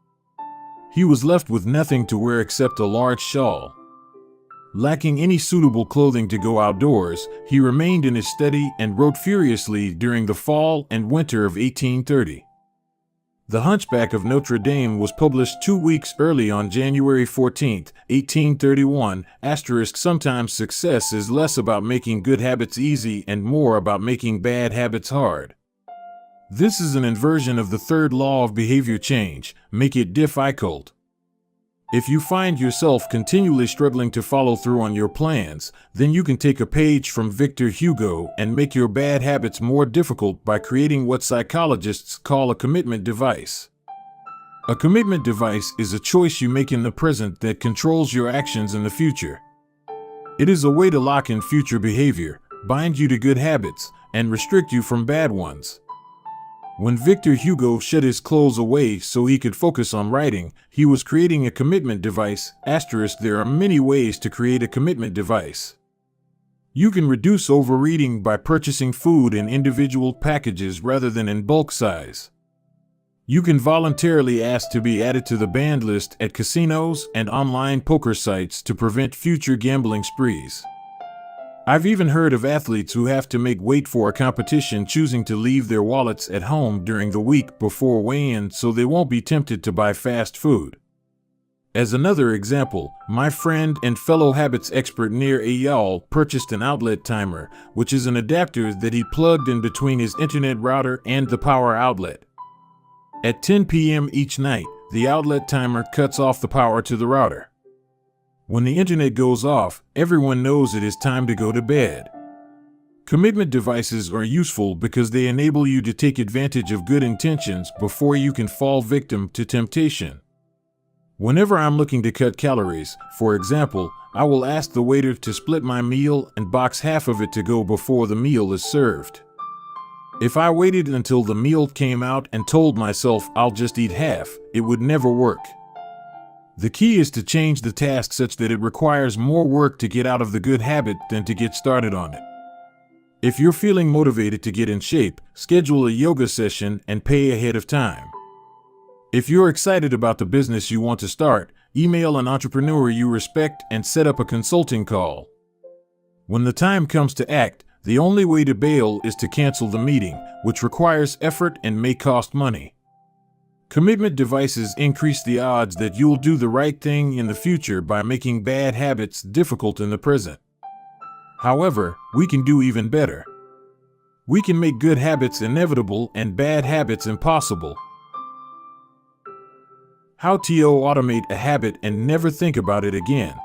He was left with nothing to wear except a large shawl. Lacking any suitable clothing to go outdoors, he remained in his study and wrote furiously during the fall and winter of 1830. The Hunchback of Notre Dame was published 2 weeks early on January 14, 1831. Sometimes success is less about making good habits easy and more about making bad habits hard. This is an inversion of the third law of behavior change: make it difficult. If you find yourself continually struggling to follow through on your plans, then you can take a page from Victor Hugo and make your bad habits more difficult by creating what psychologists call a commitment device. A commitment device is a choice you make in the present that controls your actions in the future. It is a way to lock in future behavior, bind you to good habits, and restrict you from bad ones. When Victor Hugo shut his clothes away so he could focus on writing, he was creating a commitment device. There are many ways to create a commitment device. You can reduce overeating by purchasing food in individual packages rather than in bulk size. You can voluntarily ask to be added to the banned list at casinos and online poker sites to prevent future gambling sprees. I've even heard of athletes who have to make weight for a competition choosing to leave their wallets at home during the week before weigh-in so they won't be tempted to buy fast food. As another example, my friend and fellow habits expert Nir Eyal purchased an outlet timer, which is an adapter that he plugged in between his internet router and the power outlet. At 10 p.m. each night, the outlet timer cuts off the power to the router. When the internet goes off, everyone knows it is time to go to bed. Commitment devices are useful because they enable you to take advantage of good intentions before you can fall victim to temptation. Whenever I'm looking to cut calories, for example, I will ask the waiter to split my meal and box half of it to go before the meal is served. If I waited until the meal came out and told myself I'll just eat half, it would never work. The key is to change the task such that it requires more work to get out of the good habit than to get started on it. If you're feeling motivated to get in shape, schedule a yoga session and pay ahead of time. If you're excited about the business you want to start, email an entrepreneur you respect and set up a consulting call. When the time comes to act, the only way to bail is to cancel the meeting, which requires effort and may cost money. Commitment devices increase the odds that you'll do the right thing in the future by making bad habits difficult in the present. However, we can do even better. We can make good habits inevitable and bad habits impossible. How to automate a habit and never think about it again.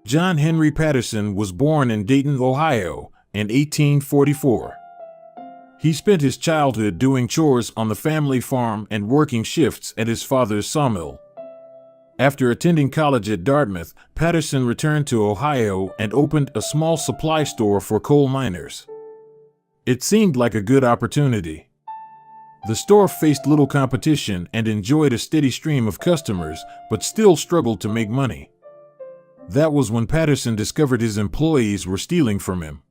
John Henry Patterson was born in Dayton, Ohio, in 1844. He spent his childhood doing chores on the family farm and working shifts at his father's sawmill. After attending college at Dartmouth, Patterson returned to Ohio and opened a small supply store for coal miners. It seemed like a good opportunity. The store faced little competition and enjoyed a steady stream of customers, but still struggled to make money. That was when Patterson discovered his employees were stealing from him.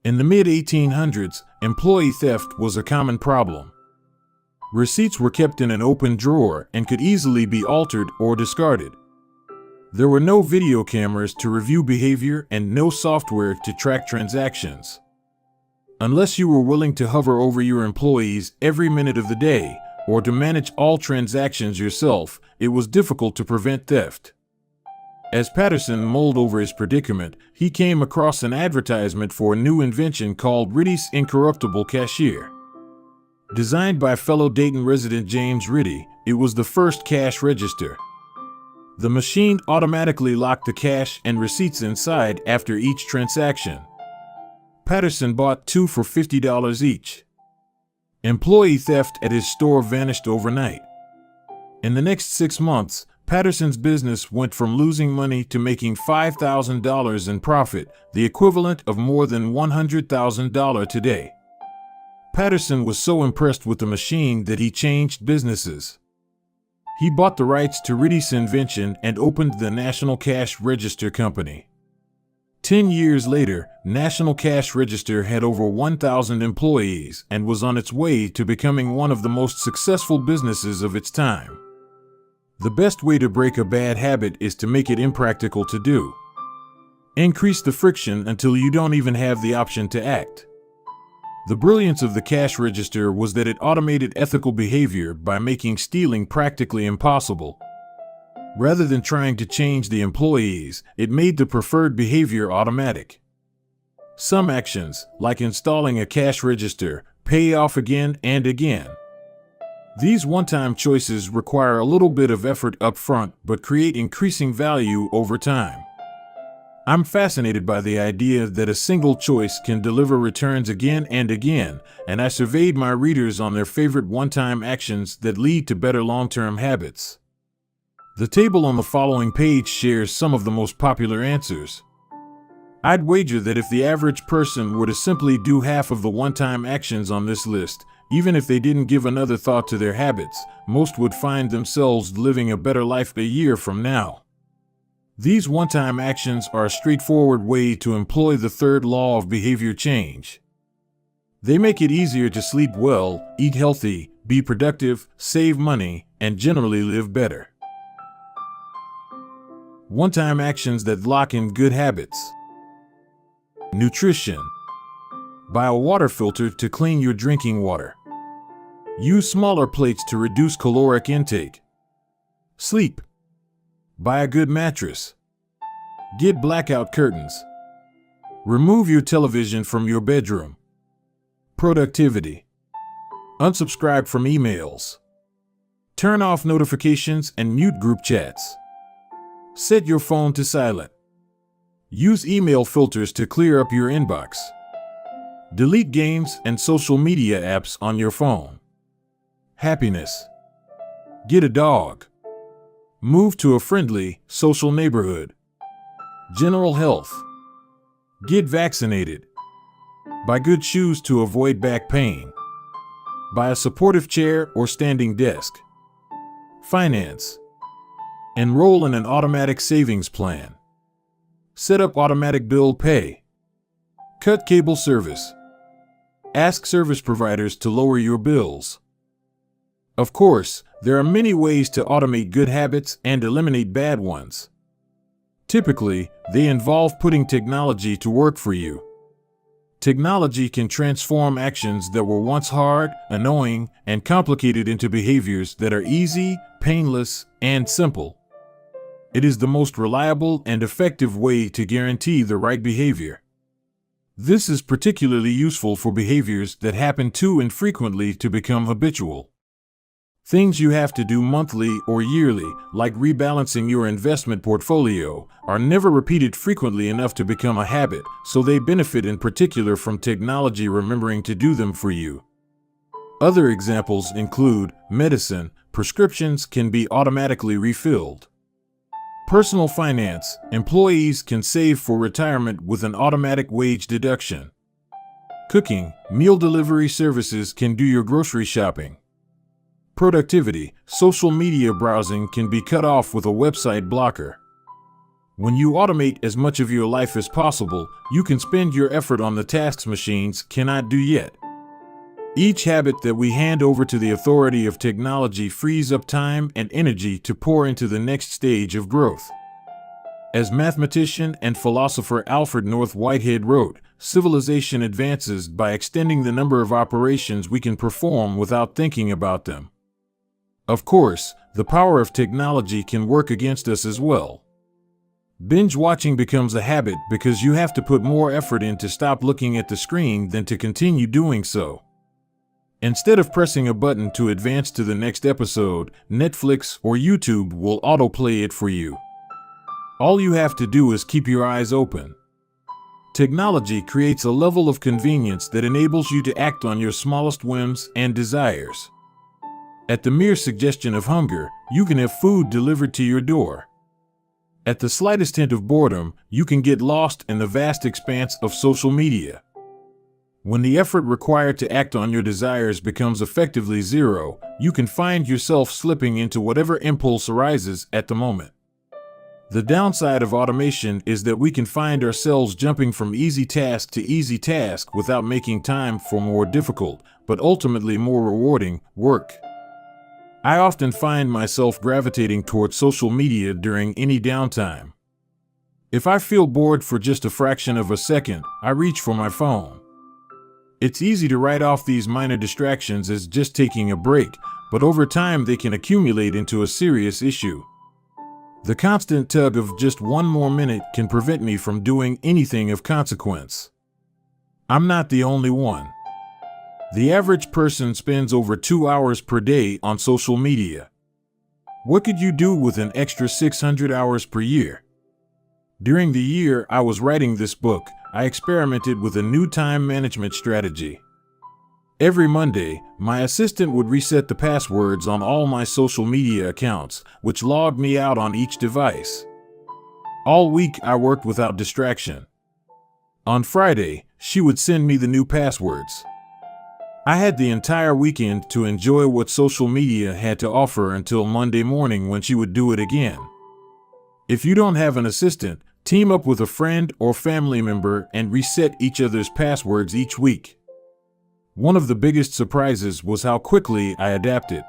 In the mid-1800s, employee theft was a common problem. Receipts were kept in an open drawer and could easily be altered or discarded. There were no video cameras to review behavior and no software to track transactions. Unless you were willing to hover over your employees every minute of the day, or to manage all transactions yourself, it was difficult to prevent theft. As Patterson mulled over his predicament, he came across an advertisement for a new invention called Ritty's Incorruptible Cashier. Designed by fellow Dayton resident James Ritty, it was the first cash register. The machine automatically locked the cash and receipts inside after each transaction. Patterson bought 2 for $50 each. Employee theft at his store vanished overnight. In the next 6 months, Patterson's business went from losing money to making $5,000 in profit, the equivalent of more than $100,000 today. Patterson was so impressed with the machine that he changed businesses. He bought the rights to Ritty's invention and opened the National Cash Register Company. 10 years later, National Cash Register had over 1,000 employees and was on its way to becoming one of the most successful businesses of its time. The best way to break a bad habit is to make it impractical to do. Increase the friction until you don't even have the option to act. The brilliance of the cash register was that it automated ethical behavior by making stealing practically impossible. Rather than trying to change the employees, it made the preferred behavior automatic. Some actions, like installing a cash register, pay off again and again. These one-time choices require a little bit of effort up front, but create increasing value over time. I'm fascinated by the idea that a single choice can deliver returns again and again, and I surveyed my readers on their favorite one-time actions that lead to better long-term habits. The table on the following page shares some of the most popular answers. I'd wager that if the average person were to simply do half of the one-time actions on this list, even if they didn't give another thought to their habits, most would find themselves living a better life a year from now. These one-time actions are a straightforward way to employ the third law of behavior change. They make it easier to sleep well, eat healthy, be productive, save money, and generally live better. One-time actions that lock in good habits. Nutrition. Buy a water filter to clean your drinking water. Use smaller plates to reduce caloric intake. Sleep. Buy a good mattress. Get blackout curtains. Remove your television from your bedroom. Productivity. Unsubscribe from emails. Turn off notifications and mute group chats. Set your phone to silent. Use email filters to clear up your inbox. Delete games and social media apps on your phone. Happiness. Get a dog. Move to a friendly, social neighborhood. General health. Get vaccinated. Buy good shoes to avoid back pain. Buy a supportive chair or standing desk. Finance. Enroll in an automatic savings plan. Set up automatic bill pay. Cut cable service. Ask service providers to lower your bills. Of course, there are many ways to automate good habits and eliminate bad ones. Typically, they involve putting technology to work for you. Technology can transform actions that were once hard, annoying, and complicated into behaviors that are easy, painless, and simple. It is the most reliable and effective way to guarantee the right behavior. This is particularly useful for behaviors that happen too infrequently to become habitual. Things you have to do monthly or yearly, like rebalancing your investment portfolio, are never repeated frequently enough to become a habit, so they benefit in particular from technology remembering to do them for you. Other examples include medicine. Prescriptions can be automatically refilled. Personal finance. Employees can save for retirement with an automatic wage deduction. Cooking. Meal delivery services can do your grocery shopping. Productivity. Social media browsing can be cut off with a website blocker. When you automate as much of your life as possible, you can spend your effort on the tasks machines cannot do yet. Each habit that we hand over to the authority of technology frees up time and energy to pour into the next stage of growth. As mathematician and philosopher Alfred North Whitehead wrote, civilization advances by extending the number of operations we can perform without thinking about them. Of course, the power of technology can work against us as well. Binge watching becomes a habit because you have to put more effort in to stop looking at the screen than to continue doing so. Instead of pressing a button to advance to the next episode, Netflix or YouTube will autoplay it for you. All you have to do is keep your eyes open. Technology creates a level of convenience that enables you to act on your smallest whims and desires. At the mere suggestion of hunger, you can have food delivered to your door. At the slightest hint of boredom, you can get lost in the vast expanse of social media. When the effort required to act on your desires becomes effectively zero, you can find yourself slipping into whatever impulse arises at the moment. The downside of automation is that we can find ourselves jumping from easy task to easy task without making time for more difficult, but ultimately more rewarding, work. I often find myself gravitating towards social media during any downtime. If I feel bored for just a fraction of a second, I reach for my phone. It's easy to write off these minor distractions as just taking a break, but over time they can accumulate into a serious issue. The constant tug of just one more minute can prevent me from doing anything of consequence. I'm not the only one. The average person spends over 2 hours per day on social media. What could you do with an extra 600 hours per year? During the year I was writing this book, I experimented with a new time management strategy. Every Monday, my assistant would reset the passwords on all my social media accounts, which logged me out on each device. All week, I worked without distraction. On Friday, she would send me the new passwords. I had the entire weekend to enjoy what social media had to offer until Monday morning when she would do it again. If you don't have an assistant, team up with a friend or family member and reset each other's passwords each week. One of the biggest surprises was how quickly I adapted.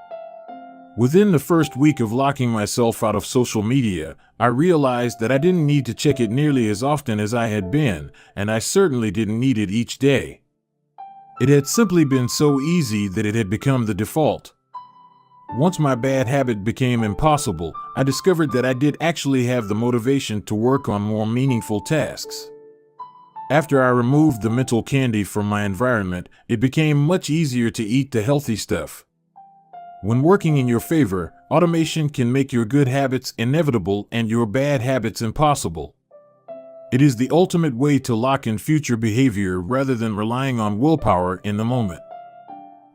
Within the first week of locking myself out of social media, I realized that I didn't need to check it nearly as often as I had been, and I certainly didn't need it each day. It had simply been so easy that it had become the default. Once my bad habit became impossible, I discovered that I did actually have the motivation to work on more meaningful tasks. After I removed the mental candy from my environment, it became much easier to eat the healthy stuff. When working in your favor, automation can make your good habits inevitable and your bad habits impossible. It is the ultimate way to lock in future behavior rather than relying on willpower in the moment.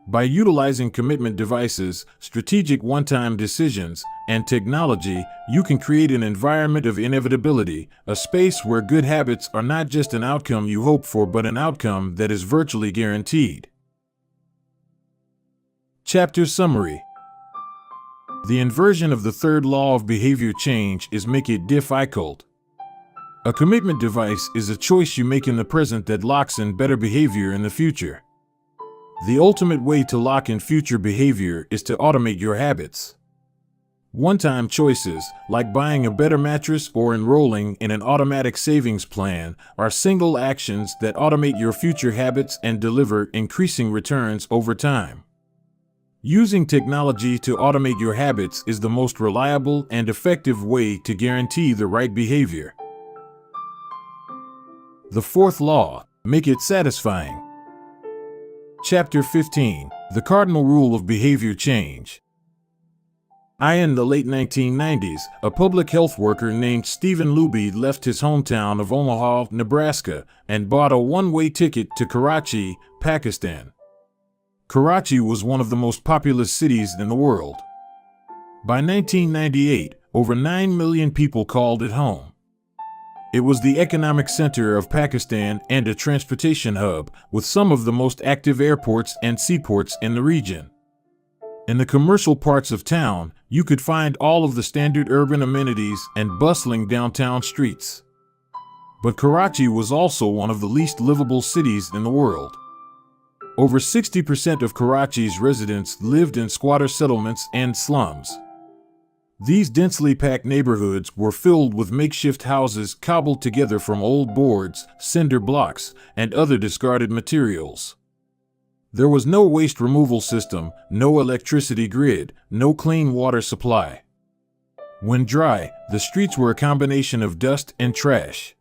By utilizing commitment devices, strategic one-time decisions, and technology, you can create an environment of inevitability, a space where good habits are not just an outcome you hope for but an outcome that is virtually guaranteed. Chapter Summary. The inversion of the third law of behavior change is make it difficult. A commitment device is a choice you make in the present that locks in better behavior in the future. The ultimate way to lock in future behavior is to automate your habits. One-time choices, like buying a better mattress or enrolling in an automatic savings plan, are single actions that automate your future habits and deliver increasing returns over time. Using technology to automate your habits is the most reliable and effective way to guarantee the right behavior. The fourth law, make it satisfying. Chapter 15, the cardinal rule of behavior change. In the late 1990s, a public health worker named Stephen Luby left his hometown of Omaha, Nebraska, and bought a one-way ticket to Karachi, Pakistan. Karachi was one of the most populous cities in the world. By 1998, over 9 million people called it home. It was the economic center of Pakistan and a transportation hub, with some of the most active airports and seaports in the region. In the commercial parts of town, you could find all of the standard urban amenities and bustling downtown streets. But Karachi was also one of the least livable cities in the world. Over 60% of Karachi's residents lived in squatter settlements and slums. These densely packed neighborhoods were filled with makeshift houses cobbled together from old boards, cinder blocks, and other discarded materials. There was no waste removal system, no electricity grid, no clean water supply. When dry, the streets were a combination of dust and trash.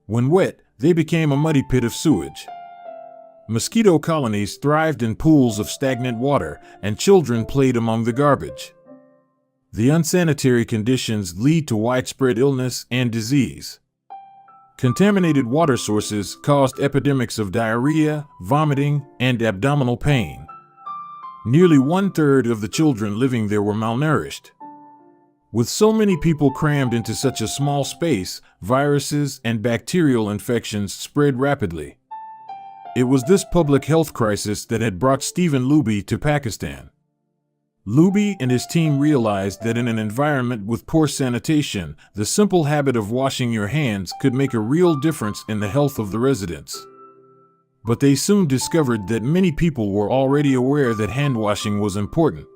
When wet, they became a muddy pit of sewage. Mosquito colonies thrived in pools of stagnant water, and children played among the garbage. The unsanitary conditions lead to widespread illness and disease. Contaminated water sources caused epidemics of diarrhea, vomiting, and abdominal pain. Nearly 1/3 of the children living there were malnourished. With so many people crammed into such a small space, viruses and bacterial infections spread rapidly. It was this public health crisis that had brought Stephen Luby to Pakistan. Luby and his team realized that in an environment with poor sanitation, the simple habit of washing your hands could make a real difference in the health of the residents. But they soon discovered that many people were already aware that hand washing was important.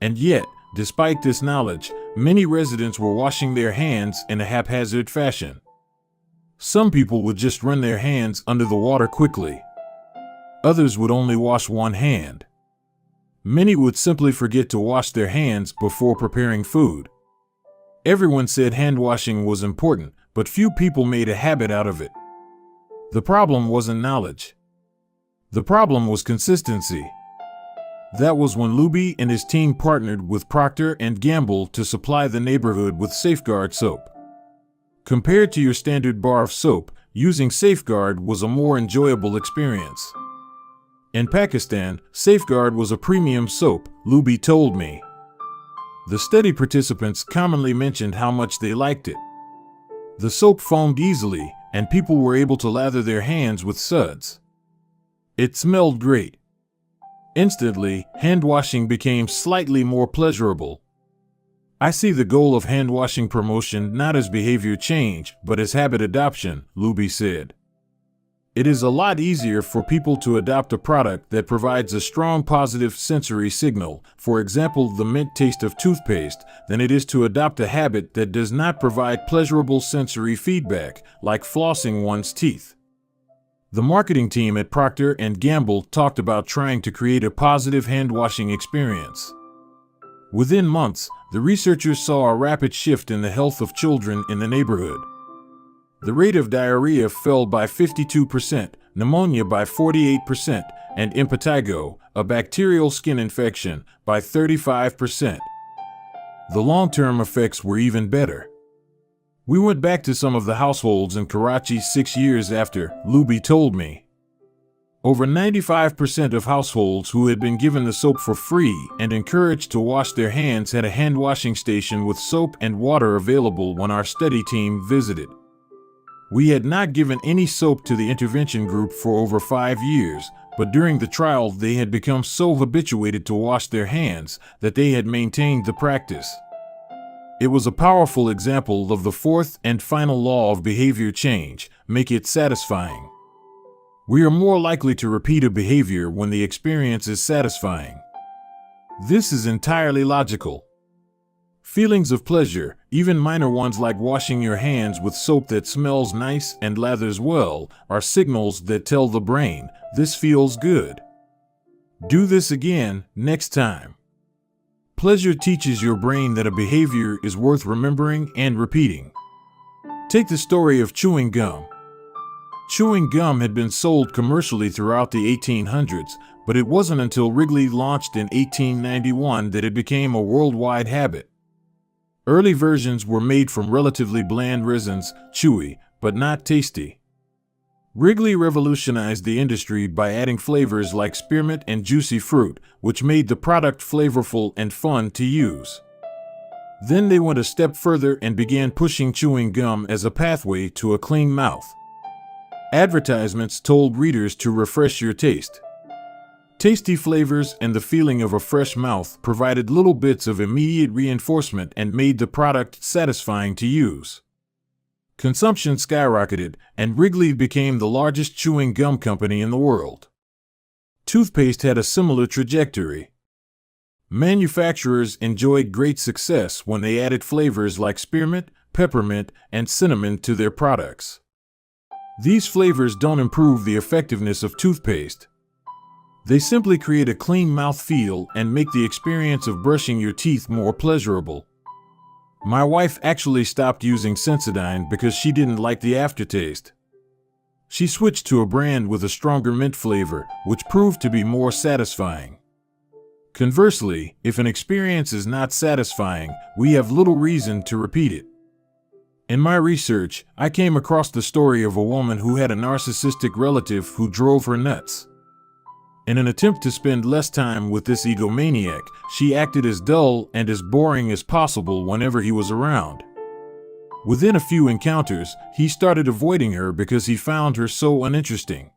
And yet, despite this knowledge, many residents were washing their hands in a haphazard fashion. Some people would just run their hands under the water quickly. Others would only wash one hand. Many would simply forget to wash their hands before preparing food. Everyone said hand washing was important, but few people made a habit out of it. The problem wasn't knowledge. The problem was consistency. That was when Luby and his team partnered with Procter & Gamble to supply the neighborhood with Safeguard soap. Compared to your standard bar of soap, using Safeguard was a more enjoyable experience. In Pakistan, Safeguard was a premium soap, Luby told me. The study participants commonly mentioned how much they liked it. The soap foamed easily, and people were able to lather their hands with suds. It smelled great. Instantly, hand washing became slightly more pleasurable. I see the goal of hand washing promotion not as behavior change, but as habit adoption, Luby said. It is a lot easier for people to adopt a product that provides a strong positive sensory signal, for example the mint taste of toothpaste, than it is to adopt a habit that does not provide pleasurable sensory feedback, like flossing one's teeth. The marketing team at Procter & Gamble talked about trying to create a positive hand-washing experience. Within months, the researchers saw a rapid shift in the health of children in the neighborhood. The rate of diarrhea fell by 52%, pneumonia by 48%, and impetigo, a bacterial skin infection, by 35%. The long-term effects were even better. We went back to some of the households in Karachi 6 years after, Luby told me. Over 95% of households who had been given the soap for free and encouraged to wash their hands had a hand-washing station with soap and water available when our study team visited. We had not given any soap to the intervention group for over 5 years, but during the trial they had become so habituated to wash their hands that they had maintained the practice. It was a powerful example of the fourth and final law of behavior change: make it satisfying. We are more likely to repeat a behavior when the experience is satisfying. This is entirely logical. Feelings of pleasure, even minor ones like washing your hands with soap that smells nice and lathers well, are signals that tell the brain, this feels good. Do this again, next time. Pleasure teaches your brain that a behavior is worth remembering and repeating. Take the story of chewing gum. Chewing gum had been sold commercially throughout the 1800s, but it wasn't until Wrigley launched in 1891 that it became a worldwide habit. Early versions were made from relatively bland resins, chewy, but not tasty. Wrigley revolutionized the industry by adding flavors like spearmint and juicy fruit, which made the product flavorful and fun to use. Then they went a step further and began pushing chewing gum as a pathway to a clean mouth. Advertisements told readers to refresh your taste. Tasty flavors and the feeling of a fresh mouth provided little bits of immediate reinforcement and made the product satisfying to use. Consumption skyrocketed, and Wrigley became the largest chewing gum company in the world. Toothpaste had a similar trajectory. Manufacturers enjoyed great success when they added flavors like spearmint, peppermint, and cinnamon to their products. These flavors don't improve the effectiveness of toothpaste. They simply create a clean mouth feel and make the experience of brushing your teeth more pleasurable. My wife actually stopped using Sensodyne because she didn't like the aftertaste. She switched to a brand with a stronger mint flavor, which proved to be more satisfying. Conversely, if an experience is not satisfying, we have little reason to repeat it. In my research, I came across the story of a woman who had a narcissistic relative who drove her nuts. In an attempt to spend less time with this egomaniac, she acted as dull and as boring as possible whenever he was around. Within a few encounters, he started avoiding her because he found her so uninteresting.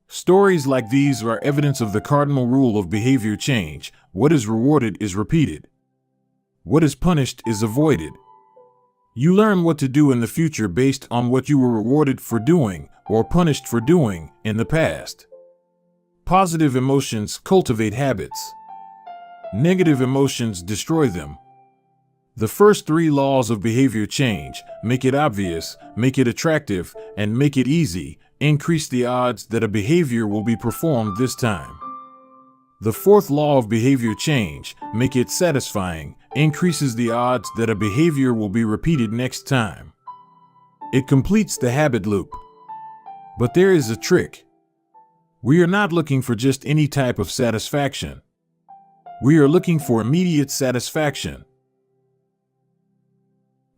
Stories like these are evidence of the cardinal rule of behavior change: what is rewarded is repeated. What is punished is avoided. You learn what to do in the future based on what you were rewarded for doing or punished for doing in the past. Positive emotions cultivate habits. Negative emotions destroy them. The first 3 laws of behavior change: make it obvious, make it attractive, and make it easy, increase the odds that a behavior will be performed this time. The 4th law of behavior change, make it satisfying, increases the odds that a behavior will be repeated next time. It completes the habit loop. But there is a trick. We are not looking for just any type of satisfaction. We are looking for immediate satisfaction.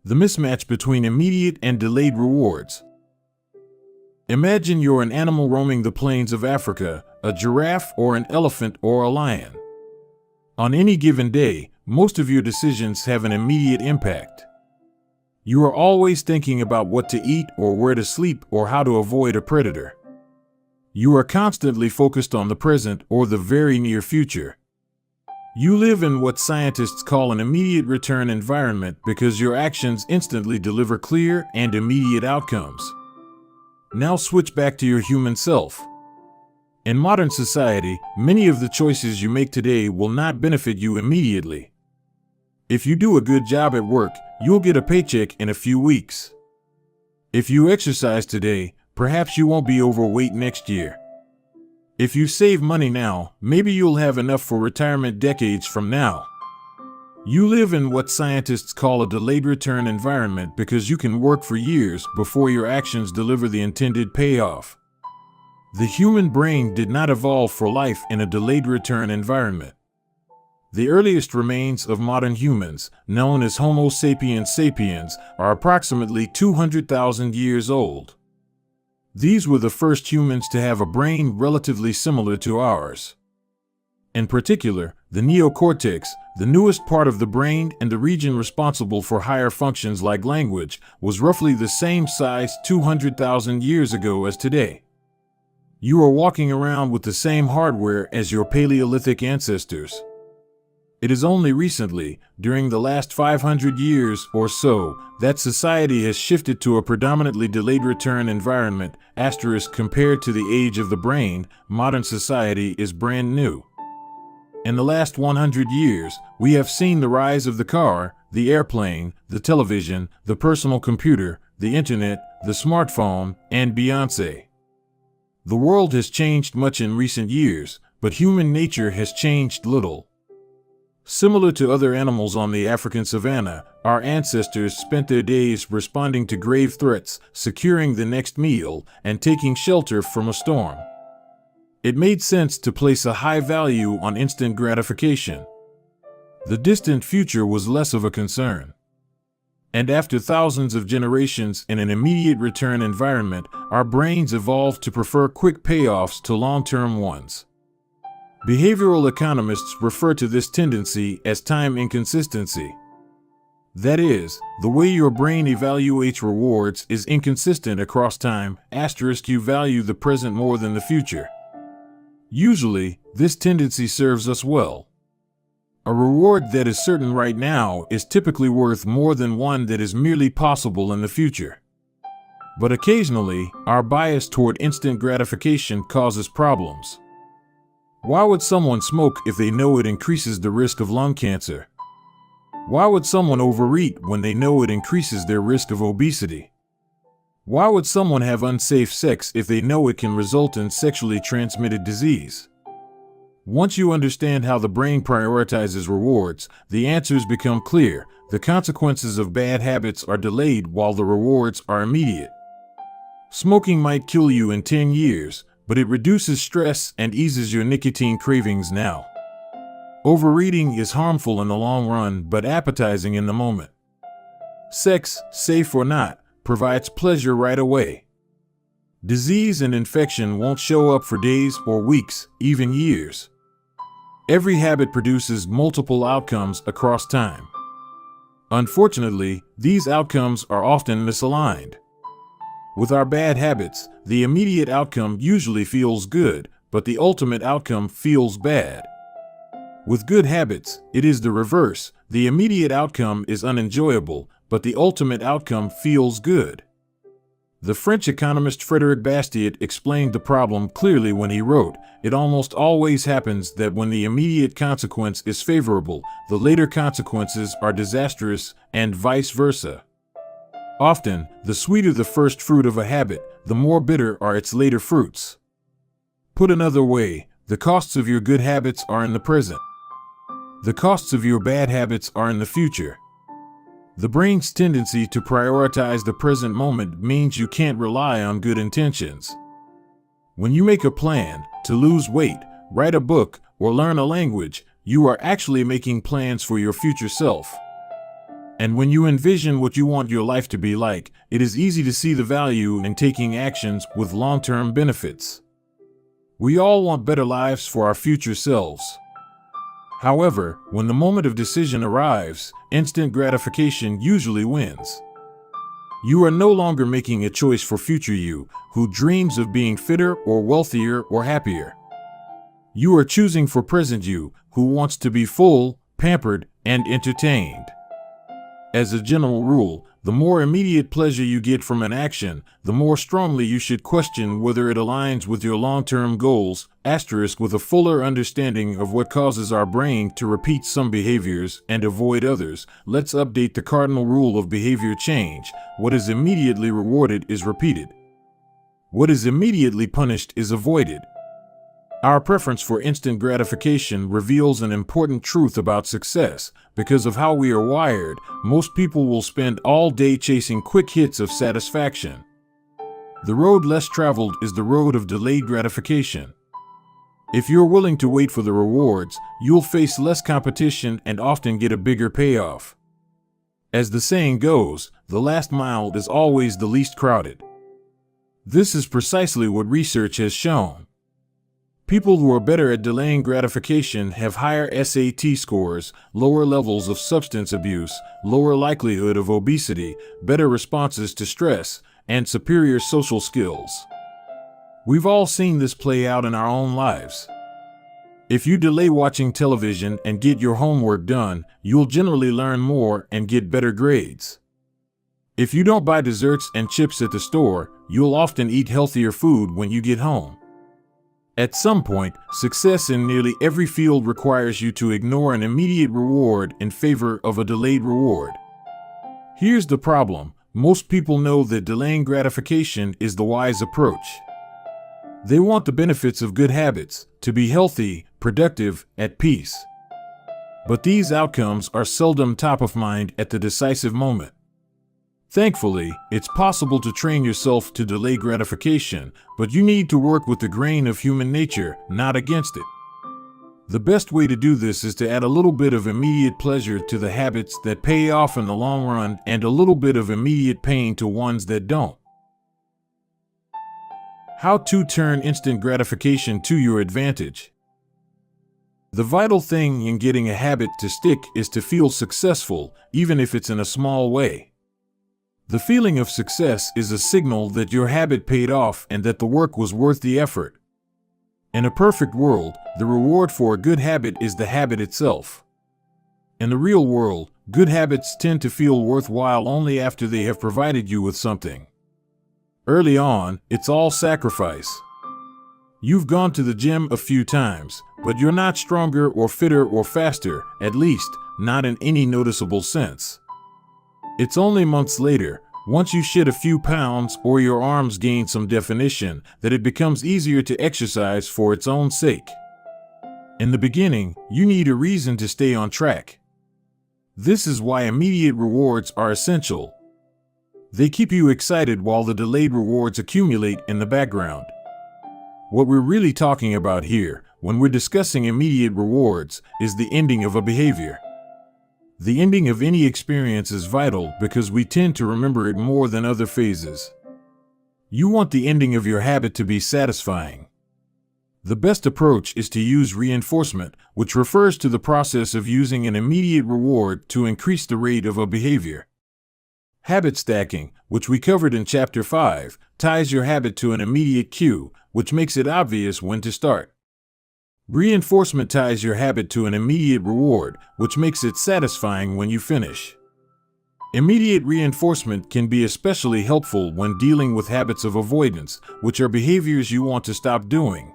The mismatch between immediate and delayed rewards. Imagine you're an animal roaming the plains of Africa, a giraffe, or an elephant or a lion. On any given day, most of your decisions have an immediate impact. You are always thinking about what to eat or where to sleep or how to avoid a predator. You are constantly focused on the present or the very near future. You live in what scientists call an immediate return environment because your actions instantly deliver clear and immediate outcomes. Now switch back to your human self. In modern society, many of the choices you make today will not benefit you immediately. If you do a good job at work, you'll get a paycheck in a few weeks. If you exercise today, perhaps you won't be overweight next year. If you save money now, maybe you'll have enough for retirement decades from now. You live in what scientists call a delayed return environment because you can work for years before your actions deliver the intended payoff. The human brain did not evolve for life in a delayed return environment. The earliest remains of modern humans, known as Homo sapiens sapiens, are approximately 200,000 years old. These were the first humans to have a brain relatively similar to ours. In particular, the neocortex, the newest part of the brain and the region responsible for higher functions like language, was roughly the same size 200,000 years ago as today. You are walking around with the same hardware as your Paleolithic ancestors. It is only recently, during the last 500 years or so, that society has shifted to a predominantly delayed return environment. Compared to the age of the brain, modern society is brand new. In the last 100 years, we have seen the rise of the car, the airplane, the television, the personal computer, the internet, the smartphone, and Beyoncé. The world has changed much in recent years, but human nature has changed little. Similar to other animals on the African savanna, our ancestors spent their days responding to grave threats, securing the next meal, and taking shelter from a storm. It made sense to place a high value on instant gratification. The distant future was less of a concern. And after thousands of generations in an immediate return environment, our brains evolved to prefer quick payoffs to long-term ones. Behavioral economists refer to this tendency as time inconsistency. That is, the way your brain evaluates rewards is inconsistent across time. You value the present more than the future. Usually, this tendency serves us well. A reward that is certain right now is typically worth more than one that is merely possible in the future. But occasionally, our bias toward instant gratification causes problems. Why would someone smoke if they know it increases the risk of lung cancer? Why would someone overeat when they know it increases their risk of obesity? Why would someone have unsafe sex if they know it can result in sexually transmitted disease? Once you understand how the brain prioritizes rewards, the answers become clear. The consequences of bad habits are delayed while the rewards are immediate. Smoking might kill you in 10 years, but it reduces stress and eases your nicotine cravings now. Overeating is harmful in the long run but appetizing in the moment. Sex, safe or not, provides pleasure right away. Disease and infection won't show up for days or weeks, even years. Every habit produces multiple outcomes across time. Unfortunately, these outcomes are often misaligned. With our bad habits, the immediate outcome usually feels good, but the ultimate outcome feels bad. With good habits, it is the reverse. The immediate outcome is unenjoyable, but the ultimate outcome feels good. The French economist Frédéric Bastiat explained the problem clearly when he wrote, "It almost always happens that when the immediate consequence is favorable, the later consequences are disastrous, and vice versa." Often, the sweeter the first fruit of a habit, the more bitter are its later fruits. Put another way, the costs of your good habits are in the present. The costs of your bad habits are in the future. The brain's tendency to prioritize the present moment means you can't rely on good intentions. When you make a plan to lose weight, write a book, or learn a language, you are actually making plans for your future self. And when you envision what you want your life to be like, it is easy to see the value in taking actions with long-term benefits. We all want better lives for our future selves. However, when the moment of decision arrives, instant gratification usually wins. You are no longer making a choice for future you, who dreams of being fitter or wealthier or happier. You are choosing for present you, who wants to be full, pampered, and entertained. As a general rule, the more immediate pleasure you get from an action, the more strongly you should question whether it aligns with your long-term goals, with a fuller understanding of what causes our brain to repeat some behaviors and avoid others. Let's update the cardinal rule of behavior change. What is immediately rewarded is repeated. What is immediately punished is avoided. Our preference for instant gratification reveals an important truth about success. Because of how we are wired, most people will spend all day chasing quick hits of satisfaction. The road less traveled is the road of delayed gratification. If you're willing to wait for the rewards, you'll face less competition and often get a bigger payoff. As the saying goes, the last mile is always the least crowded. This is precisely what research has shown. People who are better at delaying gratification have higher SAT scores, lower levels of substance abuse, lower likelihood of obesity, better responses to stress, and superior social skills. We've all seen this play out in our own lives. If you delay watching television and get your homework done, you'll generally learn more and get better grades. If you don't buy desserts and chips at the store, you'll often eat healthier food when you get home. At some point, success in nearly every field requires you to ignore an immediate reward in favor of a delayed reward. Here's the problem: most people know that delaying gratification is the wise approach. They want the benefits of good habits, to be healthy, productive, at peace. But these outcomes are seldom top of mind at the decisive moment. Thankfully, it's possible to train yourself to delay gratification, but you need to work with the grain of human nature, not against it. The best way to do this is to add a little bit of immediate pleasure to the habits that pay off in the long run and a little bit of immediate pain to ones that don't. How to turn instant gratification to your advantage. The vital thing in getting a habit to stick is to feel successful, even if it's in a small way. The feeling of success is a signal that your habit paid off and that the work was worth the effort. In a perfect world, the reward for a good habit is the habit itself. In the real world, good habits tend to feel worthwhile only after they have provided you with something. Early on, it's all sacrifice. You've gone to the gym a few times, but you're not stronger or fitter or faster, at least, not in any noticeable sense. It's only months later, once you shed a few pounds or your arms gain some definition, that it becomes easier to exercise for its own sake. In the beginning, you need a reason to stay on track. This is why immediate rewards are essential. They keep you excited while the delayed rewards accumulate in the background. What we're really talking about here, when we're discussing immediate rewards, is the ending of a behavior. The ending of any experience is vital because we tend to remember it more than other phases. You want the ending of your habit to be satisfying. The best approach is to use reinforcement, which refers to the process of using an immediate reward to increase the rate of a behavior. Habit stacking, which we covered in Chapter 5, ties your habit to an immediate cue, which makes it obvious when to start. Reinforcement ties your habit to an immediate reward, which makes it satisfying when you finish. Immediate reinforcement can be especially helpful when dealing with habits of avoidance, which are behaviors you want to stop doing.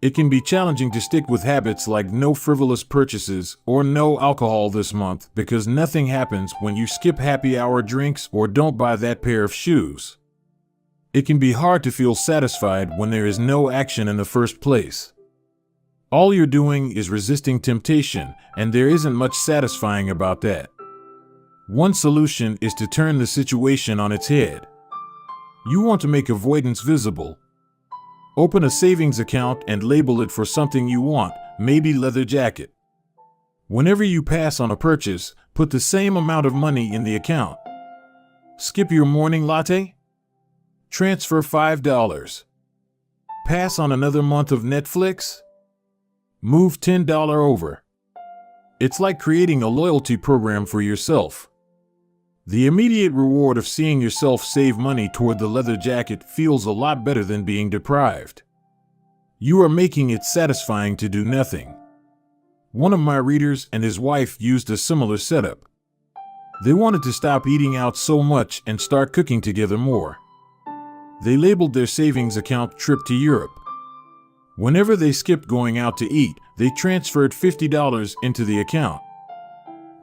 It can be challenging to stick with habits like no frivolous purchases or no alcohol this month because nothing happens when you skip happy hour drinks or don't buy that pair of shoes. It can be hard to feel satisfied when there is no action in the first place. All you're doing is resisting temptation, and there isn't much satisfying about that. One solution is to turn the situation on its head. You want to make avoidance visible. Open a savings account and label it for something you want, maybe leather jacket. Whenever you pass on a purchase, put the same amount of money in the account. Skip your morning latte? Transfer $5. Pass on another month of Netflix? Move $10 over. It's like creating a loyalty program for yourself. The immediate reward of seeing yourself save money toward the leather jacket feels a lot better than being deprived. You are making it satisfying to do nothing. One of my readers and his wife used a similar setup. They wanted to stop eating out so much and start cooking together more. They labeled their savings account Trip to Europe. Whenever they skipped going out to eat, they transferred $50 into the account.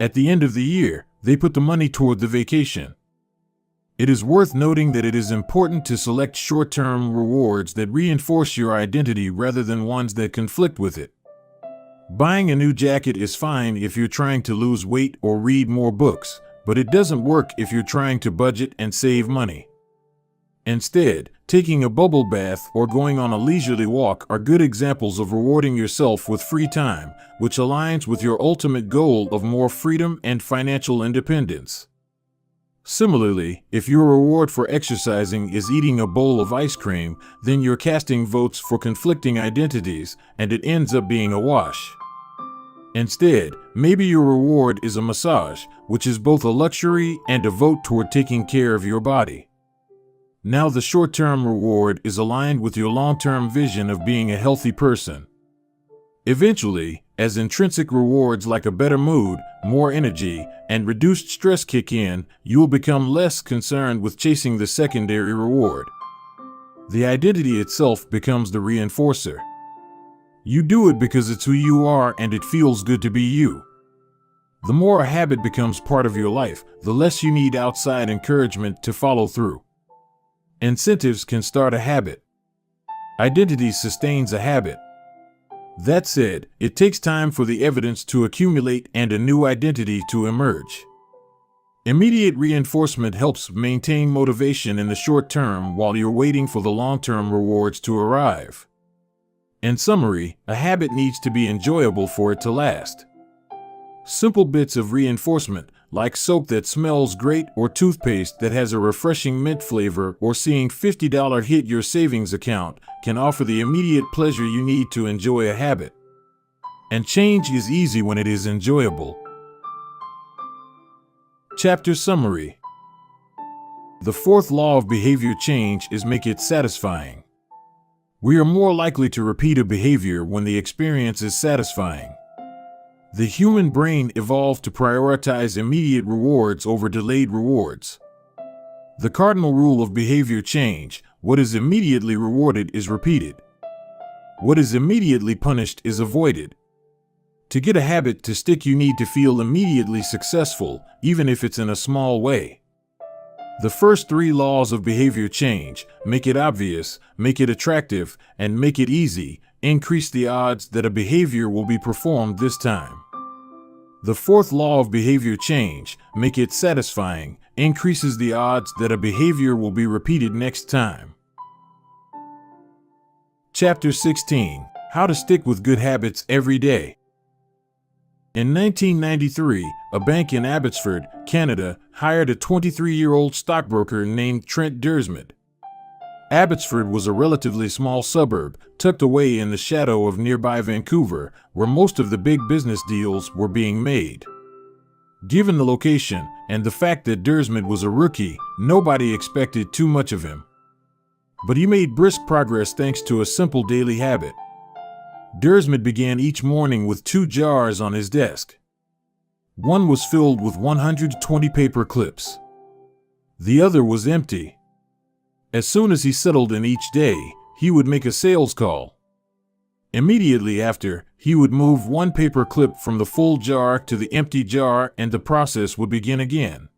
At the end of the year, they put the money toward the vacation. It is worth noting that it is important to select short-term rewards that reinforce your identity rather than ones that conflict with it. Buying a new jacket is fine if you're trying to lose weight or read more books, but it doesn't work if you're trying to budget and save money. Instead, taking a bubble bath or going on a leisurely walk are good examples of rewarding yourself with free time, which aligns with your ultimate goal of more freedom and financial independence. Similarly, if your reward for exercising is eating a bowl of ice cream, then you're casting votes for conflicting identities, and it ends up being a wash. Instead, maybe your reward is a massage, which is both a luxury and a vote toward taking care of your body. Now the short-term reward is aligned with your long-term vision of being a healthy person. Eventually, as intrinsic rewards like a better mood, more energy, and reduced stress kick in, you will become less concerned with chasing the secondary reward. The identity itself becomes the reinforcer. You do it because it's who you are and it feels good to be you. The more a habit becomes part of your life, the less you need outside encouragement to follow through. Incentives can start a habit. Identity sustains a habit. That said, it takes time for the evidence to accumulate and a new identity to emerge. Immediate reinforcement helps maintain motivation in the short term while you're waiting for the long-term rewards to arrive. In summary, a habit needs to be enjoyable for it to last. Simple bits of reinforcement, like soap that smells great or toothpaste that has a refreshing mint flavor or seeing $50 hit your savings account, can offer the immediate pleasure you need to enjoy a habit. And change is easy when it is enjoyable. Chapter Summary. The fourth law of behavior change is make it satisfying. We are more likely to repeat a behavior when the experience is satisfying. The human brain evolved to prioritize immediate rewards over delayed rewards. The cardinal rule of behavior change: what is immediately rewarded is repeated. What is immediately punished is avoided. To get a habit to stick, you need to feel immediately successful, even if it's in a small way. The first three laws of behavior change: make it obvious, make it attractive, and make it easy, increase the odds that a behavior will be performed this time. The fourth law of behavior change, make it satisfying, increases the odds that a behavior will be repeated next time. Chapter 16. How to stick with good habits every day. In 1993, a bank in Abbotsford, Canada, hired a 23-year-old stockbroker named Trent Dersmid. Abbotsford was a relatively small suburb, tucked away in the shadow of nearby Vancouver, where most of the big business deals were being made. Given the location, and the fact that Dersmid was a rookie, nobody expected too much of him. But he made brisk progress thanks to a simple daily habit. Dersmid began each morning with 2 jars on his desk. One was filled with 120 paper clips. The other was empty. As soon as he settled in each day, he would make a sales call. Immediately after, he would move 1 paper clip from the full jar to the empty jar, and the process would begin again.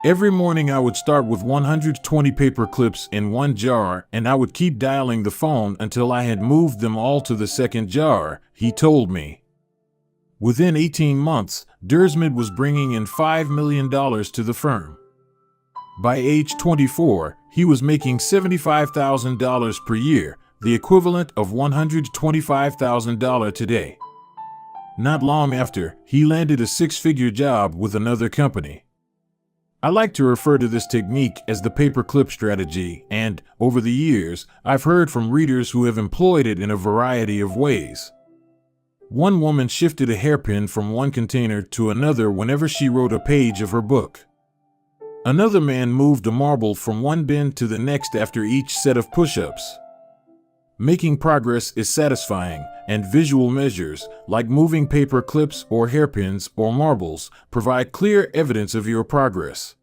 Every morning I would start with 120 paper clips in 1 jar, and I would keep dialing the phone until I had moved them all to the second jar, he told me. Within 18 months, Dersmid was bringing in $5 million to the firm. By age 24, he was making $75,000 per year, the equivalent of $125,000 today. Not long after, he landed a 6-figure job with another company. I like to refer to this technique as the paperclip strategy, and, over the years, I've heard from readers who have employed it in a variety of ways. One woman shifted a hairpin from one container to another whenever she wrote a page of her book. Another man moved a marble from one bin to the next after each set of push-ups. Making progress is satisfying, and visual measures, like moving paper clips or hairpins or marbles, provide clear evidence of your progress.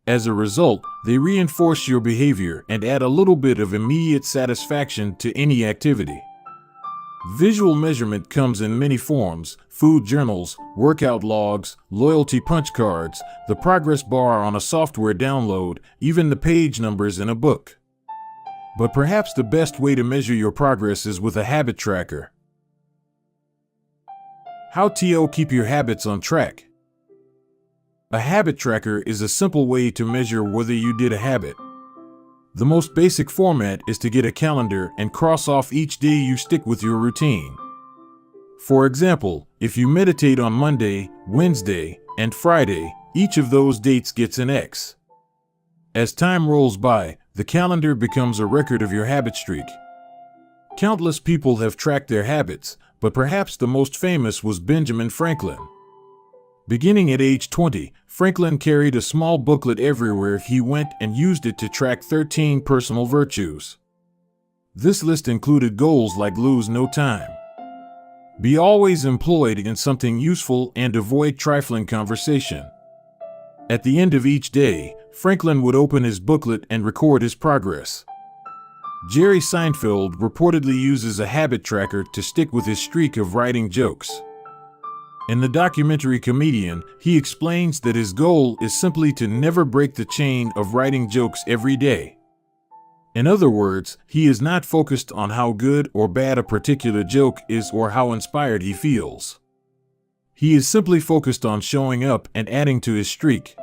As a result, they reinforce your behavior and add a little bit of immediate satisfaction to any activity. Visual measurement comes in many forms: food journals, workout logs, loyalty punch cards, the progress bar on a software download, even the page numbers in a book. But perhaps the best way to measure your progress is with a habit tracker. How to keep your habits on track. A habit tracker is a simple way to measure whether you did a habit. The most basic format is to get a calendar and cross off each day you stick with your routine. For example, if you meditate on Monday, Wednesday, and Friday, each of those dates gets an X. As time rolls by, the calendar becomes a record of your habit streak. Countless people have tracked their habits, but perhaps the most famous was Benjamin Franklin. Beginning at age 20, Franklin carried a small booklet everywhere he went and used it to track 13 personal virtues. This list included goals like lose no time, be always employed in something useful, and avoid trifling conversation. At the end of each day, Franklin would open his booklet and record his progress. Jerry Seinfeld reportedly uses a habit tracker to stick with his streak of writing jokes. In the documentary Comedian, he explains that his goal is simply to never break the chain of writing jokes every day. In other words, he is not focused on how good or bad a particular joke is or how inspired he feels. He is simply focused on showing up and adding to his streak.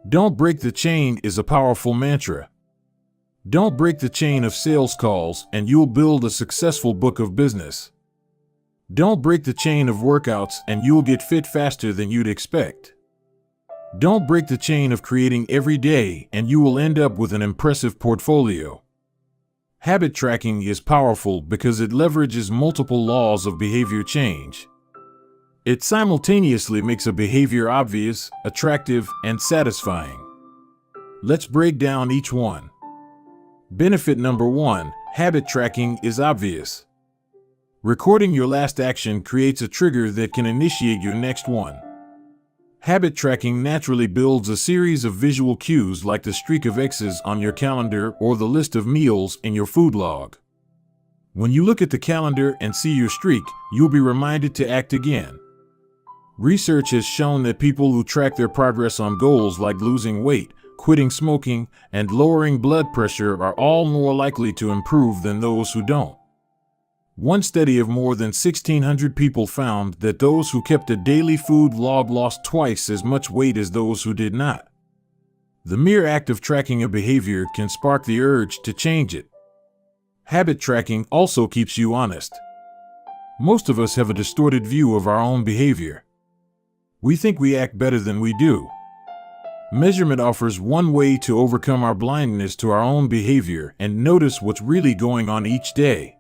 Don't break the chain is a powerful mantra. Don't break the chain of sales calls and you'll build a successful book of business. Don't break the chain of workouts and you'll get fit faster than you'd expect. Don't break the chain of creating every day and you will end up with an impressive portfolio. Habit tracking is powerful because it leverages multiple laws of behavior change. It simultaneously makes a behavior obvious, attractive, and satisfying. Let's break down each one. Benefit number 1, habit tracking is obvious. Recording your last action creates a trigger that can initiate your next one. Habit tracking naturally builds a series of visual cues like the streak of X's on your calendar or the list of meals in your food log. When you look at the calendar and see your streak, you'll be reminded to act again. Research has shown that people who track their progress on goals like losing weight, quitting smoking, and lowering blood pressure are all more likely to improve than those who don't. One study of more than 1,600 people found that those who kept a daily food log lost twice as much weight as those who did not. The mere act of tracking a behavior can spark the urge to change it. Habit tracking also keeps you honest. Most of us have a distorted view of our own behavior. We think we act better than we do. Measurement offers one way to overcome our blindness to our own behavior and notice what's really going on each day.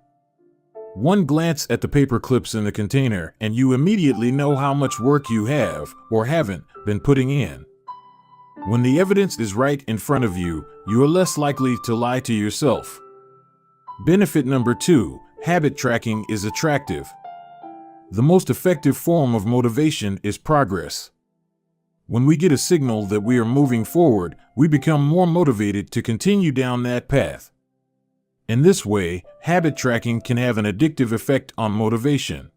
One glance at the paper clips in the container and you immediately know how much work you have, or haven't, been putting in. When the evidence is right in front of you, you are less likely to lie to yourself. Benefit number 2, habit tracking is attractive. The most effective form of motivation is progress. When we get a signal that we are moving forward, we become more motivated to continue down that path. In this way, habit tracking can have an addictive effect on motivation.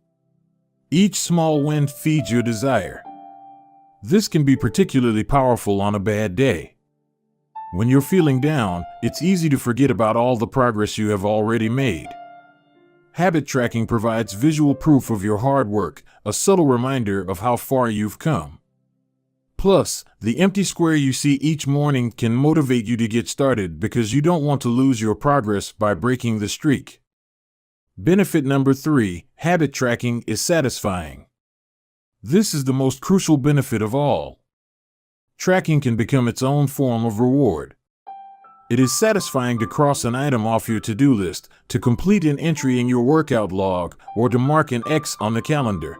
Each small win feeds your desire. This can be particularly powerful on a bad day. When you're feeling down, it's easy to forget about all the progress you have already made. Habit tracking provides visual proof of your hard work, a subtle reminder of how far you've come. Plus, the empty square you see each morning can motivate you to get started because you don't want to lose your progress by breaking the streak. Benefit number 3, habit tracking is satisfying. This is the most crucial benefit of all. Tracking can become its own form of reward. It is satisfying to cross an item off your to-do list, to complete an entry in your workout log, or to mark an X on the calendar.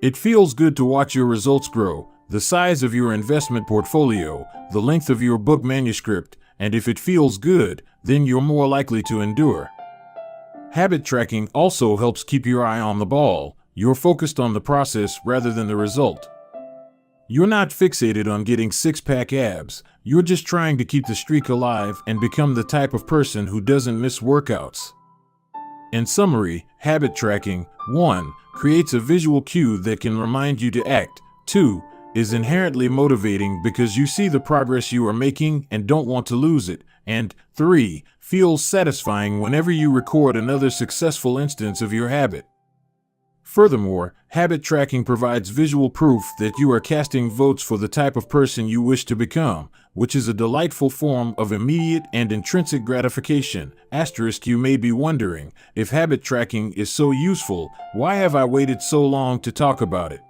It feels good to watch your results grow, the size of your investment portfolio, the length of your book manuscript, and if it feels good, then you're more likely to endure. Habit tracking also helps keep your eye on the ball. You're focused on the process rather than the result. You're not fixated on getting six-pack abs. You're just trying to keep the streak alive and become the type of person who doesn't miss workouts. In summary, habit tracking, 1. Creates a visual cue that can remind you to act. 2. Is inherently motivating because you see the progress you are making and don't want to lose it. And 3. Feels satisfying whenever you record another successful instance of your habit. Furthermore, habit tracking provides visual proof that you are casting votes for the type of person you wish to become, which is a delightful form of immediate and intrinsic gratification. Asterisk, you may be wondering, if habit tracking is so useful, why have I waited so long to talk about it?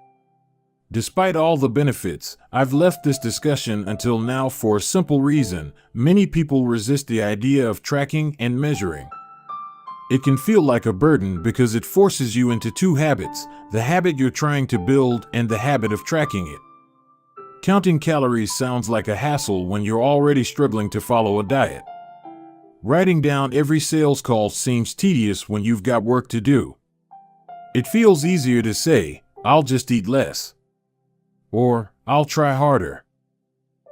Despite all the benefits, I've left this discussion until now for a simple reason: many people resist the idea of tracking and measuring. It can feel like a burden because it forces you into two habits: the habit you're trying to build and the habit of tracking it. Counting calories sounds like a hassle when you're already struggling to follow a diet. Writing down every sales call seems tedious when you've got work to do. It feels easier to say, "I'll just eat less," or "I'll try harder,"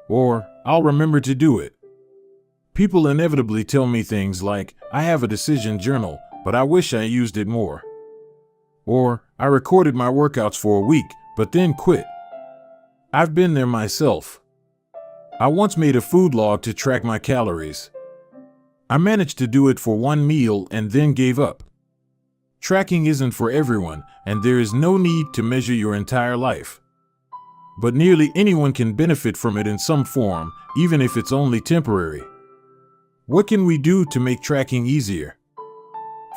or "I'll remember to do it." People inevitably tell me things like, "I have a decision journal, but I wish I used it more." Or, "I recorded my workouts for a week, but then quit." I've been there myself. I once made a food log to track my calories. I managed to do it for one meal and then gave up. Tracking isn't for everyone, and there is no need to measure your entire life. But nearly anyone can benefit from it in some form, even if it's only temporary. What can we do to make tracking easier?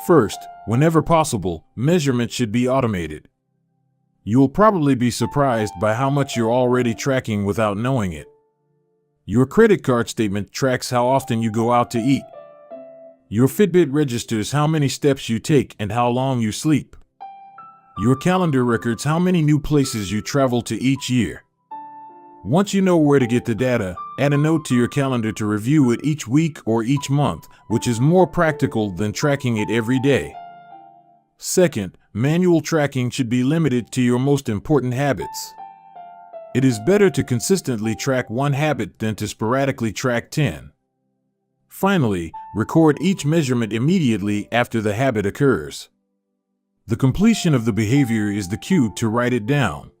First, whenever possible, measurement should be automated. You'll probably be surprised by how much you're already tracking without knowing it. Your credit card statement tracks how often you go out to eat. Your Fitbit registers how many steps you take and how long you sleep. Your calendar records how many new places you travel to each year. Once you know where to get the data, add a note to your calendar to review it each week or each month, which is more practical than tracking it every day. Second, manual tracking should be limited to your most important habits. It is better to consistently track one habit than to sporadically track 10. Finally, record each measurement immediately after the habit occurs. The completion of the behavior is the cue to write it down.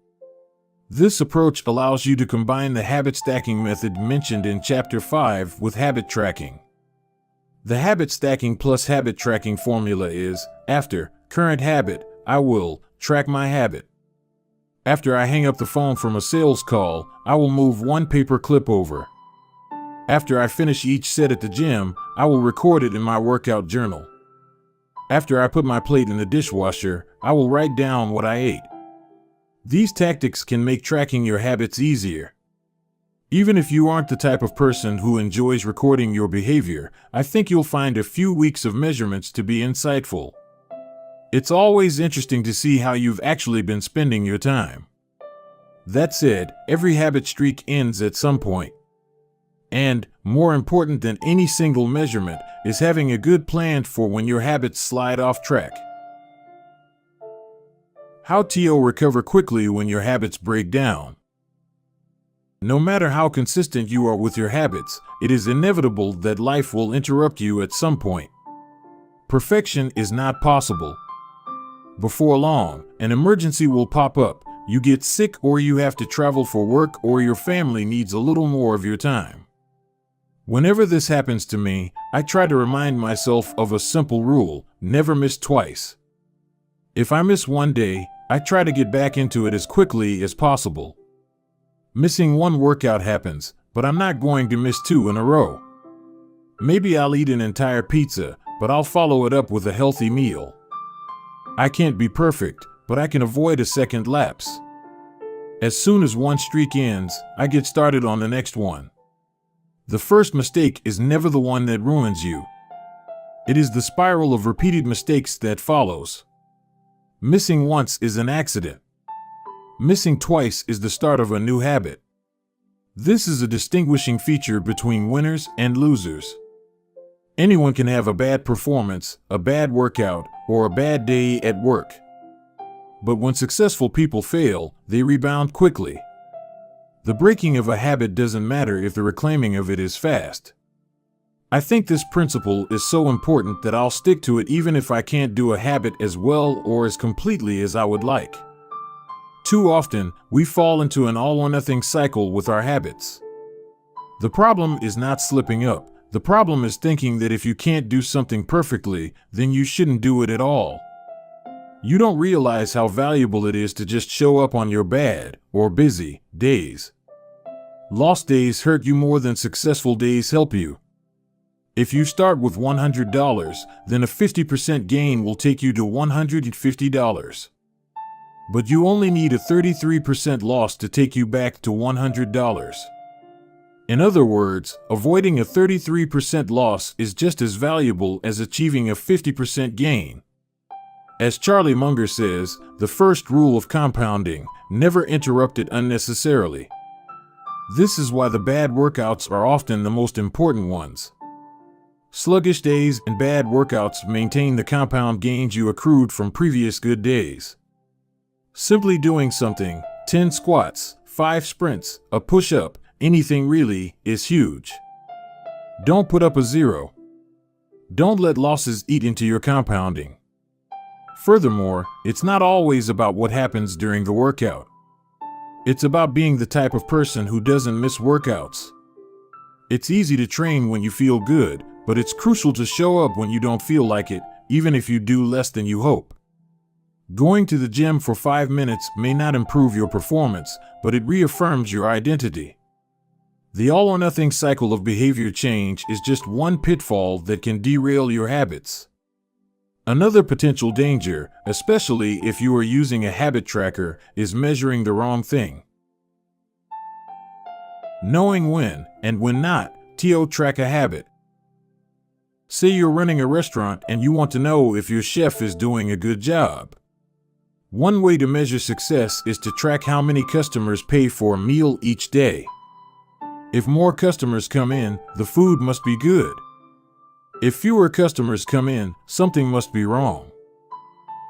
This approach allows you to combine the habit stacking method mentioned in Chapter 5 with habit tracking. The habit stacking plus habit tracking formula is: after current habit, I will track my habit. After I hang up the phone from a sales call, I will move one paper clip over. After I finish each set at the gym, I will record it in my workout journal. After I put my plate in the dishwasher, I will write down what I ate. These tactics can make tracking your habits easier. Even if you aren't the type of person who enjoys recording your behavior, I think you'll find a few weeks of measurements to be insightful. It's always interesting to see how you've actually been spending your time. That said, every habit streak ends at some point. And, more important than any single measurement, is having a good plan for when your habits slide off track. How to recover quickly when your habits break down. No matter how consistent you are with your habits, it is inevitable that life will interrupt you at some point. Perfection is not possible. Before long, an emergency will pop up, you get sick, or you have to travel for work, or your family needs a little more of your time. Whenever this happens to me, I try to remind myself of a simple rule: never miss twice. If I miss one day, I try to get back into it as quickly as possible. Missing one workout happens, but I'm not going to miss 2 in a row. Maybe I'll eat an entire pizza, but I'll follow it up with a healthy meal. I can't be perfect, but I can avoid a second lapse. As soon as one streak ends, I get started on the next one. The first mistake is never the one that ruins you. It is the spiral of repeated mistakes that follows. Missing once is an accident. Missing twice is the start of a new habit. This is a distinguishing feature between winners and losers. Anyone can have a bad performance, a bad workout, or a bad day at work. But when successful people fail, they rebound quickly. The breaking of a habit doesn't matter if the reclaiming of it is fast. I think this principle is so important that I'll stick to it even if I can't do a habit as well or as completely as I would like. Too often, we fall into an all-or-nothing cycle with our habits. The problem is not slipping up. The problem is thinking that if you can't do something perfectly, then you shouldn't do it at all. You don't realize how valuable it is to just show up on your bad or busy days. Lost days hurt you more than successful days help you. If you start with $100, then a 50% gain will take you to $150. But you only need a 33% loss to take you back to $100. In other words, avoiding a 33% loss is just as valuable as achieving a 50% gain. As Charlie Munger says, the first rule of compounding: never interrupt it unnecessarily. This is why the bad workouts are often the most important ones. Sluggish days and bad workouts maintain the compound gains you accrued from previous good days. Simply doing something, 10 squats, 5 sprints, a push-up, anything really, is huge. Don't put up a zero. Don't let losses eat into your compounding. Furthermore, it's not always about what happens during the workout. It's about being the type of person who doesn't miss workouts. It's easy to train when you feel good, but it's crucial to show up when you don't feel like it, even if you do less than you hope. Going to the gym for 5 minutes may not improve your performance, but it reaffirms your identity. The all-or-nothing cycle of behavior change is just one pitfall that can derail your habits. Another potential danger, especially if you are using a habit tracker, is measuring the wrong thing. Knowing when and when not to track a habit. Say you're running a restaurant and you want to know if your chef is doing a good job. One way to measure success is to track how many customers pay for a meal each day. If more customers come in, the food must be good. If fewer customers come in, something must be wrong.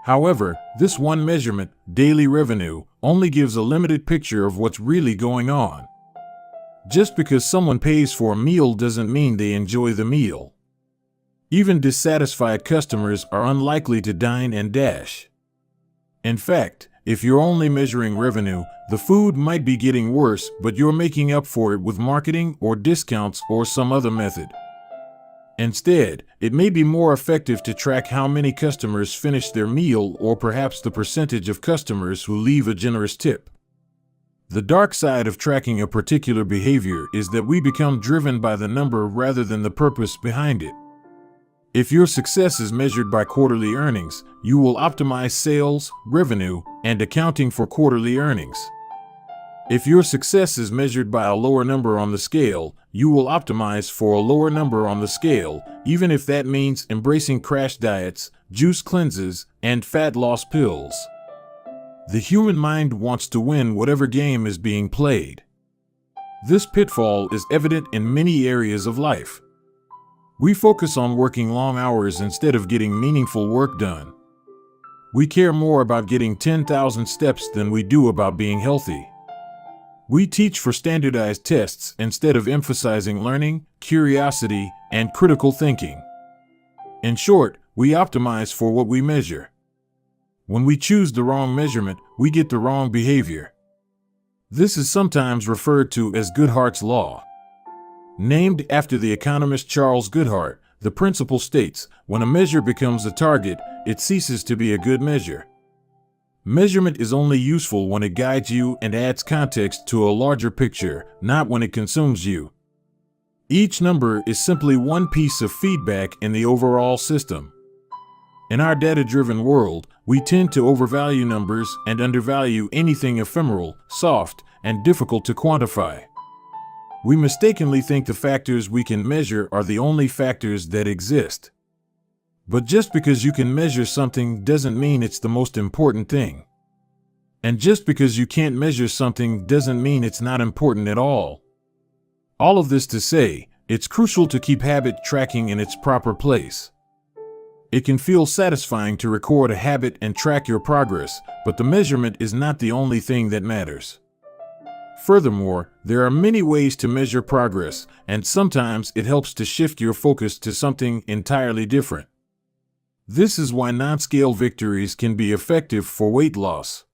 However, this one measurement, daily revenue, only gives a limited picture of what's really going on. Just because someone pays for a meal doesn't mean they enjoy the meal. Even dissatisfied customers are unlikely to dine and dash. In fact, if you're only measuring revenue, the food might be getting worse, but you're making up for it with marketing or discounts or some other method. Instead, it may be more effective to track how many customers finish their meal or perhaps the percentage of customers who leave a generous tip. The dark side of tracking a particular behavior is that we become driven by the number rather than the purpose behind it. If your success is measured by quarterly earnings, you will optimize sales, revenue, and accounting for quarterly earnings. If your success is measured by a lower number on the scale, you will optimize for a lower number on the scale, even if that means embracing crash diets, juice cleanses, and fat loss pills. The human mind wants to win whatever game is being played. This pitfall is evident in many areas of life. We focus on working long hours instead of getting meaningful work done. We care more about getting 10,000 steps than we do about being healthy. We teach for standardized tests instead of emphasizing learning, curiosity, and critical thinking. In short, we optimize for what we measure. When we choose the wrong measurement, we get the wrong behavior. This is sometimes referred to as Goodhart's law. Named after the economist Charles Goodhart, the principle states, when a measure becomes a target, it ceases to be a good measure. Measurement is only useful when it guides you and adds context to a larger picture, not when it consumes you. Each number is simply one piece of feedback in the overall system. In our data-driven world, we tend to overvalue numbers and undervalue anything ephemeral, soft, and difficult to quantify. We mistakenly think the factors we can measure are the only factors that exist. But just because you can measure something doesn't mean it's the most important thing. And just because you can't measure something doesn't mean it's not important at all. All of this to say, it's crucial to keep habit tracking in its proper place. It can feel satisfying to record a habit and track your progress, but the measurement is not the only thing that matters. Furthermore, there are many ways to measure progress, and sometimes it helps to shift your focus to something entirely different. This is why non-scale victories can be effective for weight loss.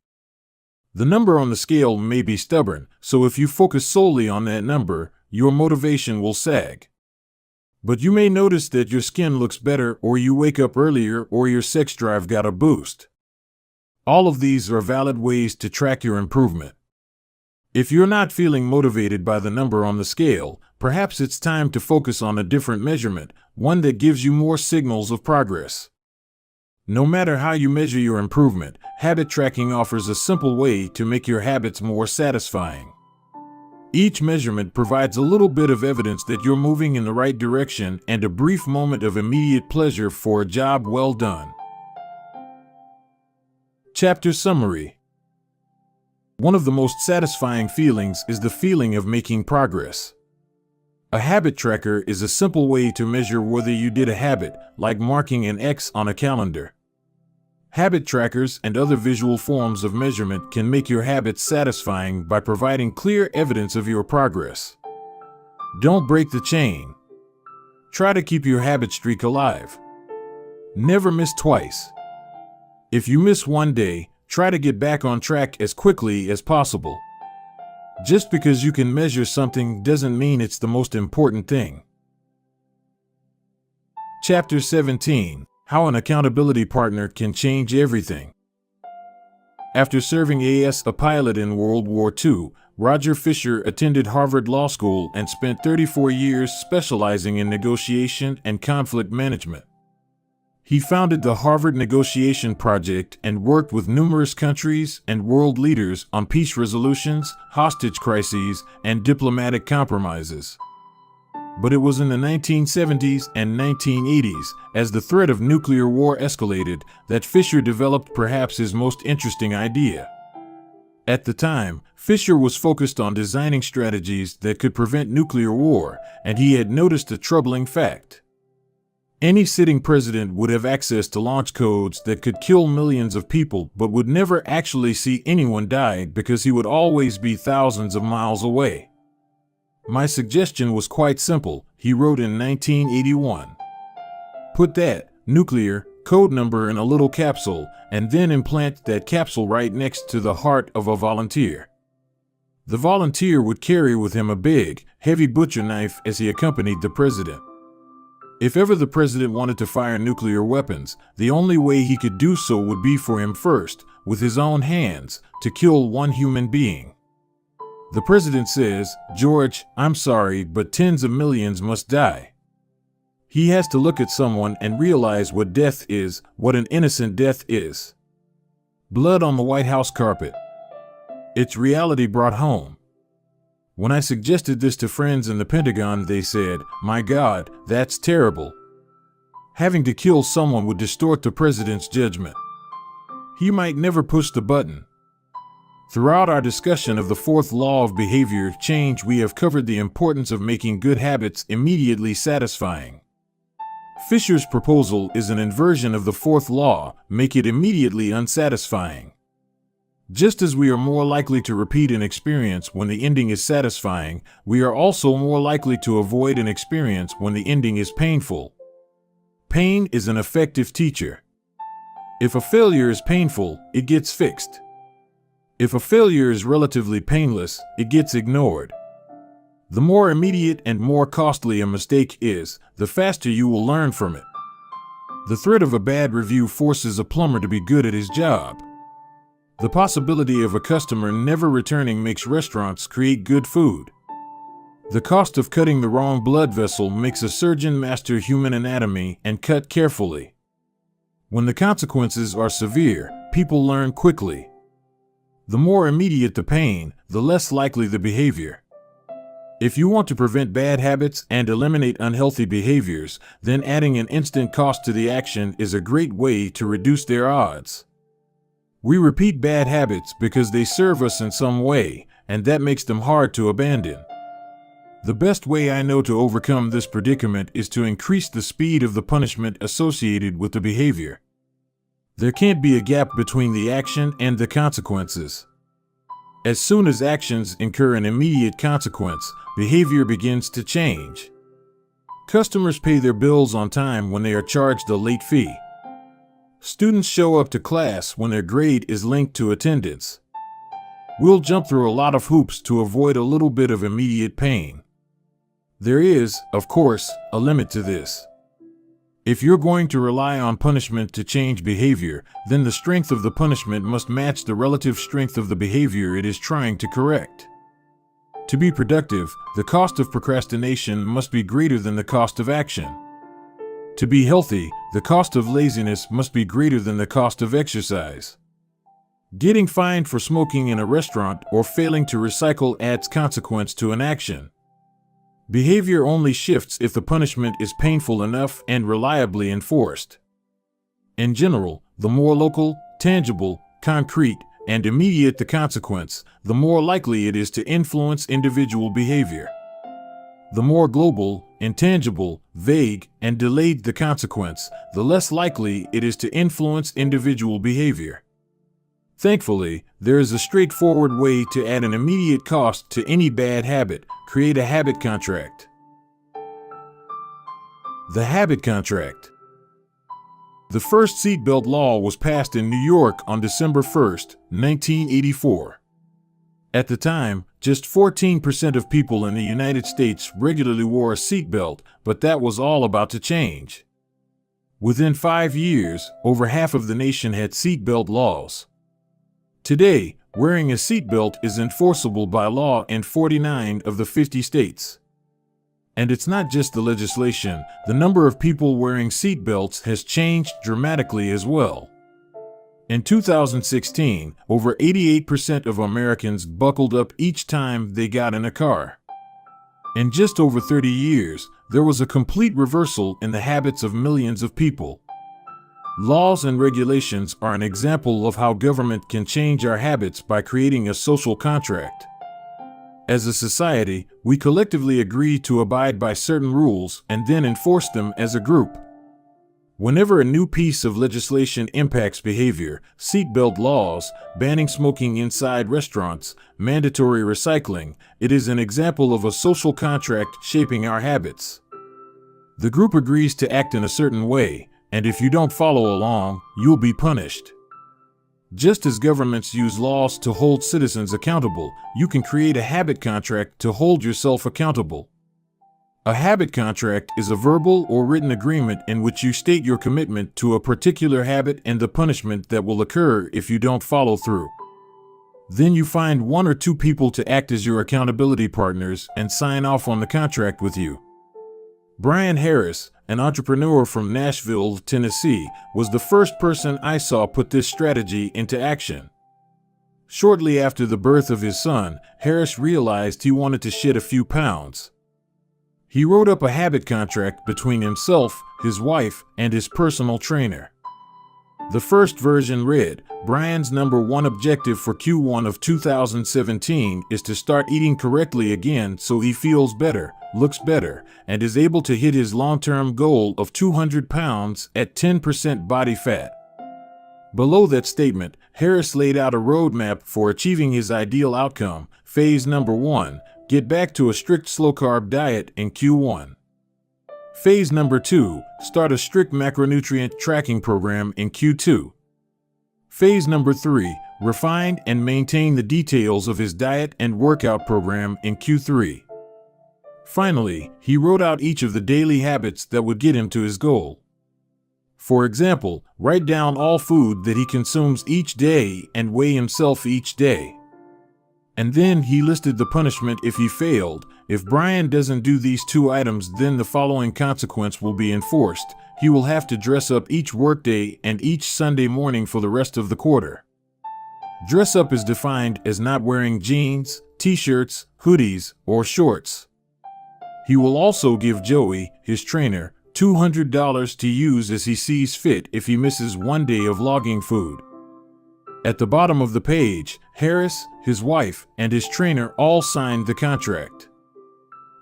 The number on the scale may be stubborn, so if you focus solely on that number, your motivation will sag. But you may notice that your skin looks better, or you wake up earlier, or your sex drive got a boost. All of these are valid ways to track your improvement. If you're not feeling motivated by the number on the scale, perhaps it's time to focus on a different measurement, one that gives you more signals of progress. No matter how you measure your improvement, habit tracking offers a simple way to make your habits more satisfying. Each measurement provides a little bit of evidence that you're moving in the right direction and a brief moment of immediate pleasure for a job well done. Chapter Summary. One of the most satisfying feelings is the feeling of making progress. A habit tracker is a simple way to measure whether you did a habit, like marking an X on a calendar. Habit trackers and other visual forms of measurement can make your habits satisfying by providing clear evidence of your progress. Don't break the chain. Try to keep your habit streak alive. Never miss twice. If you miss one day, try to get back on track as quickly as possible. Just because you can measure something doesn't mean it's the most important thing. Chapter 17. How an accountability partner can change everything. After serving as a pilot in World War II, Roger Fisher attended Harvard Law School and spent 34 years specializing in negotiation and conflict management. He founded the Harvard Negotiation Project and worked with numerous countries and world leaders on peace resolutions, hostage crises, and diplomatic compromises. But it was in the 1970s and 1980s, as the threat of nuclear war escalated, that Fisher developed perhaps his most interesting idea. At the time, Fisher was focused on designing strategies that could prevent nuclear war, and he had noticed a troubling fact. Any sitting president would have access to launch codes that could kill millions of people but would never actually see anyone die because he would always be thousands of miles away. My suggestion was quite simple, he wrote in 1981. Put that nuclear code number in a little capsule and then implant that capsule right next to the heart of a volunteer. The volunteer would carry with him a big, heavy butcher knife as he accompanied the president. If ever the president wanted to fire nuclear weapons, the only way he could do so would be for him first, with his own hands, to kill one human being. The president says, "George, I'm sorry, but tens of millions must die." He has to look at someone and realize what death is, what an innocent death is. Blood on the White House carpet. It's reality brought home. When I suggested this to friends in the Pentagon, they said, "My God, that's terrible. Having to kill someone would distort the president's judgment. He might never push the button." Throughout our discussion of the fourth law of behavior change, we have covered the importance of making good habits immediately satisfying. Fisher's proposal is an inversion of the fourth law, make it immediately unsatisfying. Just as we are more likely to repeat an experience when the ending is satisfying, we are also more likely to avoid an experience when the ending is painful. Pain is an effective teacher. If a failure is painful, it gets fixed. If a failure is relatively painless, it gets ignored. The more immediate and more costly a mistake is, the faster you will learn from it. The threat of a bad review forces a plumber to be good at his job. The possibility of a customer never returning makes restaurants create good food. The cost of cutting the wrong blood vessel makes a surgeon master human anatomy and cut carefully. When the consequences are severe, people learn quickly. The more immediate the pain, the less likely the behavior. If you want to prevent bad habits and eliminate unhealthy behaviors, then adding an instant cost to the action is a great way to reduce their odds. We repeat bad habits because they serve us in some way, and that makes them hard to abandon. The best way I know to overcome this predicament is to increase the speed of the punishment associated with the behavior. There can't be a gap between the action and the consequences. As soon as actions incur an immediate consequence, behavior begins to change. Customers pay their bills on time when they are charged a late fee. Students show up to class when their grade is linked to attendance. We'll jump through a lot of hoops to avoid a little bit of immediate pain. There is, of course, a limit to this. If you're going to rely on punishment to change behavior, then the strength of the punishment must match the relative strength of the behavior it is trying to correct. To be productive, the cost of procrastination must be greater than the cost of action. To be healthy, the cost of laziness must be greater than the cost of exercise. Getting fined for smoking in a restaurant or failing to recycle adds consequence to an action. Behavior only shifts if the punishment is painful enough and reliably enforced. In general, the more local, tangible, concrete, and immediate the consequence, the more likely it is to influence individual behavior. The more global, intangible, vague, and delayed the consequence, the less likely it is to influence individual behavior. Thankfully, there is a straightforward way to add an immediate cost to any bad habit: create a habit contract. The habit contract. The first seatbelt law was passed in New York on December 1, 1984. At the time, just 14% of people in the United States regularly wore a seatbelt, but that was all about to change. Within 5 years, over half of the nation had seatbelt laws. Today, wearing a seatbelt is enforceable by law in 49 of the 50 states. And it's not just the legislation, the number of people wearing seatbelts has changed dramatically as well. In 2016, over 88% of Americans buckled up each time they got in a car. In just over 30 years, there was a complete reversal in the habits of millions of people. Laws and regulations are an example of how government can change our habits by creating a social contract. As a society, we collectively agree to abide by certain rules and then enforce them as a group. Whenever a new piece of legislation impacts behavior, seatbelt laws, banning smoking inside restaurants, mandatory recycling, it is an example of a social contract shaping our habits. The group agrees to act in a certain way, and if you don't follow along, you'll be punished. Just as governments use laws to hold citizens accountable, you can create a habit contract to hold yourself accountable. A habit contract is a verbal or written agreement in which you state your commitment to a particular habit and the punishment that will occur if you don't follow through. Then you find 1 or 2 people to act as your accountability partners and sign off on the contract with you. Brian Harris, an entrepreneur from Nashville, Tennessee, was the first person I saw put this strategy into action. Shortly after the birth of his son, Harris realized he wanted to shed a few pounds. He wrote up a habit contract between himself, his wife, and his personal trainer. The first version read, "Brian's number 1 objective for Q1 of 2017 is to start eating correctly again so he feels better, looks better, and is able to hit his long-term goal of 200 pounds at 10% body fat." Below that statement, Harris laid out a roadmap for achieving his ideal outcome. Phase number 1, get back to a strict slow-carb diet in Q1. Phase number 2, start a strict macronutrient tracking program in Q2. Phase number 3, refine and maintain the details of his diet and workout program in Q3. Finally, he wrote out each of the daily habits that would get him to his goal. For example, write down all food that he consumes each day and weigh himself each day. And then he listed the punishment if he failed. If Brian doesn't do these 2 items, then the following consequence will be enforced. He will have to dress up each workday and each Sunday morning for the rest of the quarter. Dress up is defined as not wearing jeans, t-shirts, hoodies, or shorts. He will also give Joey, his trainer, $200 to use as he sees fit if he misses 1 day of logging food. At the bottom of the page, Harris, his wife, and his trainer all signed the contract.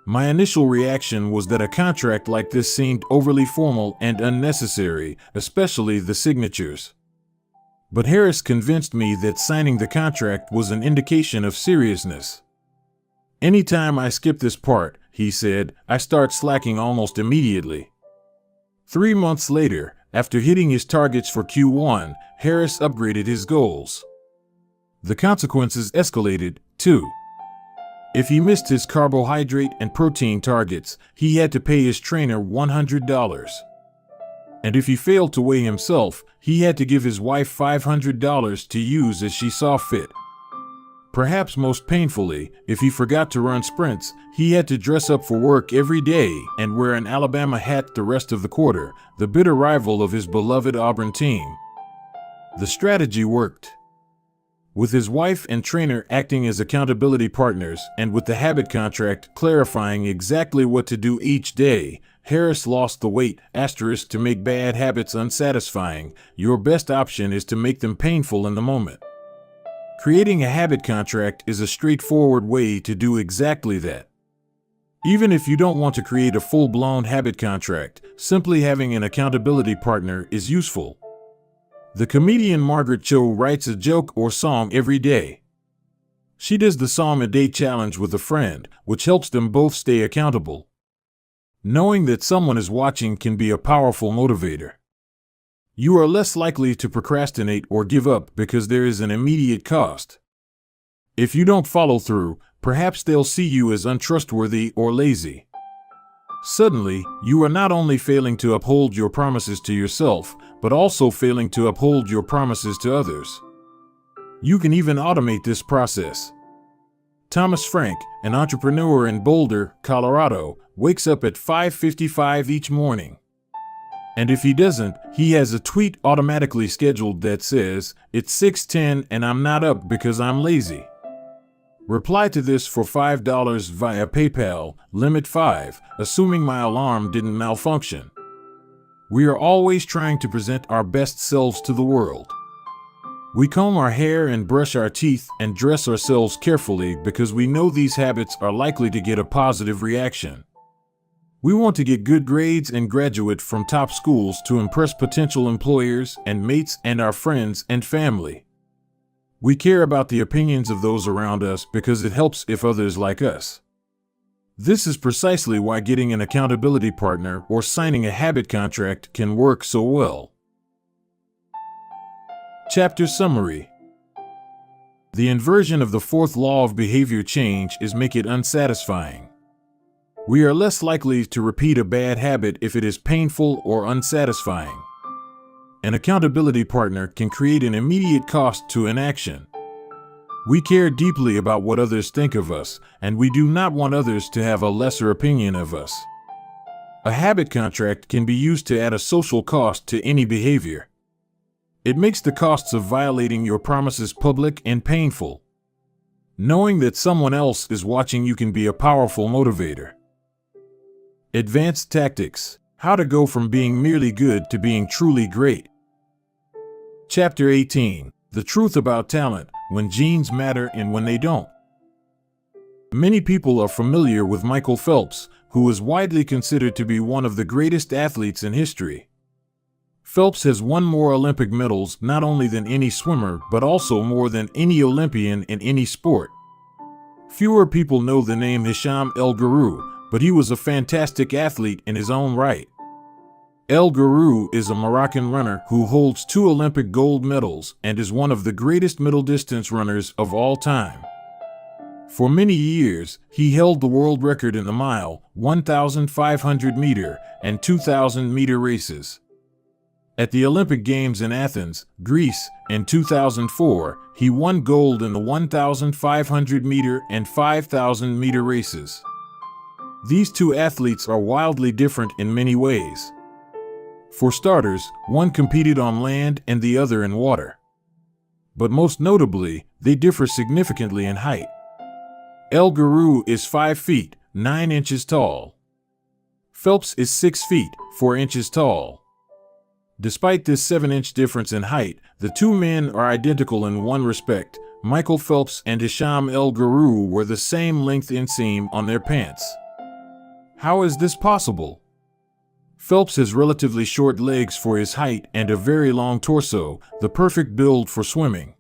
My initial reaction was that a contract like this seemed overly formal and unnecessary, especially the signatures. But Harris convinced me that signing the contract was an indication of seriousness. Anytime I skip this part, he said, I start slacking almost immediately. 3 months later, after hitting his targets for Q1, Harris upgraded his goals. The consequences escalated, too. If he missed his carbohydrate and protein targets, he had to pay his trainer $100. And if he failed to weigh himself, he had to give his wife $500 to use as she saw fit. Perhaps most painfully, if he forgot to run sprints, he had to dress up for work every day and wear an Alabama hat the rest of the quarter, the bitter rival of his beloved Auburn team. The strategy worked. With his wife and trainer acting as accountability partners and with the habit contract clarifying exactly what to do each day, Harris lost the weight. To make bad habits unsatisfying, your best option is to make them painful in the moment. Creating a habit contract is a straightforward way to do exactly that. Even if you don't want to create a full-blown habit contract, simply having an accountability partner is useful. The comedian Margaret Cho writes a joke or song every day. She does the Psalm a Day challenge with a friend, which helps them both stay accountable. Knowing that someone is watching can be a powerful motivator. You are less likely to procrastinate or give up because there is an immediate cost. If you don't follow through, perhaps they'll see you as untrustworthy or lazy. Suddenly, you are not only failing to uphold your promises to yourself, but also failing to uphold your promises to others. You can even automate this process. Thomas Frank, an entrepreneur in Boulder, Colorado, wakes up at 5:55 each morning. And if he doesn't, he has a tweet automatically scheduled that says, "It's 6:10 and I'm not up because I'm lazy." Reply to this for $5 via PayPal, limit 5, assuming my alarm didn't malfunction. We are always trying to present our best selves to the world. We comb our hair and brush our teeth and dress ourselves carefully because we know these habits are likely to get a positive reaction. We want to get good grades and graduate from top schools to impress potential employers and mates and our friends and family. We care about the opinions of those around us because it helps if others like us. This is precisely why getting an accountability partner or signing a habit contract can work so well. Chapter Summary. The inversion of the fourth law of behavior change is make it unsatisfying. We are less likely to repeat a bad habit if it is painful or unsatisfying. An accountability partner can create an immediate cost to inaction. We care deeply about what others think of us, and we do not want others to have a lesser opinion of us. A habit contract can be used to add a social cost to any behavior. It makes the costs of violating your promises public and painful. Knowing that someone else is watching you can be a powerful motivator. Advanced tactics: how to go from being merely good to being truly great. Chapter 18. The truth about talent, when genes matter and when they don't. Many people are familiar with Michael Phelps, who is widely considered to be one of the greatest athletes in history. Phelps has won more Olympic medals not only than any swimmer, but also more than any Olympian in any sport. Fewer people know the name Hisham El Guru, but he was a fantastic athlete in his own right. El Guru is a Moroccan runner who holds 2 Olympic gold medals and is one of the greatest middle distance runners of all time. For many years, he held the world record in the mile, 1,500 meter, and 2,000 meter races. At the Olympic Games in Athens, Greece, in 2004, he won gold in the 1,500-meter and 5,000-meter races. These two athletes are wildly different in many ways. For starters, one competed on land and the other in water. But most notably, they differ significantly in height. El Guru is 5 feet, 9 inches tall. Phelps is 6 feet, 4 inches tall. Despite this 7-inch difference in height, the two men are identical in one respect. Michael Phelps and Hisham El Guru were the same length inseam on their pants. How is this possible? Phelps has relatively short legs for his height and a very long torso, the perfect build for swimming.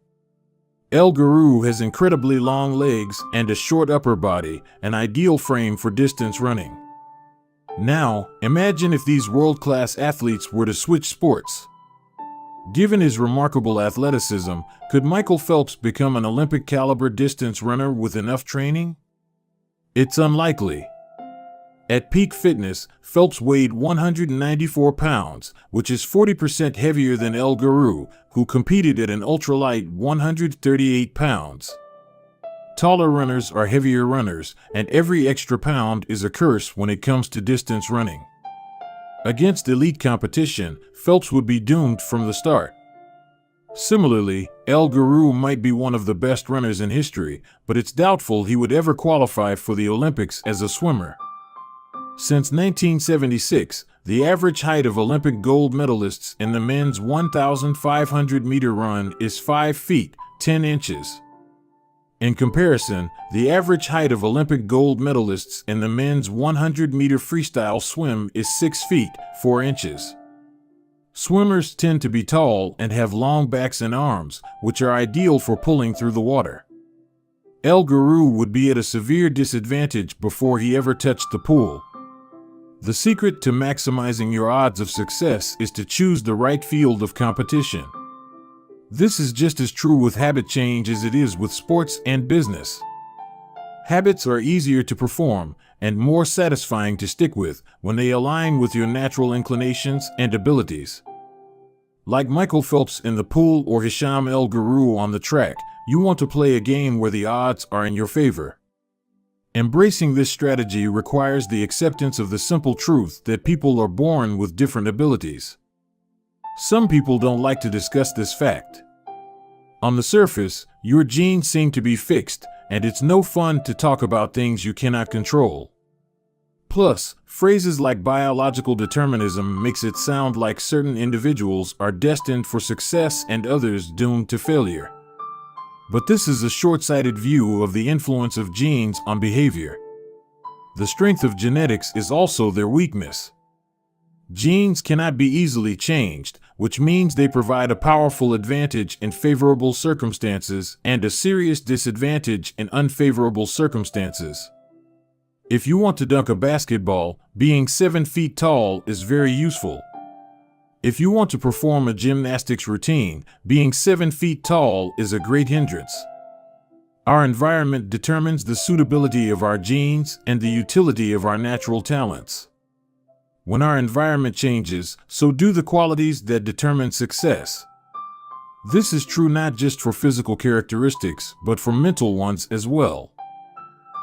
El Guru has incredibly long legs and a short upper body, an ideal frame for distance running. Now, imagine if these world-class athletes were to switch sports. Given his remarkable athleticism, could Michael Phelps become an Olympic-caliber distance runner with enough training? It's unlikely. At peak fitness, Phelps weighed 194 pounds, which is 40% heavier than El Guru, who competed at an ultralight 138 pounds. Taller runners are heavier runners, and every extra pound is a curse when it comes to distance running. Against elite competition, Phelps would be doomed from the start. Similarly, El Guru might be one of the best runners in history, but it's doubtful he would ever qualify for the Olympics as a swimmer. Since 1976, the average height of Olympic gold medalists in the men's 1,500-meter run is 5 feet, 10 inches. In comparison, the average height of Olympic gold medalists in the men's 100-meter freestyle swim is 6 feet, 4 inches. Swimmers tend to be tall and have long backs and arms, which are ideal for pulling through the water. El Guru would be at a severe disadvantage before he ever touched the pool. The secret to maximizing your odds of success is to choose the right field of competition. This is just as true with habit change as it is with sports and business. Habits are easier to perform and more satisfying to stick with when they align with your natural inclinations and abilities. Like Michael Phelps in the pool or Hisham El Guru on the track, you want to play a game where the odds are in your favor. Embracing this strategy requires the acceptance of the simple truth that people are born with different abilities. Some people don't like to discuss this fact. On the surface, your genes seem to be fixed, and it's no fun to talk about things you cannot control. Plus, phrases like biological determinism makes it sound like certain individuals are destined for success and others doomed to failure. But this is a short-sighted view of the influence of genes on behavior. The strength of genetics is also their weakness. Genes cannot be easily changed, which means they provide a powerful advantage in favorable circumstances and a serious disadvantage in unfavorable circumstances. If you want to dunk a basketball, being 7 feet tall is very useful. If you want to perform a gymnastics routine, being 7 feet tall is a great hindrance. Our environment determines the suitability of our genes and the utility of our natural talents. When our environment changes, so do the qualities that determine success. This is true not just for physical characteristics, but for mental ones as well.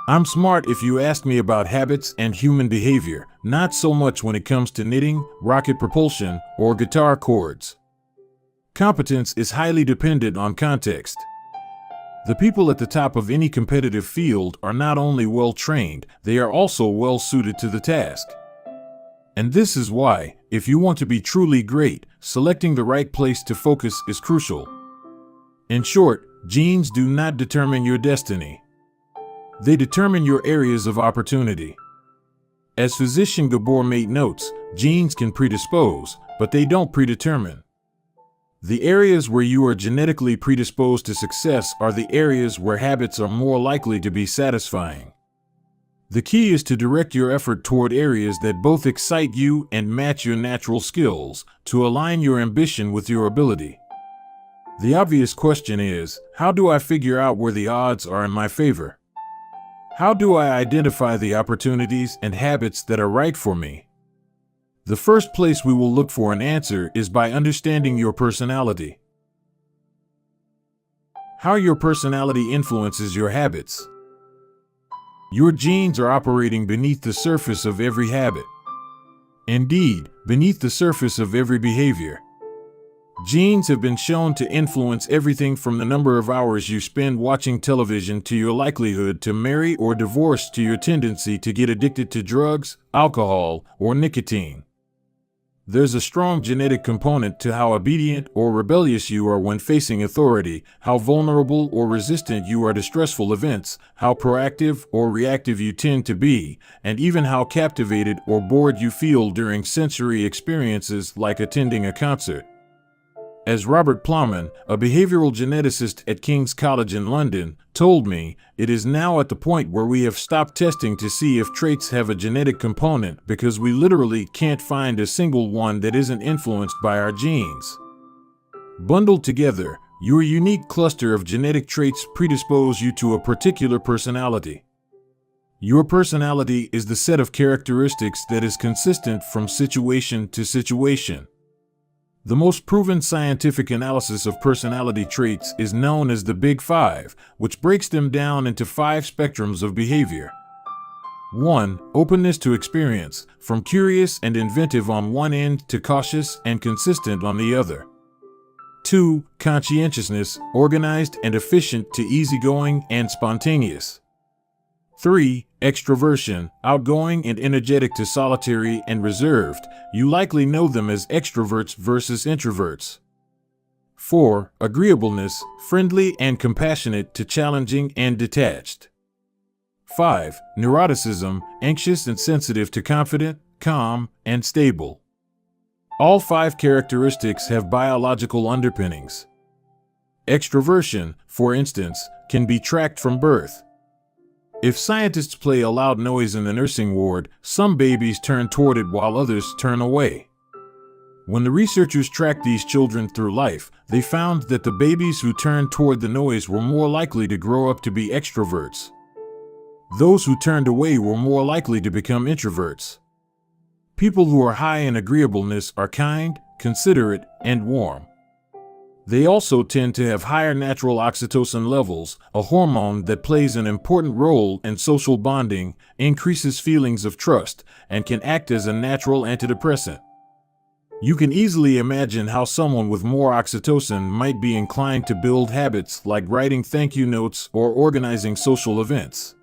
I'm smart if you ask me about habits and human behavior, not so much when it comes to knitting, rocket propulsion, or guitar chords. Competence is highly dependent on context. The people at the top of any competitive field are not only well-trained, they are also well-suited to the task. And this is why, if you want to be truly great, selecting the right place to focus is crucial. In short, genes do not determine your destiny. They determine your areas of opportunity. As physician Gabor Mate notes, genes can predispose, but they don't predetermine. The areas where you are genetically predisposed to success are the areas where habits are more likely to be satisfying. The key is to direct your effort toward areas that both excite you and match your natural skills, to align your ambition with your ability. The obvious question is, how do I figure out where the odds are in my favor? How do I identify the opportunities and habits that are right for me? The first place we will look for an answer is by understanding your personality. How your personality influences your habits. Your genes are operating beneath the surface of every habit. Indeed, beneath the surface of every behavior. Genes have been shown to influence everything from the number of hours you spend watching television to your likelihood to marry or divorce to your tendency to get addicted to drugs, alcohol, or nicotine. There's a strong genetic component to how obedient or rebellious you are when facing authority, how vulnerable or resistant you are to stressful events, how proactive or reactive you tend to be, and even how captivated or bored you feel during sensory experiences like attending a concert. As Robert Plowman, a behavioral geneticist at King's College in London, told me, it is now at the point where we have stopped testing to see if traits have a genetic component because we literally can't find a single one that isn't influenced by our genes. Bundled together, your unique cluster of genetic traits predispose you to a particular personality. Your personality is the set of characteristics that is consistent from situation to situation. The most proven scientific analysis of personality traits is known as the Big Five, which breaks them down into 5 spectrums of behavior. 1. Openness to experience, from curious and inventive on one end to cautious and consistent on the other. 2. Conscientiousness, organized and efficient to easygoing and spontaneous. 3. Extroversion, outgoing and energetic to solitary and reserved. You likely know them as extroverts versus introverts. 4. Agreeableness, friendly and compassionate to challenging and detached. 5. Neuroticism, anxious and sensitive to confident, calm, and stable. All 5 characteristics have biological underpinnings. Extroversion, for instance, can be tracked from birth. If scientists play a loud noise in the nursing ward, some babies turn toward it while others turn away. When the researchers tracked these children through life, they found that the babies who turned toward the noise were more likely to grow up to be extroverts. Those who turned away were more likely to become introverts. People who are high in agreeableness are kind, considerate, and warm. They also tend to have higher natural oxytocin levels, a hormone that plays an important role in social bonding, increases feelings of trust, and can act as a natural antidepressant. You can easily imagine how someone with more oxytocin might be inclined to build habits like writing thank you notes or organizing social events.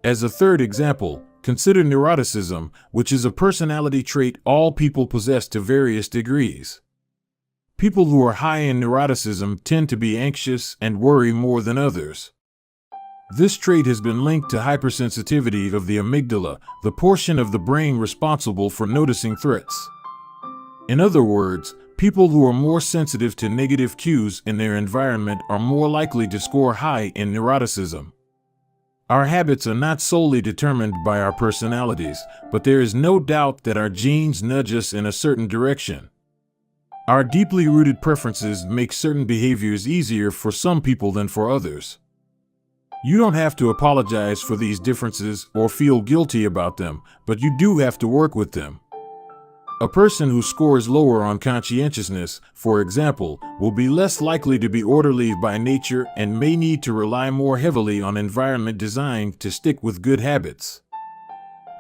As a third example, consider neuroticism, which is a personality trait all people possess to various degrees. People who are high in neuroticism tend to be anxious and worry more than others. This trait has been linked to hypersensitivity of the amygdala, the portion of the brain responsible for noticing threats. In other words, people who are more sensitive to negative cues in their environment are more likely to score high in neuroticism. Our habits are not solely determined by our personalities, but there is no doubt that our genes nudge us in a certain direction. Our deeply rooted preferences make certain behaviors easier for some people than for others. You don't have to apologize for these differences or feel guilty about them, but you do have to work with them. A person who scores lower on conscientiousness, for example, will be less likely to be orderly by nature and may need to rely more heavily on environment design to stick with good habits.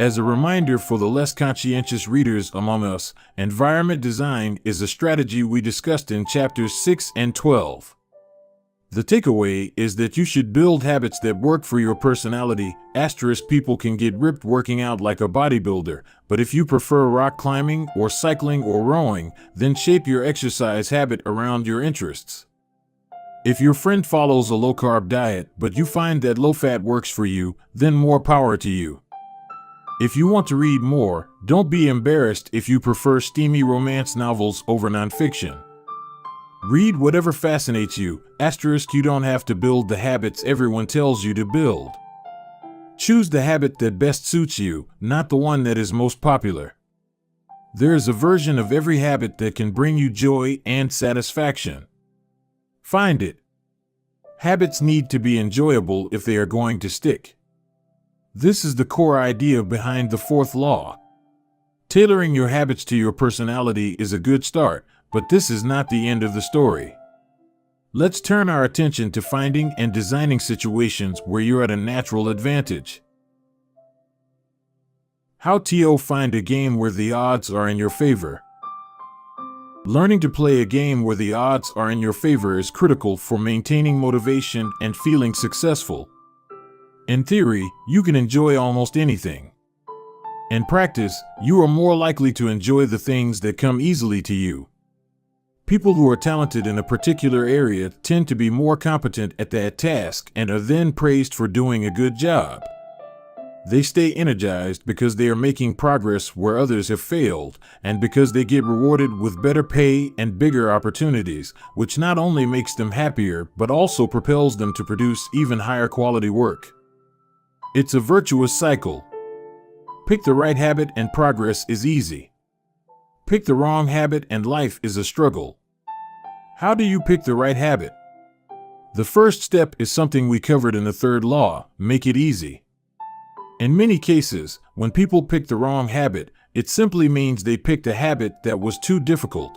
As a reminder for the less conscientious readers among us, environment design is a strategy we discussed in chapters 6 and 12. The takeaway is that you should build habits that work for your personality. People can get ripped working out like a bodybuilder, but if you prefer rock climbing or cycling or rowing, then shape your exercise habit around your interests. If your friend follows a low-carb diet, but you find that low-fat works for you, then more power to you. If you want to read more, don't be embarrassed if you prefer steamy romance novels over nonfiction. Read whatever fascinates you. You don't have to build the habits everyone tells you to build. Choose the habit that best suits you, not the one that is most popular. There is a version of every habit that can bring you joy and satisfaction. Find it. Habits need to be enjoyable if they are going to stick. This is the core idea behind the 4th law. Tailoring your habits to your personality is a good start, but this is not the end of the story. Let's turn our attention to finding and designing situations where you're at a natural advantage. How to find a game where the odds are in your favor. Learning to play a game where the odds are in your favor is critical for maintaining motivation and feeling successful. In theory, you can enjoy almost anything. In practice, you are more likely to enjoy the things that come easily to you. People who are talented in a particular area tend to be more competent at that task and are then praised for doing a good job. They stay energized because they are making progress where others have failed, and because they get rewarded with better pay and bigger opportunities, which not only makes them happier but also propels them to produce even higher quality work. It's a virtuous cycle. Pick the right habit and progress is easy. Pick the wrong habit and life is a struggle. How do you pick the right habit? The first step is something we covered in the third law: make it easy. In many cases, when people pick the wrong habit, it simply means they picked a habit that was too difficult.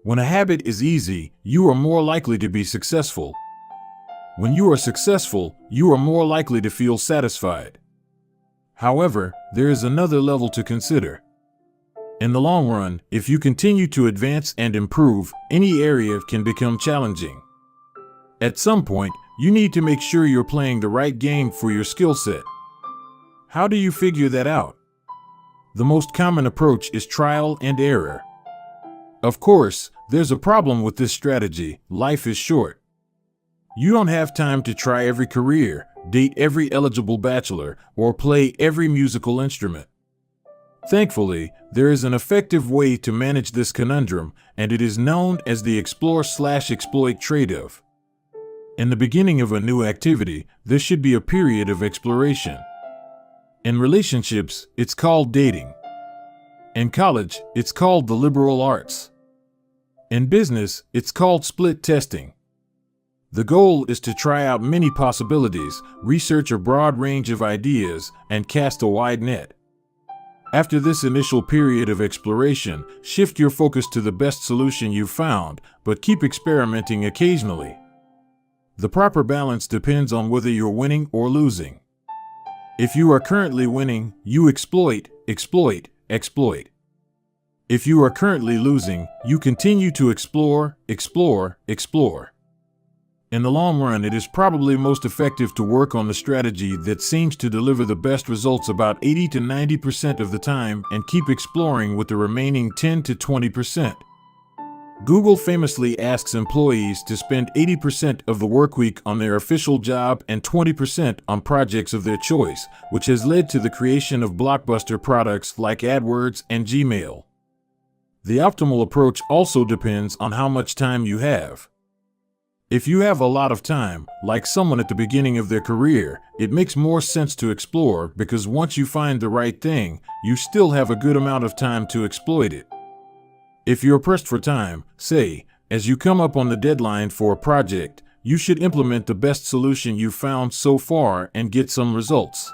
When a habit is easy, you are more likely to be successful. When you are successful, you are more likely to feel satisfied. However, there is another level to consider. In the long run, if you continue to advance and improve, any area can become challenging. At some point, you need to make sure you're playing the right game for your skill set. How do you figure that out? The most common approach is trial and error. Of course, there's a problem with this strategy: life is short. You don't have time to try every career, date every eligible bachelor, or play every musical instrument. Thankfully, there is an effective way to manage this conundrum, and it is known as the explore/exploit trade-off. In the beginning of a new activity, there should be a period of exploration. In relationships, it's called dating. In college, it's called the liberal arts. In business, it's called split testing. The goal is to try out many possibilities, research a broad range of ideas, and cast a wide net. After this initial period of exploration, shift your focus to the best solution you've found, but keep experimenting occasionally. The proper balance depends on whether you're winning or losing. If you are currently winning, you exploit, exploit, exploit. If you are currently losing, you continue to explore, explore, explore. In the long run, it is probably most effective to work on the strategy that seems to deliver the best results about 80 to 90% of the time and keep exploring with the remaining 10 to 20%. Google famously asks employees to spend 80% of the workweek on their official job and 20% on projects of their choice, which has led to the creation of blockbuster products like AdWords and Gmail. The optimal approach also depends on how much time you have. If you have a lot of time, like someone at the beginning of their career, it makes more sense to explore because once you find the right thing, you still have a good amount of time to exploit it. If you're pressed for time, say, as you come up on the deadline for a project, you should implement the best solution you've found so far and get some results.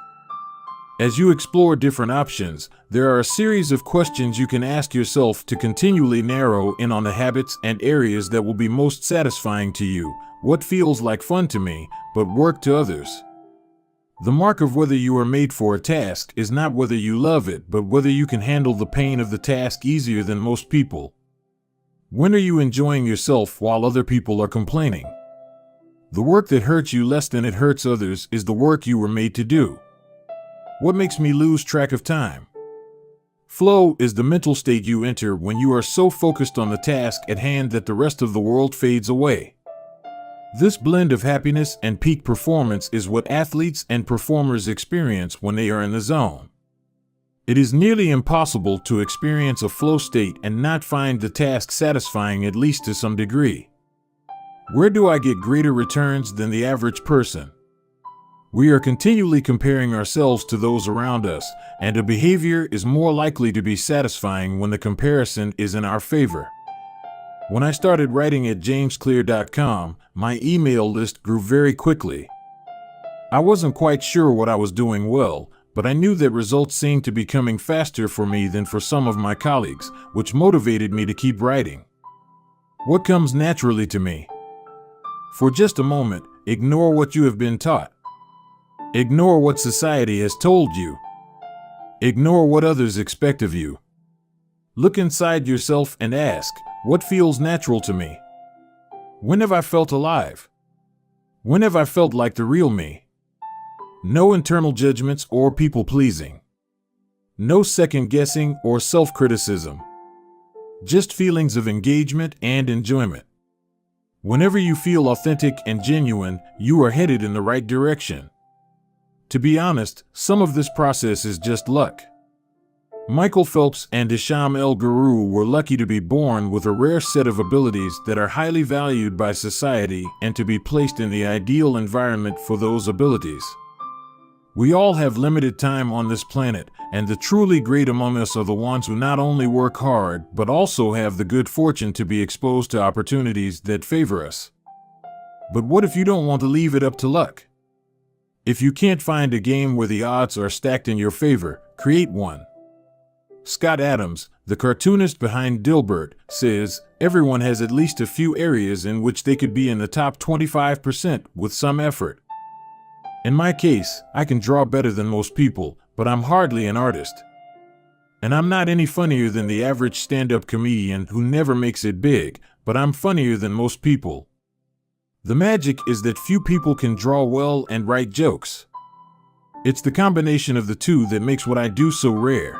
As you explore different options, there are a series of questions you can ask yourself to continually narrow in on the habits and areas that will be most satisfying to you. What feels like fun to me, but work to others? The mark of whether you are made for a task is not whether you love it, but whether you can handle the pain of the task easier than most people. When are you enjoying yourself while other people are complaining? The work that hurts you less than it hurts others is the work you were made to do. What makes me lose track of time? Flow is the mental state you enter when you are so focused on the task at hand that the rest of the world fades away. This blend of happiness and peak performance is what athletes and performers experience when they are in the zone. It is nearly impossible to experience a flow state and not find the task satisfying at least to some degree. Where do I get greater returns than the average person? We are continually comparing ourselves to those around us, and a behavior is more likely to be satisfying when the comparison is in our favor. When I started writing at JamesClear.com, my email list grew very quickly. I wasn't quite sure what I was doing well, but I knew that results seemed to be coming faster for me than for some of my colleagues, which motivated me to keep writing. What comes naturally to me? For just a moment, ignore what you have been taught. Ignore what society has told you. Ignore what others expect of you. Look inside yourself and ask, what feels natural to me? When have I felt alive? When have I felt like the real me? No internal judgments or people-pleasing. No second-guessing or self-criticism. Just feelings of engagement and enjoyment. Whenever you feel authentic and genuine, you are headed in the right direction. To be honest, some of this process is just luck. Michael Phelps and Hisham El Guru were lucky to be born with a rare set of abilities that are highly valued by society and to be placed in the ideal environment for those abilities. We all have limited time on this planet, and the truly great among us are the ones who not only work hard, but also have the good fortune to be exposed to opportunities that favor us. But what if you don't want to leave it up to luck? If you can't find a game where the odds are stacked in your favor, create one. Scott Adams, the cartoonist behind Dilbert, says, everyone has at least a few areas in which they could be in the top 25% with some effort. In my case, I can draw better than most people, but I'm hardly an artist. And I'm not any funnier than the average stand-up comedian who never makes it big, but I'm funnier than most people. The magic is that few people can draw well and write jokes. It's the combination of the two that makes what I do so rare.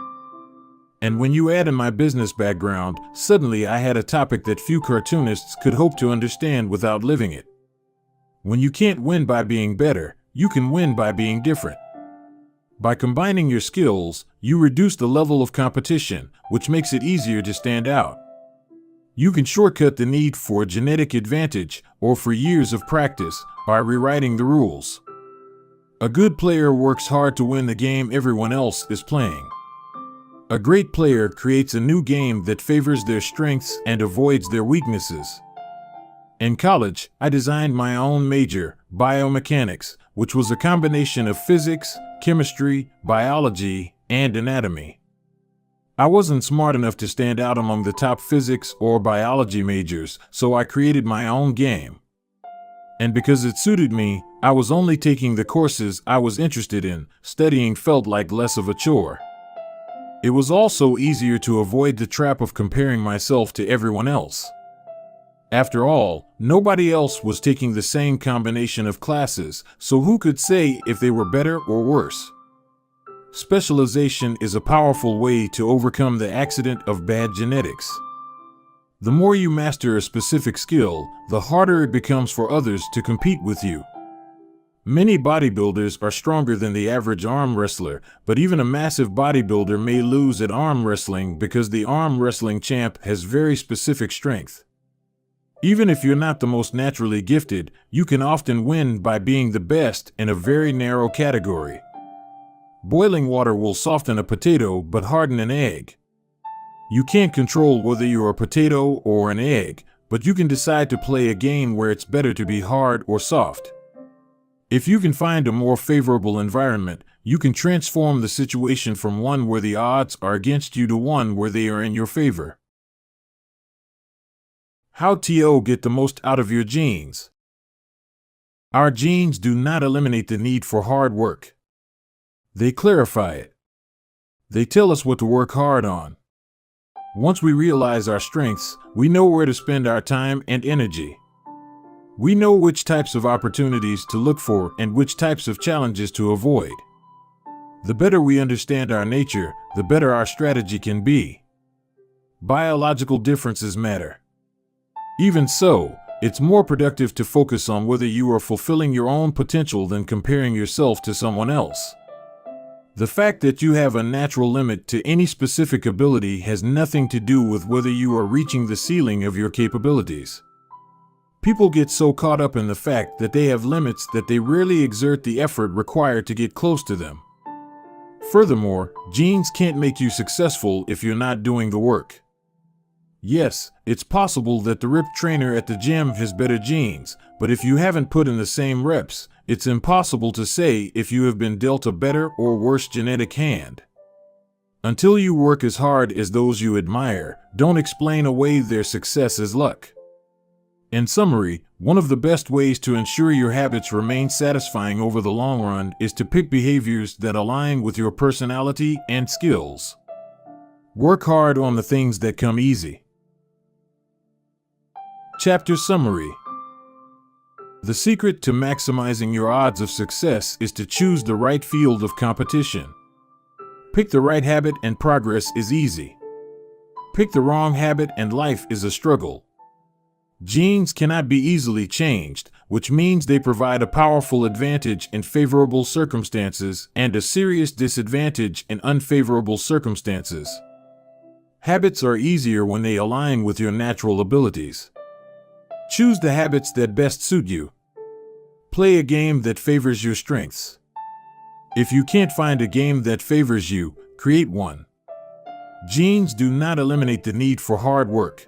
And when you add in my business background, suddenly I had a topic that few cartoonists could hope to understand without living it. When you can't win by being better, you can win by being different. By combining your skills, you reduce the level of competition, which makes it easier to stand out. You can shortcut the need for a genetic advantage or for years of practice by rewriting the rules. A good player works hard to win the game everyone else is playing. A great player creates a new game that favors their strengths and avoids their weaknesses. In college, I designed my own major, biomechanics, which was a combination of physics, chemistry, biology, and anatomy. I wasn't smart enough to stand out among the top physics or biology majors, so I created my own game. And because it suited me, I was only taking the courses I was interested in. Studying felt like less of a chore. It was also easier to avoid the trap of comparing myself to everyone else. After all, nobody else was taking the same combination of classes, so who could say if they were better or worse? Specialization is a powerful way to overcome the accident of bad genetics. The more you master a specific skill, the harder it becomes for others to compete with you. Many bodybuilders are stronger than the average arm wrestler, but even a massive bodybuilder may lose at arm wrestling because the arm wrestling champ has very specific strength. Even if you're not the most naturally gifted, you can often win by being the best in a very narrow category. Boiling water will soften a potato but harden an egg. You can't control whether you're a potato or an egg, but you can decide to play a game where it's better to be hard or soft. If you can find a more favorable environment, you can transform the situation from one where the odds are against you to one where they are in your favor. How to get the most out of your genes? Our genes do not eliminate the need for hard work. They clarify it. They tell us what to work hard on. Once we realize our strengths, we know where to spend our time and energy. We know which types of opportunities to look for and which types of challenges to avoid. The better we understand our nature, the better our strategy can be. Biological differences matter. Even so, it's more productive to focus on whether you are fulfilling your own potential than comparing yourself to someone else. The fact that you have a natural limit to any specific ability has nothing to do with whether you are reaching the ceiling of your capabilities. People get so caught up in the fact that they have limits that they rarely exert the effort required to get close to them. Furthermore, genes can't make you successful if you're not doing the work. Yes, it's possible that the ripped trainer at the gym has better genes, but if you haven't put in the same reps, It's impossible to say if you have been dealt a better or worse genetic hand. Until you work as hard as those you admire, don't explain away their success as luck. In summary, one of the best ways to ensure your habits remain satisfying over the long run is to pick behaviors that align with your personality and skills. Work hard on the things that come easy. Chapter Summary. The secret to maximizing your odds of success is to choose the right field of competition. Pick the right habit and progress is easy. Pick the wrong habit and life is a struggle. Genes cannot be easily changed, which means they provide a powerful advantage in favorable circumstances and a serious disadvantage in unfavorable circumstances. Habits are easier when they align with your natural abilities. Choose the habits that best suit you. Play a game that favors your strengths. If you can't find a game that favors you, create one. Genes do not eliminate the need for hard work.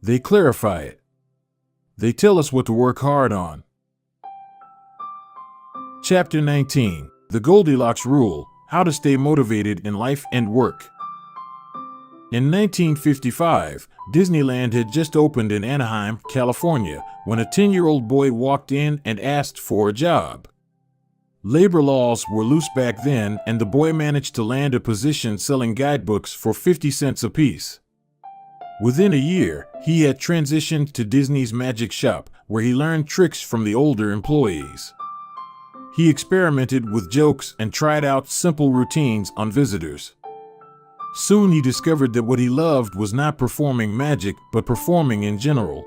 They clarify it. They tell us what to work hard on. Chapter 19. The Goldilocks Rule: How to Stay Motivated in Life and Work. In 1955, Disneyland had just opened in Anaheim, California, when a 10-year-old boy walked in and asked for a job. Labor laws were loose back then, and the boy managed to land a position selling guidebooks for 50 cents apiece. Within a year, he had transitioned to Disney's Magic Shop, where he learned tricks from the older employees. He experimented with jokes and tried out simple routines on visitors. Soon he discovered that what he loved was not performing magic, but performing in general.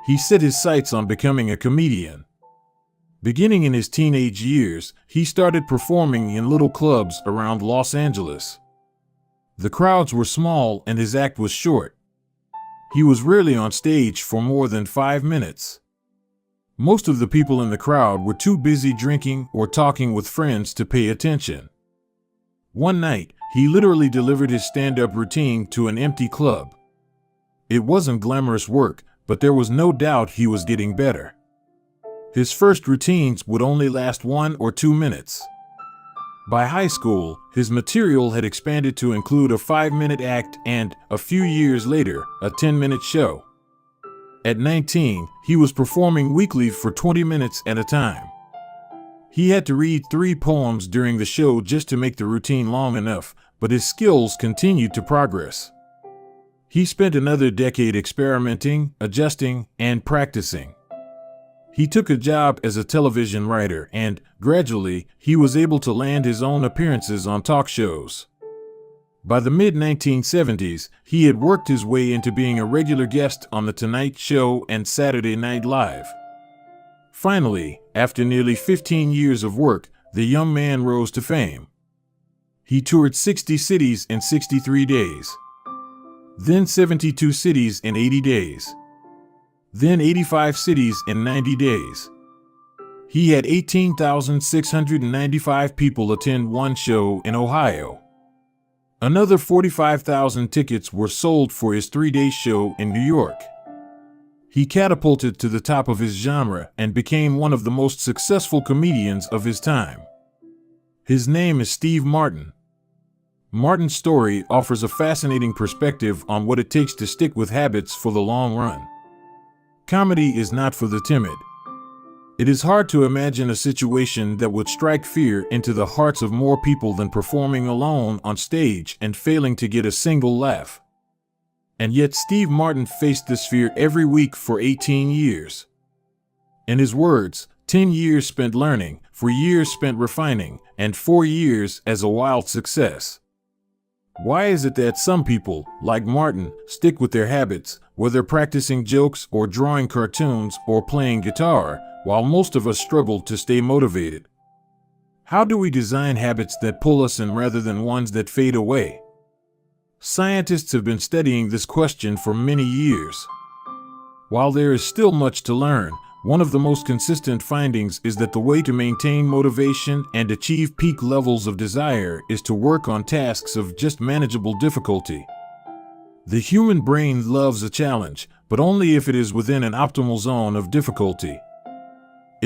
He set his sights on becoming a comedian. Beginning in his teenage years, he started performing in little clubs around Los Angeles. The crowds were small and his act was short. He was rarely on stage for more than 5 minutes. Most of the people in the crowd were too busy drinking or talking with friends to pay attention. One night, he literally delivered his stand-up routine to an empty club. It wasn't glamorous work, but there was no doubt he was getting better. His first routines would only last 1 or 2 minutes. By high school, his material had expanded to include a 5-minute act and, a few years later, a 10-minute show. At 19, he was performing weekly for 20 minutes at a time. He had to read 3 poems during the show just to make the routine long enough, but his skills continued to progress. He spent another decade experimenting, adjusting, and practicing. He took a job as a television writer and, gradually, he was able to land his own appearances on talk shows. By the mid-1970s, he had worked his way into being a regular guest on The Tonight Show and Saturday Night Live. Finally, after nearly 15 years of work, the young man rose to fame. He toured 60 cities in 63 days. Then 72 cities in 80 days. Then 85 cities in 90 days. He had 18,695 people attend one show in Ohio. Another 45,000 tickets were sold for his 3-day show in New York. He catapulted to the top of his genre and became one of the most successful comedians of his time. His name is Steve Martin. Martin's story offers a fascinating perspective on what it takes to stick with habits for the long run. Comedy is not for the timid. It is hard to imagine a situation that would strike fear into the hearts of more people than performing alone on stage and failing to get a single laugh. And yet Steve Martin faced this fear every week for 18 years. In his words, 10 years spent learning, 4 years spent refining, and 4 years as a wild success. Why is it that some people, like Martin, stick with their habits, whether practicing jokes or drawing cartoons or playing guitar, while most of us struggle to stay motivated? How do we design habits that pull us in rather than ones that fade away? Scientists have been studying this question for many years. While there is still much to learn, one of the most consistent findings is that the way to maintain motivation and achieve peak levels of desire is to work on tasks of just manageable difficulty. The human brain loves a challenge, but only if it is within an optimal zone of difficulty.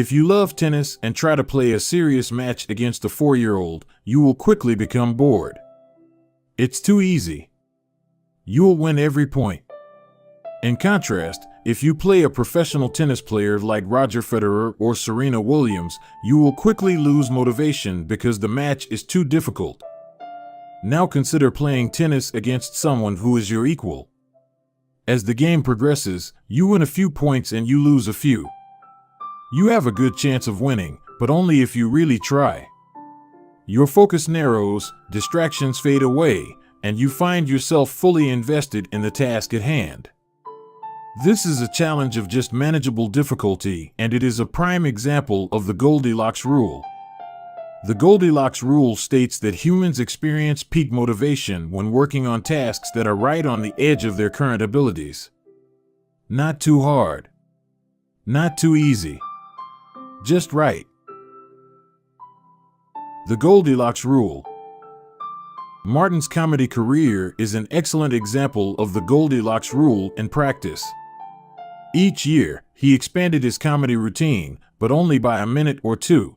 If you love tennis and try to play a serious match against a 4-year-old, you will quickly become bored. It's too easy. You'll win every point. In contrast, if you play a professional tennis player like Roger Federer or Serena Williams, you will quickly lose motivation because the match is too difficult. Now consider playing tennis against someone who is your equal. As the game progresses, you win a few points and you lose a few. You have a good chance of winning, but only if you really try. Your focus narrows, distractions fade away, and you find yourself fully invested in the task at hand. This is a challenge of just manageable difficulty, and it is a prime example of the Goldilocks rule. The Goldilocks rule states that humans experience peak motivation when working on tasks that are right on the edge of their current abilities. Not too hard. Not too easy. Just right. The Goldilocks rule. Martin's comedy career is an excellent example of the Goldilocks rule in practice. Each year, he expanded his comedy routine, but only by a minute or two.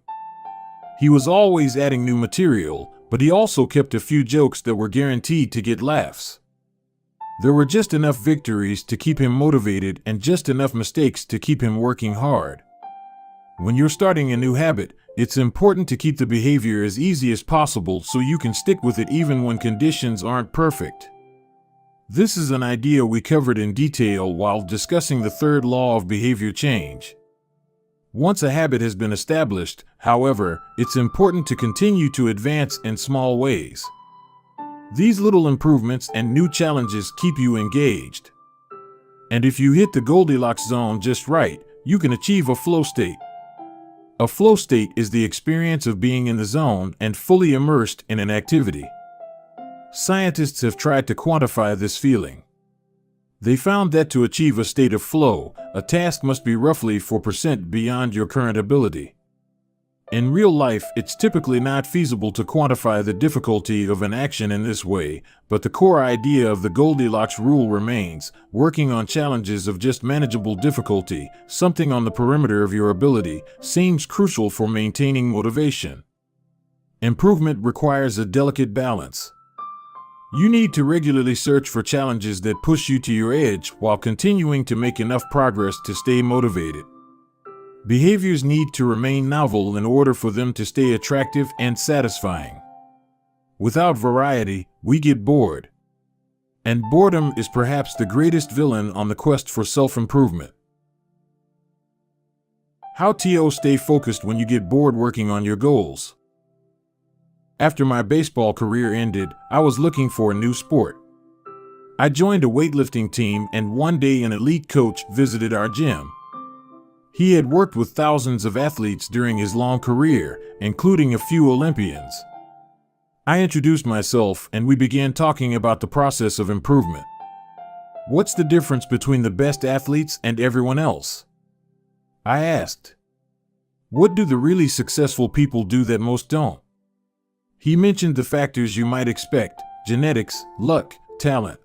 He was always adding new material, but he also kept a few jokes that were guaranteed to get laughs. There were just enough victories to keep him motivated and just enough mistakes to keep him working hard. When you're starting a new habit, it's important to keep the behavior as easy as possible so you can stick with it even when conditions aren't perfect. This is an idea we covered in detail while discussing the third law of behavior change. Once a habit has been established, however, it's important to continue to advance in small ways. These little improvements and new challenges keep you engaged. And if you hit the Goldilocks zone just right, you can achieve a flow state. A flow state is the experience of being in the zone and fully immersed in an activity. Scientists have tried to quantify this feeling. They found that to achieve a state of flow, a task must be roughly 4% beyond your current ability. In real life, it's typically not feasible to quantify the difficulty of an action in this way, but the core idea of the Goldilocks rule remains: working on challenges of just manageable difficulty, something on the perimeter of your ability, seems crucial for maintaining motivation. Improvement requires a delicate balance. You need to regularly search for challenges that push you to your edge while continuing to make enough progress to stay motivated. Behaviors need to remain novel in order for them to stay attractive and satisfying. Without variety, we get bored. And boredom is perhaps the greatest villain on the quest for self-improvement. How to stay focused when you get bored working on your goals. After my baseball career ended, I was looking for a new sport. I joined a weightlifting team, and one day an elite coach visited our gym. He had worked with thousands of athletes during his long career, including a few Olympians. I introduced myself and we began talking about the process of improvement. What's the difference between the best athletes and everyone else? I asked. What do the really successful people do that most don't? He mentioned the factors you might expect: genetics, luck, talent.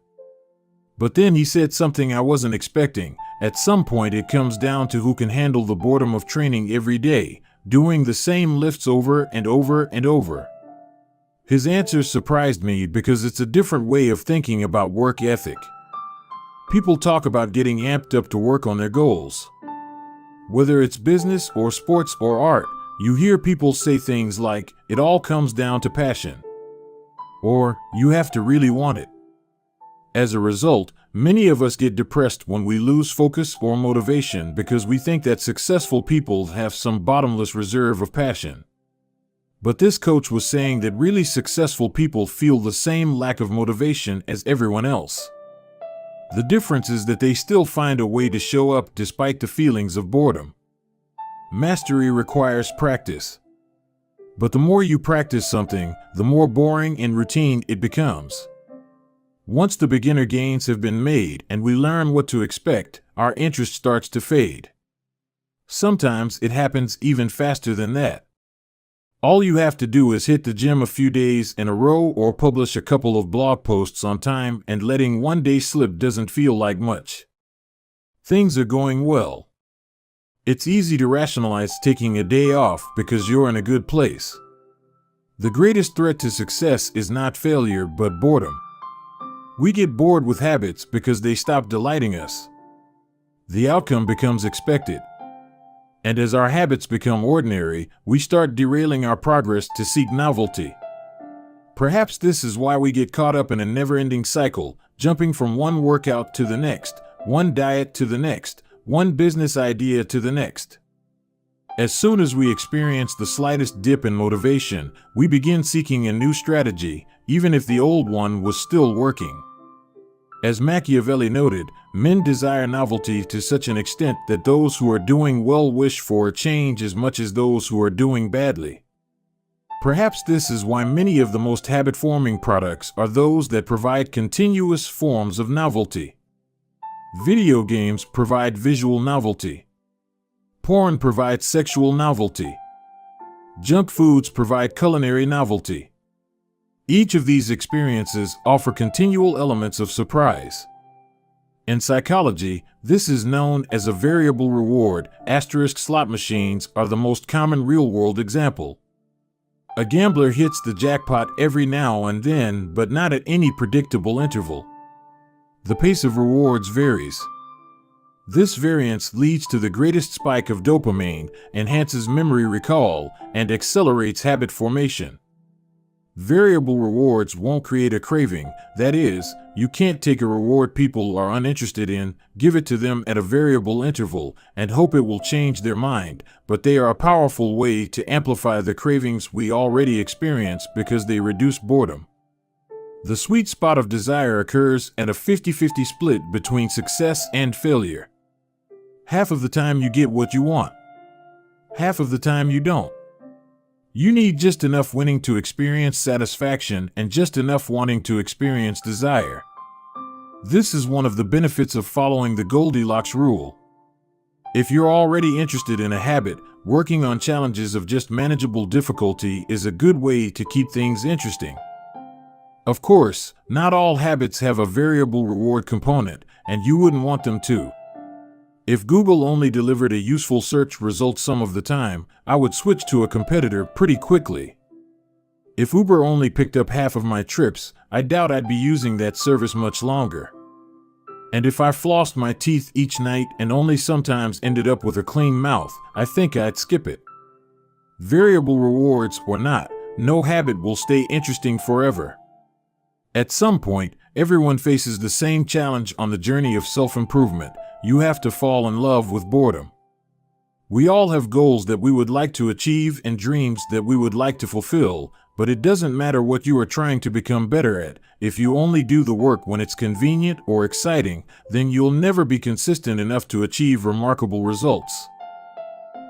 But then he said something I wasn't expecting. At some point it comes down to who can handle the boredom of training every day, doing the same lifts over and over and over. His answer surprised me because it's a different way of thinking about work ethic. People talk about getting amped up to work on their goals. Whether it's business or sports or art, you hear people say things like, "It all comes down to passion," or "You have to really want it." As a result, many of us get depressed when we lose focus or motivation because we think that successful people have some bottomless reserve of passion. But this coach was saying that really successful people feel the same lack of motivation as everyone else. The difference is that they still find a way to show up despite the feelings of boredom. Mastery requires practice. But the more you practice something, the more boring and routine it becomes. Once the beginner gains have been made and we learn what to expect, our interest starts to fade. Sometimes it happens even faster than that. All you have to do is hit the gym a few days in a row or publish a couple of blog posts on time, and letting one day slip doesn't feel like much. Things are going well. It's easy to rationalize taking a day off because you're in a good place. The greatest threat to success is not failure, but boredom. We get bored with habits because they stop delighting us. The outcome becomes expected. And as our habits become ordinary, we start derailing our progress to seek novelty. Perhaps this is why we get caught up in a never-ending cycle, jumping from one workout to the next, one diet to the next, one business idea to the next. As soon as we experience the slightest dip in motivation, we begin seeking a new strategy, even if the old one was still working. As Machiavelli noted, men desire novelty to such an extent that those who are doing well wish for a change as much as those who are doing badly. Perhaps this is why many of the most habit-forming products are those that provide continuous forms of novelty. Video games provide visual novelty. Porn provides sexual novelty. Junk foods provide culinary novelty. Each of these experiences offer continual elements of surprise. In psychology, this is known as a variable reward. Slot machines are the most common real-world example. A gambler hits the jackpot every now and then, but not at any predictable interval. The pace of rewards varies. This variance leads to the greatest spike of dopamine, enhances memory recall, and accelerates habit formation. Variable rewards won't create a craving. That is, you can't take a reward people are uninterested in, give it to them at a variable interval, and hope it will change their mind, but they are a powerful way to amplify the cravings we already experience because they reduce boredom. The sweet spot of desire occurs at a 50-50 split between success and failure. Half of the time you get what you want. Half of the time you don't. You need just enough winning to experience satisfaction and just enough wanting to experience desire. This is one of the benefits of following the Goldilocks rule. If you're already interested in a habit, working on challenges of just manageable difficulty is a good way to keep things interesting. Of course, not all habits have a variable reward component, and you wouldn't want them to. If Google only delivered a useful search result some of the time, I would switch to a competitor pretty quickly. If Uber only picked up half of my trips, I doubt I'd be using that service much longer. And if I flossed my teeth each night and only sometimes ended up with a clean mouth, I think I'd skip it. Variable rewards or not, no habit will stay interesting forever. At some point, everyone faces the same challenge on the journey of self-improvement. You have to fall in love with boredom. We all have goals that we would like to achieve and dreams that we would like to fulfill, but it doesn't matter what you are trying to become better at. If you only do the work when it's convenient or exciting, then you'll never be consistent enough to achieve remarkable results.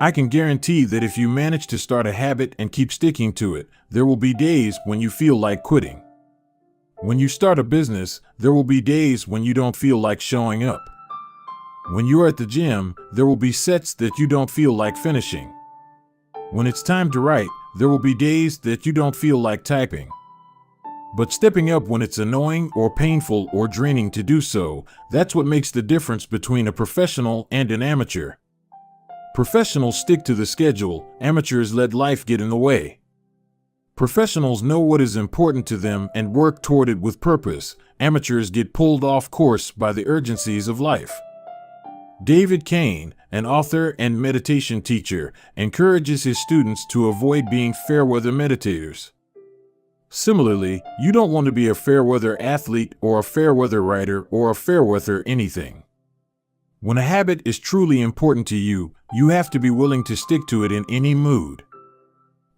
I can guarantee that if you manage to start a habit and keep sticking to it, there will be days when you feel like quitting. When you start a business, there will be days when you don't feel like showing up. When you're at the gym, there will be sets that you don't feel like finishing. When it's time to write, there will be days that you don't feel like typing. But stepping up when it's annoying or painful or draining to do so, that's what makes the difference between a professional and an amateur. Professionals stick to the schedule, amateurs let life get in the way. Professionals know what is important to them and work toward it with purpose. Amateurs get pulled off course by the urgencies of life. David Kane, an author and meditation teacher, encourages his students to avoid being fair-weather meditators. Similarly, you don't want to be a fair-weather athlete or a fair-weather writer or a fair-weather anything. When a habit is truly important to you, you have to be willing to stick to it in any mood.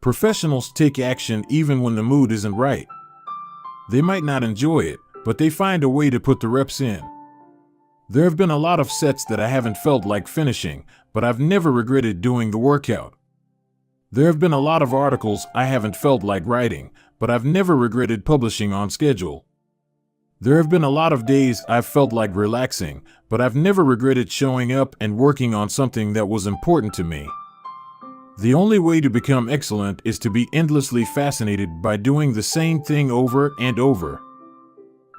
Professionals take action even when the mood isn't right. They might not enjoy it, but they find a way to put the reps in. There have been a lot of sets that I haven't felt like finishing, but I've never regretted doing the workout. There have been a lot of articles I haven't felt like writing, but I've never regretted publishing on schedule. There have been a lot of days I've felt like relaxing, but I've never regretted showing up and working on something that was important to me. The only way to become excellent is to be endlessly fascinated by doing the same thing over and over.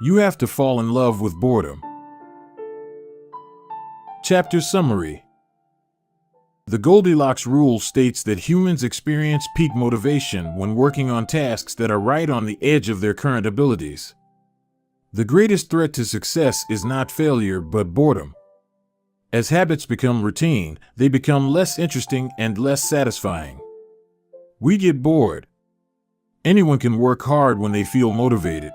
You have to fall in love with boredom. Chapter Summary. The Goldilocks rule states that humans experience peak motivation when working on tasks that are right on the edge of their current abilities. The greatest threat to success is not failure but boredom. As habits become routine, they become less interesting and less satisfying. We get bored. Anyone can work hard when they feel motivated.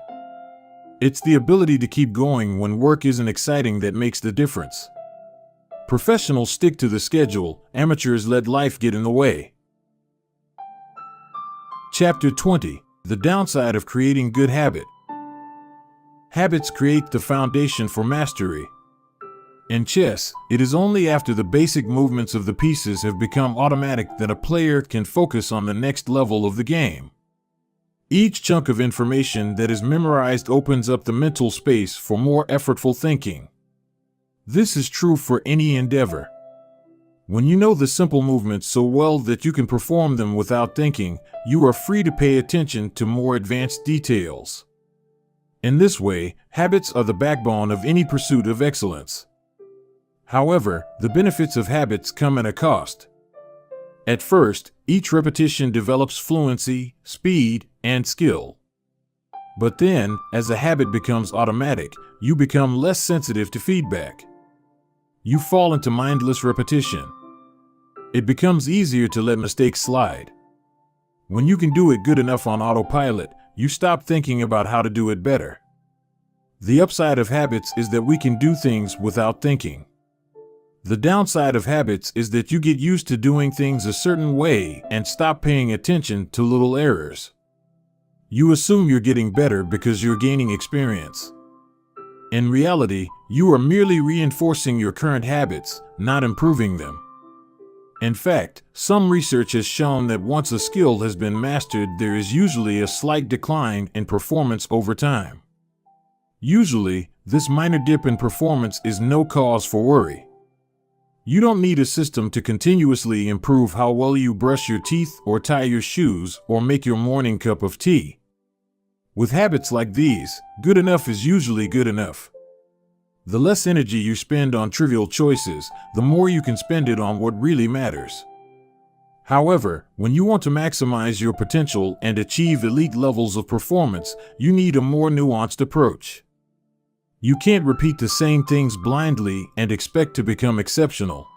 It's the ability to keep going when work isn't exciting that makes the difference. Professionals stick to the schedule, amateurs let life get in the way. Chapter 20: The Downside of Creating Good Habit. Habits create the foundation for mastery. In chess, it is only after the basic movements of the pieces have become automatic that a player can focus on the next level of the game. Each chunk of information that is memorized opens up the mental space for more effortful thinking. This is true for any endeavor. When you know the simple movements so well that you can perform them without thinking, you are free to pay attention to more advanced details. In this way, habits are the backbone of any pursuit of excellence. However, the benefits of habits come at a cost. At first, each repetition develops fluency, speed, and skill. But then, as a habit becomes automatic, you become less sensitive to feedback. You fall into mindless repetition. It becomes easier to let mistakes slide. When you can do it good enough on autopilot, you stop thinking about how to do it better. The upside of habits is that we can do things without thinking. The downside of habits is that you get used to doing things a certain way and stop paying attention to little errors. You assume you're getting better because you're gaining experience. In reality, you are merely reinforcing your current habits, not improving them. In fact, some research has shown that once a skill has been mastered, there is usually a slight decline in performance over time. Usually, this minor dip in performance is no cause for worry. You don't need a system to continuously improve how well you brush your teeth or tie your shoes or make your morning cup of tea. With habits like these, good enough is usually good enough. The less energy you spend on trivial choices, the more you can spend it on what really matters. However, when you want to maximize your potential and achieve elite levels of performance, you need a more nuanced approach. You can't repeat the same things blindly and expect to become exceptional.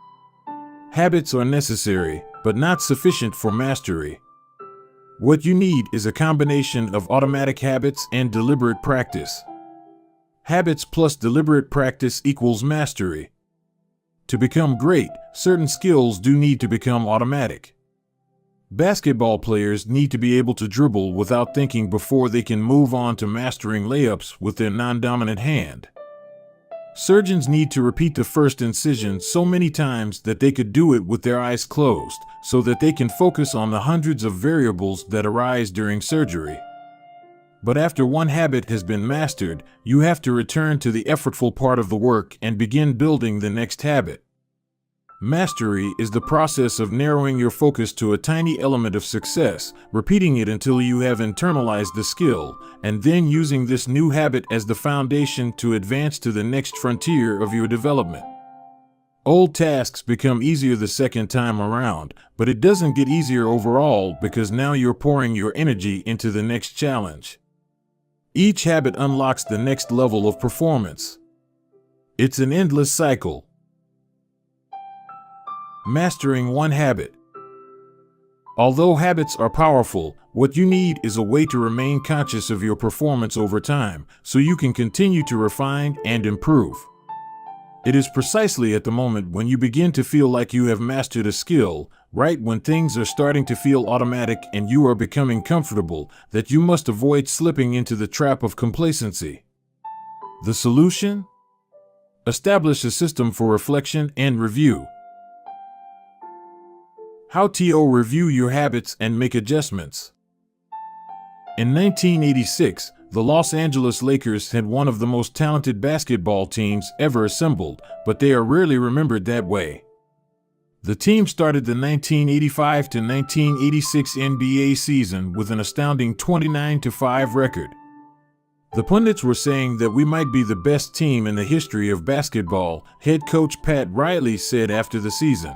Habits are necessary, but not sufficient for mastery. What you need is a combination of automatic habits and deliberate practice. Habits plus deliberate practice equals mastery. To become great, certain skills do need to become automatic. Basketball players need to be able to dribble without thinking before they can move on to mastering layups with their non-dominant hand. Surgeons need to repeat the first incision so many times that they could do it with their eyes closed, so that they can focus on the hundreds of variables that arise during surgery. But after one habit has been mastered, you have to return to the effortful part of the work and begin building the next habit. Mastery is the process of narrowing your focus to a tiny element of success, repeating it until you have internalized the skill, and then using this new habit as the foundation to advance to the next frontier of your development. Old tasks become easier the second time around, but it doesn't get easier overall because now you're pouring your energy into the next challenge. Each habit unlocks the next level of performance. It's an endless cycle. Mastering one habit. Although habits are powerful, what you need is a way to remain conscious of your performance over time, so you can continue to refine and improve. It is precisely at the moment when you begin to feel like you have mastered a skill, right when things are starting to feel automatic and you are becoming comfortable, that you must avoid slipping into the trap of complacency. The solution? Establish a system for reflection and review. How to review your habits and make adjustments. In 1986, the Los Angeles Lakers had one of the most talented basketball teams ever assembled, but they are rarely remembered that way. The team started the 1985 to 1986 NBA season with an astounding 29-5 record. The pundits were saying that we might be the best team in the history of basketball, head coach Pat Riley said after the season.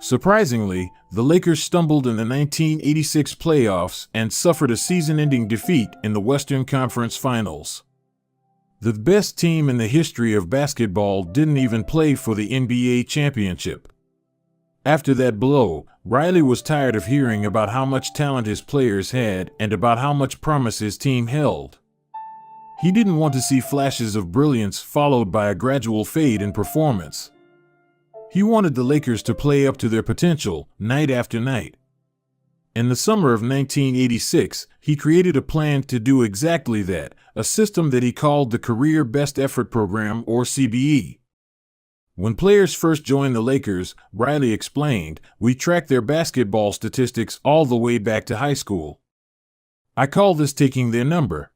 Surprisingly, the Lakers stumbled in the 1986 playoffs and suffered a season-ending defeat in the Western Conference Finals. The best team in the history of basketball didn't even play for the NBA championship. After that blow, Riley was tired of hearing about how much talent his players had and about how much promise his team held. He didn't want to see flashes of brilliance followed by a gradual fade in performance. He wanted the Lakers to play up to their potential, night after night. In the summer of 1986, he created a plan to do exactly that, a system that he called the Career Best Effort Program, or CBE. When players first joined the Lakers, Riley explained, "We track their basketball statistics all the way back to high school. I call this taking their number.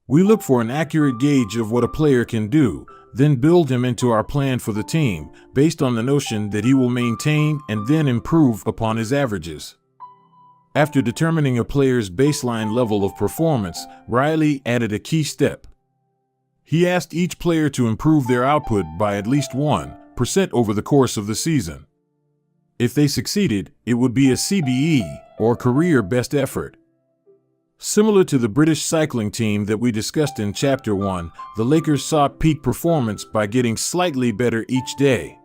We look for an accurate gauge of what a player can do, then build him into our plan for the team, based on the notion that he will maintain and then improve upon his averages." After determining a player's baseline level of performance, Riley added a key step. He asked each player to improve their output by at least 1% over the course of the season. If they succeeded, it would be a CBE, or Career Best Effort. Similar to the British cycling team that we discussed in Chapter 1, the Lakers sought peak performance by getting slightly better each day.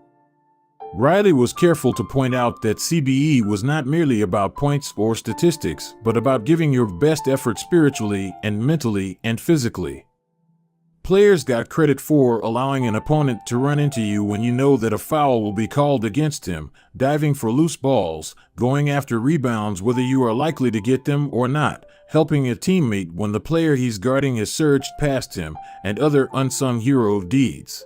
Riley was careful to point out that CBE was not merely about points or statistics, but about giving your best effort spiritually and mentally and physically. Players got credit for allowing an opponent to run into you when you know that a foul will be called against him, diving for loose balls, going after rebounds whether you are likely to get them or not, helping a teammate when the player he's guarding has surged past him, and other unsung hero deeds.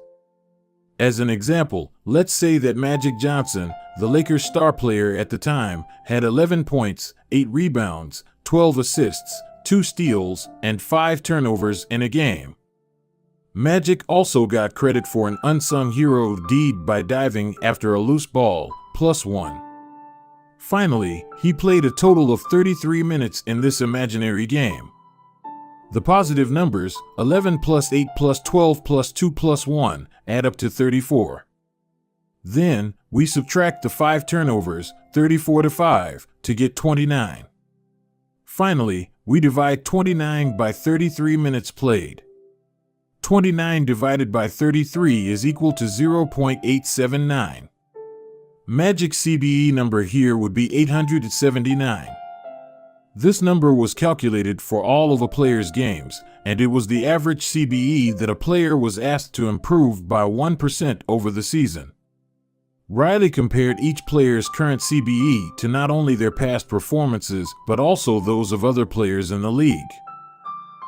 As an example, let's say that Magic Johnson, the Lakers' star player at the time, had 11 points, 8 rebounds, 12 assists, 2 steals, and 5 turnovers in a game. Magic also got credit for an unsung hero deed by diving after a loose ball, +1. Finally, he played a total of 33 minutes in this imaginary game. The positive numbers, 11 plus 8 plus 12 plus 2 plus 1, add up to 34. Then, we subtract the 5 turnovers, 34 to 5, to get 29. Finally, we divide 29 by 33 minutes played. 29 divided by 33 is equal to 0.879. Magic CBE number here would be 879. This number was calculated for all of a player's games, and it was the average CBE that a player was asked to improve by 1% over the season. Riley compared each player's current CBE to not only their past performances, but also those of other players in the league.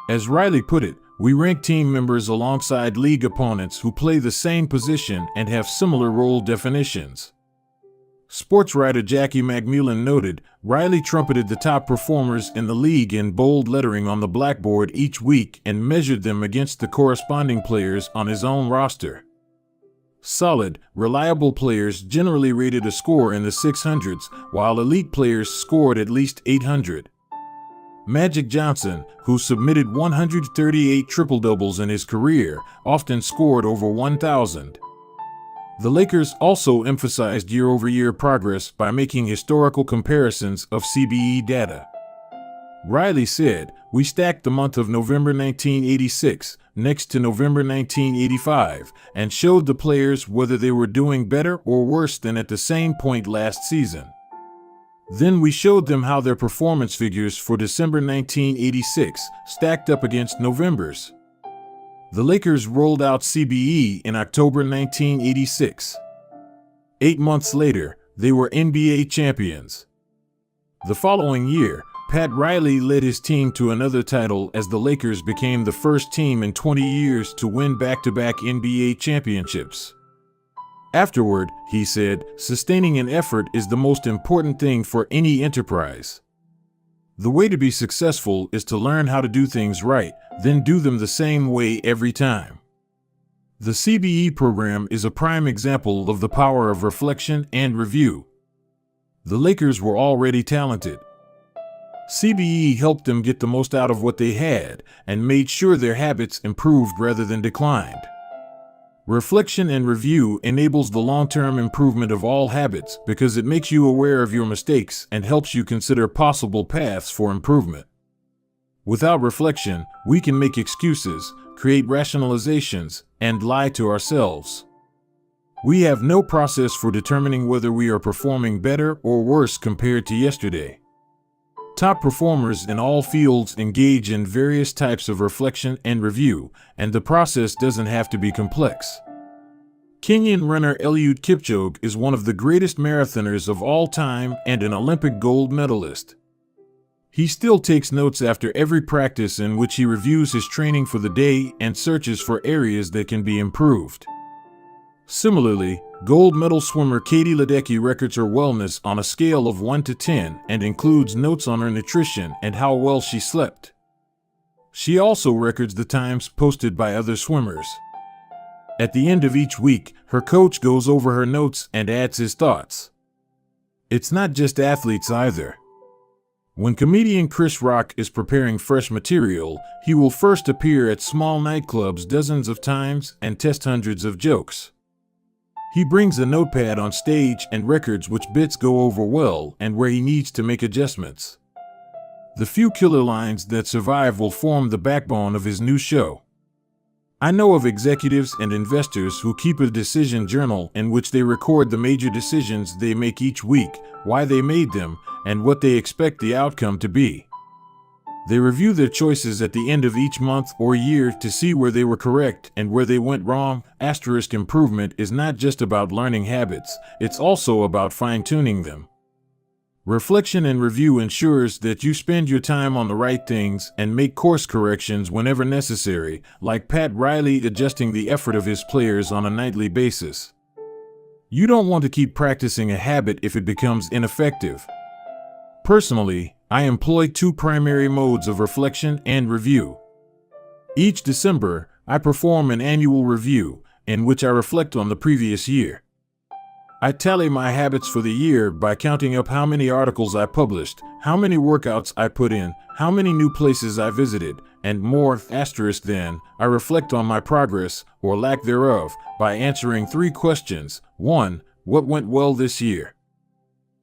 As Riley put it, we rank team members alongside league opponents who play the same position and have similar role definitions. Sports writer Jackie McMullen noted, Riley trumpeted the top performers in the league in bold lettering on the blackboard each week and measured them against the corresponding players on his own roster. Solid, reliable players generally rated a score in the 600s, while elite players scored at least 800. Magic Johnson, who submitted 138 triple-doubles in his career, often scored over 1,000. The Lakers also emphasized year-over-year progress by making historical comparisons of CBE data. Riley said, "We stacked the month of November 1986 next to November 1985 and showed the players whether they were doing better or worse than at the same point last season. Then we showed them how their performance figures for December 1986 stacked up against November's." The Lakers rolled out CBE in October 1986. 8 months later, they were NBA champions. The following year, Pat Riley led his team to another title as the Lakers became the first team in 20 years to win back-to-back NBA championships. Afterward, he said, "Sustaining an effort is the most important thing for any enterprise. The way to be successful is to learn how to do things right, then do them the same way every time." The CBE program is a prime example of the power of reflection and review. The Lakers were already talented. CBE helped them get the most out of what they had and made sure their habits improved rather than declined. Reflection and review enables the long-term improvement of all habits because it makes you aware of your mistakes and helps you consider possible paths for improvement. Without reflection, we can make excuses, create rationalizations, and lie to ourselves. We have no process for determining whether we are performing better or worse compared to yesterday. Top performers in all fields engage in various types of reflection and review, and the process doesn't have to be complex. Kenyan runner Eliud Kipchoge is one of the greatest marathoners of all time and an Olympic gold medalist. He still takes notes after every practice in which he reviews his training for the day and searches for areas that can be improved. Similarly, gold medal swimmer Katie Ledecky records her wellness on a scale of 1 to 10 and includes notes on her nutrition and how well she slept. She also records the times posted by other swimmers. At the end of each week, her coach goes over her notes and adds his thoughts. It's not just athletes either. When comedian Chris Rock is preparing fresh material, he will first appear at small nightclubs dozens of times and test hundreds of jokes. He brings a notepad on stage and records which bits go over well and where he needs to make adjustments. The few killer lines that survive will form the backbone of his new show. I know of executives and investors who keep a decision journal in which they record the major decisions they make each week, why they made them, and what they expect the outcome to be. They review their choices at the end of each month or year to see where they were correct and where they went wrong. Improvement is not just about learning habits, it's also about fine-tuning them. Reflection and review ensures that you spend your time on the right things and make course corrections whenever necessary, like Pat Riley adjusting the effort of his players on a nightly basis. You don't want to keep practicing a habit if it becomes ineffective. Personally, I employ two primary modes of reflection and review. Each December, I perform an annual review, in which I reflect on the previous year. I tally my habits for the year by counting up how many articles I published, how many workouts I put in, how many new places I visited, and more. Then, I reflect on my progress, or lack thereof, by answering 3 questions. 1. What went well this year?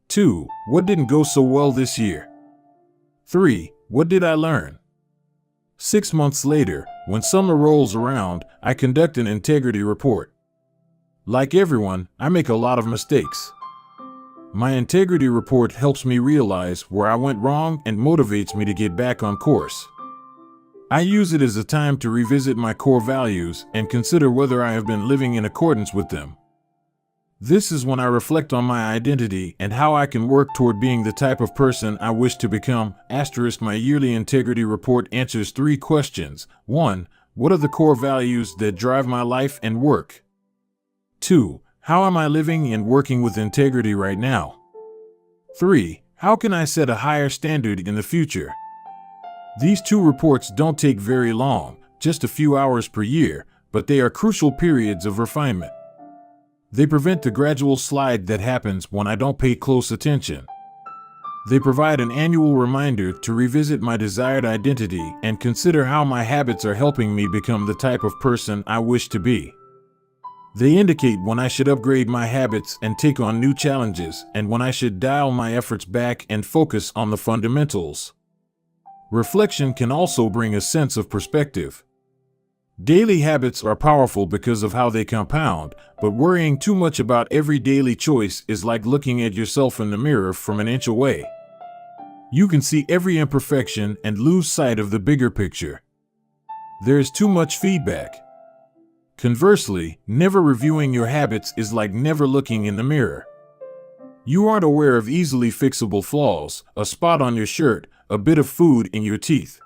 2. What didn't go so well this year? 3. What did I learn? 6 months later, when summer rolls around, I conduct an integrity report. Like everyone, I make a lot of mistakes. My integrity report helps me realize where I went wrong and motivates me to get back on course. I use it as a time to revisit my core values and consider whether I have been living in accordance with them. This is when I reflect on my identity and how I can work toward being the type of person I wish to become. My yearly integrity report answers 3 questions. 1. What are the core values that drive my life and work? 2. How am I living and working with integrity right now? 3. How can I set a higher standard in the future? These 2 reports don't take very long, just a few hours per year, but they are crucial periods of refinement. They prevent the gradual slide that happens when I don't pay close attention. They provide an annual reminder to revisit my desired identity and consider how my habits are helping me become the type of person I wish to be. They indicate when I should upgrade my habits and take on new challenges, and when I should dial my efforts back and focus on the fundamentals. Reflection can also bring a sense of perspective. Daily habits are powerful because of how they compound, but worrying too much about every daily choice is like looking at yourself in the mirror from an inch away. You can see every imperfection and lose sight of the bigger picture. There is too much feedback. Conversely, never reviewing your habits is like never looking in the mirror. You aren't aware of easily fixable flaws, a spot on your shirt, a bit of food in your teeth.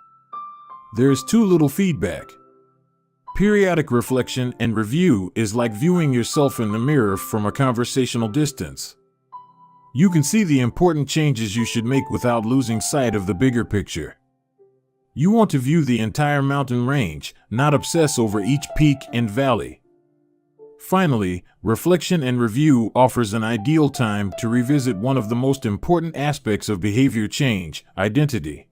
There is too little feedback. Periodic reflection and review is like viewing yourself in the mirror from a conversational distance. You can see the important changes you should make without losing sight of the bigger picture. You want to view the entire mountain range, not obsess over each peak and valley. Finally, reflection and review offers an ideal time to revisit one of the most important aspects of behavior change, identity.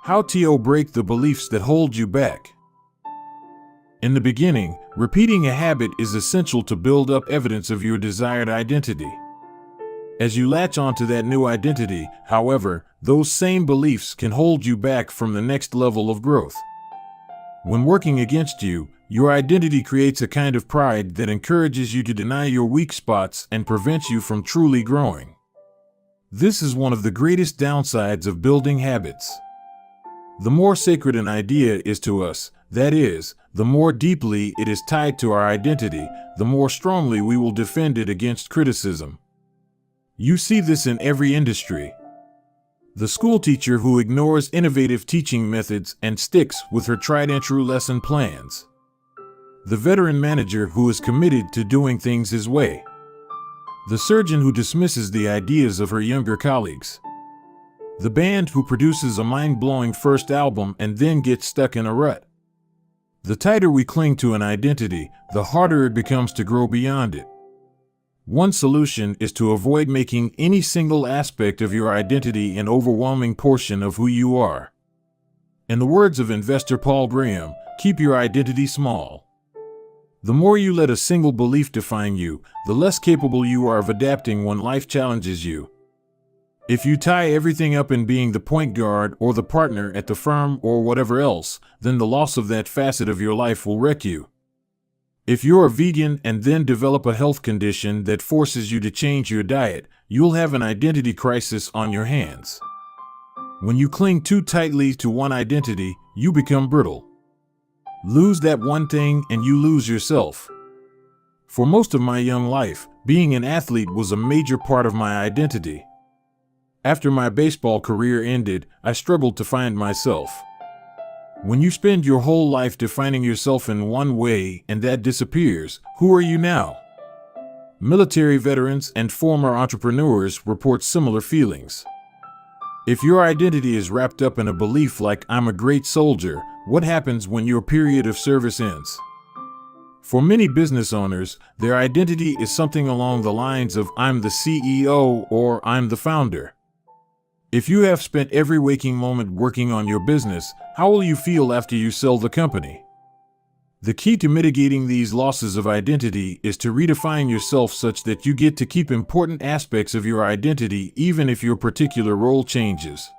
How to break the beliefs that hold you back. In the beginning, repeating a habit is essential to build up evidence of your desired identity. As you latch onto that new identity, however, those same beliefs can hold you back from the next level of growth. When working against you, your identity creates a kind of pride that encourages you to deny your weak spots and prevents you from truly growing. This is one of the greatest downsides of building habits. The more sacred an idea is to us, that is, the more deeply it is tied to our identity, the more strongly we will defend it against criticism. You see this in every industry. The schoolteacher who ignores innovative teaching methods and sticks with her tried-and-true lesson plans. The veteran manager who is committed to doing things his way. The surgeon who dismisses the ideas of her younger colleagues. The band who produces a mind-blowing first album and then gets stuck in a rut. The tighter we cling to an identity, the harder it becomes to grow beyond it. One solution is to avoid making any single aspect of your identity an overwhelming portion of who you are. In the words of investor Paul Graham, keep your identity small. The more you let a single belief define you, the less capable you are of adapting when life challenges you. If you tie everything up in being the point guard or the partner at the firm or whatever else, then the loss of that facet of your life will wreck you. If you're a vegan and then develop a health condition that forces you to change your diet, you'll have an identity crisis on your hands. When you cling too tightly to one identity, you become brittle. Lose that one thing and you lose yourself. For most of my young life, being an athlete was a major part of my identity. After my baseball career ended, I struggled to find myself. When you spend your whole life defining yourself in one way and that disappears, who are you now? Military veterans and former entrepreneurs report similar feelings. If your identity is wrapped up in a belief like "I'm a great soldier," what happens when your period of service ends? For many business owners, their identity is something along the lines of "I'm the CEO" or "I'm the founder." If you have spent every waking moment working on your business, how will you feel after you sell the company? The key to mitigating these losses of identity is to redefine yourself such that you get to keep important aspects of your identity even if your particular role changes.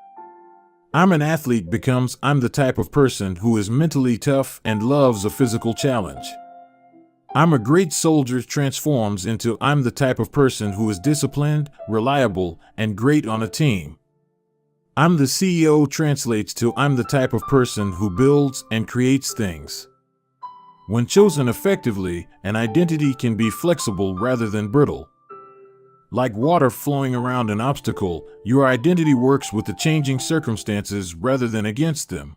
"I'm an athlete" becomes "I'm the type of person who is mentally tough and loves a physical challenge." "I'm a great soldier" transforms into "I'm the type of person who is disciplined, reliable, and great on a team." "I'm the CEO" translates to "I'm the type of person who builds and creates things." When chosen effectively, an identity can be flexible rather than brittle. Like water flowing around an obstacle, your identity works with the changing circumstances rather than against them.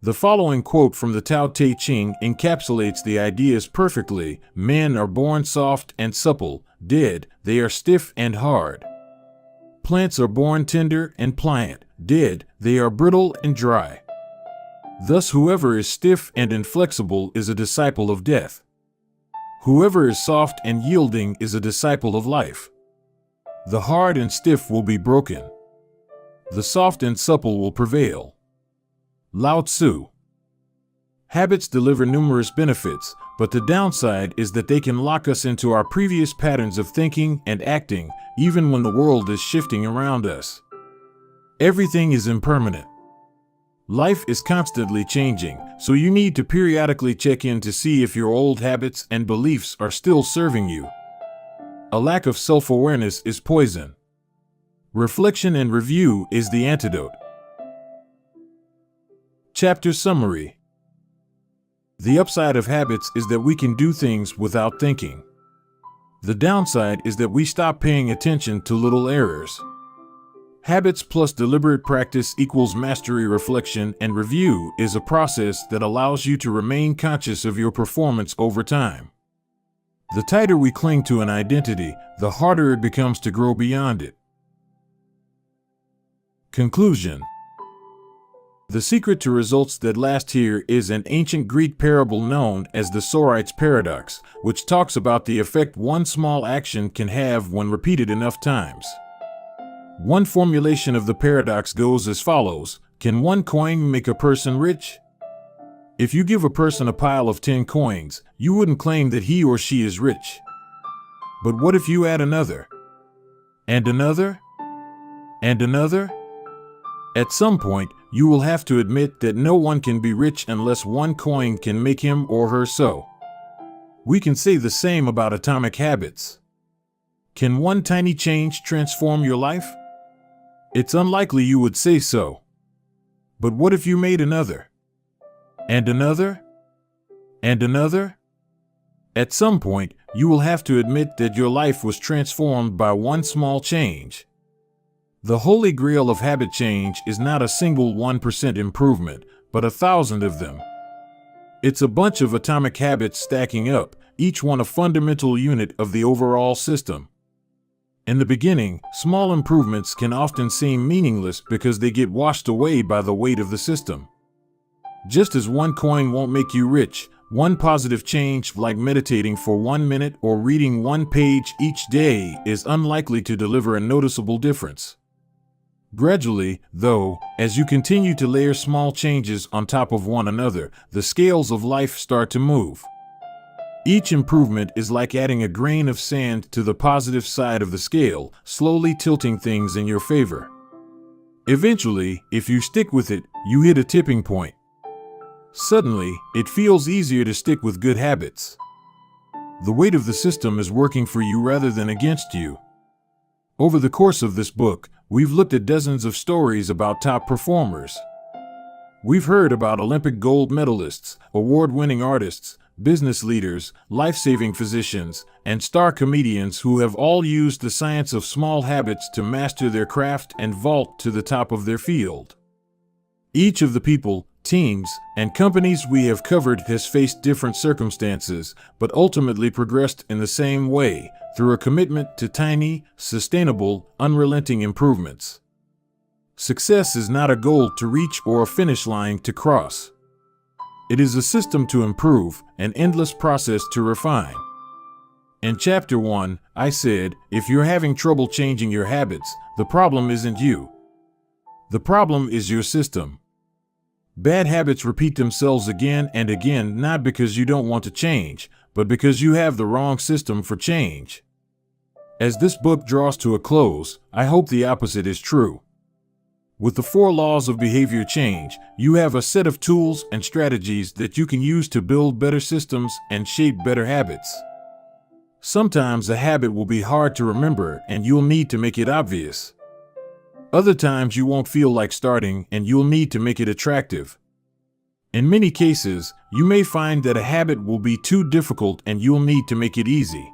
The following quote from the Tao Te Ching encapsulates the ideas perfectly: "Men are born soft and supple, dead, they are stiff and hard. Plants are born tender and pliant, dead, they are brittle and dry. Thus whoever is stiff and inflexible is a disciple of death. Whoever is soft and yielding is a disciple of life. The hard and stiff will be broken. The soft and supple will prevail." Lao Tzu. Habits deliver numerous benefits, but the downside is that they can lock us into our previous patterns of thinking and acting, even when the world is shifting around us. Everything is impermanent. Life is constantly changing, so you need to periodically check in to see if your old habits and beliefs are still serving you. A lack of self-awareness is poison. Reflection and review is the antidote. Chapter Summary. The upside of habits is that we can do things without thinking. The downside is that we stop paying attention to little errors. Habits plus deliberate practice equals mastery. Reflection and review is a process that allows you to remain conscious of your performance over time. The tighter we cling to an identity, the harder it becomes to grow beyond it. Conclusion. The secret to results that last here is an ancient Greek parable known as the Sorites paradox, which talks about the effect one small action can have when repeated enough times. One formulation of the paradox goes as follows: can one coin make a person rich? If you give a person a pile of 10 coins, you wouldn't claim that he or she is rich. But what if you add another? And another? And another? At some point, you will have to admit that no one can be rich unless one coin can make him or her so. We can say the same about atomic habits. Can one tiny change transform your life? It's unlikely you would say so. But what if you made another? And another? And another? At some point, you will have to admit that your life was transformed by one small change. The holy grail of habit change is not a single 1% improvement, but 1,000 of them. It's a bunch of atomic habits stacking up, each one a fundamental unit of the overall system. In the beginning, small improvements can often seem meaningless because they get washed away by the weight of the system. Just as one coin won't make you rich, one positive change like meditating for 1 minute or reading one page each day is unlikely to deliver a noticeable difference. Gradually, though, as you continue to layer small changes on top of one another, the scales of life start to move. Each improvement is like adding a grain of sand to the positive side of the scale, slowly tilting things in your favor. Eventually, if you stick with it, you hit a tipping point. Suddenly, it feels easier to stick with good habits. The weight of the system is working for you rather than against you. Over the course of this book, we've looked at dozens of stories about top performers. We've heard about Olympic gold medalists, award-winning artists, business leaders, life-saving physicians, and star comedians who have all used the science of small habits to master their craft and vault to the top of their field. Each of the people, teams, and companies we have covered has faced different circumstances, but ultimately progressed in the same way, through a commitment to tiny, sustainable, unrelenting improvements. Success is not a goal to reach or a finish line to cross. It is a system to improve, an endless process to refine. In Chapter 1, I said, if you're having trouble changing your habits, the problem isn't you. The problem is your system. Bad habits repeat themselves again and again not because you don't want to change, but because you have the wrong system for change. As this book draws to a close, I hope the opposite is true. With the 4 laws of behavior change, you have a set of tools and strategies that you can use to build better systems and shape better habits. Sometimes a habit will be hard to remember and you'll need to make it obvious. Other times you won't feel like starting and you'll need to make it attractive. In many cases, you may find that a habit will be too difficult and you'll need to make it easy.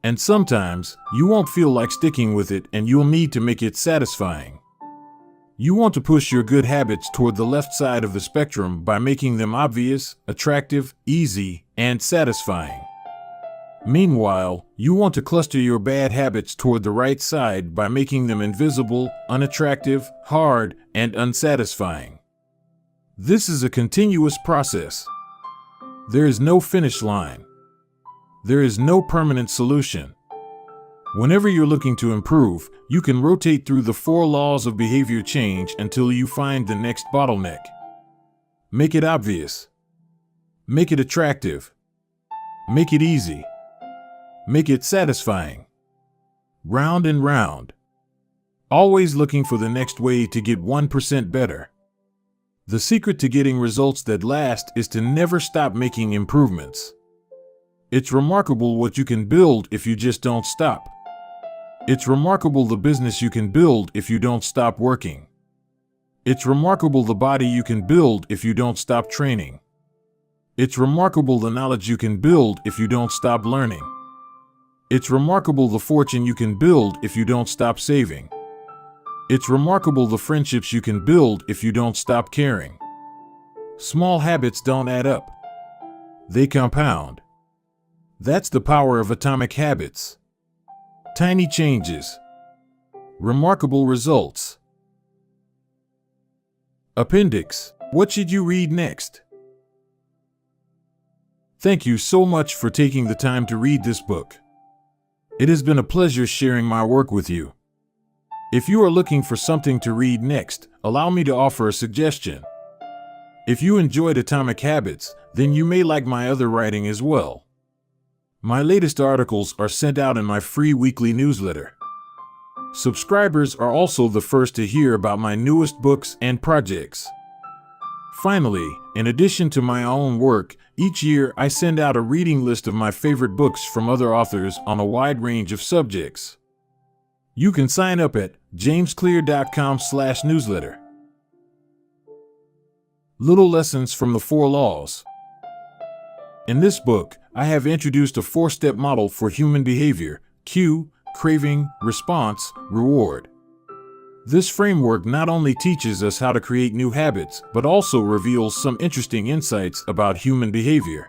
And sometimes, you won't feel like sticking with it and you'll need to make it satisfying. You want to push your good habits toward the left side of the spectrum by making them obvious, attractive, easy, and satisfying. Meanwhile, you want to cluster your bad habits toward the right side by making them invisible, unattractive, hard, and unsatisfying. This is a continuous process. There is no finish line. There is no permanent solution. Whenever you're looking to improve, you can rotate through the 4 laws of behavior change until you find the next bottleneck. Make it obvious. Make it attractive. Make it easy. Make it satisfying. Round and round. Always looking for the next way to get 1% better. The secret to getting results that last is to never stop making improvements. It's remarkable what you can build if you just don't stop. It's remarkable the business you can build if you don't stop working. It's remarkable the body you can build if you don't stop training. It's remarkable the knowledge you can build if you don't stop learning. It's remarkable the fortune you can build if you don't stop saving. It's remarkable the friendships you can build if you don't stop caring. Small habits don't add up. They compound. That's the power of atomic habits. Tiny changes. Remarkable results. Appendix. What should you read next? Thank you so much for taking the time to read this book. It has been a pleasure sharing my work with you. If you are looking for something to read next, allow me to offer a suggestion. If you enjoyed Atomic Habits, then you may like my other writing as well. My latest articles are sent out in my free weekly newsletter. Subscribers are also the first to hear about my newest books and projects. Finally, in addition to my own work, each year I send out a reading list of my favorite books from other authors on a wide range of subjects. You can sign up at JamesClear.com/newsletter. Little Lessons from the Four Laws. In this book, I have introduced a 4-step model for human behavior: cue, craving, response, reward. This framework not only teaches us how to create new habits, but also reveals some interesting insights about human behavior.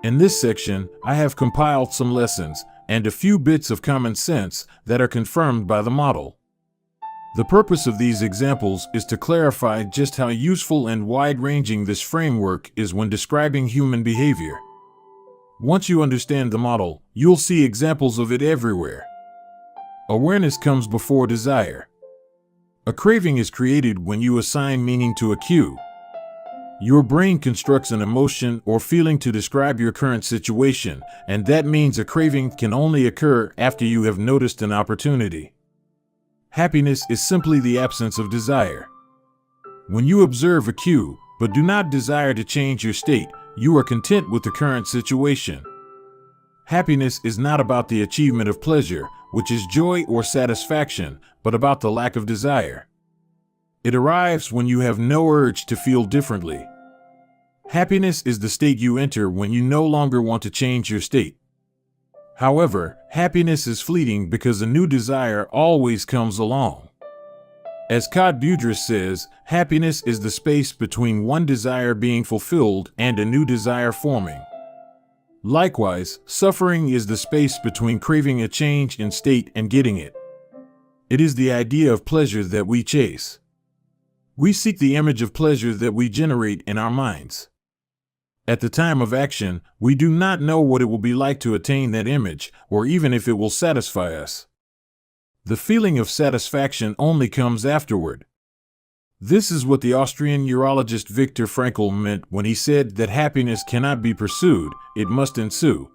In this section, I have compiled some lessons and a few bits of common sense that are confirmed by the model. The purpose of these examples is to clarify just how useful and wide-ranging this framework is when describing human behavior. Once you understand the model, you'll see examples of it everywhere. Awareness comes before desire. A craving is created when you assign meaning to a cue. Your brain constructs an emotion or feeling to describe your current situation, and that means a craving can only occur after you have noticed an opportunity. Happiness is simply the absence of desire. When you observe a cue, but do not desire to change your state, you are content with the current situation. Happiness is not about the achievement of pleasure, which is joy or satisfaction, but about the lack of desire. It arrives when you have no urge to feel differently. Happiness is the state you enter when you no longer want to change your state. However, happiness is fleeting because a new desire always comes along. As Cod Budris says, happiness is the space between one desire being fulfilled and a new desire forming. Likewise, suffering is the space between craving a change in state and getting it. It is the idea of pleasure that we chase. We seek the image of pleasure that we generate in our minds. At the time of action, we do not know what it will be like to attain that image, or even if it will satisfy us. The feeling of satisfaction only comes afterward. This is what the Austrian urologist Viktor Frankl meant when he said that happiness cannot be pursued, it must ensue.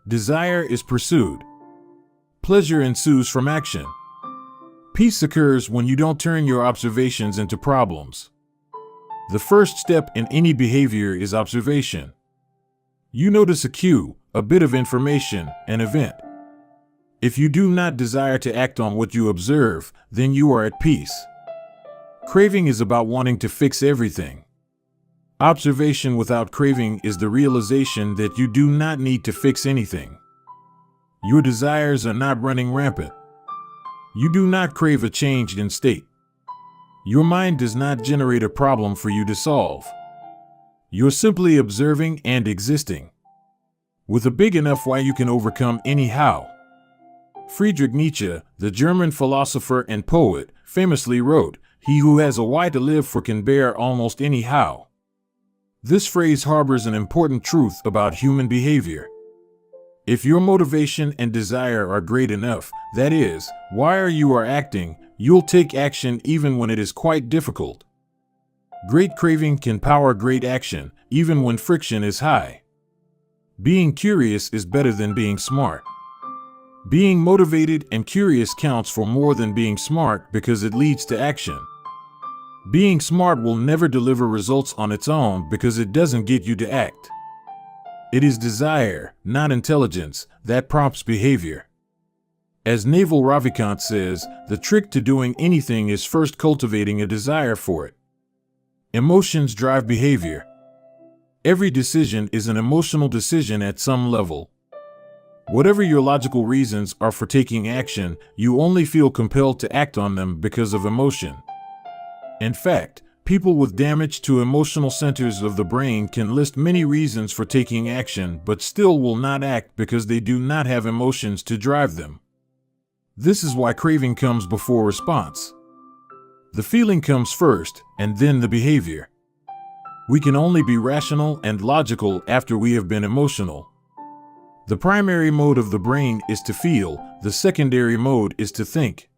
Desire is pursued. Pleasure ensues from action. Peace occurs when you don't turn your observations into problems. The first step in any behavior is observation. You notice a cue, a bit of information, an event. If you do not desire to act on what you observe, then you are at peace. Craving is about wanting to fix everything. Observation without craving is the realization that you do not need to fix anything. Your desires are not running rampant. You do not crave a change in state. Your mind does not generate a problem for you to solve. You're simply observing and existing. With a big enough why you can overcome any how. Friedrich Nietzsche, the German philosopher and poet, famously wrote, "He who has a why to live for can bear almost any how." This phrase harbors an important truth about human behavior. If your motivation and desire are great enough, that is, why you are acting, you'll take action even when it is quite difficult. Great craving can power great action, even when friction is high. Being curious is better than being smart. Being motivated and curious counts for more than being smart because it leads to action. Being smart will never deliver results on its own because it doesn't get you to act. It is desire, not intelligence, that prompts behavior. As Naval Ravikant says, the trick to doing anything is first cultivating a desire for it. Emotions drive behavior. Every decision is an emotional decision at some level. Whatever your logical reasons are for taking action, you only feel compelled to act on them because of emotion. In fact, people with damage to emotional centers of the brain can list many reasons for taking action but still will not act because they do not have emotions to drive them. This is why craving comes before response. The feeling comes first, and then the behavior. We can only be rational and logical after we have been emotional. The primary mode of the brain is to feel, the secondary mode is to think.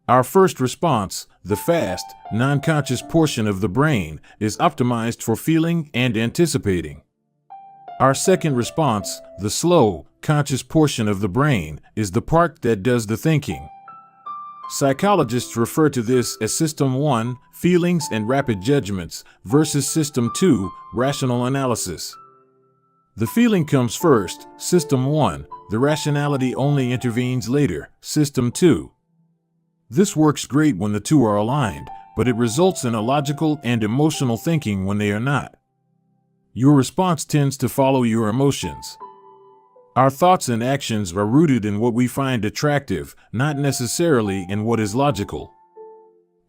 Our first response, the fast, non-conscious portion of the brain, is optimized for feeling and anticipating. Our second response, the slow, conscious portion of the brain, is the part that does the thinking. Psychologists refer to this as System 1, feelings and rapid judgments, versus System 2, rational analysis. The feeling comes first, System 1, the rationality only intervenes later, System 2. This works great when the two are aligned, but it results in illogical and emotional thinking when they are not. Your response tends to follow your emotions. Our thoughts and actions are rooted in what we find attractive, not necessarily in what is logical.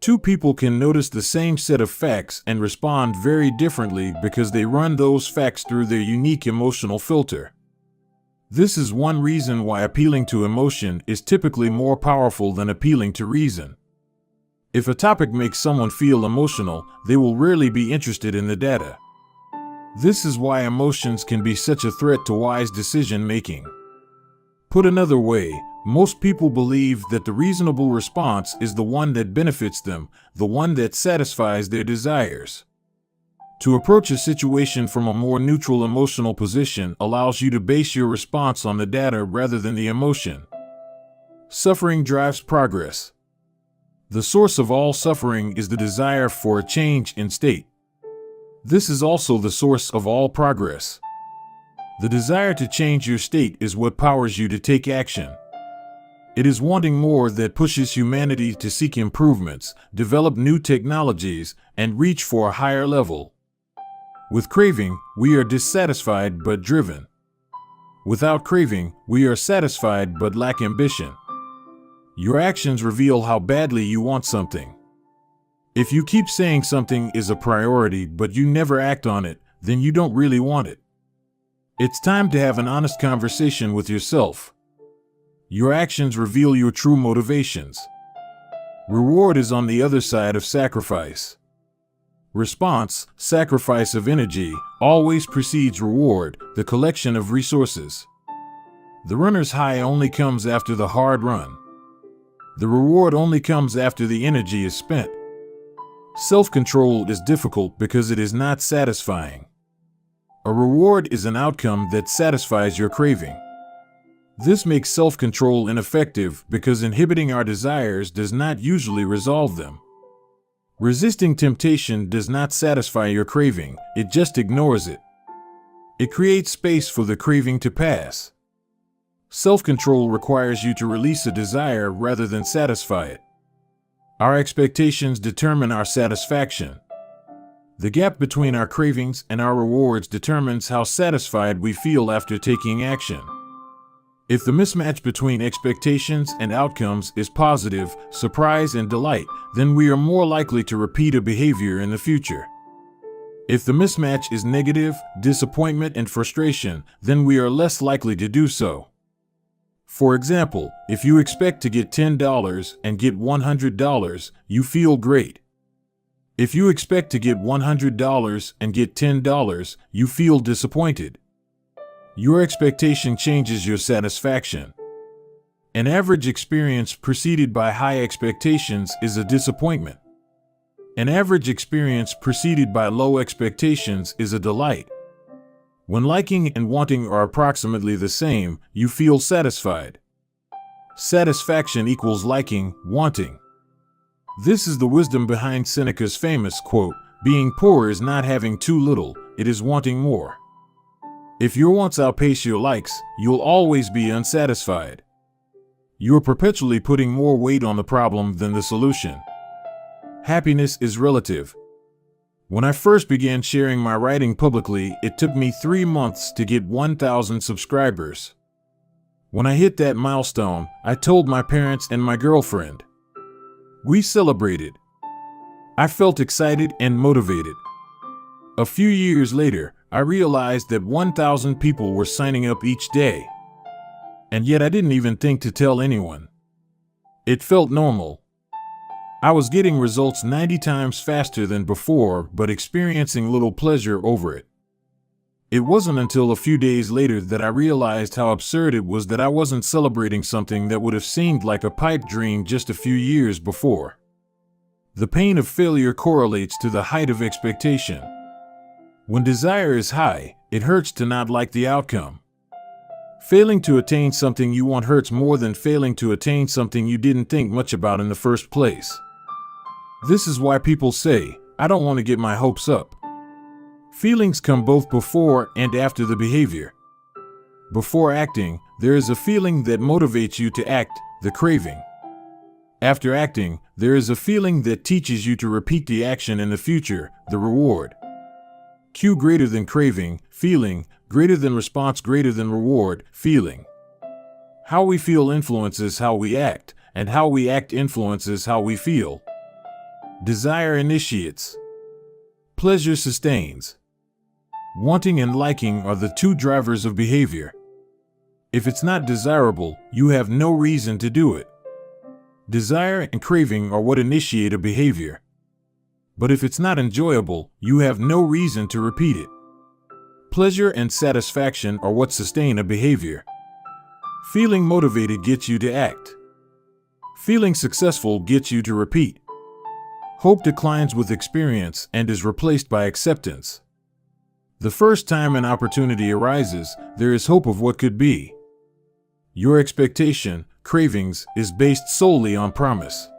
Two people can notice the same set of facts and respond very differently because they run those facts through their unique emotional filter. This is one reason why appealing to emotion is typically more powerful than appealing to reason. If a topic makes someone feel emotional, they will rarely be interested in the data. This is why emotions can be such a threat to wise decision making. Put another way, most people believe that the reasonable response is the one that benefits them, the one that satisfies their desires. To approach a situation from a more neutral emotional position allows you to base your response on the data rather than the emotion. Suffering drives progress. The source of all suffering is the desire for a change in state. This is also the source of all progress. The desire to change your state is what powers you to take action. It is wanting more that pushes humanity to seek improvements, develop new technologies, and reach for a higher level. With craving, we are dissatisfied but driven. Without craving, we are satisfied but lack ambition. Your actions reveal how badly you want something. If you keep saying something is a priority but you never act on it, then you don't really want it. It's time to have an honest conversation with yourself. Your actions reveal your true motivations. Reward is on the other side of sacrifice. Response, sacrifice of energy, always precedes reward, the collection of resources. The runner's high only comes after the hard run. The reward only comes after the energy is spent. Self-control is difficult because it is not satisfying. A reward is an outcome that satisfies your craving. This makes self-control ineffective because inhibiting our desires does not usually resolve them. Resisting temptation does not satisfy your craving, it just ignores it. It creates space for the craving to pass. Self-control requires you to release a desire rather than satisfy it. Our expectations determine our satisfaction. The gap between our cravings and our rewards determines how satisfied we feel after taking action. If the mismatch between expectations and outcomes is positive, surprise and delight, then we are more likely to repeat a behavior in the future. If the mismatch is negative, disappointment and frustration, then we are less likely to do so. For example, if you expect to get $10 and get $100, you feel great. If you expect to get $100 and get $10, you feel disappointed. Your expectation changes your satisfaction. An average experience preceded by high expectations is a disappointment. An average experience preceded by low expectations is a delight. When liking and wanting are approximately the same, you feel satisfied. Satisfaction equals liking, wanting. This is the wisdom behind Seneca's famous quote, "Being poor is not having too little, it is wanting more." If your wants outpace your likes, you'll always be unsatisfied. You're perpetually putting more weight on the problem than the solution. Happiness is relative. When I first began sharing my writing publicly, it took me 3 months to get 1,000 subscribers. When I hit that milestone, I told my parents and my girlfriend. We celebrated. I felt excited and motivated. A few years later, I realized that 1,000 people were signing up each day. And yet I didn't even think to tell anyone. It felt normal. I was getting results 90 times faster than before, but experiencing little pleasure over it. It wasn't until a few days later that I realized how absurd it was that I wasn't celebrating something that would have seemed like a pipe dream just a few years before. The pain of failure correlates to the height of expectation. When desire is high, it hurts to not like the outcome. Failing to attain something you want hurts more than failing to attain something you didn't think much about in the first place. This is why people say, "I don't want to get my hopes up." Feelings come both before and after the behavior. Before acting, there is a feeling that motivates you to act, the craving. After acting, there is a feeling that teaches you to repeat the action in the future, the reward. Cue greater than craving, feeling, greater than response, greater than reward, feeling. How we feel influences how we act, and how we act influences how we feel. Desire initiates. Pleasure sustains. Wanting and liking are the two drivers of behavior. If it's not desirable, you have no reason to do it. Desire and craving are what initiate a behavior. But if it's not enjoyable, you have no reason to repeat it. Pleasure and satisfaction are what sustain a behavior. Feeling motivated gets you to act. Feeling successful gets you to repeat. Hope declines with experience and is replaced by acceptance. The first time an opportunity arises, there is hope of what could be. Your expectation, cravings, is based solely on promise.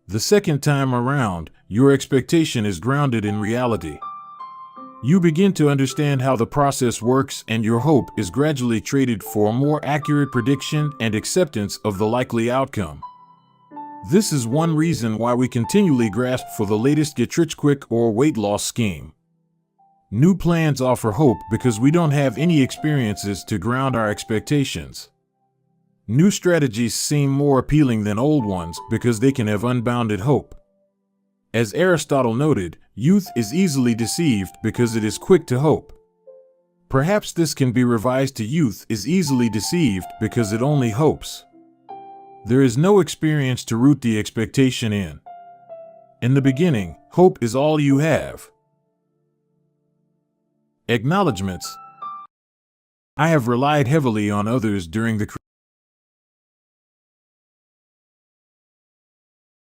The second time around, your expectation is grounded in reality. You begin to understand how the process works, and your hope is gradually traded for a more accurate prediction and acceptance of the likely outcome. This is one reason why we continually grasp for the latest get-rich-quick or weight loss scheme. New plans offer hope because we don't have any experiences to ground our expectations. New strategies seem more appealing than old ones because they can have unbounded hope. As Aristotle noted, youth is easily deceived because it is quick to hope. Perhaps this can be revised to youth is easily deceived because it only hopes. There is no experience to root the expectation in. In the beginning, hope is all you have. Acknowledgements. I have relied heavily on others during the